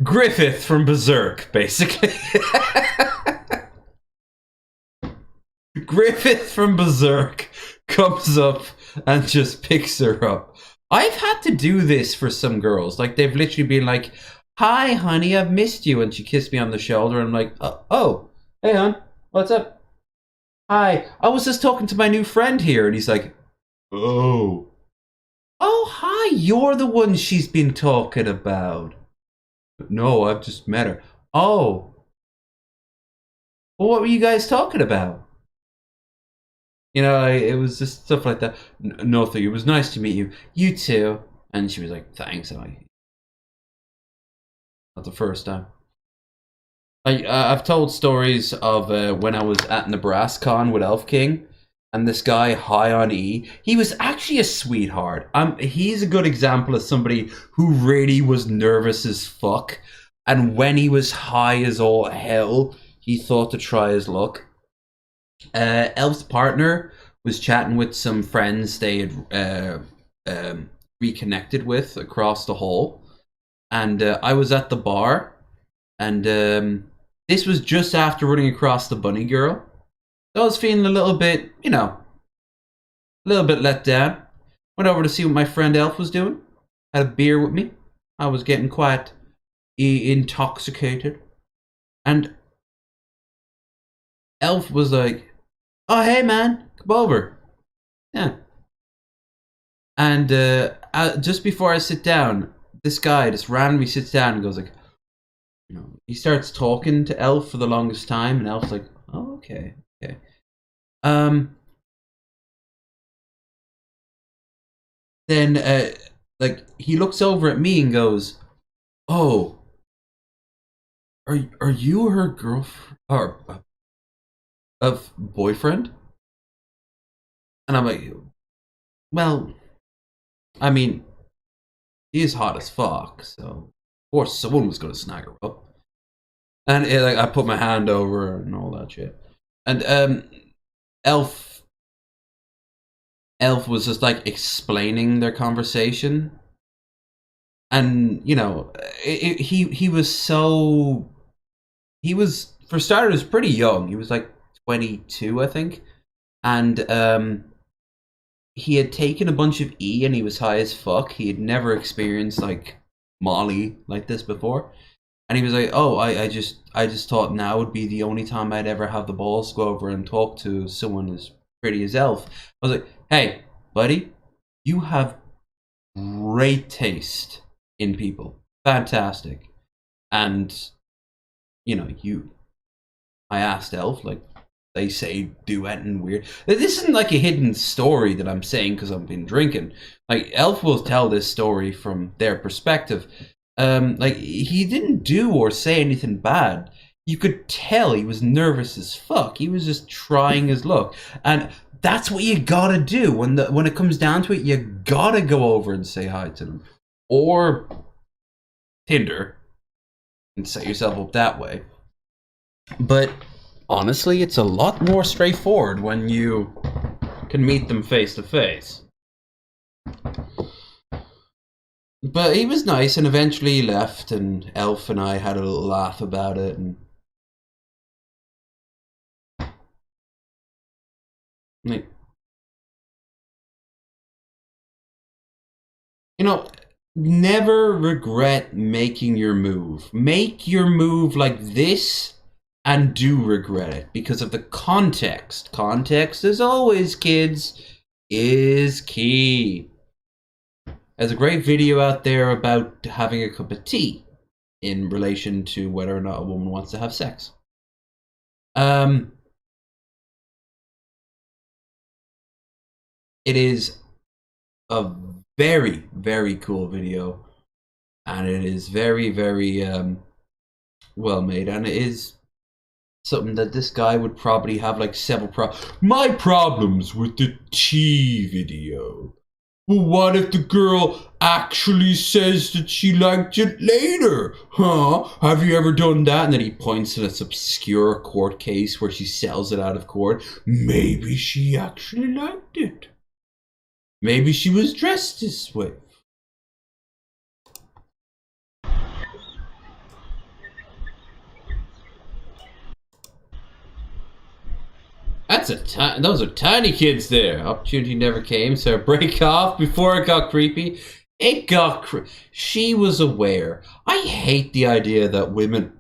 Griffith from Berserk, basically. Griffith from Berserk comes up and just picks her up. I've had to do this for some girls. Like, they've literally been like, "Hi, honey, I've missed you." And she kissed me on the shoulder. And I'm like, "Oh, hey, hon, what's up?" "Hi, I was just talking to my new friend here." And he's like, "Oh. Oh, hi, you're the one she's been talking about." "No, I've just met her." "Oh. Well, what were you guys talking about?" You know, it was just stuff like that. "Nothing. It was nice to meet you." "You too." And she was like, "Thanks." And I, not the first time. I've told stories of when I was at NebraskaCon with Elf King, and this guy high on E. He was actually a sweetheart. He's a good example of somebody who really was nervous as fuck, and when he was high as all hell, he thought to try his luck. Elf's partner was chatting with some friends they had reconnected with across the hall, and I was at the bar, and this was just after running across the bunny girl. So I was feeling a little bit, you know, a little bit let down. Went over to see what my friend Elf was doing. Had a beer with me. I was getting quite intoxicated, and Elf was like, "Oh, hey man, come over." Yeah. And just before I sit down, this guy just randomly sits down and goes like, you know, he starts talking to Elf for the longest time, and Elf's like, "Oh, okay, okay." Then like he looks over at me and goes, "Oh, are you her girlfriend or of boyfriend?" And I'm like, "Well, I mean, he is hot as fuck, so of course someone was gonna snag her up." And like I put my hand over her and all that shit. And Elf was just like explaining their conversation, and you know, he was so, he was, for starters, pretty young. He was like 22, I think, and he had taken a bunch of E and he was high as fuck. He had never experienced like Molly like this before. And he was like, "Oh, I just thought now would be the only time I'd ever have the balls to go over and talk to someone as pretty as Elf." I was like, "Hey, buddy, you have great taste in people. Fantastic." And, you know, I asked Elf, like, they say duet and weird. This isn't like a hidden story that I'm saying because I've been drinking. Like, Elf will tell this story from their perspective. Like, he didn't do or say anything bad. You could tell he was nervous as fuck. He was just trying his luck. And that's what you gotta do. When it comes down to it, you gotta go over and say hi to them. Or Tinder and set yourself up that way. But honestly, it's a lot more straightforward when you can meet them face to face. But he was nice, and eventually he left, and Elf and I had a little laugh about it. And like, you know, never regret making your move. Make your move like this, and do regret it because of the context. Context, as always, kids, is key. There's a great video out there about having a cup of tea in relation to whether or not a woman wants to have sex. It is a very, very cool video, and it is very, very well made, and it is something that this guy would probably have like several My problems with the tea video. Well, what if the girl actually says that she liked it later? Huh? Have you ever done that? And then he points to this obscure court case where she sells it out of court. Maybe she actually liked it. Maybe she was dressed this way. Those are tiny kids there. Opportunity never came, so break off before it got creepy. It got She was aware. I hate the idea that women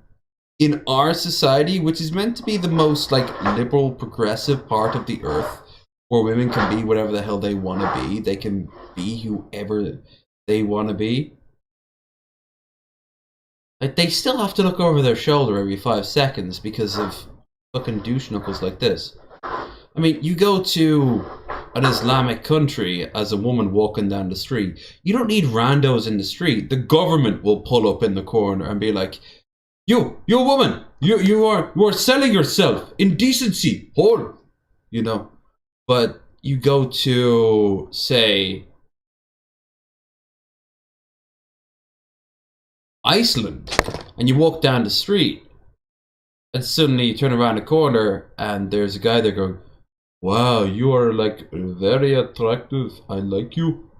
in our society, which is meant to be the most like liberal, progressive part of the earth, where women can be whatever the hell they want to be. They can be whoever they want to be. Like, they still have to look over their shoulder every 5 seconds because of fucking douche knuckles like this. I mean, you go to an Islamic country as a woman walking down the street. You don't need randos in the street. The government will pull up in the corner and be like, you woman, you are selling yourself. Indecency, whore. You know. But you go to, say, Iceland, and you walk down the street, and suddenly you turn around the corner, and there's a guy there going, wow, you are like very attractive. I like you.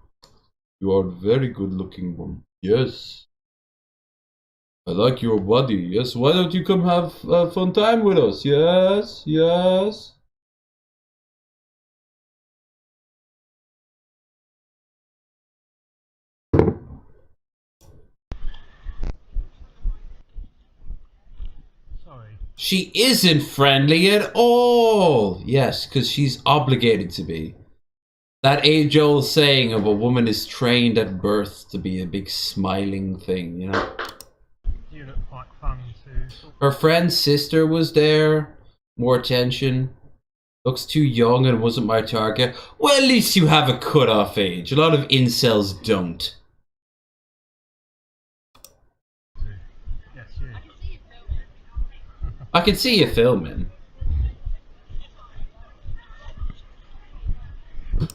You are very good looking one. Yes. I like your body. Yes. Why don't you come have a fun time with us? Yes. Yes. She isn't friendly at all. Yes, because she's obligated to be. That age-old saying of a woman is trained at birth to be a big smiling thing, you know? You look quite fun too. Her friend's sister was there. More attention. Looks too young and wasn't my target. Well, at least you have a cut-off age. A lot of incels don't. I can see you filming.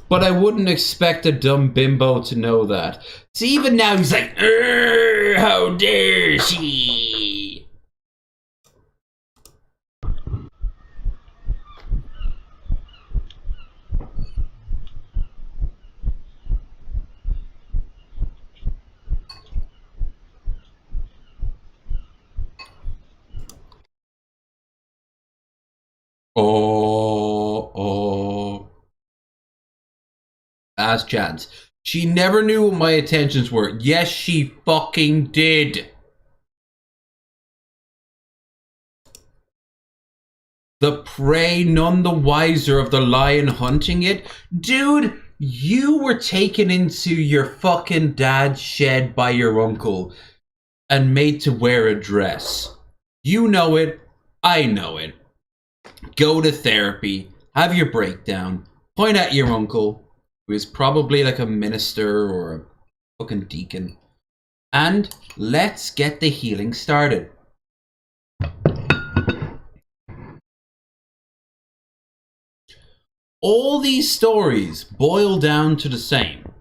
But I wouldn't expect a dumb bimbo to know that. See, even now he's like, how dare she? Oh. Last chance. She never knew what my intentions were. Yes, she fucking did. The prey none the wiser of the lion hunting it. Dude, you were taken into your fucking dad's shed by your uncle and made to wear a dress. You know it. I know it. Go to therapy. Have your breakdown. Point at your uncle, who is probably like a minister or a fucking deacon. And let's get the healing started. All these stories boil down to the same.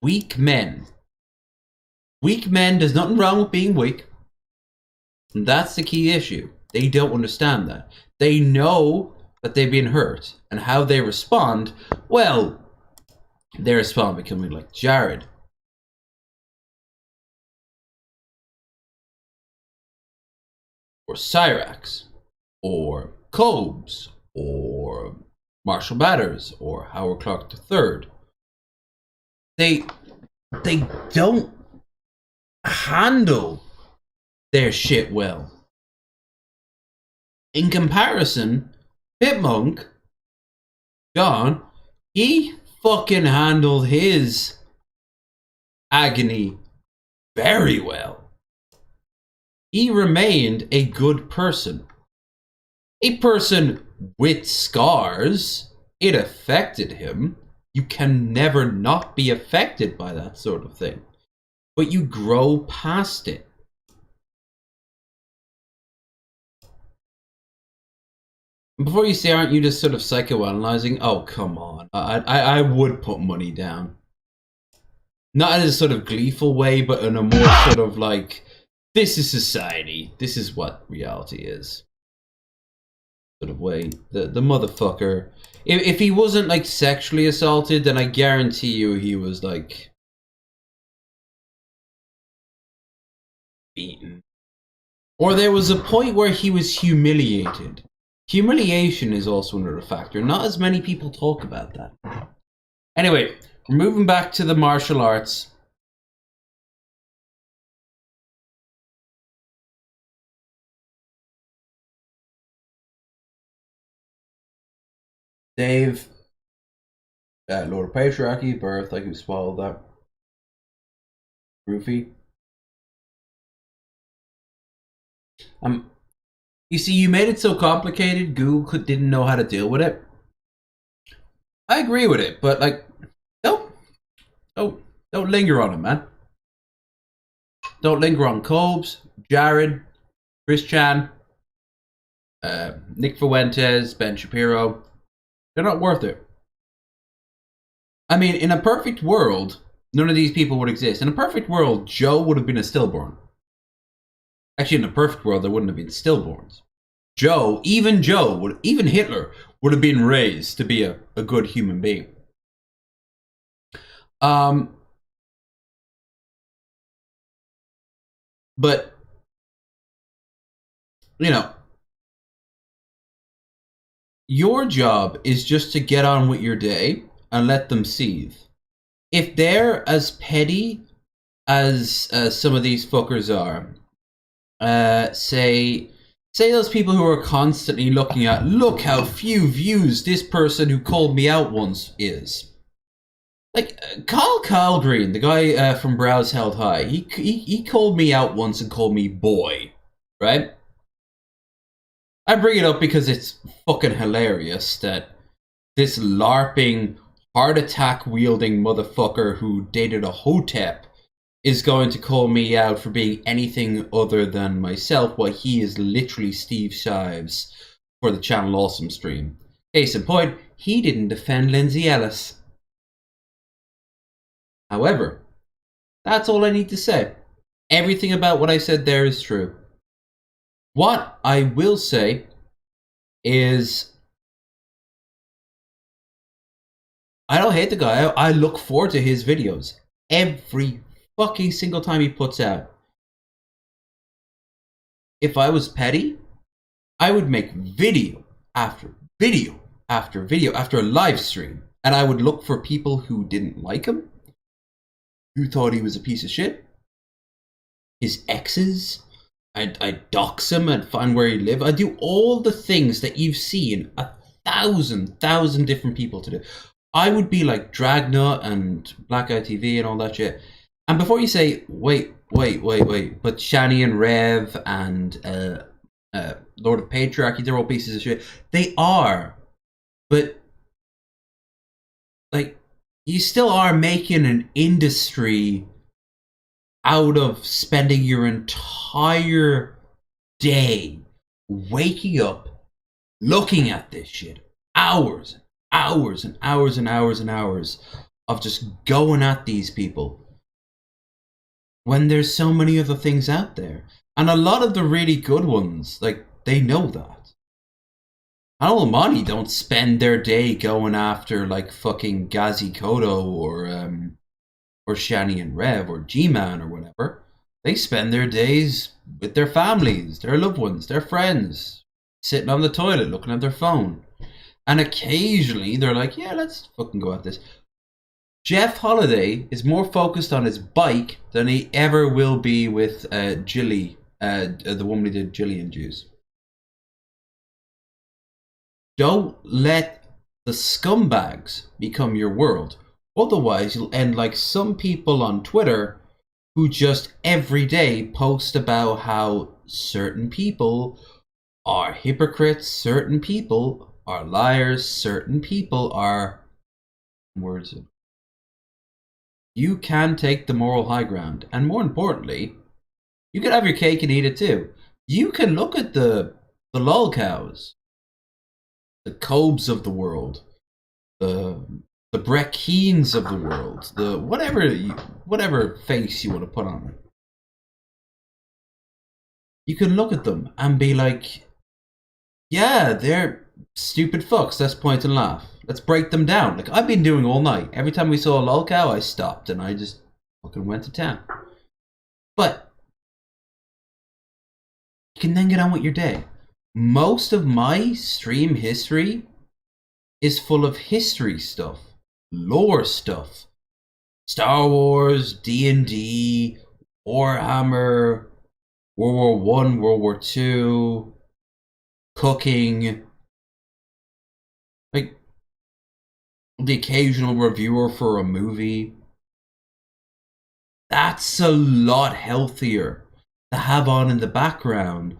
Weak men. Weak men, there's nothing wrong with being weak. And that's the key issue. They don't understand that. They know that they've been hurt. And how they respond, well, they respond becoming like Jared. Or Cyrax. Or Cobes. Or Marshall Mathers. Or Howard Clark III. They don't handle their shit well. In comparison, Pitmonk, John, he fucking handled his agony very well. He remained a good person. A person with scars. It affected him. You can never not be affected by that sort of thing. But you grow past it. Before you say, aren't you just sort of psychoanalyzing? Oh, come on. I would put money down. Not in a sort of gleeful way, but in a more sort of like, this is society. This is what reality is. Sort of way. The motherfucker. If he wasn't like sexually assaulted, then I guarantee you he was like beaten. Or there was a point where he was humiliated. Humiliation is also another factor. Not as many people talk about that. Anyway, we're moving back to the martial arts. Dave, Lord of Patriarchy, birth, like who swallowed that. Roofy. You see, you made it so complicated, Google didn't know how to deal with it. I agree with it, but like, don't linger on it, man. Don't linger on Cobes, Jared, Chris Chan, Nick Fuentes, Ben Shapiro. They're not worth it. I mean, in a perfect world, none of these people would exist. In a perfect world, Joe would have been a stillborn. Actually, in a perfect world, there wouldn't have been stillborns. Even Hitler would have been raised to be a good human being. But, you know, your job is just to get on with your day and let them seethe. If they're as petty as some of these fuckers are, say those people who are constantly looking at, look how few views this person who called me out once is. Like, Kyle Green, the guy from Brows Held High, he called me out once and called me boy, right? I bring it up because it's fucking hilarious that this LARPing, heart attack wielding motherfucker who dated a hotep is going to call me out for being anything other than myself while he is literally Steve Shives for the Channel Awesome stream. Case in point, he didn't defend Lindsay Ellis. However, that's all I need to say. Everything about what I said there is true. What I will say is, I don't hate the guy. I look forward to his videos every fucking single time he puts out. If I was petty, I would make video after video after video after a live stream, and I would look for people who didn't like him, who thought he was a piece of shit, his exes. I'd dox him and find where he lived. I'd do all the things that you've seen 1,000 different people to do. I would be like Dragnut and Black Eye TV and all that shit. And before you say, wait, but Shani and Rev and Lord of Patriarchy, they're all pieces of shit. They are. But, like, you still are making an industry out of spending your entire day waking up, looking at this shit, hours and hours of just going at these people when there's so many other things out there. And a lot of the really good ones, like, they know that. Alamani don't spend their day going after, like, fucking Gazi Kodo or Shani and Rev or G-Man or whatever. They spend their days with their families, their loved ones, their friends, sitting on the toilet looking at their phone. And occasionally they're like, yeah, let's fucking go at this. Jeff Holiday is more focused on his bike than he ever will be with Jilly, the woman who did Jillian Juice. Don't let the scumbags become your world. Otherwise, you'll end like some people on Twitter who just every day post about how certain people are hypocrites, certain people are liars, certain people are words. You can take the moral high ground, and more importantly, you can have your cake and eat it too. You can look at the lolcows the Cobes of the world, the Brett Keens of the world, the whatever face you want to put on it. You can look at them and be like, yeah, they're stupid fucks. Let's point and laugh. Let's break them down. Like I've been doing all night. Every time we saw a lol cow, I stopped and I just fucking went to town. But you can then get on with your day. Most of my stream history is full of history stuff, lore stuff, Star Wars, D&D, Warhammer, World War One, World War Two, cooking, like the occasional reviewer for a movie. That's a lot healthier to have on in the background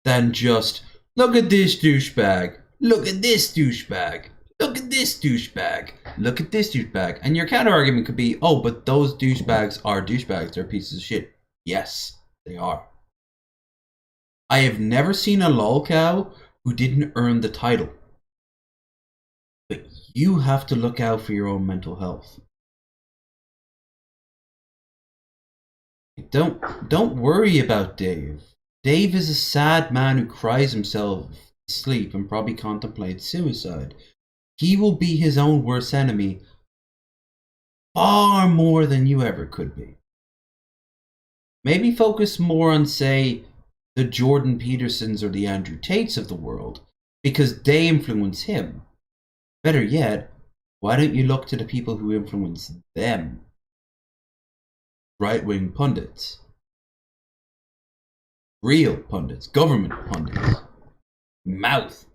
than just, look at this douchebag, look at this douchebag, look at this douchebag, look at this douchebag. And your counter argument could be, oh, but those douchebags are douchebags, they're pieces of shit. Yes, they are. I have never seen a lol cow who didn't earn the title. But you have to look out for your own mental health. Don't worry about Dave. Dave is a sad man who cries himself to sleep and probably contemplates suicide. He will be his own worst enemy far more than you ever could be. Maybe focus more on, say, the Jordan Petersons or the Andrew Tates of the world, because they influence him. Better yet, why don't you look to the people who influence them? Right-wing pundits. Real pundits. Government pundits. Mouth.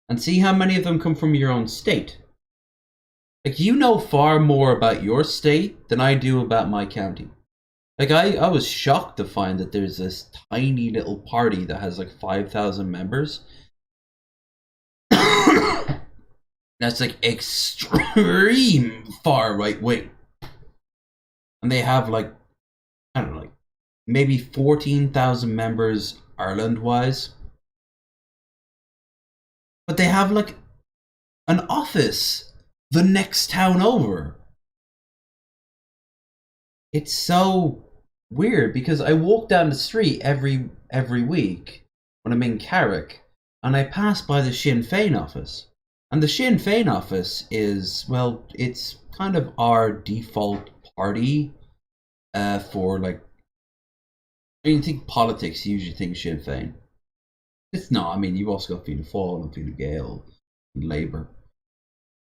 And see how many of them come from your own state. Like, you know far more about your state than I do about my county. Like, I was shocked to find that there's this tiny little party that has like 5,000 members. That's like extreme far right wing. And they have like, I don't know, like maybe 14,000 members Ireland-wise. But they have like an office the next town over. It's so weird because I walk down the street every week when I'm in Carrick and I pass by the Sinn Féin office. And the Sinn Féin office is, well, it's kind of our default party for like, I mean, you think politics, you usually think Sinn Féin. It's not. I mean, you've also got Fianna Fáil and Fine Gael and Labour.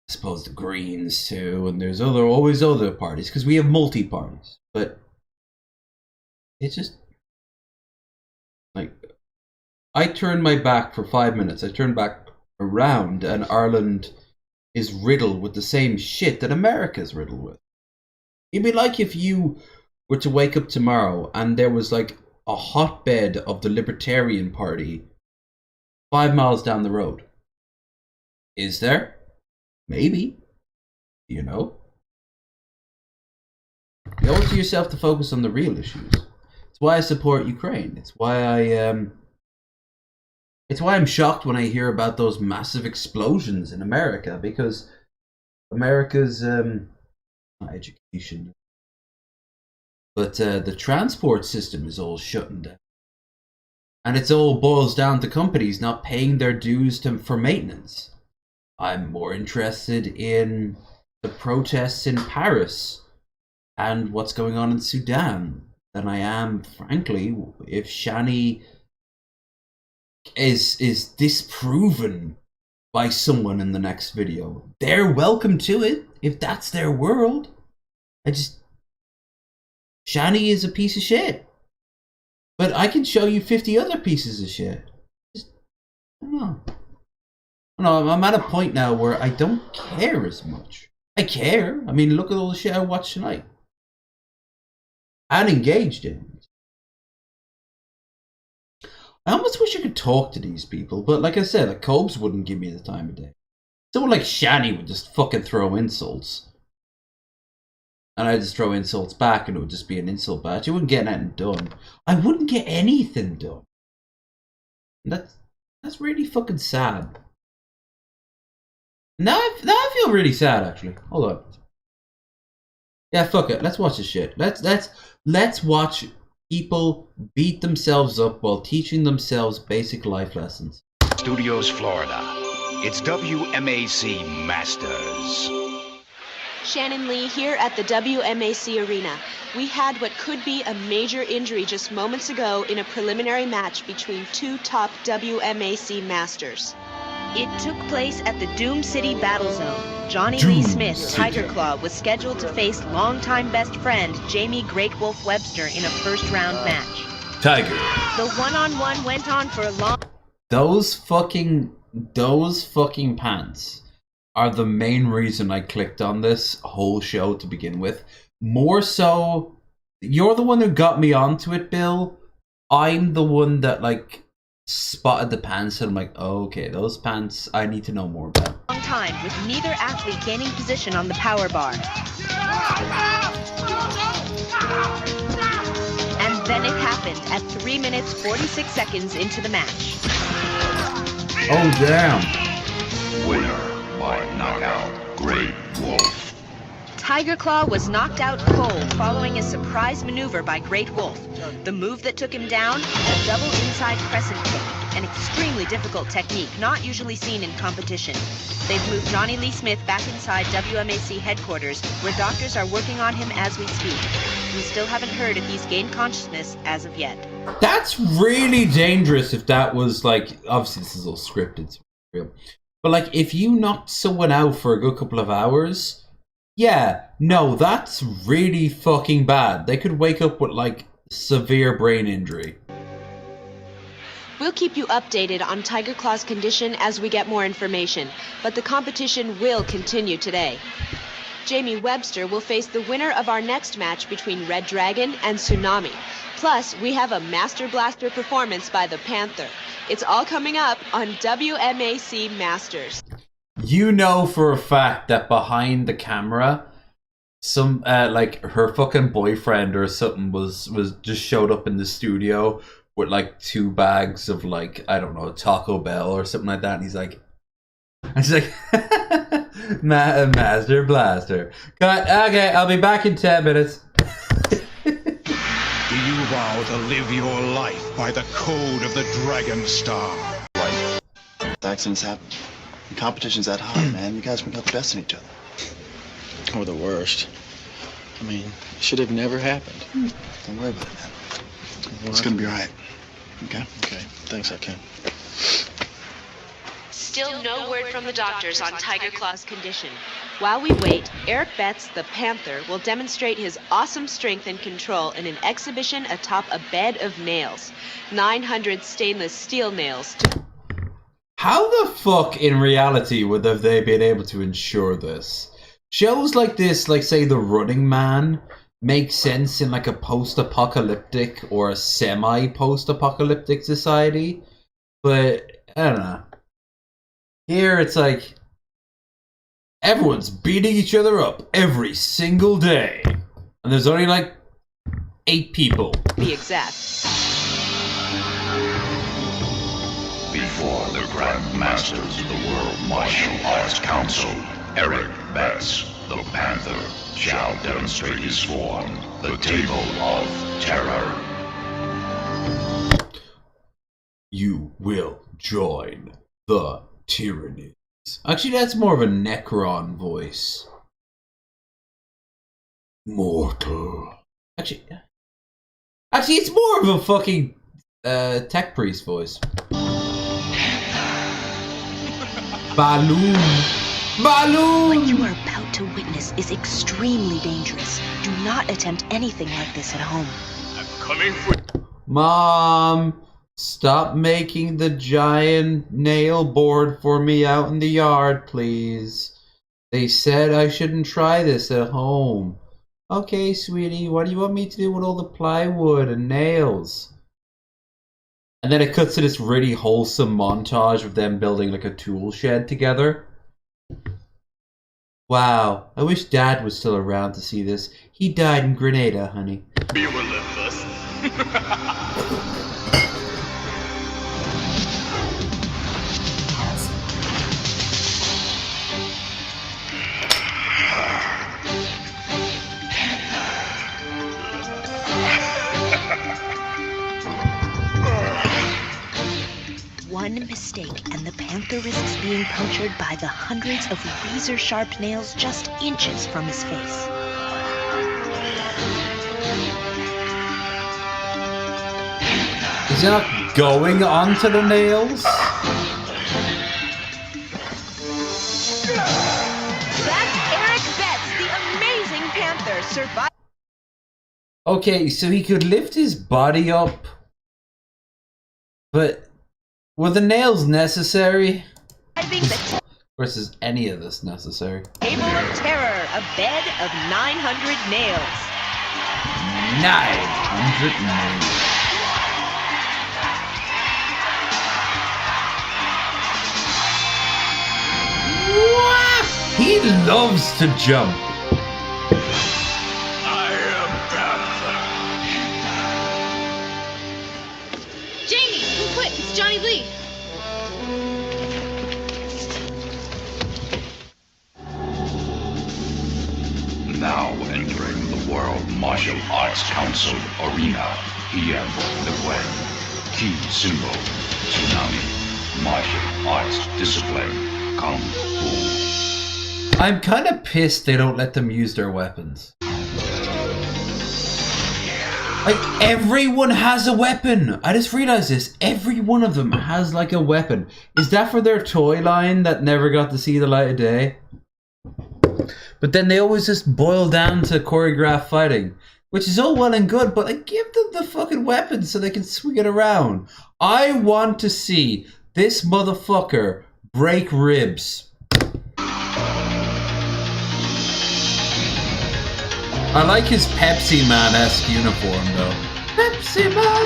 I suppose the Greens too, and there's always other parties because we have multi-parties. But it's just like, I turned my back for 5 minutes. I turned back around, and Ireland is riddled with the same shit that America's riddled with. It'd be like if you were to wake up tomorrow and there was like a hotbed of the Libertarian Party 5 miles down the road. Is there? Maybe. You know? You owe it to yourself to focus on the real issues. It's why I support Ukraine. It's why I'm shocked when I hear about those massive explosions in America, because America's not education, but the transport system is all shutting down. And it all boils down to companies not paying their dues for maintenance. I'm more interested in the protests in Paris and what's going on in Sudan than I am, frankly, if Shani is disproven by someone in the next video. They're welcome to it, if that's their world. Shani is a piece of shit. But I can show you 50 other pieces of shit. I don't know. No, I'm at a point now where I don't care as much. I care. I mean, look at all the shit I watched tonight. And engaged in. I almost wish I could talk to these people, but like I said, like Cobes wouldn't give me the time of day. Someone like Shani would just fucking throw insults. And I'd just throw insults back and it would just be an insult batch. You wouldn't get anything done. I wouldn't get anything done. And that's really fucking sad. Now I feel really sad, actually. Hold on. Yeah, fuck it. Let's watch this shit. Let's watch people beat themselves up while teaching themselves basic life lessons. Studios, Florida. It's WMAC Masters. Shannon Lee here at the WMAC Arena. We had what could be a major injury just moments ago in a preliminary match between two top WMAC Masters. It took place at the Doom City Battle Zone. Johnny Lee Smith, Tiger Claw, was scheduled to face longtime best friend Jamie Great Wolf Webster in a first-round match. Tiger. The one-on-one went on for a long... Those fucking pants are the main reason I clicked on this whole show to begin with. More so, you're the one who got me onto it, Bill. I'm the one that, like, spotted the pants and I'm like, oh, okay, those pants I need to know more about. Long time with neither athlete gaining position on the power bar. And then it happened at 3 minutes 46 seconds into the match. Oh, damn. Winner by knockout, Great Wolf. Tiger Claw was knocked out cold following a surprise maneuver by Great Wolf. The move that took him down, a double inside crescent kick, an extremely difficult technique not usually seen in competition. They've moved Johnny Lee Smith back inside WMAC headquarters, where doctors are working on him as we speak. We still haven't heard if he's gained consciousness as of yet. That's really dangerous if that was, like, obviously this is all scripted, it's real. But, like, if you knocked someone out for a good couple of hours... Yeah, no, that's really fucking bad. They could wake up with, like, severe brain injury. We'll keep you updated on Tiger Claw's condition as we get more information, but the competition will continue today. Jamie Webster will face the winner of our next match between Red Dragon and Tsunami. Plus, we have a Master Blaster performance by the Panther. It's all coming up on WMAC Masters. You know for a fact that behind the camera, some like her fucking boyfriend or something was just showed up in the studio with like 2 bags of, like, I don't know, Taco Bell or something like that, and he's like, Master Blaster. Cut. Okay, I'll be back in 10 minutes. Do you vow to live your life by the code of the Dragon Star? Life. Accidents happen. The competition's that high, man. You guys bring out the best in each other. Or the worst. I mean, it should have never happened. Don't worry about it, man. It's gonna be right. Okay? Okay, thanks, I can. Still no word from the doctors on Tiger Claw's condition. While we wait, Eric Betts, the Panther, will demonstrate his awesome strength and control in an exhibition atop a bed of nails. 900 stainless steel nails. How the fuck in reality would have they been able to ensure this? Shows like this, like say The Running Man, make sense in like a post-apocalyptic or a semi-post-apocalyptic society, but I don't know. Here it's like everyone's beating each other up every single day, and there's only like 8 people. Be exact. Before the Grand Masters of the World Martial Arts Council, Eric Betts, the Panther, shall demonstrate his form, the Table of Terror. You will join the Tyrannies. Actually, that's more of a Necron voice. Mortal. Actually, it's more of a fucking tech priest voice. Balloon! Balloon! What you are about to witness is extremely dangerous. Do not attempt anything like this at home. I'm coming for... Mom! Stop making the giant nail board for me out in the yard, please. They said I shouldn't try this at home. Okay, sweetie, what do you want me to do with all the plywood and nails? And then it cuts to this really wholesome montage of them building like a tool shed together. Wow, I wish Dad was still around to see this. He died in Grenada, honey. Be relentless. one mistake, and the panther risks being punctured by the hundreds of razor-sharp nails just inches from his face. Is he not going onto the nails? That's Eric Betts, the amazing panther, survived. Okay, so he could lift his body up, but were the nails necessary? Versus any of this necessary? Table of Terror, a bed of 900 nails. 900 nails. What? He loves to jump. Jamie, come quick, it's Johnny Lee. Now entering the World Martial Arts Council arena, Ian the Wen. Key symbol, tsunami. Martial arts discipline, Kung Fu. I'm kind of pissed they don't let them use their weapons. Like, everyone has a weapon! I just realized this. Every one of them has, like, a weapon. Is that for their toy line that never got to see the light of day? But then they always just boil down to choreographed fighting. Which is all well and good, but like, give them the fucking weapons so they can swing it around. I want to see this motherfucker break ribs. I like his Pepsi Man-esque uniform, though. Pepsi Man!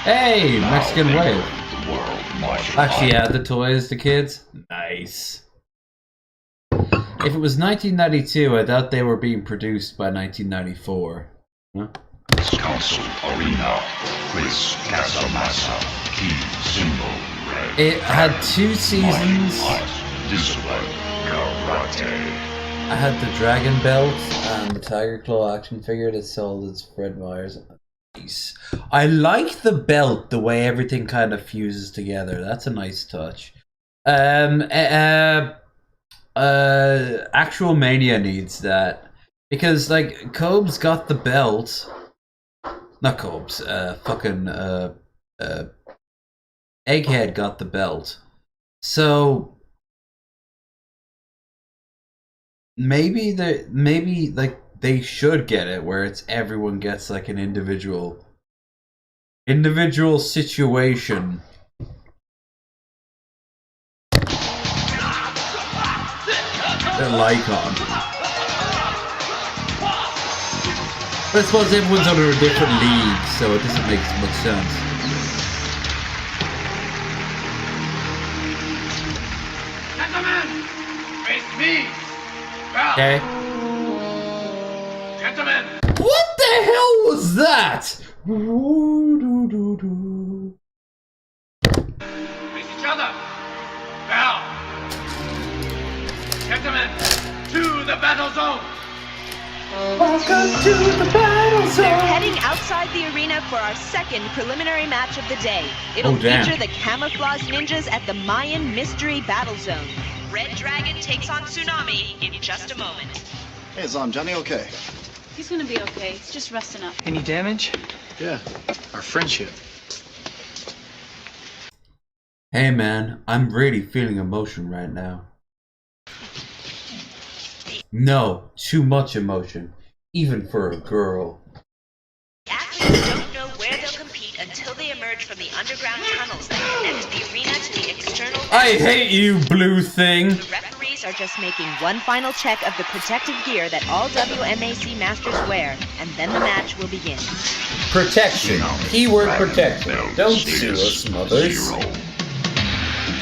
Hey, Mexican wave. Actually, yeah, the toys, the kids. Nice. If it was 1992, I doubt they were being produced by 1994. Huh? Council arena, Chris Casamassa, key symbol, red. It had 2 seasons. Discipline, karate. I had the Dragon Belt and the Tiger Claw action figure that sold as Fred Meyer's. Nice. I like the belt, the way everything kind of fuses together. That's a nice touch. Actual Mania needs that. Because, like, Cobb's got the belt. Not Cobb's, Egghead got the belt. So maybe they should get it where it's everyone gets like an individual situation. They're Lycon. But I suppose everyone's under a different league, so it doesn't make much sense. Gentlemen, face me. Okay. Gentlemen. What the hell was that? Face each other. Bow. Gentlemen, to the battle zone. Welcome to the battle zone. They're heading outside the arena for our second preliminary match of the day. It'll feature the camouflage ninjas at the Mayan Mystery Battle Zone. Red Dragon takes on Tsunami in just a moment. Hey, Zom, Johnny okay? He's gonna be okay. He's just resting up. Any damage? Yeah, our friendship. Hey man, I'm really feeling emotion right now. No, too much emotion. Even for a girl. Athletes don't know where they'll compete until they emerge from the underground tunnels that connect the arena to the external... I hate you, blue thing! The referees are just making one final check of the protective gear that all WMAC masters wear, and then the match will begin. Protection. Keyword protection. Don't sue us, mothers.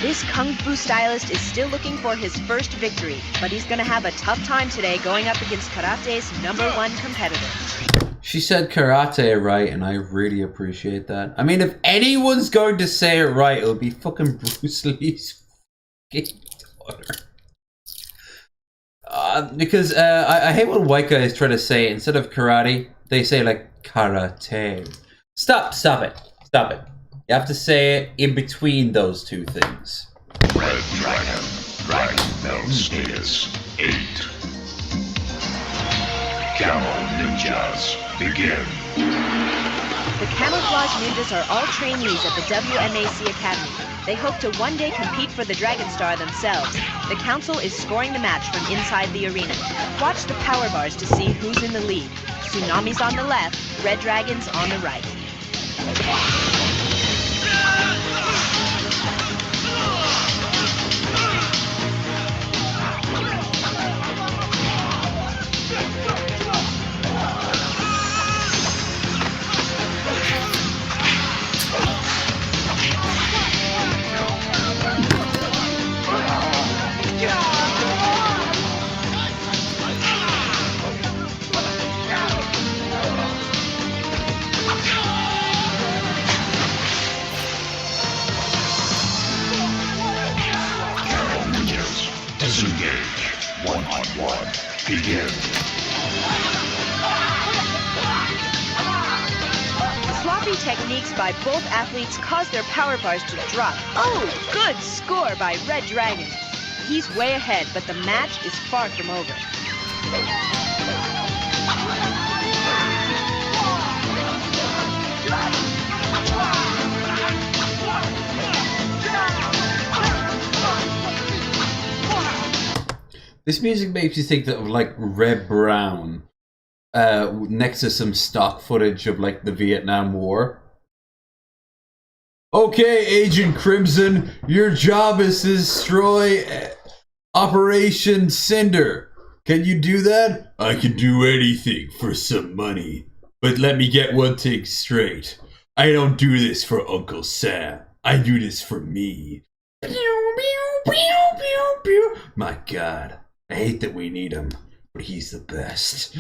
This Kung Fu stylist is still looking for his first victory, but he's gonna have a tough time today going up against karate's #1 competitor. She said karate right, and I really appreciate that. I mean, if anyone's going to say it right, it'll be fucking Bruce Lee's fucking daughter. Because I hate when white guys try to say, instead of karate, they say like karate. Stop it. Stop it. You have to say it in between those two things. Red Dragon. Dragon Belt status 8. Camel Ninjas, begin. The Camouflage Ninjas are all trainees at the WMAC Academy. They hope to one day compete for the Dragon Star themselves. The council is scoring the match from inside the arena. Watch the power bars to see who's in the lead. Tsunami's on the left, Red Dragon's on the right. Disengage. 1-on-1. Begin. Sloppy techniques by both athletes cause their power bars to drop. Oh, good score by Red Dragon. He's way ahead, but the match is far from over. This music makes you think of like Red Brown next to some stock footage of like the Vietnam War. Okay, Agent Crimson, your job is to destroy Operation Cinder. Can you do that? I can do anything for some money. But let me get one thing straight. I don't do this for Uncle Sam. I do this for me. My God. I hate that we need him, but he's the best.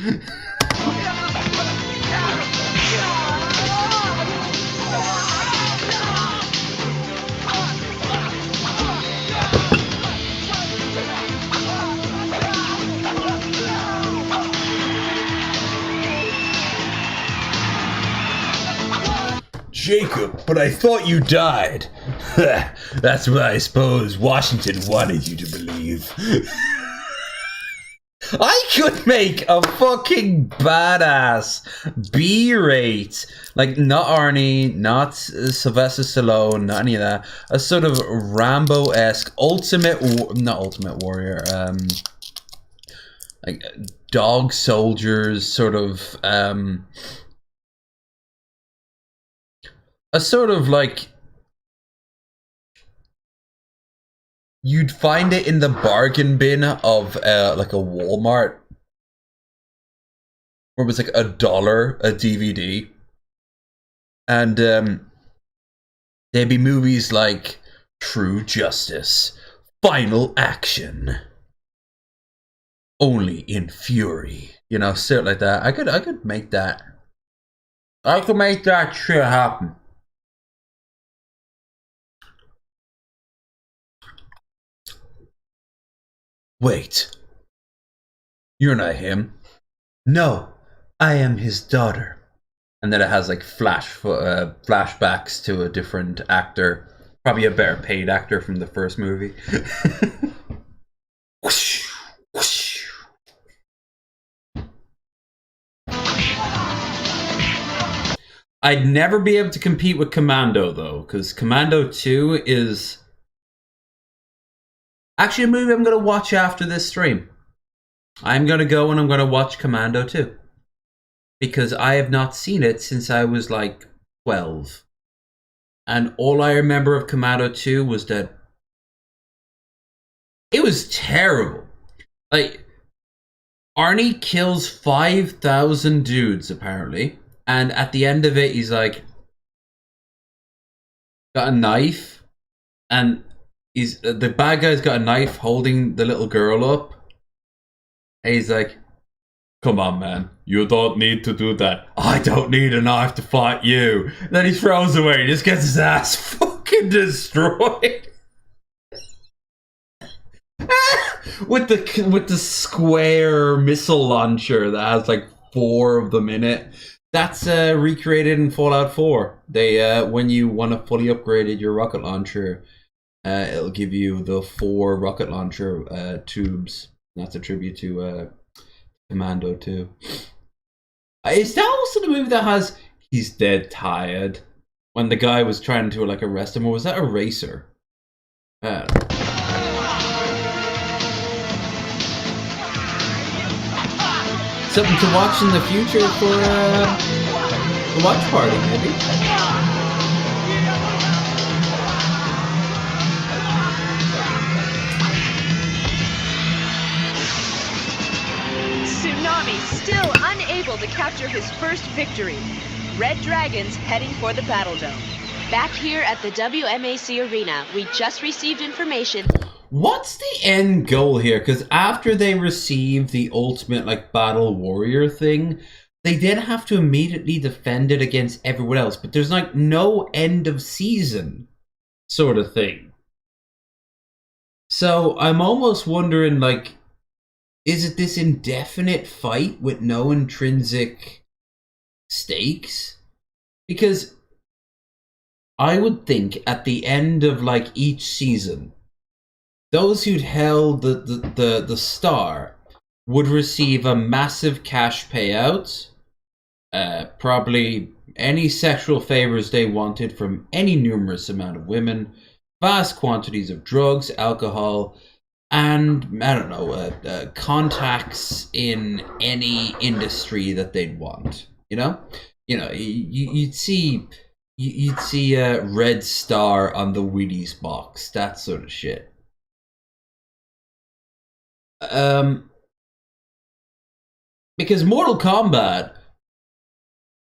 Jacob, but I thought you died. That's what I suppose Washington wanted you to believe. I could make a fucking badass B-rate, like not Arnie, not Sylvester Stallone, not any of that. A sort of Rambo-esque not Ultimate Warrior, like dog soldiers, sort of, a sort of like, you'd find it in the bargain bin of like a Walmart, where it was like $1 a DVD, and there'd be movies like True Justice, Final Action, Only in Fury, you know, shit like that. I could make that. I could make that shit happen. Wait, you're not him. No, I am his daughter. And then it has like flashbacks to a different actor, probably a better paid actor from the first movie. Whoosh, whoosh. I'd never be able to compete with Commando though, because Commando 2 is actually a movie I'm going to watch after this stream. I'm going to go and I'm going to watch Commando 2. Because I have not seen it since I was like 12. And all I remember of Commando 2 was that it was terrible. Like, Arnie kills 5,000 dudes apparently. And at the end of it, he's like, got a knife. And he's the bad guy's got a knife holding the little girl up. And he's like, "Come on, man, you don't need to do that. I don't need a knife to fight you." And then he throws away. He just gets his ass fucking destroyed. with the square missile launcher that has like 4 of them in it. That's recreated in Fallout 4. They when you want to fully upgrade your rocket launcher, it'll give you the 4 rocket launcher tubes. That's a tribute to Commando 2. Is that also the movie that has "He's Dead Tired" when the guy was trying to like arrest him, or was that Eraser? Something to watch in the future for a watch party, maybe. Tsunami still unable to capture his first victory. Red Dragons heading for the Battle Dome. Back here at the WMAC Arena, we just received information. What's the end goal here? Because after they receive the ultimate like battle warrior thing, they then have to immediately defend it against everyone else. But there's like no end of season sort of thing. So I'm almost wondering, like, is it this indefinite fight with no intrinsic stakes? Because I would think at the end of like each season, those who'd held the star would receive a massive cash payout, probably any sexual favors they wanted from any numerous amount of women, vast quantities of drugs, alcohol, and I don't know, contacts in any industry that they'd want. You know, you'd see a red star on the Wheaties box, that sort of shit. Because Mortal Kombat,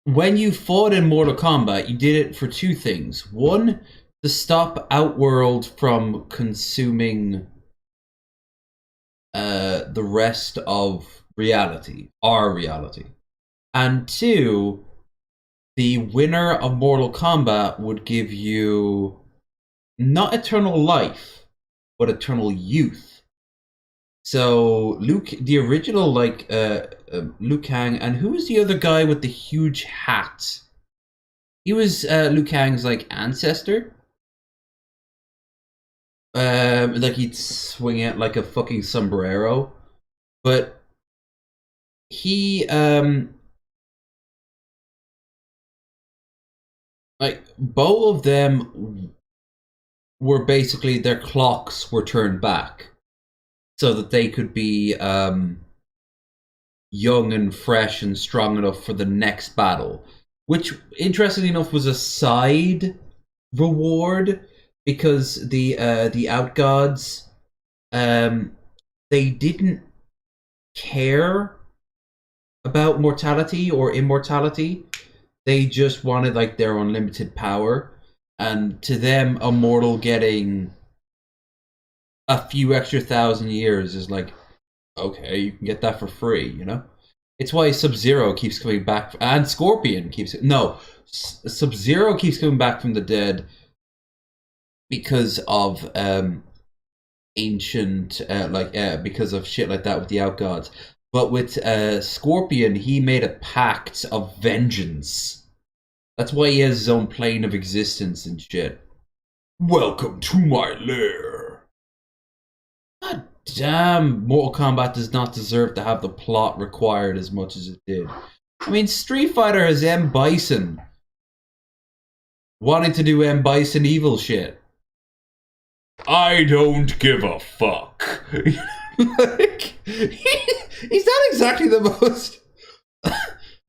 when you fought in Mortal Kombat, you did it for 2 things. 1, to stop Outworld from consuming the rest of reality, our reality. And 2, the winner of Mortal Kombat would give you not eternal life, but eternal youth. So Luke, the original like Liu Kang, and who was the other guy with the huge hat? He was Liu Kang's like ancestor. Like he'd swing it like a fucking sombrero, but he like both of them were basically, their clocks were turned back so that they could be young and fresh and strong enough for the next battle, which interestingly enough was a side reward, because the outgods, they didn't care about mortality or immortality. They just wanted like their unlimited power, and to them a mortal getting a few extra 1,000 years is like, okay, you can get that for free, you know? It's why Sub-Zero keeps coming back, and Scorpion keeps... No, Sub-Zero keeps coming back from the dead because of ancient, because of shit like that with the outgods. But with Scorpion, he made a pact of vengeance. That's why he has his own plane of existence and shit. Welcome to my lair. God damn, Mortal Kombat does not deserve to have the plot required as much as it did. I mean, Street Fighter has M. Bison wanting to do M. Bison evil shit. I don't give a fuck. Like, he's not exactly the most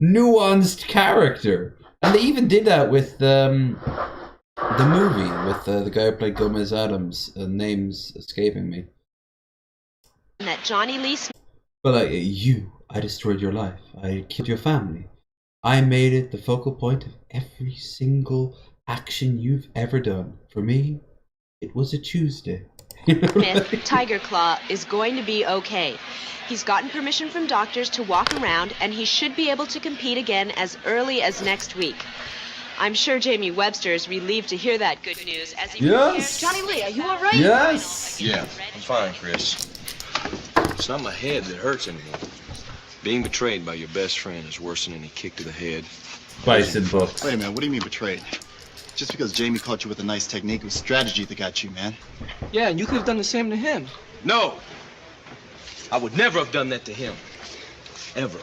nuanced character. And they even did that with the movie, with the guy who played Gomez Adams. Name's escaping me. That Johnny Lee. But like, I destroyed your life. I killed your family. I made it the focal point of every single action you've ever done. For me, It was a Tuesday. Smith, Tiger Claw, is going to be okay. He's gotten permission from doctors to walk around, and he should be able to compete again as early as next week. I'm sure Jamie Webster is relieved to hear that good news as he Yes. Johnny Lee, are you all right? Yes. Yeah, I'm fine, Chris. It's not my head that hurts anymore. Being betrayed by your best friend is worse than any kick to the head. Bison books. Wait a minute, what do you mean betrayed? Just because Jamie caught you with a nice technique, it was strategy that got you, man. Yeah, and you could have done the same to him. No! I would never have done that to him. Ever.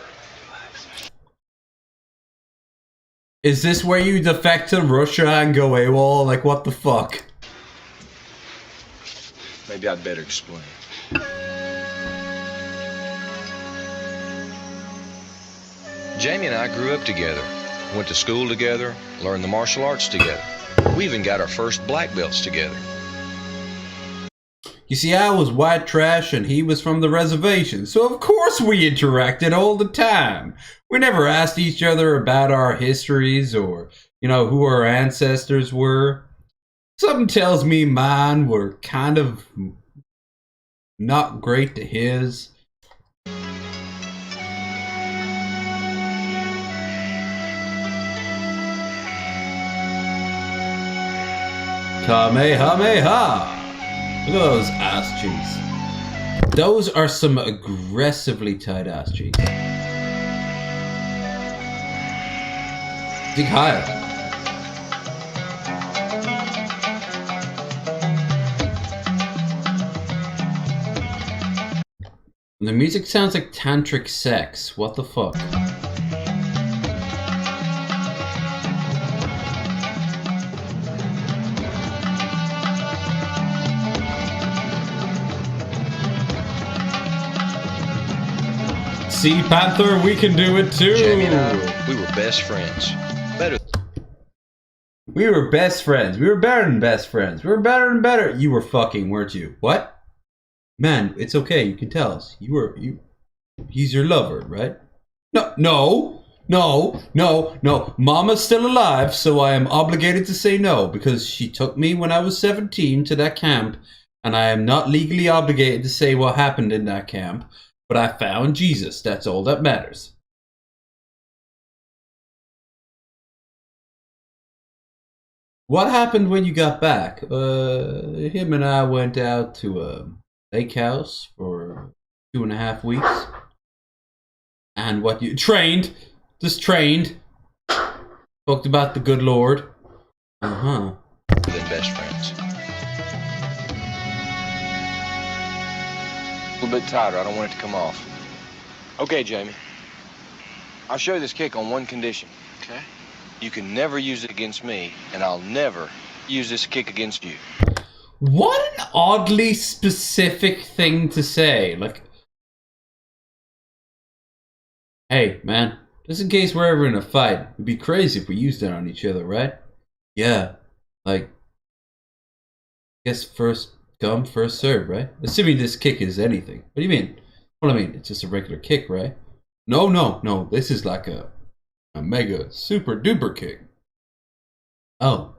Is this where you defect to Russia and go AWOL? Like, what the fuck? Maybe I'd better explain. Jamie and I grew up together, went to school together, learned the martial arts together. We even got our first black belts together. You see, I was white trash and he was from the reservation, so of course we interacted all the time. We never asked each other about our histories or, you know, who our ancestors were. Something tells me mine were kind of not great to his. Kamehameha! Look at those ass cheeks. Those are some aggressively tight ass cheeks. Dig higher. The music sounds like tantric sex. What the fuck? Sea Panther, we can do it too. Jamie and I, we were best friends. Better. We were best friends. We were better than best friends. We were better and better. You were fucking, weren't you? What? Man, it's okay. You can tell us. He's your lover, right? No. Mama's still alive, so I am obligated to say no because she took me when I was 17 to that camp, and I am not legally obligated to say what happened in that camp. But I found Jesus. That's all that matters. What happened when you got back? Him and I went out to a lake house for 2.5 weeks. And what you trained? Just trained. Talked about the good Lord. Uh-huh. Than best friends. A little bit tighter. I don't want it to come off. Okay, Jamie. I'll show you this kick on one condition. Okay. You can never use it against me, and I'll never use this kick against you. What an oddly specific thing to say. Like, hey, man, just in case we're ever in a fight, it'd be crazy if we used it on each other, right? Yeah, like, I guess first come, first serve, right? Assuming this kick is anything. What do you mean? Well, I mean, it's just a regular kick, right? No. This is like a mega super duper kick. Oh.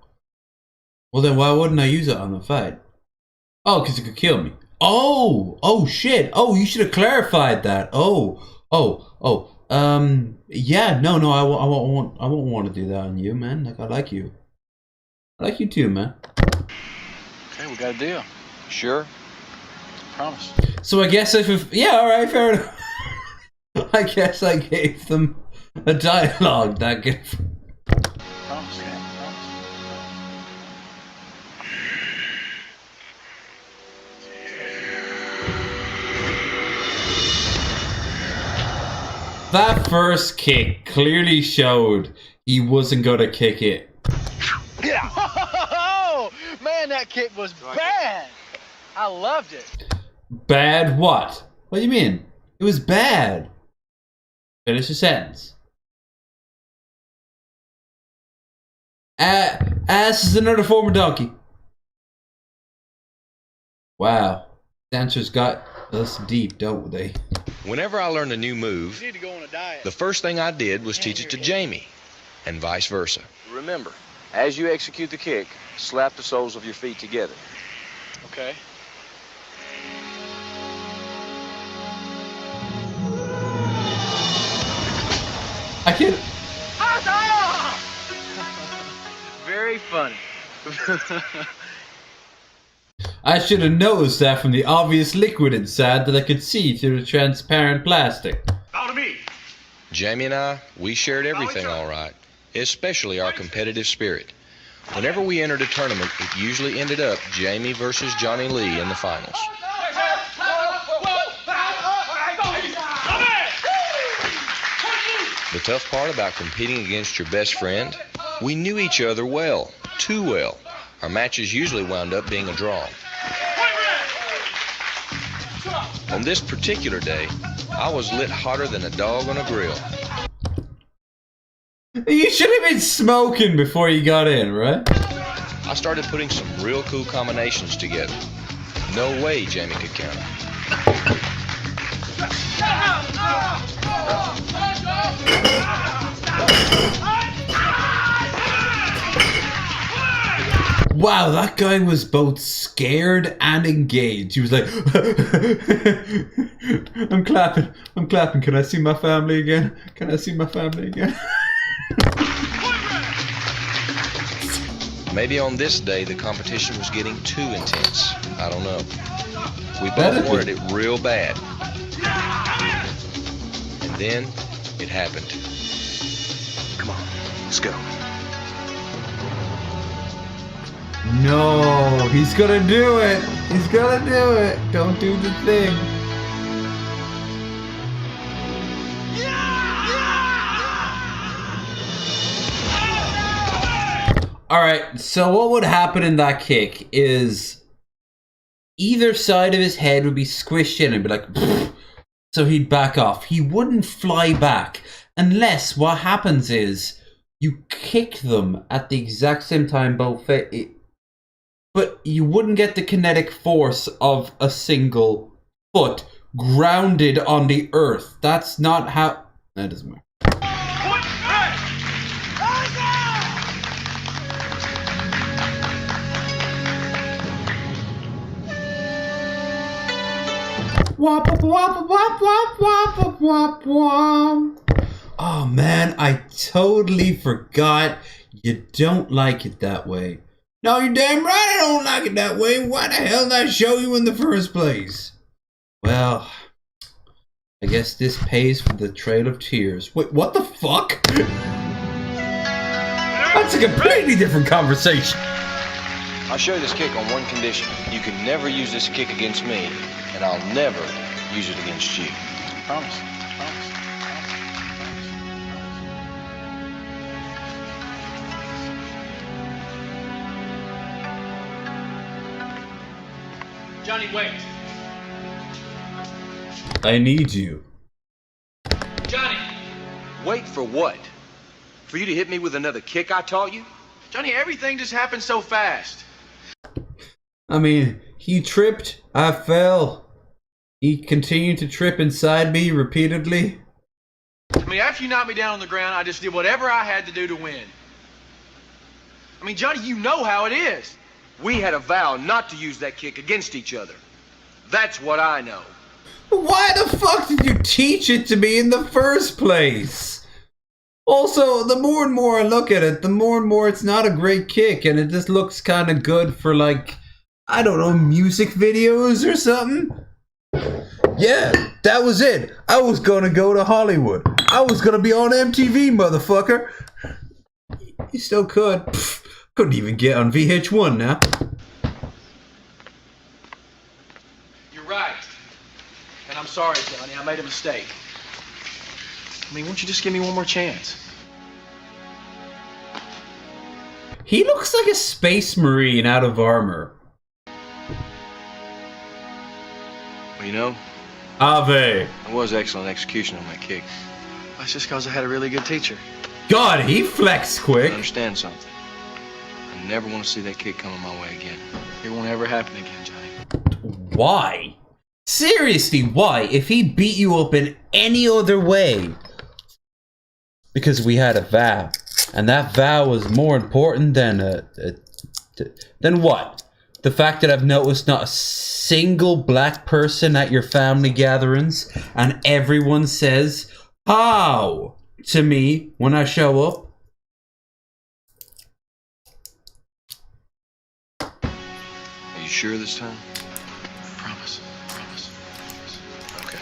Well, then why wouldn't I use it on the fight? Oh, because it could kill me. Oh, shit. Oh, you should have clarified that. Yeah, no, I won't want to do that on you, man. Like, I like you. I like you too, man. Okay, we got a deal. Sure? Promise. So I guess yeah, alright, fair enough. I guess I gave them a dialogue that could... Promise. That first kick clearly showed he wasn't gonna kick it. Yeah. Oh, man, that kick was bad. I loved it. Bad what? What do you mean? It was bad. Finish the sentence. Ass is another form of donkey. Wow. Dancers got us deep, don't they? Whenever I learned a new move, You need to go on a diet. the first thing I did was teach it to Jamie, and vice versa. Remember, as you execute the kick, slap the soles of your feet together. Okay. I can't. Very funny. I should have noticed that from the obvious liquid inside that I could see through the transparent plastic. Bow to me. Jamie and I, we shared everything all right, especially our competitive spirit. Whenever we entered a tournament, it usually ended up Jamie versus Johnny Lee in the finals. The tough part about competing against your best friend, we knew each other well, too well. Our matches usually wound up being a draw. On this particular day, I was lit hotter than a dog on a grill. You should have been smoking before you got in, right? I started putting some real cool combinations together. No way Jamie could counter. Wow, that guy was both scared and engaged. He was like, I'm clapping, can I see my family again? Can I see my family again? Maybe on this day the competition was getting too intense. I don't know. We both wanted it real bad. And then it happened. Come on, let's go. No, he's gonna do it. He's gonna do it. Don't do the thing. Alright, so what would happen in that kick is either side of his head would be squished in and be like, pfft, so he'd back off. He wouldn't fly back unless what happens is you kick them at the exact same time both but you wouldn't get the kinetic force of a single foot grounded on the earth. That's not how... That doesn't matter. Wop, wop, wop, wop, wop, wop, wop. Oh man, I totally forgot you don't like it that way. No, you're damn right I don't like it that way. Why the hell did I show you in the first place? Well, I guess this pays for the Trail of Tears. Wait, what the fuck? That's a completely different conversation. I'll show you this kick on one condition. You can never use this kick against me, and I'll never use it against you. Promise. Johnny, wait. I need you. Johnny! Wait for what? For you to hit me with another kick I taught you? Johnny, everything just happened so fast. I mean, he tripped, I fell. He continued to trip inside me repeatedly. I mean, after you knocked me down on the ground, I just did whatever I had to do to win. I mean, Johnny, you know how it is. We had a vow not to use that kick against each other. That's what I know. Why the fuck did you teach it to me in the first place? Also, the more and more I look at it, the more and more it's not a great kick, and it just looks kind of good for, like, I don't know, music videos or something? Yeah, that was it. I was gonna go to Hollywood. I was gonna be on MTV, motherfucker. You still could. Pfft, couldn't even get on VH1 now. You're right. And I'm sorry, Johnny. I made a mistake. I mean, won't you just give me one more chance? He looks like a space marine out of armor. Well, you know, Ave. it was excellent execution on that kick. That's just because I had a really good teacher. God, he flexed quick. Understand something. I never want to see that kick coming my way again. It won't ever happen again, Johnny. Why? Seriously, why? If he beat you up in any other way. Because we had a vow. And that vow was more important than than what? The fact that I've noticed not a single black person at your family gatherings, and everyone says "how" to me when I show up. Are you sure this time? Promise. Okay.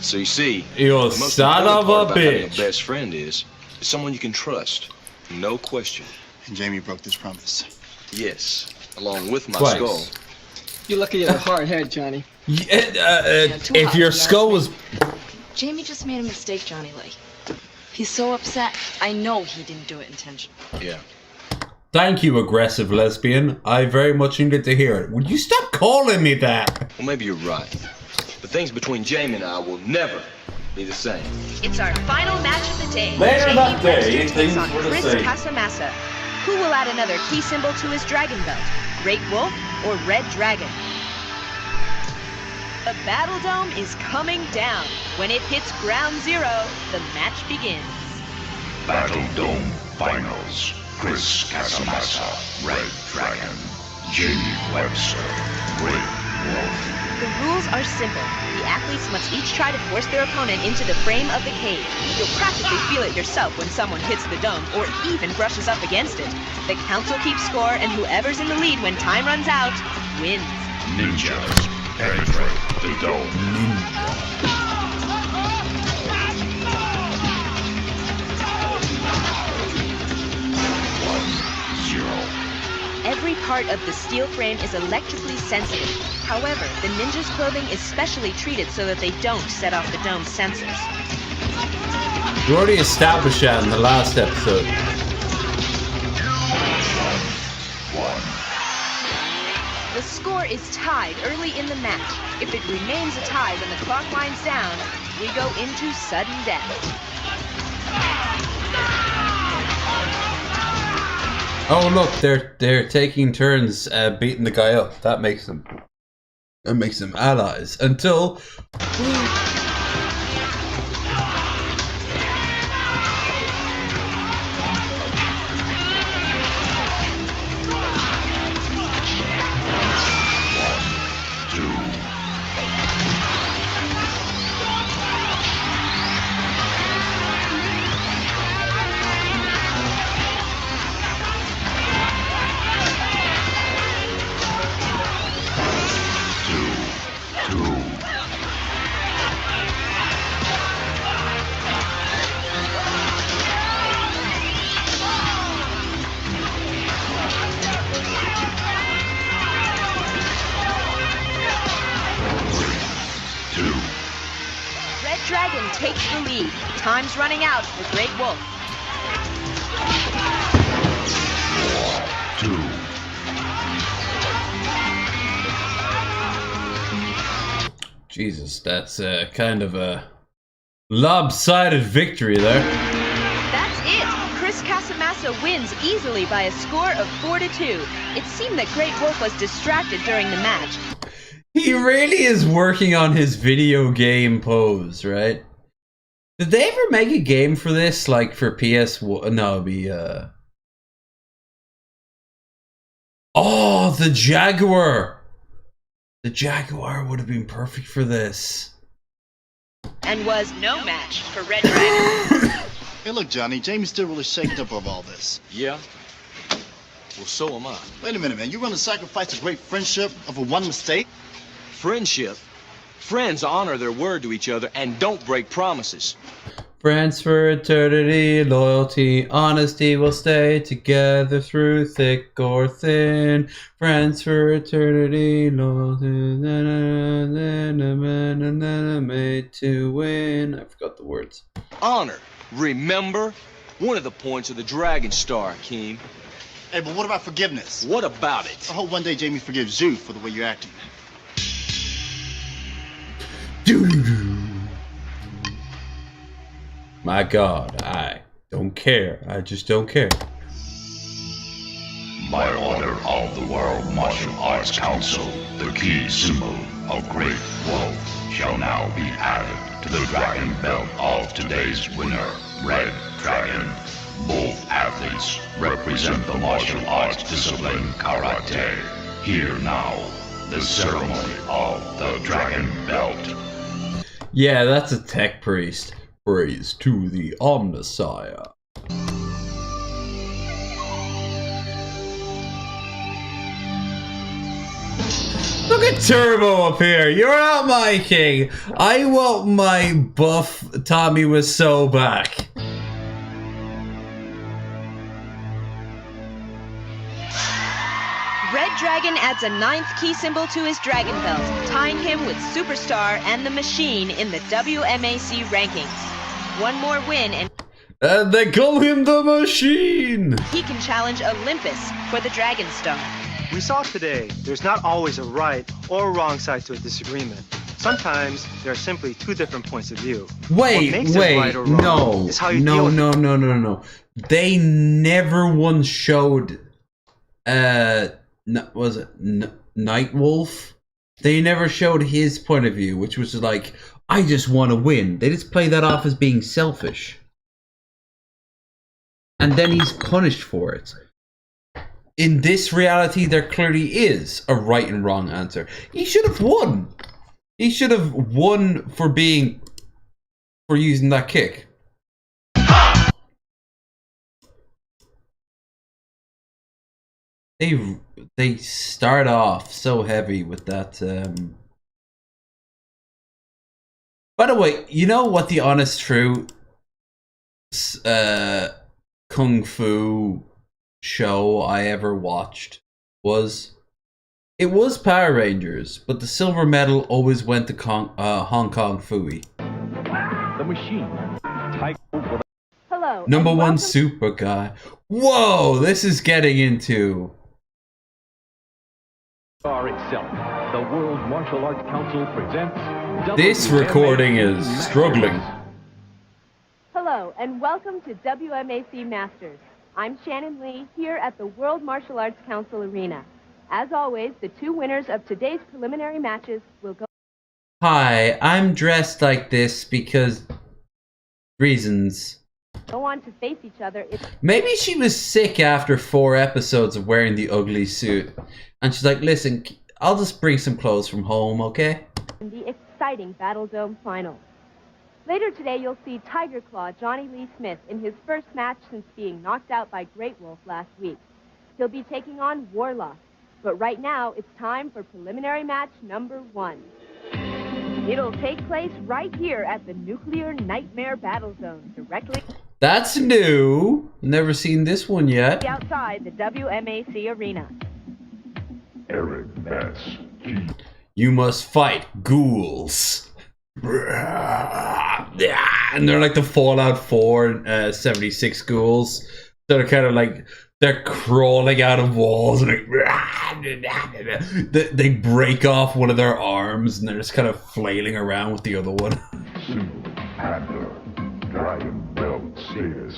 So you see, You the most son important of part a about having bitch. a best friend is someone you can trust, no question. And Jamie broke this promise. Yes, along with my Twice. skull. You're lucky you have a hard head, Johnny. If your skull was... Jamie just made a mistake, Johnny Lee. He's so upset. I know he didn't do it intentionally. Yeah. Thank you, aggressive lesbian. I very much needed to hear it. Would you stop calling me that? Well, maybe you're right. But things between Jamie and I will never be the same. It's our final match of the day. Later Jamie that day, Webster things takes on were the Chris same. Casamassa. Who will add another key symbol to his dragon belt? Great Wolf or Red Dragon? The Battle Dome is coming down. When it hits ground zero, the match begins. Battle Dome Finals. Chris Casamassa, Red Dragon. Jamie Webster, Great Wolf. The rules are simple. The athletes must each try to force their opponent into the frame of the cage. You'll practically feel it yourself when someone hits the dome or even brushes up against it. The council keeps score, and whoever's in the lead when time runs out wins. Ninjas penetrate the dome. Every part of the steel frame is electrically sensitive. However, the ninja's clothing is specially treated so that they don't set off the dome's sensors. We already established that in the last episode. The score is tied early in the match. If it remains a tie when the clock winds down, we go into sudden death. Oh look, they're taking turns beating the guy up. That makes them allies until Red Dragon takes the lead. Time's running out for Great Wolf. Jesus, that's kind of a lopsided victory there. That's it! Chris Casamassa wins easily by a score of 4-2. It seemed that Great Wolf was distracted during the match. He really is working on his video game pose, right? Did they ever make a game for this, like for PS1? No, it'd be oh, the Jaguar! The Jaguar would have been perfect for this. And was no match for Red Dragon. Hey, look, Johnny, Jamie's still really shaken up over all this. Yeah? Well, so am I. Wait a minute, man. You want to sacrifice a great friendship over one mistake? Friendship? Friends honor their word to each other and don't break promises. Friends for eternity, loyalty, honesty will stay together through thick or thin. Friends for eternity, loyalty, made to win. I forgot the words. Honor. Remember? One of the points of the Dragon Star, Keem. Hey, but what about forgiveness? What about it? I hope one day Jamie forgives you for the way you're acting. My God, I don't care. I just don't care. By order of the World Martial Arts Council, the key symbol of Great Wolf shall now be added to the dragon belt of today's winner, Red Dragon. Both athletes represent the martial arts discipline karate. Here now, the ceremony of the Dragon Belt. Yeah, that's a tech priest. Praise to the Omnissiah. Look at Turbo up here. You're not my king. I want my buff Tommy Wiseau back. Red Dragon adds a 9th key symbol to his dragon belt, tying him with Superstar and the Machine in the WMAC rankings. One more win and they call him the Machine. He can challenge Olympus for the Dragon Star. We saw today there's not always a right or wrong side to a disagreement. Sometimes there are simply two different points of view. Wait, Right or wrong no, is how you deal with no. They never once showed, was it Nightwolf? They never showed his point of view, which was like, I just want to win. They just play that off as being selfish. And then he's punished for it. In this reality, there clearly is a right and wrong answer. He should have won. He should have won for using that kick. They start off so heavy with that. By the way, you know what the honest true kung fu show I ever watched was? It was Power Rangers, but the silver medal always went to Hong Kong Phooey. The Machine. Hello. Number one super guy. Whoa, this is getting into... itself. The World Martial Arts Council presents... This recording is struggling. Hello, and welcome to WMAC Masters. I'm Shannon Lee, here at the World Martial Arts Council Arena. As always, the two winners of today's preliminary matches will go... Hi, I'm dressed like this because... reasons. Go on to face each other. Maybe she was sick after 4 episodes of wearing the ugly suit. And she's like, listen, I'll just bring some clothes from home, okay? In the exciting Battle Dome final. Later today, you'll see Tiger Claw Johnny Lee Smith in his first match since being knocked out by Great Wolf last week. He'll be taking on Warlock. But right now, it's time for preliminary match number 1. It'll take place right here at the Nuclear Nightmare Battle Zone, directly... That's new. Never seen this one yet. outside the WMAC arena. Eric Bass. You must fight ghouls. And they're like the Fallout 4 76 ghouls. They're kind of like, they're crawling out of walls and they break off one of their arms and they're just kind of flailing around with the other one. Dragon Belt status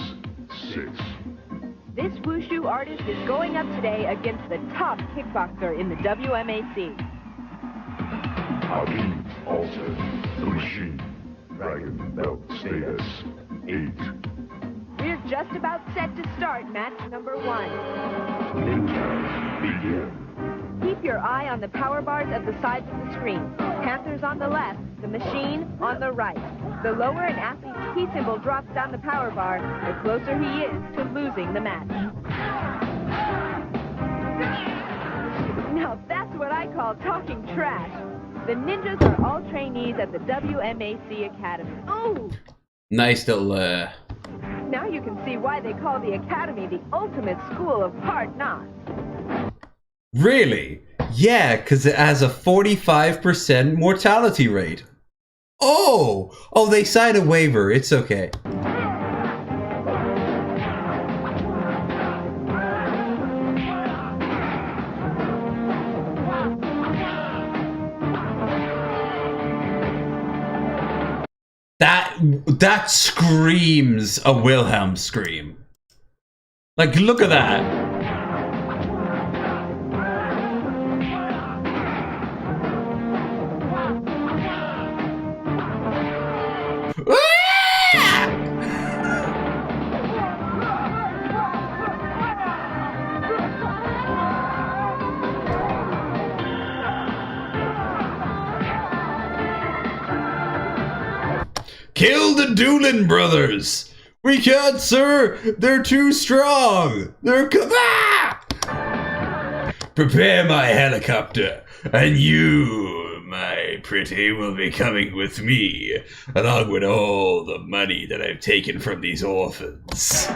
6. This wushu artist is going up today against the top kickboxer in the WMAC. Hakeem Alston, the Machine. Dragon Belt status 8. We're just about set to start match number 1. Ninjas begin. Keep your eye on the power bars at the sides of the screen. Panther's on the left, the Machine on the right. The lower an athlete's key symbol drops down the power bar, the closer he is to losing the match. Now that's what I call talking trash. The ninjas are all trainees at the WMAC Academy. Oh! Nice little, Now you can see why they call the Academy the ultimate school of hard knocks. Really? Yeah, because it has a 45% mortality rate. Oh! Oh, they signed a waiver. It's okay. That screams a Wilhelm scream. Like, look at that. Kill the Doolin brothers! We can't, sir! They're too strong! They're Prepare my helicopter, and you, my pretty, will be coming with me, along with all the money that I've taken from these orphans.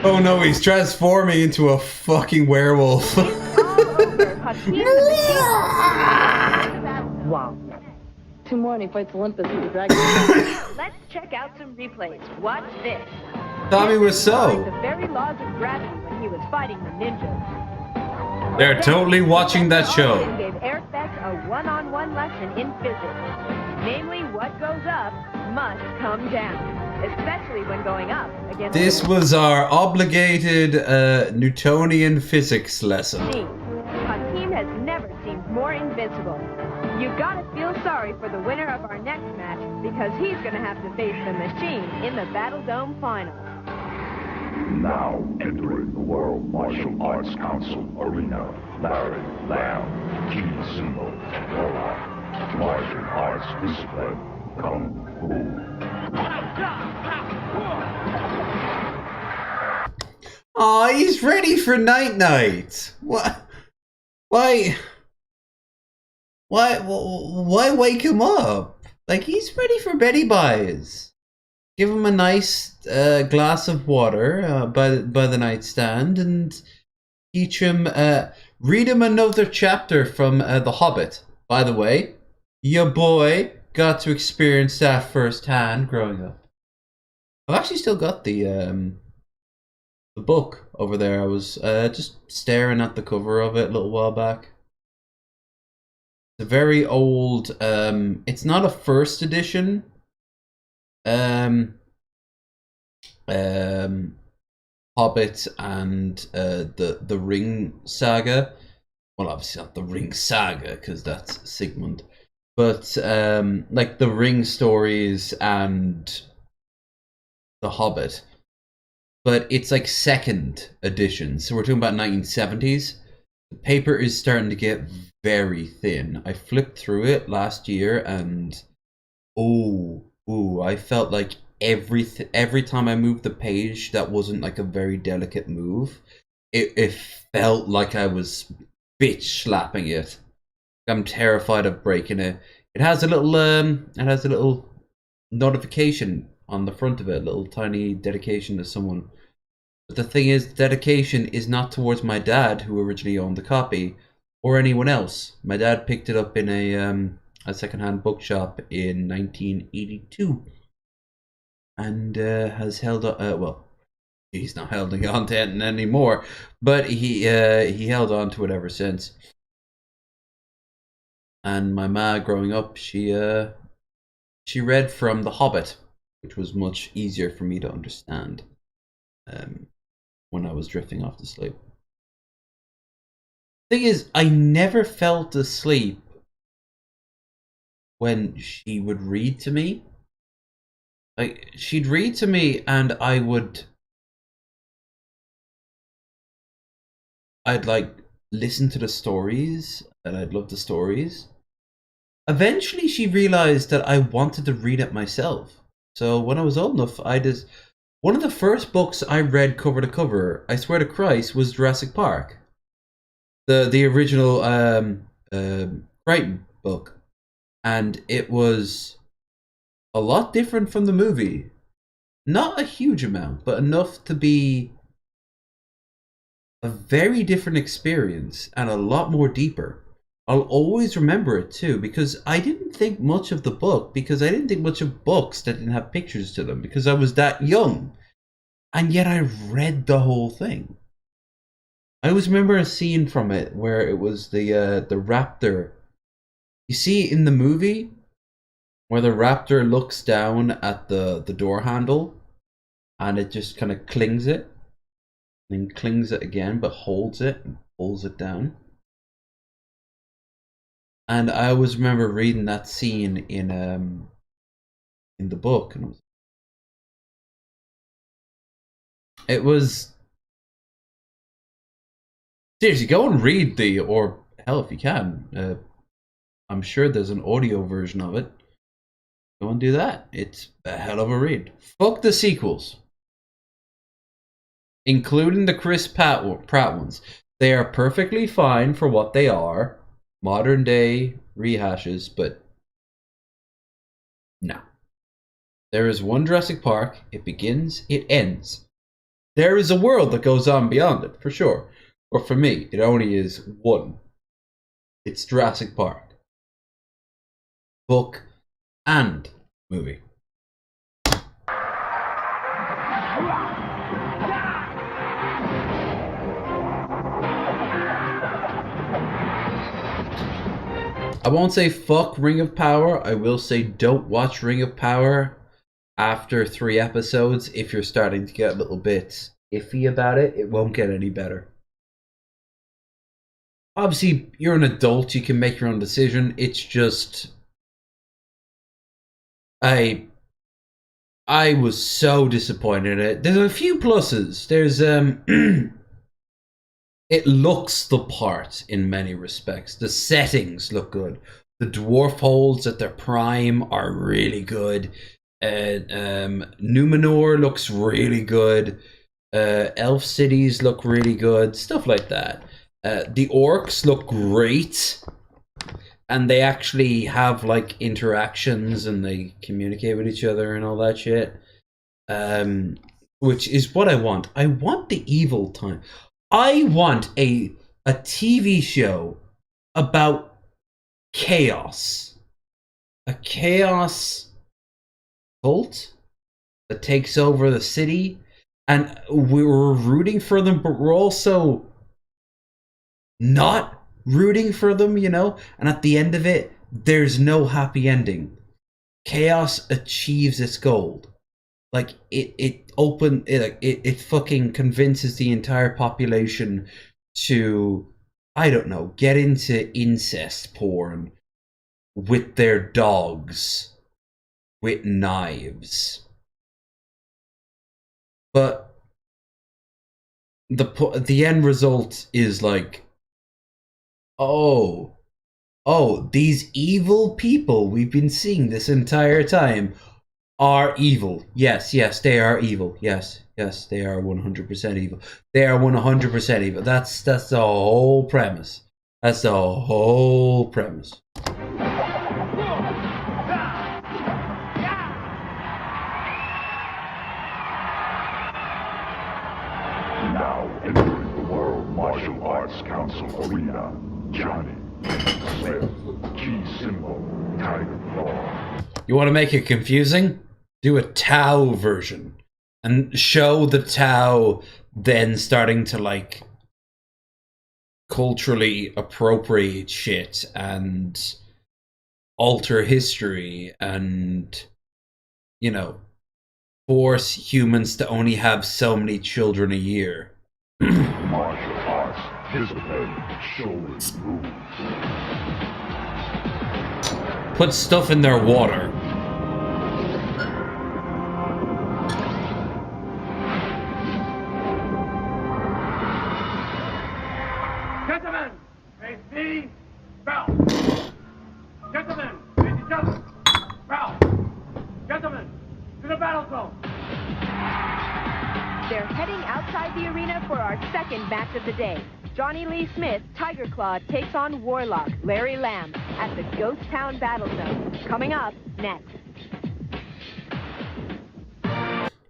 Oh no, he's transforming into a fucking werewolf. Wow. 2 more and he fights Olympus with the dragon. Let's check out some replays. Watch this. Tommy was so. The very laws of gravity when he was fighting the ninjas. They're totally watching that show. Gave Airspec a one-on-one lesson in physics. Namely, what goes up must come down. Especially when going up against... This was our obligated Newtonian physics lesson. Hakeem has never seemed more invincible. You gotta feel sorry for the winner of our next match because he's gonna have to face the Machine in the Battle Dome final. Now entering the World Martial Arts Council arena, Larry Lamb, key symbol, Warlock, martial arts discipline, Kung Fu. Aw, he's ready for Night Night. What? Why wake him up? Like, he's ready for Betty Buys. Give him a nice glass of water by the nightstand and teach him, read him another chapter from The Hobbit. By the way, your boy got to experience that firsthand growing up. I've actually still got the book over there. I was just staring at the cover of it a little while back. It's a very old, it's not a first edition Hobbit and the Ring Saga. Well, obviously not the Ring Saga because that's Sigmund, but like the Ring stories and the Hobbit. But it's like second edition, so we're talking about 1970s. The paper is starting to get very thin. I flipped through it last year and I felt like every time I moved the page that wasn't like a very delicate move, it felt like I was bitch slapping it. I'm terrified of breaking it. It has a little notification on the front of it, a little tiny dedication to someone. But the thing is, dedication is not towards my dad, who originally owned the copy, or anyone else. My dad picked it up in a secondhand bookshop in 1982, and has held on. Well, he's not holding on to it anymore, but he held on to it ever since. And my ma, growing up, she read from The Hobbit, which was much easier for me to understand when I was drifting off to sleep. Thing is, I never felt asleep when she would read to me. Like, she'd read to me and I'd like listen to the stories and I'd love the stories. Eventually she realized that I wanted to read it myself. So when I was old enough, One of the first books I read cover to cover, I swear to Christ, was Jurassic Park. The original Crichton book. And it was a lot different from the movie. Not a huge amount, but enough to be a very different experience and a lot more deeper. I'll always remember it too, because I didn't think much of the book, because I didn't think much of books that didn't have pictures to them, because I was that young. And yet I read the whole thing. I always remember a scene from it where it was the raptor. You see in the movie where the raptor looks down at the door handle and it just kind of clings it, then clings it again, but holds it and pulls it down. And I always remember reading that scene in the book, and it was seriously, go and read or hell, if you can, I'm sure there's an audio version of it. Go and do that. It's a hell of a read. Fuck the sequels, including the Chris Pratt ones. They are perfectly fine for what they are, modern day rehashes, but no. There is one Jurassic Park. It begins, it ends. There is a world that goes on beyond it, for sure. But for me, it only is one. It's Jurassic Park. Book and movie. I won't say fuck Ring of Power. I will say don't watch Ring of Power after 3 episodes. If you're starting to get a little bit iffy about it, it won't get any better. Obviously, you're an adult. You can make your own decision. It's just... I was so disappointed in it. There's a few pluses. There's it looks the part in many respects. The settings look good. The dwarf holds at their prime are really good. Numenor looks really good. Elf cities look really good. Stuff like that. The orcs look great. And they actually have like interactions and they communicate with each other and all that shit. Which is what I want. I want the evil time. I want a TV show about chaos. A chaos cult that takes over the city. And we're rooting for them, but we're also not rooting for them, you know? And at the end of it, there's no happy ending. Chaos achieves its goal. Like, it fucking convinces the entire population to, I don't know, get into incest porn with their dogs, with knives. But the end result is like, oh, these evil people we've been seeing this entire time are evil. Yes, they are evil. Yes, they are 100% evil. They are 100% evil. That's the whole premise. That's the whole premise. Now entering the World Martial Arts Council arena, Johnny Smith, key symbol, Tiger Claw. You want to make it confusing? Do a Tau version and show the Tau then starting to like culturally appropriate shit and alter history and, you know, force humans to only have so many children a year. Martial arts, discipline, shows rules. Put stuff in their water. Gentlemen, face me, bow. Gentlemen, face each other, bow. Gentlemen, to the battle zone. match of the day. Johnny Lee Smith, Tiger Claw, takes on Warlock, Larry Lamb, at the Ghost Town Battle Zone. Coming up next.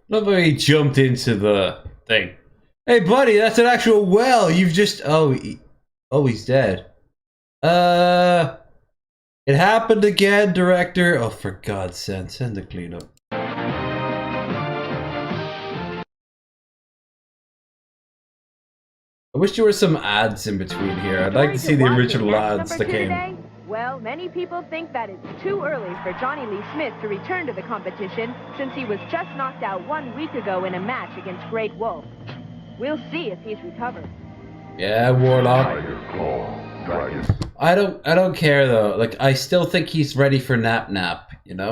Love how he jumped into the thing. Hey, buddy, that's an actual well. You've just... Oh, he's dead. It happened again, director. Oh, for God's sake, send the cleanup. I wish there were some ads in between here. I'd like to see the original ads that came. Well, many people think that it's too early for Johnny Lee Smith to return to the competition since he was just knocked out 1 week ago in a match against Great Wolf. We'll see if he's recovered. Yeah, Warlock. I don't care though. Like, I still think he's ready for Nap, you know?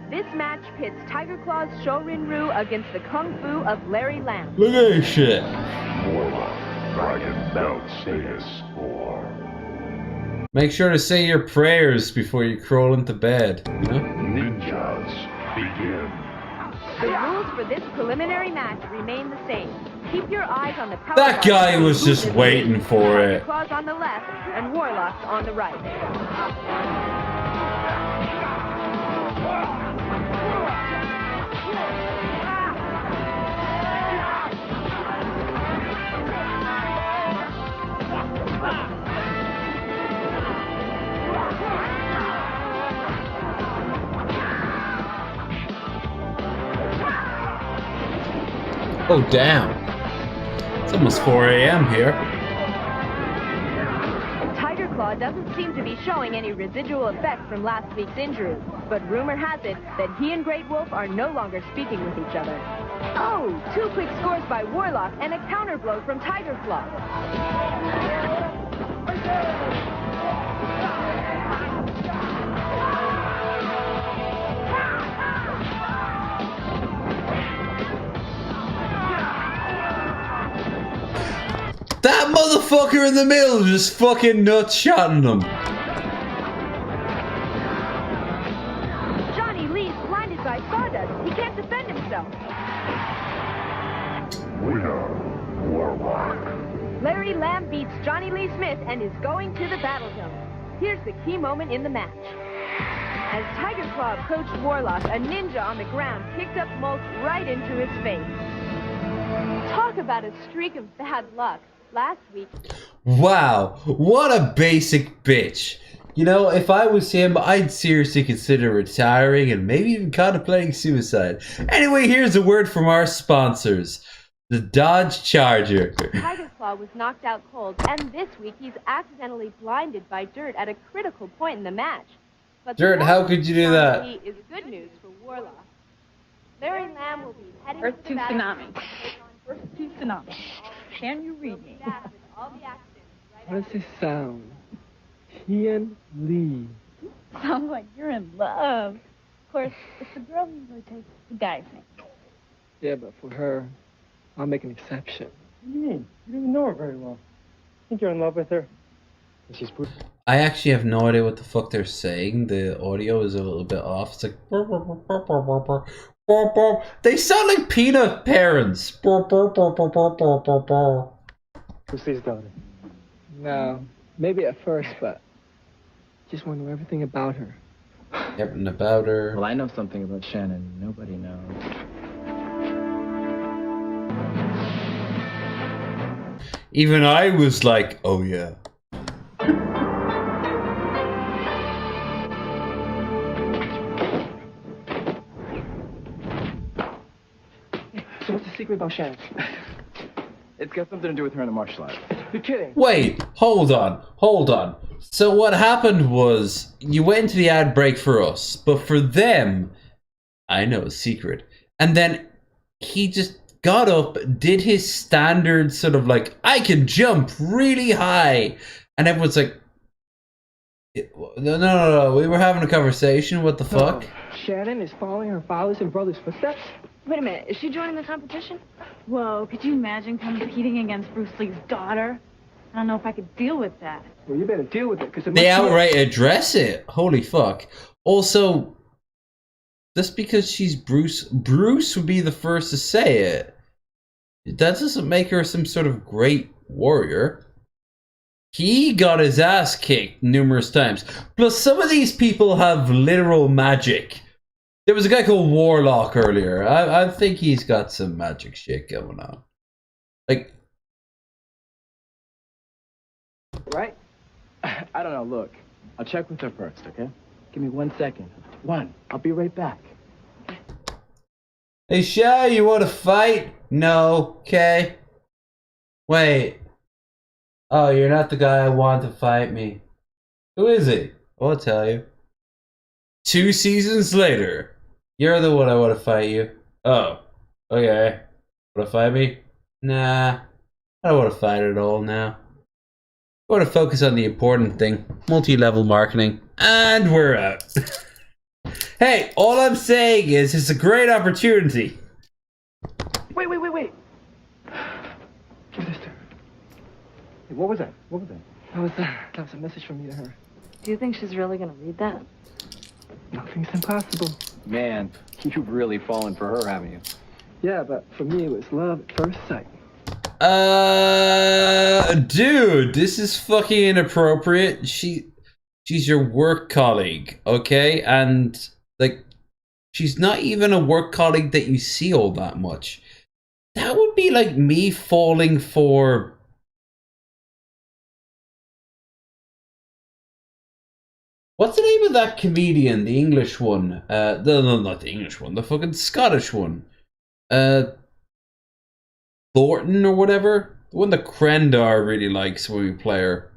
This match pits Tiger Claw's Shorin Ryu against the Kung Fu of Larry Lamb. Look at this shit. Make sure to say your prayers before you crawl into bed, you know? Ninjas, begin. The rules for this preliminary match remain the same. Keep your eyes on the power That guy was just waiting for it. Claws on the left and Warlocks on the right. Oh, damn. It's almost 4 a.m. here. Tiger Claw doesn't seem to be showing any residual effects from last week's injury, but rumor has it that he and Great Wolf are no longer speaking with each other. Oh, 2 quick scores by Warlock and a counter blow from Tiger Claw. That motherfucker in the middle just fucking nut-shotting them. Johnny Lee's blinded by sawdust. He can't defend himself. Winner, Warlock. Larry Lamb beats Johnny Lee Smith and is going to the battle zone. Here's the key moment in the match. As Tiger Claw approached Warlock, a ninja on the ground kicked up mulch right into his face. Talk about a streak of bad luck. Last week. Wow, what a basic bitch. You know, if I was him, I'd seriously consider retiring and maybe even contemplating suicide. Anyway, here's a word from our sponsors. The Dodge Charger. Tiger Claw was knocked out cold, and this week he's accidentally blinded by dirt at a critical point in the match. But Dirt, how could you do that? Is good news for Warlock. Larry Lamb will be heading Earth to to the battle. tsunami. Earth to tsunami. Can you read me? What does this sound? Tian Lee. Sounds like you're in love. Of course, if the girl usually takes the guy's name. Yeah, but for her, I'll make an exception. What do you mean? You don't even know her very well. Think you're in love with her? She's I actually have no idea what the fuck they're saying. The audio is a little bit off. It's like... They sound like peanut parents. Lucy's daughter. No, maybe at first, but just want to know everything about her. Everything about her. Well, I know something about Shannon. Nobody knows. Even I was like, oh yeah. So what's the secret about Shannon? It's got something to do with her in the martial arts. You're kidding. Wait, hold on. So what happened was, you went into the ad break for us, but for them, I know a secret. And then he just got up, did his standard sort of like, I can jump really high. And everyone's like, no, we were having a conversation, what the fuck? Shannon is following her father's and brother's footsteps? Wait a minute, is she joining the competition? Whoa, could you imagine competing against Bruce Lee's daughter? I don't know if I could deal with that. Well, you better deal with it, because They outright address it. Holy fuck. Also, just because she's Bruce would be the first to say it. That doesn't make her some sort of great warrior. He got his ass kicked numerous times. Plus, some of these people have literal magic. There was a guy called Warlock earlier. I think he's got some magic shit going on. Like... Right? I don't know, look. I'll check with her first, okay? Give me 1 second. I'll be right back. Hey, Shy, you want to fight? No. Okay. Wait. Oh, you're not the guy I want to fight me. Who is he? I'll tell you. 2 seasons later. You're the one I want to fight you. Oh. Okay. Want to fight me? Nah. I don't want to fight at all now. I want to focus on the important thing. Multi-level marketing. And we're out. Hey, all I'm saying is it's a great opportunity. Wait. Give this to her. Hey, what was that? That was a message from me to her. Do you think she's really gonna read that? Nothing's impossible. Man, you've really fallen for her, haven't you? Yeah, but for me it was love at first sight. Dude, this is fucking inappropriate. She's your work colleague, okay? And, like, she's not even a work colleague that you see all that much. That would be like me falling for... What's the name of that comedian? The English one. No, not the English one. The fucking Scottish one. Thornton or whatever. The one that Krendar really likes when we play her.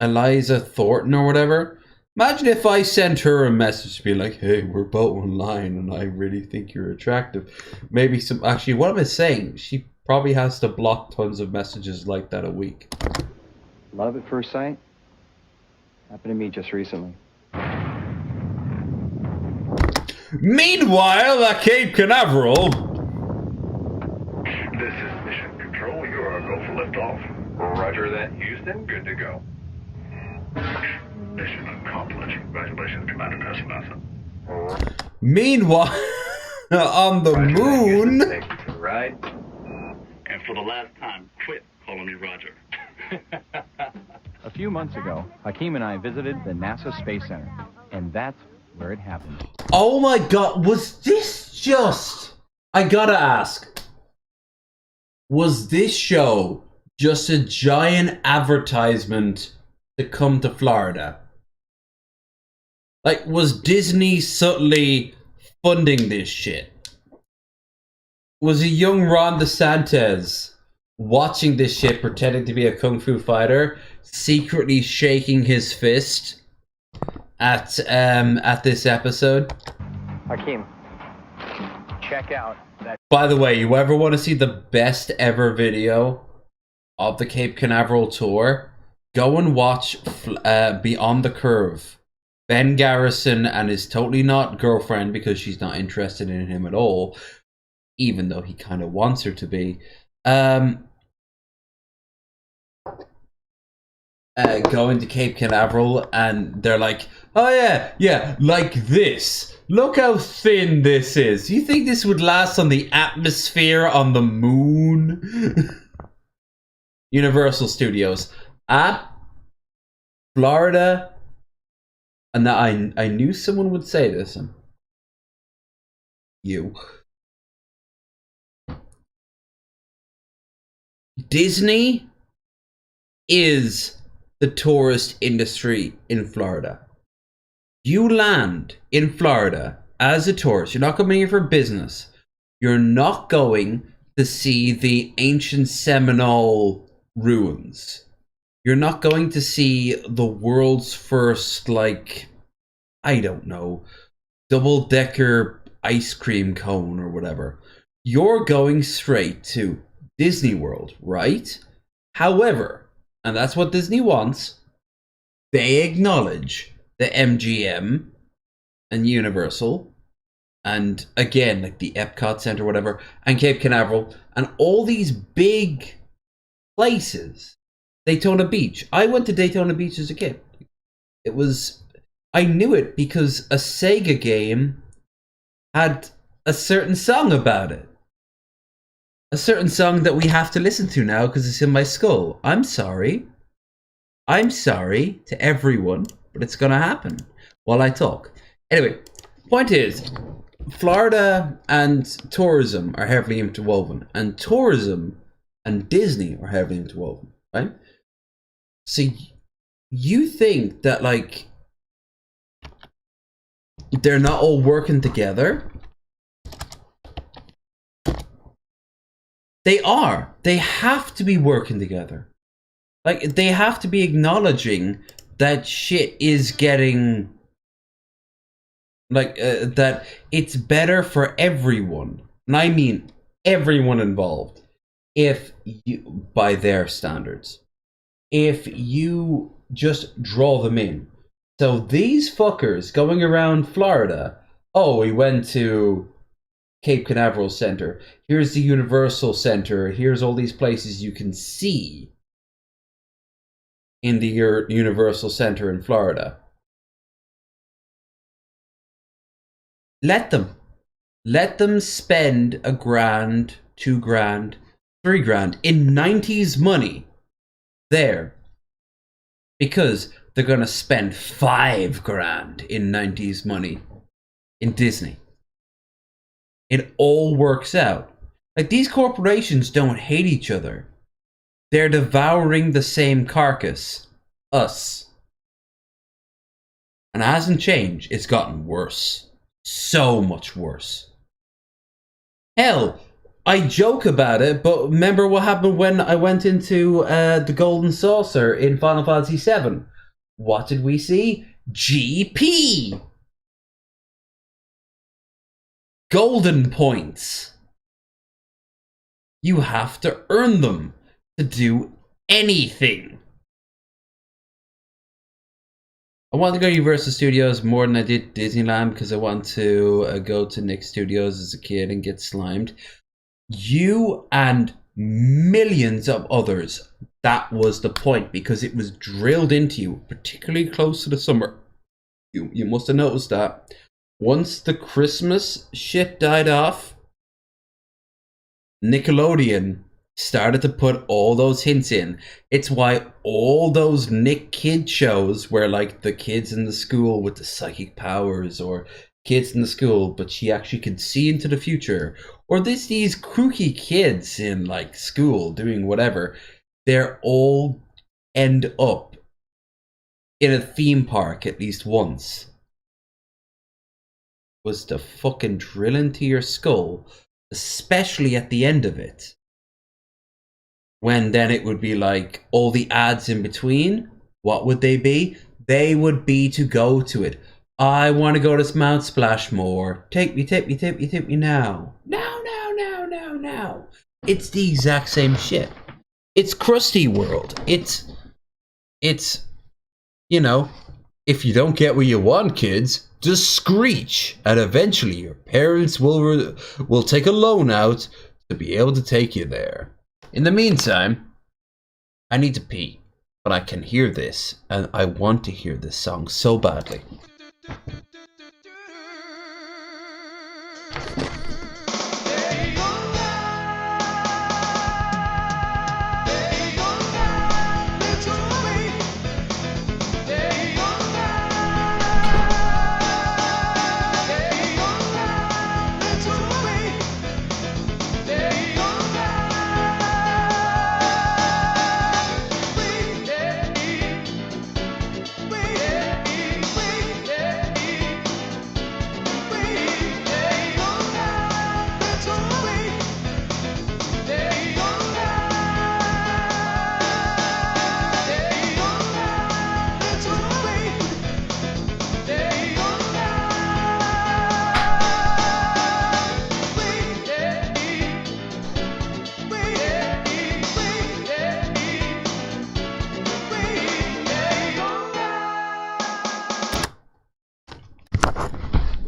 Eliza Thornton or whatever. Imagine if I sent her a message to be like, hey, we're both online and I really think you're attractive. Maybe some... Actually, what am I saying? She probably has to block tons of messages like that a week. Love at first sight? Happened to me just recently. Meanwhile, at Cape Canaveral... This is Mission Control. You are go for liftoff. Roger that, Houston. Good to go. Mission accomplished. Congratulations, Commander Pessimassa. Meanwhile, on the moon... Right? And for the last time, quit calling me Roger. A few months ago, Hakeem and I visited the NASA Space Center, and that's where it happened. Oh my god, was this just... I gotta ask. Was this show just a giant advertisement to come to Florida? Like, was Disney subtly funding this shit? Was a young Ron DeSantis watching this shit, pretending to be a kung fu fighter, secretly shaking his fist at this episode? Hakeem, check out that... By the way, you ever want to see the best ever video of the Cape Canaveral tour? Go and watch Beyond the Curve. Ben Garrison and his totally not girlfriend, because she's not interested in him at all, even though he kind of wants her to be, going to Cape Canaveral, and they're like, oh yeah, like this. Look how thin this is. You think this would last on the atmosphere on the moon? Universal Studios at Florida. And I knew someone would say this. And you. Disney is the tourist industry in Florida. You land in Florida as a tourist. You're not coming here for business. You're not going to see the ancient Seminole ruins. You're not going to see the world's first, like, I don't know, double-decker ice cream cone or whatever. You're going straight to Disney World, right? However, and that's what Disney wants, they acknowledge the MGM and Universal, and again, like the Epcot Center, whatever, and Cape Canaveral, and all these big places. Daytona Beach. I went to Daytona Beach as a kid. I knew it because a Sega game had a certain song about it. A certain song that we have to listen to now because it's in my skull. I'm sorry. I'm sorry to everyone, but it's gonna happen while I talk. Anyway, point is, Florida and tourism are heavily interwoven, and tourism and Disney are heavily interwoven, right? So you think that, like, they're not all working together? They are. They have to be working together. Like, they have to be acknowledging that shit is getting... Like, that it's better for everyone. And I mean everyone involved. If you... By their standards. If you just draw them in. So these fuckers going around Florida... Oh, we went to Cape Canaveral Center. Here's the Universal Center. Here's all these places you can see in the Universal Center in Florida. Let them spend $1,000, $2,000, $3,000 in 90s money there, because they're gonna spend $5,000 in 90s money in Disney. It all works out. Like, these corporations don't hate each other. They're devouring the same carcass. Us. And it hasn't changed. It's gotten worse. So much worse. Hell, I joke about it, but remember what happened when I went into the Golden Saucer in Final Fantasy VII? What did we see? GP! Golden points. You have to earn them to do anything. I want to go to Universal Studios more than I did Disneyland because I want to go to Nick Studios as a kid and get slimed. You and millions of others, that was the point, because it was drilled into you, particularly close to the summer. You must have noticed that. Once the Christmas shit died off, Nickelodeon started to put all those hints in. It's why all those Nick Kid shows where, like, the kids in the school with the psychic powers, or kids in the school but she actually could see into the future, or these kooky kids in, like, school doing whatever, they're all end up in a theme park at least once. Was to fucking drill into your skull, especially at the end of it. When then it would be like, all the ads in between, what would they be? They would be to go to it. I want to go to Mount Splashmore. Take me now. Now. It's the exact same shit. It's Krusty World. It's, you know, if you don't get what you want, kids, just screech, and eventually your parents will take a loan out to be able to take you there. In the meantime, I need to pee, but I can hear this, and I want to hear this song so badly.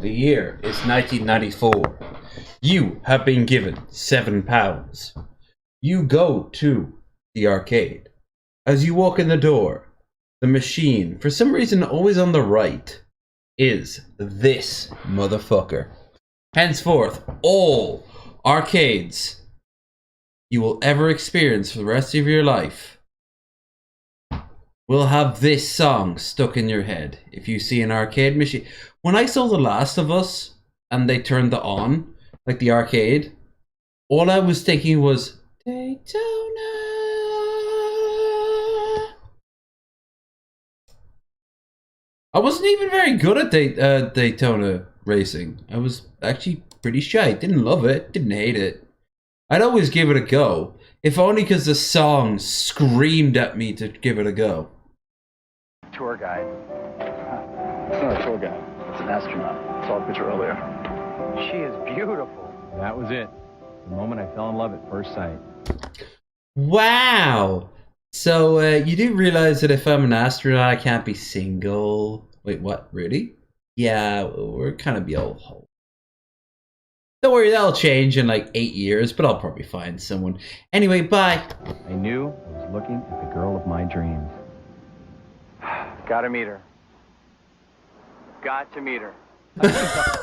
The year is 1994. You have been given £7. You go to the arcade. As you walk in the door, the machine, for some reason always on the right, is this motherfucker. Henceforth, all arcades you will ever experience for the rest of your life will have this song stuck in your head. If you see an arcade machine, when I saw The Last of Us and they turned it on, like the arcade, all I was thinking was Daytona. I wasn't even very good at Daytona racing. I was actually pretty shy. Didn't love it, didn't hate it. I'd always give it a go, if only because the song screamed at me to give it a go. Tour guide. It's not a tour guide. It's an astronaut. Saw a picture earlier. She is beautiful. That was it. The moment I fell in love at first sight. Wow! So, you do realize that if I'm an astronaut, I can't be single. Wait, what? Really? Yeah, we're kind of the old hole. Don't worry, that'll change in like 8 years, but I'll probably find someone. Anyway, bye. I knew I was looking at the girl of my dreams. Gotta meet her. Got to meet her. I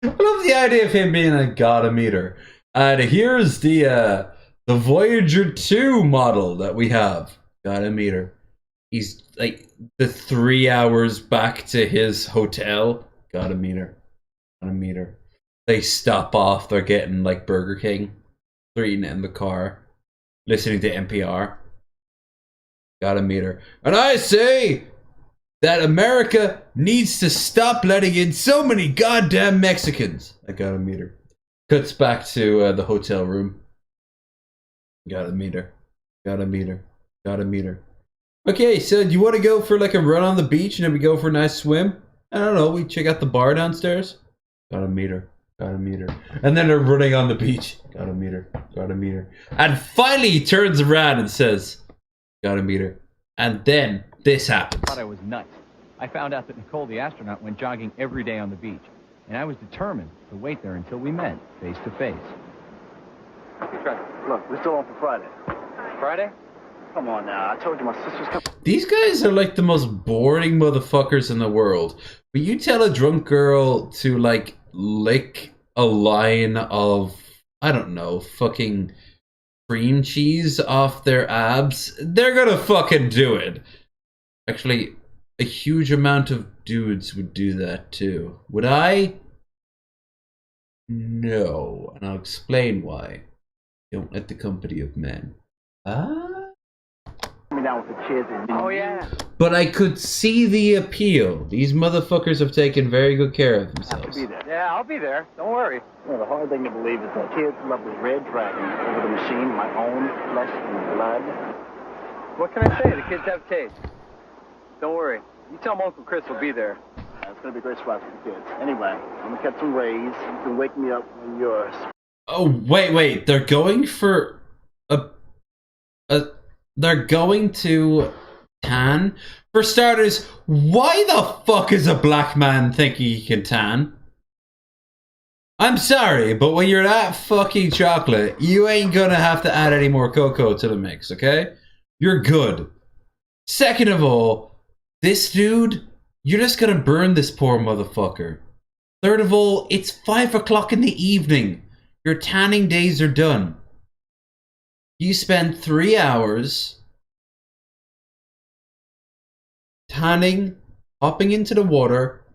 love the idea of him being a gotta meter. And here's the Voyager 2 model that we have. Gotta meter. He's like the 3 hours back to his hotel. Gotta meter. Gotta meter. They stop off. They're getting like Burger King. They're eating it in the car. Listening to NPR. Gotta meter. And I say that America needs to stop letting in so many goddamn Mexicans. I got a meter. Cuts back to the hotel room. Got a meter. Got a meter. Got a meter. Okay, so do you want to go for like a run on the beach and then we go for a nice swim? I don't know, we check out the bar downstairs. Got a meter. Got a meter. And then they're running on the beach. Got a meter. Got a meter. And finally he turns around and says, got a meter. And then this happens. I thought I was nuts. I found out that Nicole the astronaut went jogging every day on the beach, and I was determined to wait there until we met face to face. Look, we're still on for Friday. Friday? Come on now, I told you my sister's coming. These guys are like the most boring motherfuckers in the world. But you tell a drunk girl to like lick a line of, I don't know, fucking cream cheese off their abs, they're gonna fucking do it. Actually, a huge amount of dudes would do that too. Would I? No. And I'll explain why. Don't let the company of men. Me down with the kids and oh yeah. But I could see the appeal. These motherfuckers have taken very good care of themselves. be there. Yeah, I'll be there. Don't worry. You know, the hard thing to believe is that kids love the red dragon over the machine, my own flesh and blood. What can I say? The kids have taste. Don't worry. You tell them Uncle Chris will be there. It's going to be a great surprise for the kids. Anyway, I'm going to catch some rays. You can wake me up when yours. Oh, wait. They're going for they're going to tan? For starters, why the fuck is a black man thinking he can tan? I'm sorry, but when you're that fucking chocolate, you ain't gonna have to add any more cocoa to the mix, okay? You're good. Second of all, this dude, you're just gonna burn this poor motherfucker. Third of all, it's 5 o'clock in the evening. Your tanning days are done. You spend 3 hours tanning, hopping into the water,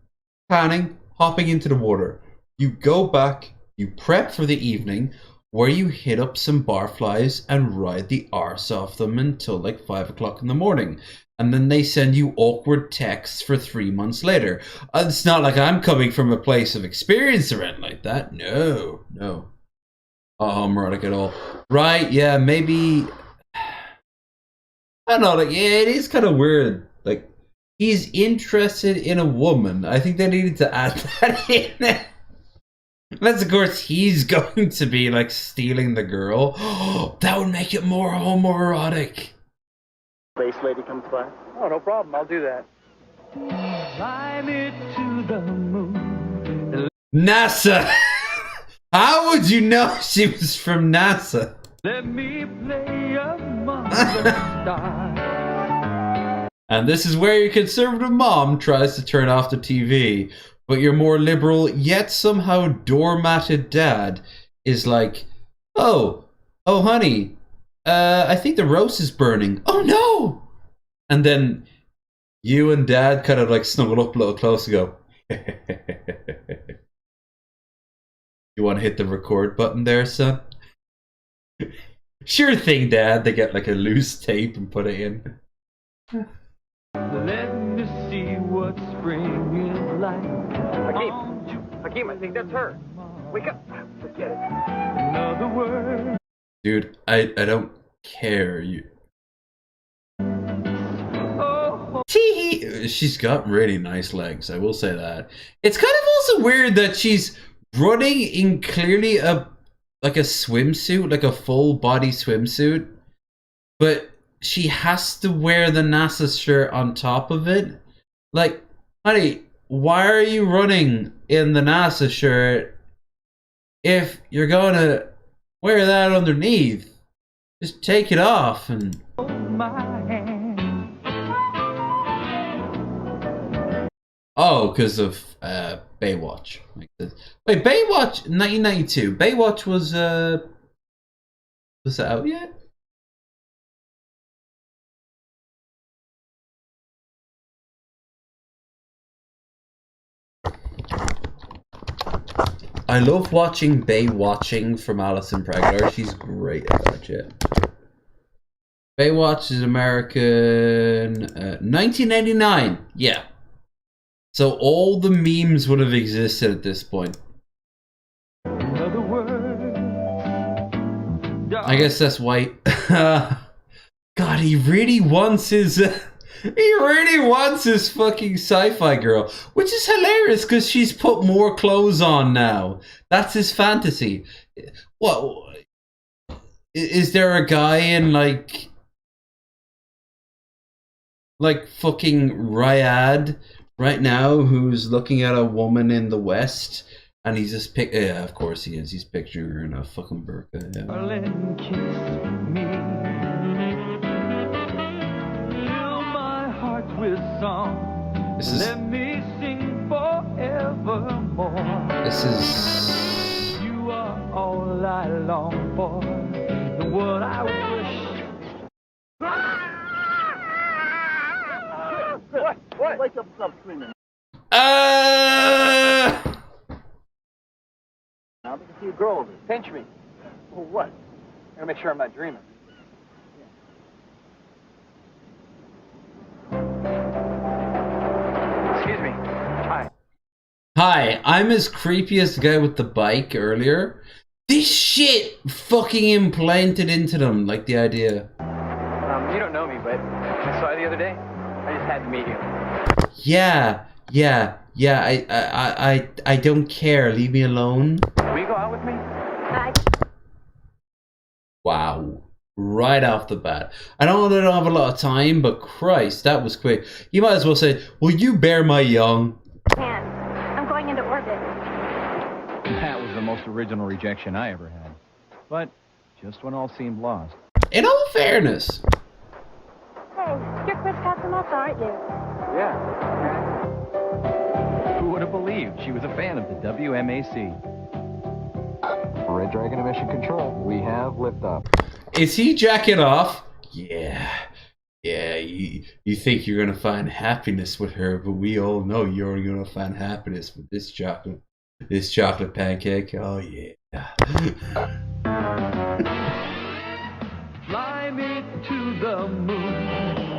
tanning, hopping into the water. You go back, you prep for the evening, where you hit up some barflies and ride the arse off them until like 5 o'clock in the morning. And then they send you awkward texts for 3 months later. It's not like I'm coming from a place of experience or anything like that. No. Not homoerotic at all. Right, yeah, maybe... I don't know, like, yeah, it is kind of weird. Like, he's interested in a woman. I think they needed to add that in. Unless, of course, he's going to be, like, stealing the girl. That would make it more homoerotic. Space lady comes by. Oh, no problem. I'll do that. Fly me to the moon. NASA! How would you know she was from NASA? Let me play among the stars. And this is where your conservative mom tries to turn off the TV But your more liberal, yet somehow doormatted dad is like, oh, honey, I think the roast is burning. Oh no! And then you and dad kind of like snuggle up a little close and go, you want to hit the record button there, son? Sure thing, Dad. They get like a loose tape and put it in. Let me see what spring is like. Hakeem, I think that's her. Wake up. Forget it. In other words. Dude, I don't care. You. Tee-hee. She's got really nice legs, I will say that. It's kind of also weird that she's running in clearly like a swimsuit, like a full body swimsuit, but she has to wear the NASA shirt on top of it. Like, honey, why are you running in the NASA shirt if you're gonna wear that underneath? Just take it off and... Oh, because of Baywatch. Wait, Baywatch 1992. Baywatch was that out yet? I love watching Baywatching from Alison Pregler. She's great at that shit. Baywatch is American 1999. Yeah. So all the memes would have existed at this point. I guess that's why. God, he really wants his. He really wants his fucking sci-fi girl, which is hilarious because she's put more clothes on now. That's his fantasy. What? Is there a guy in like fucking Riyadh right now who's looking at a woman in the West and he's just yeah, of course he is. He's picturing her in a fucking burqa. Yeah. Darling, kiss me. Fill my heart with song. Let me sing forevermore. This is. You are all I long for. The world I wish. What? Wake up, stop screaming. Now, because you grow over. Pinch me. For what? I gotta make sure I'm not dreaming. Excuse me. Hi. Hi, I'm as creepy as the guy with the bike earlier. This shit fucking implanted into them, like the idea. You don't know me, but I saw you the other day. I just had to meet you. Yeah. I don't care. Leave me alone. Will you go out with me? Wow. Right off the bat. I don't have a lot of time, but Christ, that was quick. You might as well say, will you bear my young? I'm going into orbit. That was the most original rejection I ever had. But just when all seemed lost. In all fairness. Hey, you're Chris Casamassa, aren't you? Yeah. Who would have believed she was a fan of the WMAC? Red Dragon to Mission Control. We have liftoff. Is he jacking off? Yeah. Yeah, you think you're gonna find happiness with her, but we all know you're only gonna find happiness with this chocolate pancake. Oh yeah. Fly me to the moon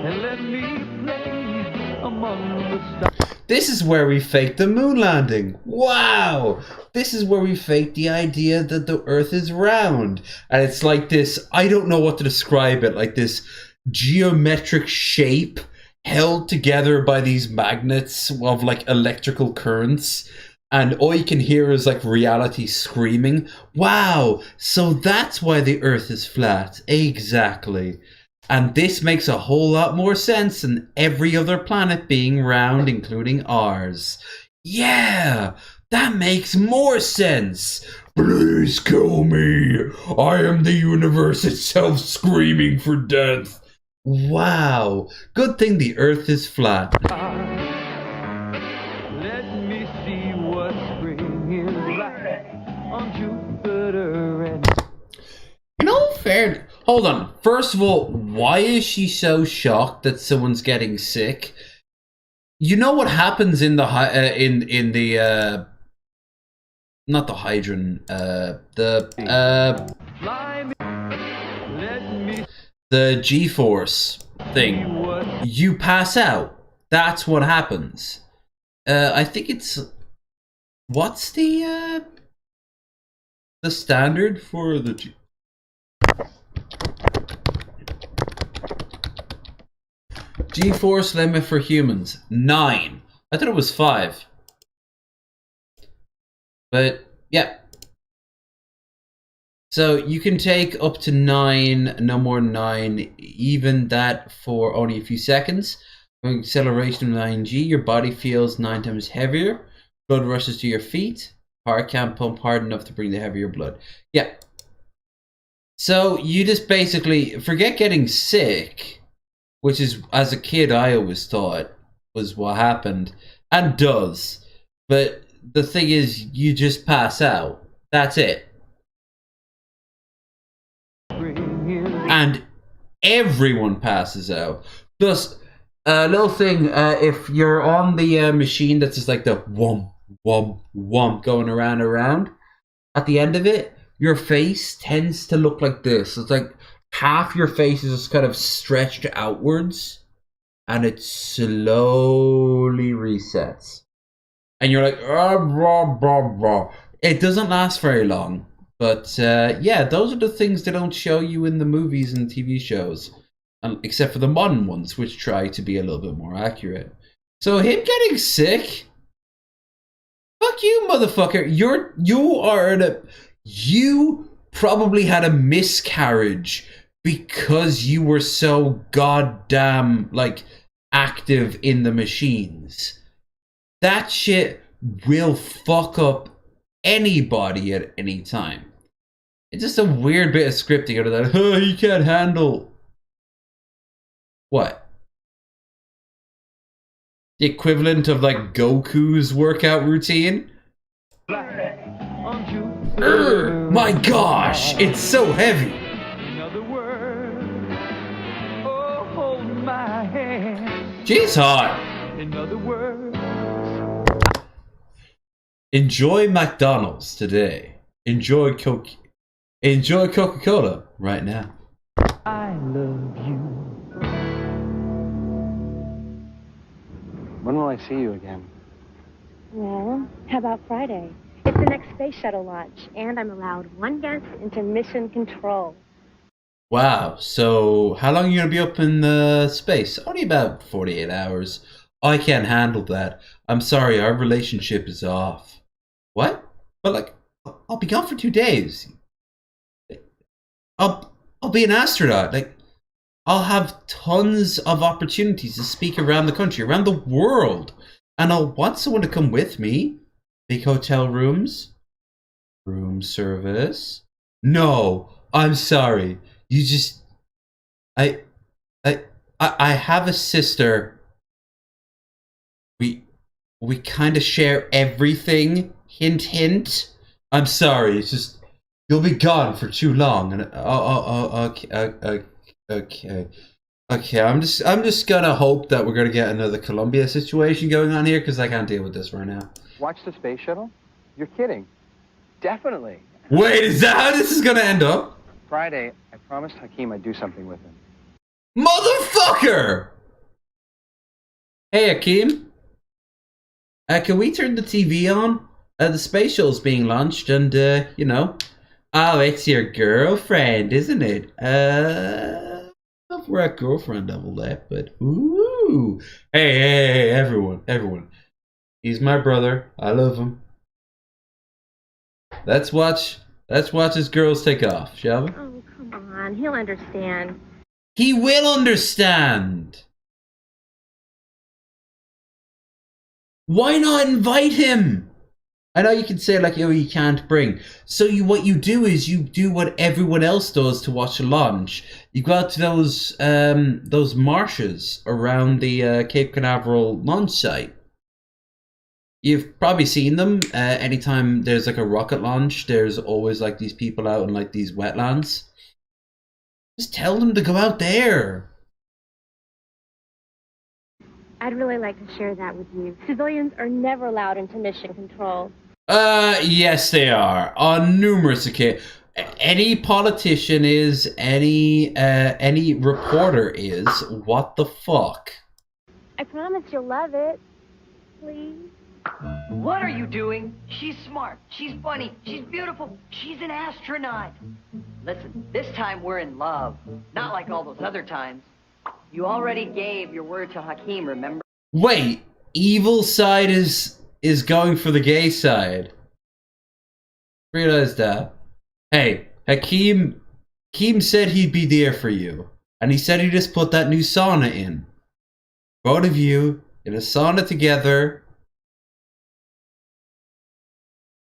and let me play among the stars. This is where we faked the moon landing. Wow! This is where we faked the idea that the Earth is round. And it's like this, I don't know what to describe it, like this geometric shape held together by these magnets of like electrical currents. And all you can hear is like reality screaming. Wow! So that's why the Earth is flat. Exactly. And this makes a whole lot more sense than every other planet being round, including ours. Yeah! That makes more sense! Please kill me! I am the universe itself screaming for death! Wow! Good thing the Earth is flat. Let me see fair. Hold on. First of all, why is she so shocked that someone's getting sick? You know what happens in the in the not the hydrant, the G-force thing. You pass out. That's what happens. I think it's what's the standard for the G-force limit for humans? 9. I thought it was 5. But yeah. So you can take up to 9, no more than 9, even that for only a few seconds. With acceleration of 9G, your body feels 9 times heavier. Blood rushes to your feet. Heart can't pump hard enough to bring the heavier blood. Yeah. So you just basically forget getting sick, which is, as a kid, I always thought was what happened, and does. But the thing is, you just pass out. That's it. And everyone passes out. Plus, a little thing, if you're on the machine that's just like the whomp, whomp, whomp going around, at the end of it, your face tends to look like this. It's like half your face is just kind of stretched outwards, and it slowly resets. And you're like, oh, blah, blah, blah. It doesn't last very long. But yeah, those are the things they don't show you in the movies and TV shows. Except for the modern ones, which try to be a little bit more accurate. So him getting sick? Fuck you, motherfucker. You probably had a miscarriage because you were so goddamn, like, active in the machines. That shit will fuck up anybody at any time. It's just a weird bit of scripting out of that. Oh, you can't handle... What? The equivalent of, like, Goku's workout routine? My gosh, it's so heavy. She's hot. Enjoy McDonald's today. Enjoy Coca-Cola right now. I love you. When will I see you again? Well, how about Friday? It's the next space shuttle launch, and I'm allowed one guest into mission control. Wow, so how long are you going to be up in space? Only about 48 hours. I can't handle that. I'm sorry, our relationship is off. What? But like, I'll be gone for 2 days. I'll be an astronaut. Like, I'll have tons of opportunities to speak around the country, around the world. And I'll want someone to come with me. Big hotel rooms. Room service. No, I'm sorry. You just... I have a sister. We kind of share everything. Hint, hint. I'm sorry. It's just... You'll be gone for too long. And okay. I'm just gonna hope that we're gonna get another Columbia situation going on here, because I can't deal with this right now. Watch the space shuttle? You're kidding. Definitely. Wait, is that how this is gonna end up? Friday, I promised Hakeem I'd do something with him. Motherfucker! Hey, Hakeem. Can we turn the TV on? The space shuttle's being launched, and, you know... Oh, it's your girlfriend, isn't it? We're at girlfriend level that, but ooh. Hey, everyone. He's my brother. I love him. Let's watch his girls take off, shall we? Oh, come on. He'll understand. He will understand. Why not invite him? I know you can say like, oh, you can't bring. So what you do is you do what everyone else does to watch a launch. You go out to those marshes around the Cape Canaveral launch site. You've probably seen them. Anytime there's like a rocket launch, there's always like these people out in like these wetlands. Just tell them to go out there. I'd really like to share that with you. Civilians are never allowed into mission control. Yes they are. On numerous occasions. Any politician is, any reporter is. What the fuck? I promise you'll love it. Please? What are you doing? She's smart. She's funny. She's beautiful. She's an astronaut. Listen, this time we're in love. Not like all those other times. You already gave your word to Hakeem, remember? Wait, evil side is going for the gay side. Realize that. Hey, Hakeem said he'd be there for you. And he said he just put that new sauna in. Both of you in a sauna together.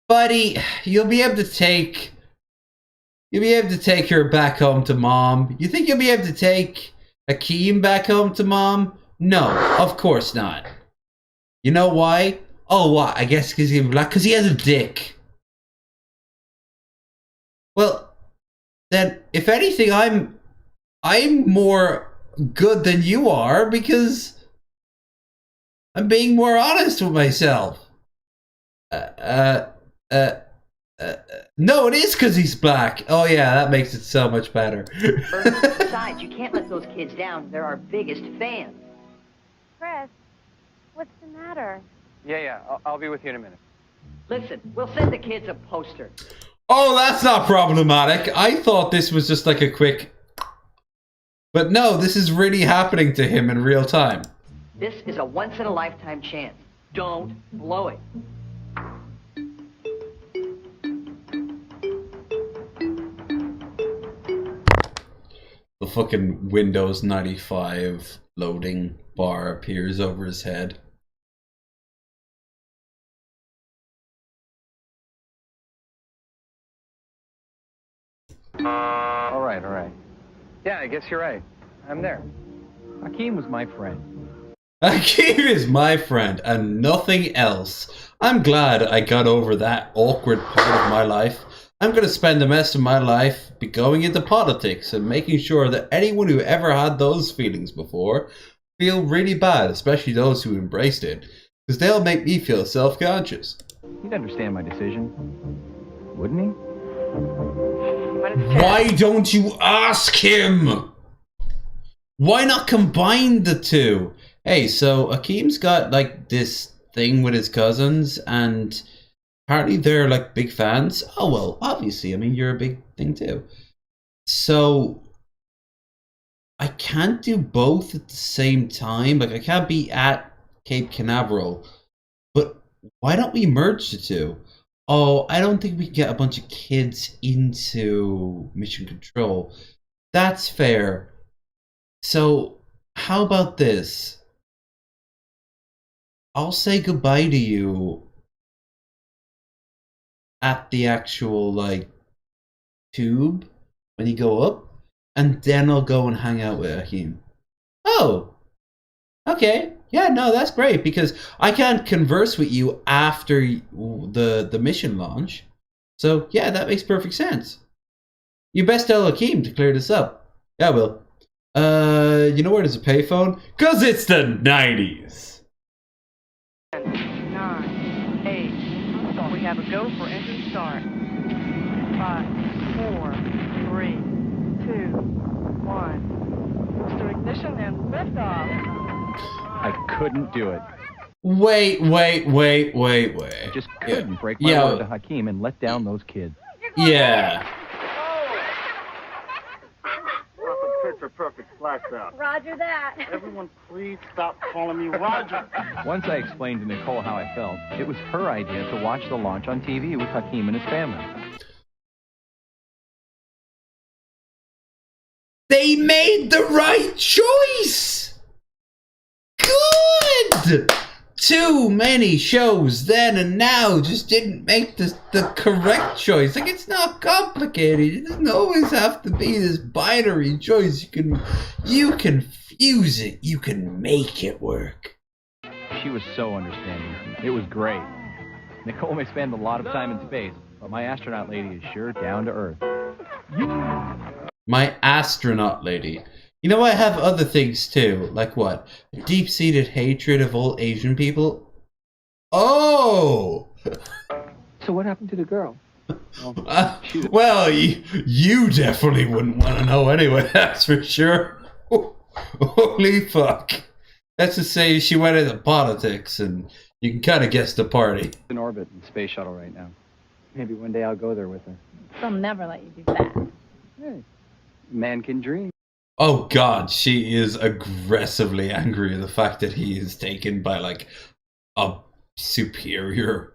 Buddy, you'll be able to take her back home to mom. You think you'll be able to take Hakeem back home to mom? No, of course not. You know why? Oh, what? I guess because he's black. Because he has a dick. Well, then, if anything, I'm more good than you are because I'm being more honest with myself. No, it is because he's black. Oh yeah, that makes it so much better. Besides, you can't let those kids down. They're our biggest fans. Chris, what's the matter? Yeah, I'll be with you in a minute. Listen, we'll send the kids a poster. Oh, that's not problematic. I thought this was just like a quick... But no, this is really happening to him in real time. This is a once-in-a-lifetime chance. Don't blow it. The fucking Windows 95 loading bar appears over his head. All right. Yeah, I guess you're right. I'm there. Hakeem was my friend. Hakeem is my friend and nothing else. I'm glad I got over that awkward part of my life. I'm going to spend the rest of my life be going into politics and making sure that anyone who ever had those feelings before feel really bad, especially those who embraced it, because they'll make me feel self-conscious. He'd understand my decision, wouldn't he? Why don't you ask him? Why not combine the two? Hey, so Hakeem's got like this thing with his cousins and apparently they're like big fans. Oh well, obviously, I mean you're a big thing too. So I can't do both at the same time. Like I can't be at Cape Canaveral. But why don't we merge the two? Oh, I don't think we can get a bunch of kids into Mission Control. That's fair. So, how about this? I'll say goodbye to you at the actual, like, tube when you go up, and then I'll go and hang out with Hakeem. Oh! Okay. Yeah, no, that's great, because I can't converse with you after the mission launch. So, yeah, that makes perfect sense. You best tell Hakeem to clear this up. Yeah, I will. You know where there's a payphone? 'Cause it's the 90s! 9, 8, we have a go for engine start. 5, 4, 3, 2, 1. Booster ignition and liftoff. I couldn't do it. Wait. I just couldn't break my word to Hakeem and let down those kids. Yeah. Fit for perfect splashdown. Roger that. Everyone, please stop calling me Roger. Once I explained to Nicole how I felt, it was her idea to watch the launch on TV with Hakeem and his family. They made the right choice! Good! Too many shows then and now just didn't make the correct choice. Like, it's not complicated. It doesn't always have to be this binary choice. You can fuse it. You can make it work. She was so understanding. It was great. Nicole may spend a lot of time in space, but my astronaut lady is sure down to earth. My astronaut lady. You know, I have other things too. Like what? Deep-seated hatred of all Asian people. Oh! So what happened to the girl? Well, you definitely wouldn't want to know anyway, that's for sure. Holy fuck. Let's just say she went into politics, and you can kind of guess the party. In orbit in space shuttle right now. Maybe one day I'll go there with her. They'll never let you do that. Hey, man can dream. Oh god, she is aggressively angry at the fact that he is taken by, like, a superior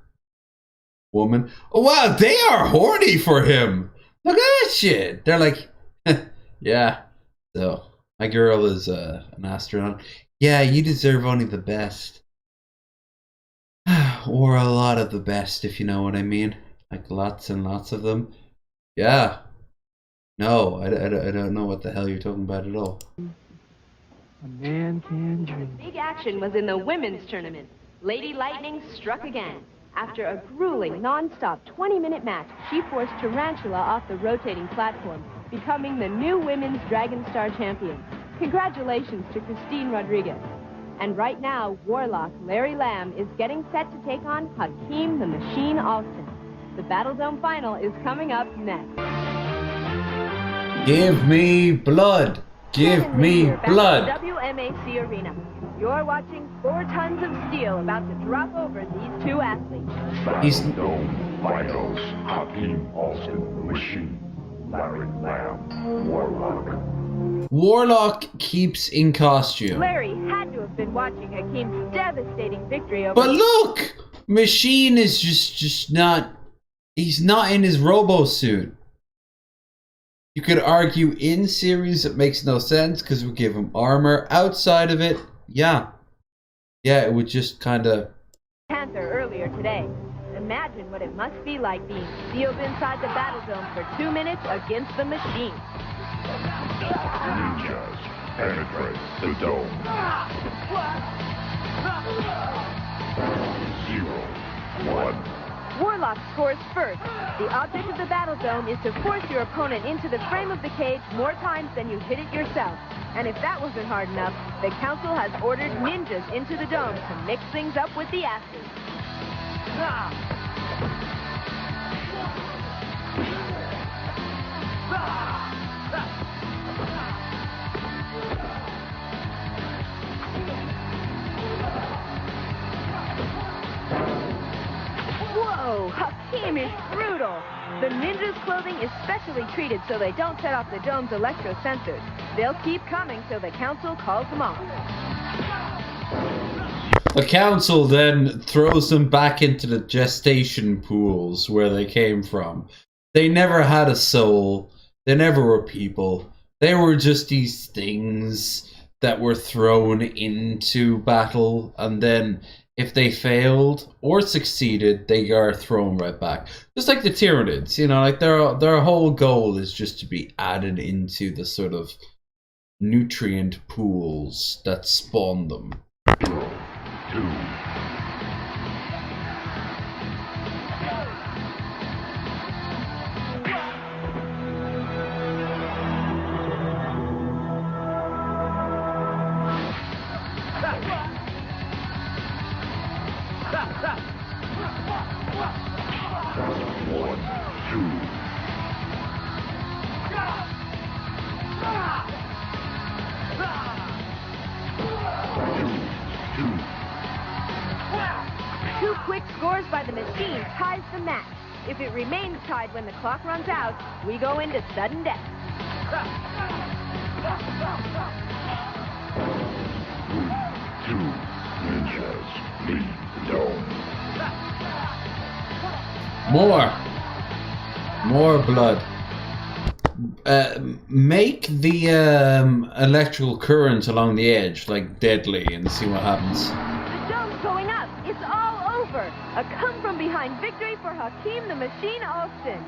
woman. Oh wow, they are horny for him. Look at that shit. They're like, yeah, so my girl is an astronaut. Yeah, you deserve only the best. Or a lot of the best, if you know what I mean. Like lots and lots of them. Yeah. No, I don't know what the hell you're talking about at all. A man can dream. Big action was in the women's tournament. Lady Lightning struck again. After a grueling, non-stop 20-minute match, she forced Tarantula off the rotating platform, becoming the new women's Dragon Star champion. Congratulations to Christine Rodriguez. And right now, Warlock Larry Lamb is getting set to take on Hakeem the Machine Alston. The Battledome final is coming up next. Give me blood. Give me blood. WMAC Arena. You're watching 4 tons of steel about to drop over these two athletes. Battledome finals. Hakeem Alston, the Machine. Larry Lamb, Warlock. Warlock keeps in costume. Larry had to have been watching Hakeem's devastating victory over... But look! Machine is just not... He's not in his robo-suit. You could argue in series it makes no sense because we give him armor. Outside of it, yeah. Yeah, it would just kind of... Panther earlier today. Imagine what it must be like being sealed inside the Battledome for 2 minutes against the Machine. Ninjas penetrate the dome. 0-1. Warlock scores first. The object of the Battledome is to force your opponent into the frame of the cage more times than you hit it yourself. And if that wasn't hard enough, the council has ordered ninjas into the dome to mix things up with the athletes. Whoa, Hakeem is brutal. The ninja's clothing is specially treated so they don't set off the dome's electro sensors. They'll keep coming till the council calls them off. The council then throws them back into the gestation pools where they came from. They never had a soul. They never were people. They were just these things that were thrown into battle, and then if they failed or succeeded, they are thrown right back. Just like the Tyranids, you know, like their whole goal is just to be added into the sort of nutrient pools that spawn them. 2. Two quick scores by the Machine ties the match. If it remains tied when the clock runs out, we go into sudden death. 2 ninjas leave the dome. More blood. Make the electrical current along the edge like deadly and see what happens. The dome's going up. It's all over. A come-from-behind victory for Hakeem the Machine Alston.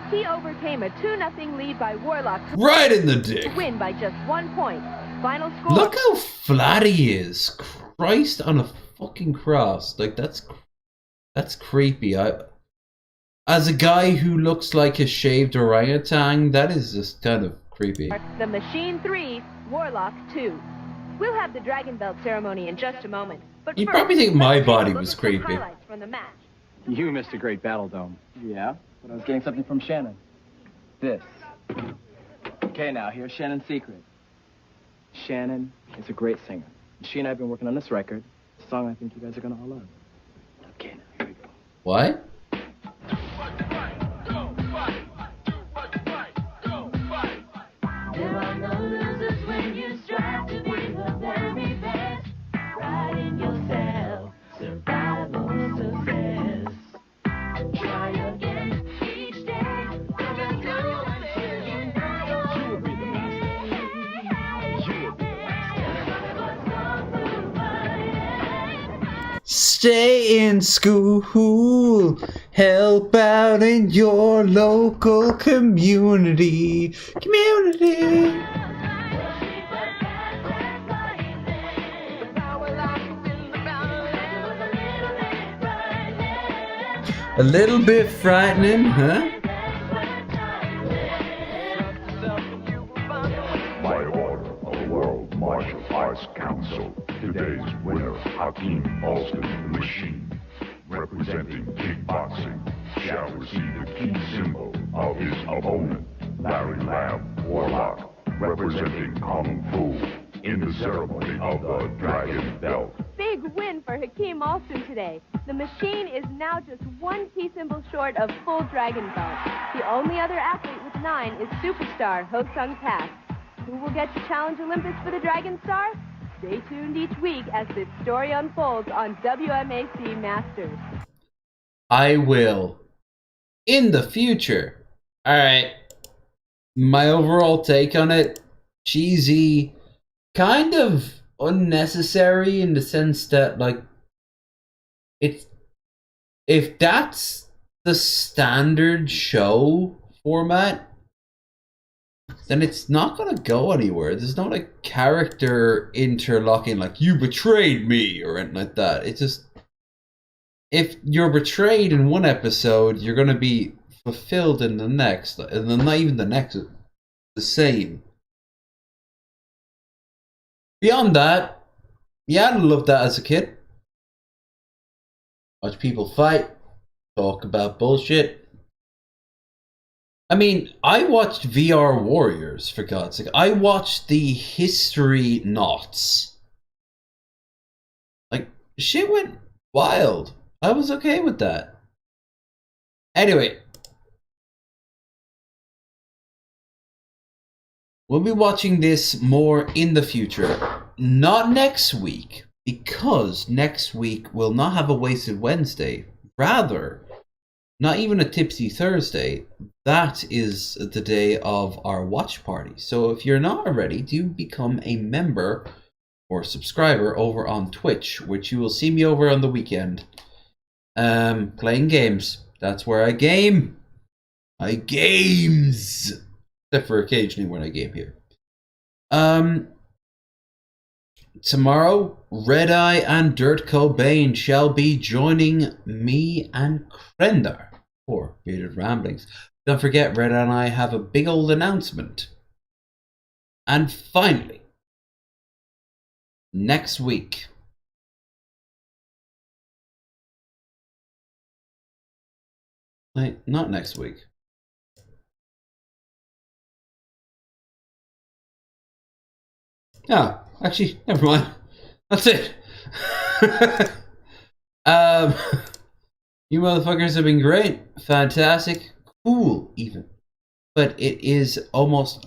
He overcame a 2-0 lead by Warlock. Right in the dick. To win by just 1 point. Final score. Look how flat he is. Christ on a fucking cross. Like that's creepy. As a guy who looks like a shaved orangutan, that is just kind of Creepy. The Machine 3, Warlock 2. We'll have the Dragon Belt ceremony in just a moment. But You first, probably think my let's take a body look was at some creepy. highlights from the match. You missed a great battle dome. Yeah, but I was getting something from Shannon. This. Okay, now, here's Shannon's secret. Shannon is a great singer. She and I have been working on this record, a song I think you guys are going to all love. Okay, now, here we go. What? There are no losers when you strive to be the very best. Pride in yourself, survival success. Try again each day. Just go until you know you'll be the master. You'll be the master. Stay in school. Help out in your local community. A little bit frightening, huh? By order of the World Martial Arts Council, today's winner, Hakeem Alston, the Machine, representing kickboxing, shall receive the key symbol of his opponent, Larry Lamb, Warlock, representing Kung Fu, in the ceremony of the Dragon Belt. Big win for Hakeem Alston today. The Machine is now just one key symbol short of full Dragon Belt. The only other athlete with 9 is superstar Ho Sung Pak. Who will get to challenge Olympus for the Dragon Star? Stay tuned each week as this story unfolds on WMAC Masters. I will. In the future. Alright. My overall take on it, cheesy, kind of unnecessary in the sense that, like, it's, if that's the standard show format, then it's not gonna go anywhere. There's not a character interlocking like, you betrayed me, or anything like that. It's just, if you're betrayed in one episode, you're gonna be fulfilled in the next, and then not even the next, the same. Beyond that, yeah, I loved that as a kid. Watch people fight, talk about bullshit. I mean, I watched VR Warriors, for God's sake. I watched the History Knots. Like, shit went wild. I was okay with that. Anyway. We'll be watching this more in the future. Not next week, because next week we'll not have a Wasted Wednesday. Rather, not even a Tipsy Thursday. That is the day of our watch party. So if you're not already, do become a member or subscriber over on Twitch, which you will see me over on the weekend. Playing games. That's where I game. I games. Except for occasionally when I game here. Tomorrow, Red Eye and Dirt Cobain shall be joining me and Krendar for Bearded Ramblings. Don't forget, Red Eye and I have a big old announcement. And finally, next week, not next week. Ah, actually, never mind. That's it. You motherfuckers have been great, fantastic, cool even. But it is almost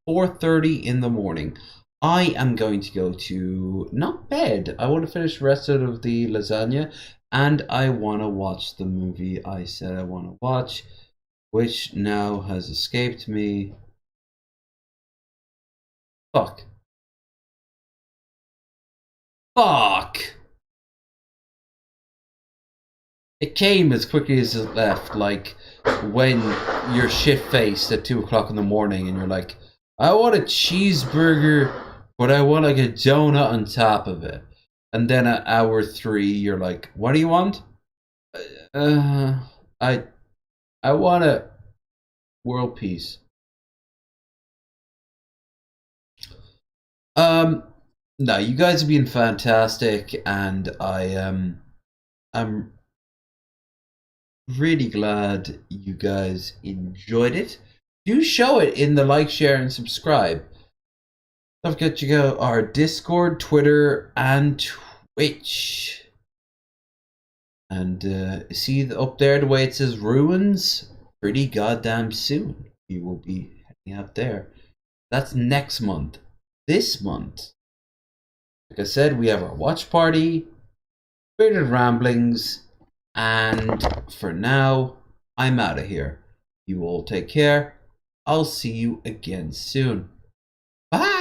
4:30 in the morning. I am going to go to, not bed, I want to finish the rest of the lasagna, and I want to watch the movie I said I want to watch, which now has escaped me. Fuck. Fuck! It came as quickly as it left, like when you're shit-faced at 2 o'clock in the morning and you're like, I want a cheeseburger, but I want like a donut on top of it. And then at hour 3, you're like, what do you want? I want a world peace. No, you guys have been fantastic, and I'm really glad you guys enjoyed it. Do show it in the like, share, and subscribe. Don't forget to go our Discord, Twitter, and Twitch. And see up there the way it says ruins? Pretty goddamn soon you will be heading out there. That's next month. This month, like I said, we have our watch party, Bearded Ramblings, and for now, I'm out of here. You all take care. I'll see you again soon. Bye!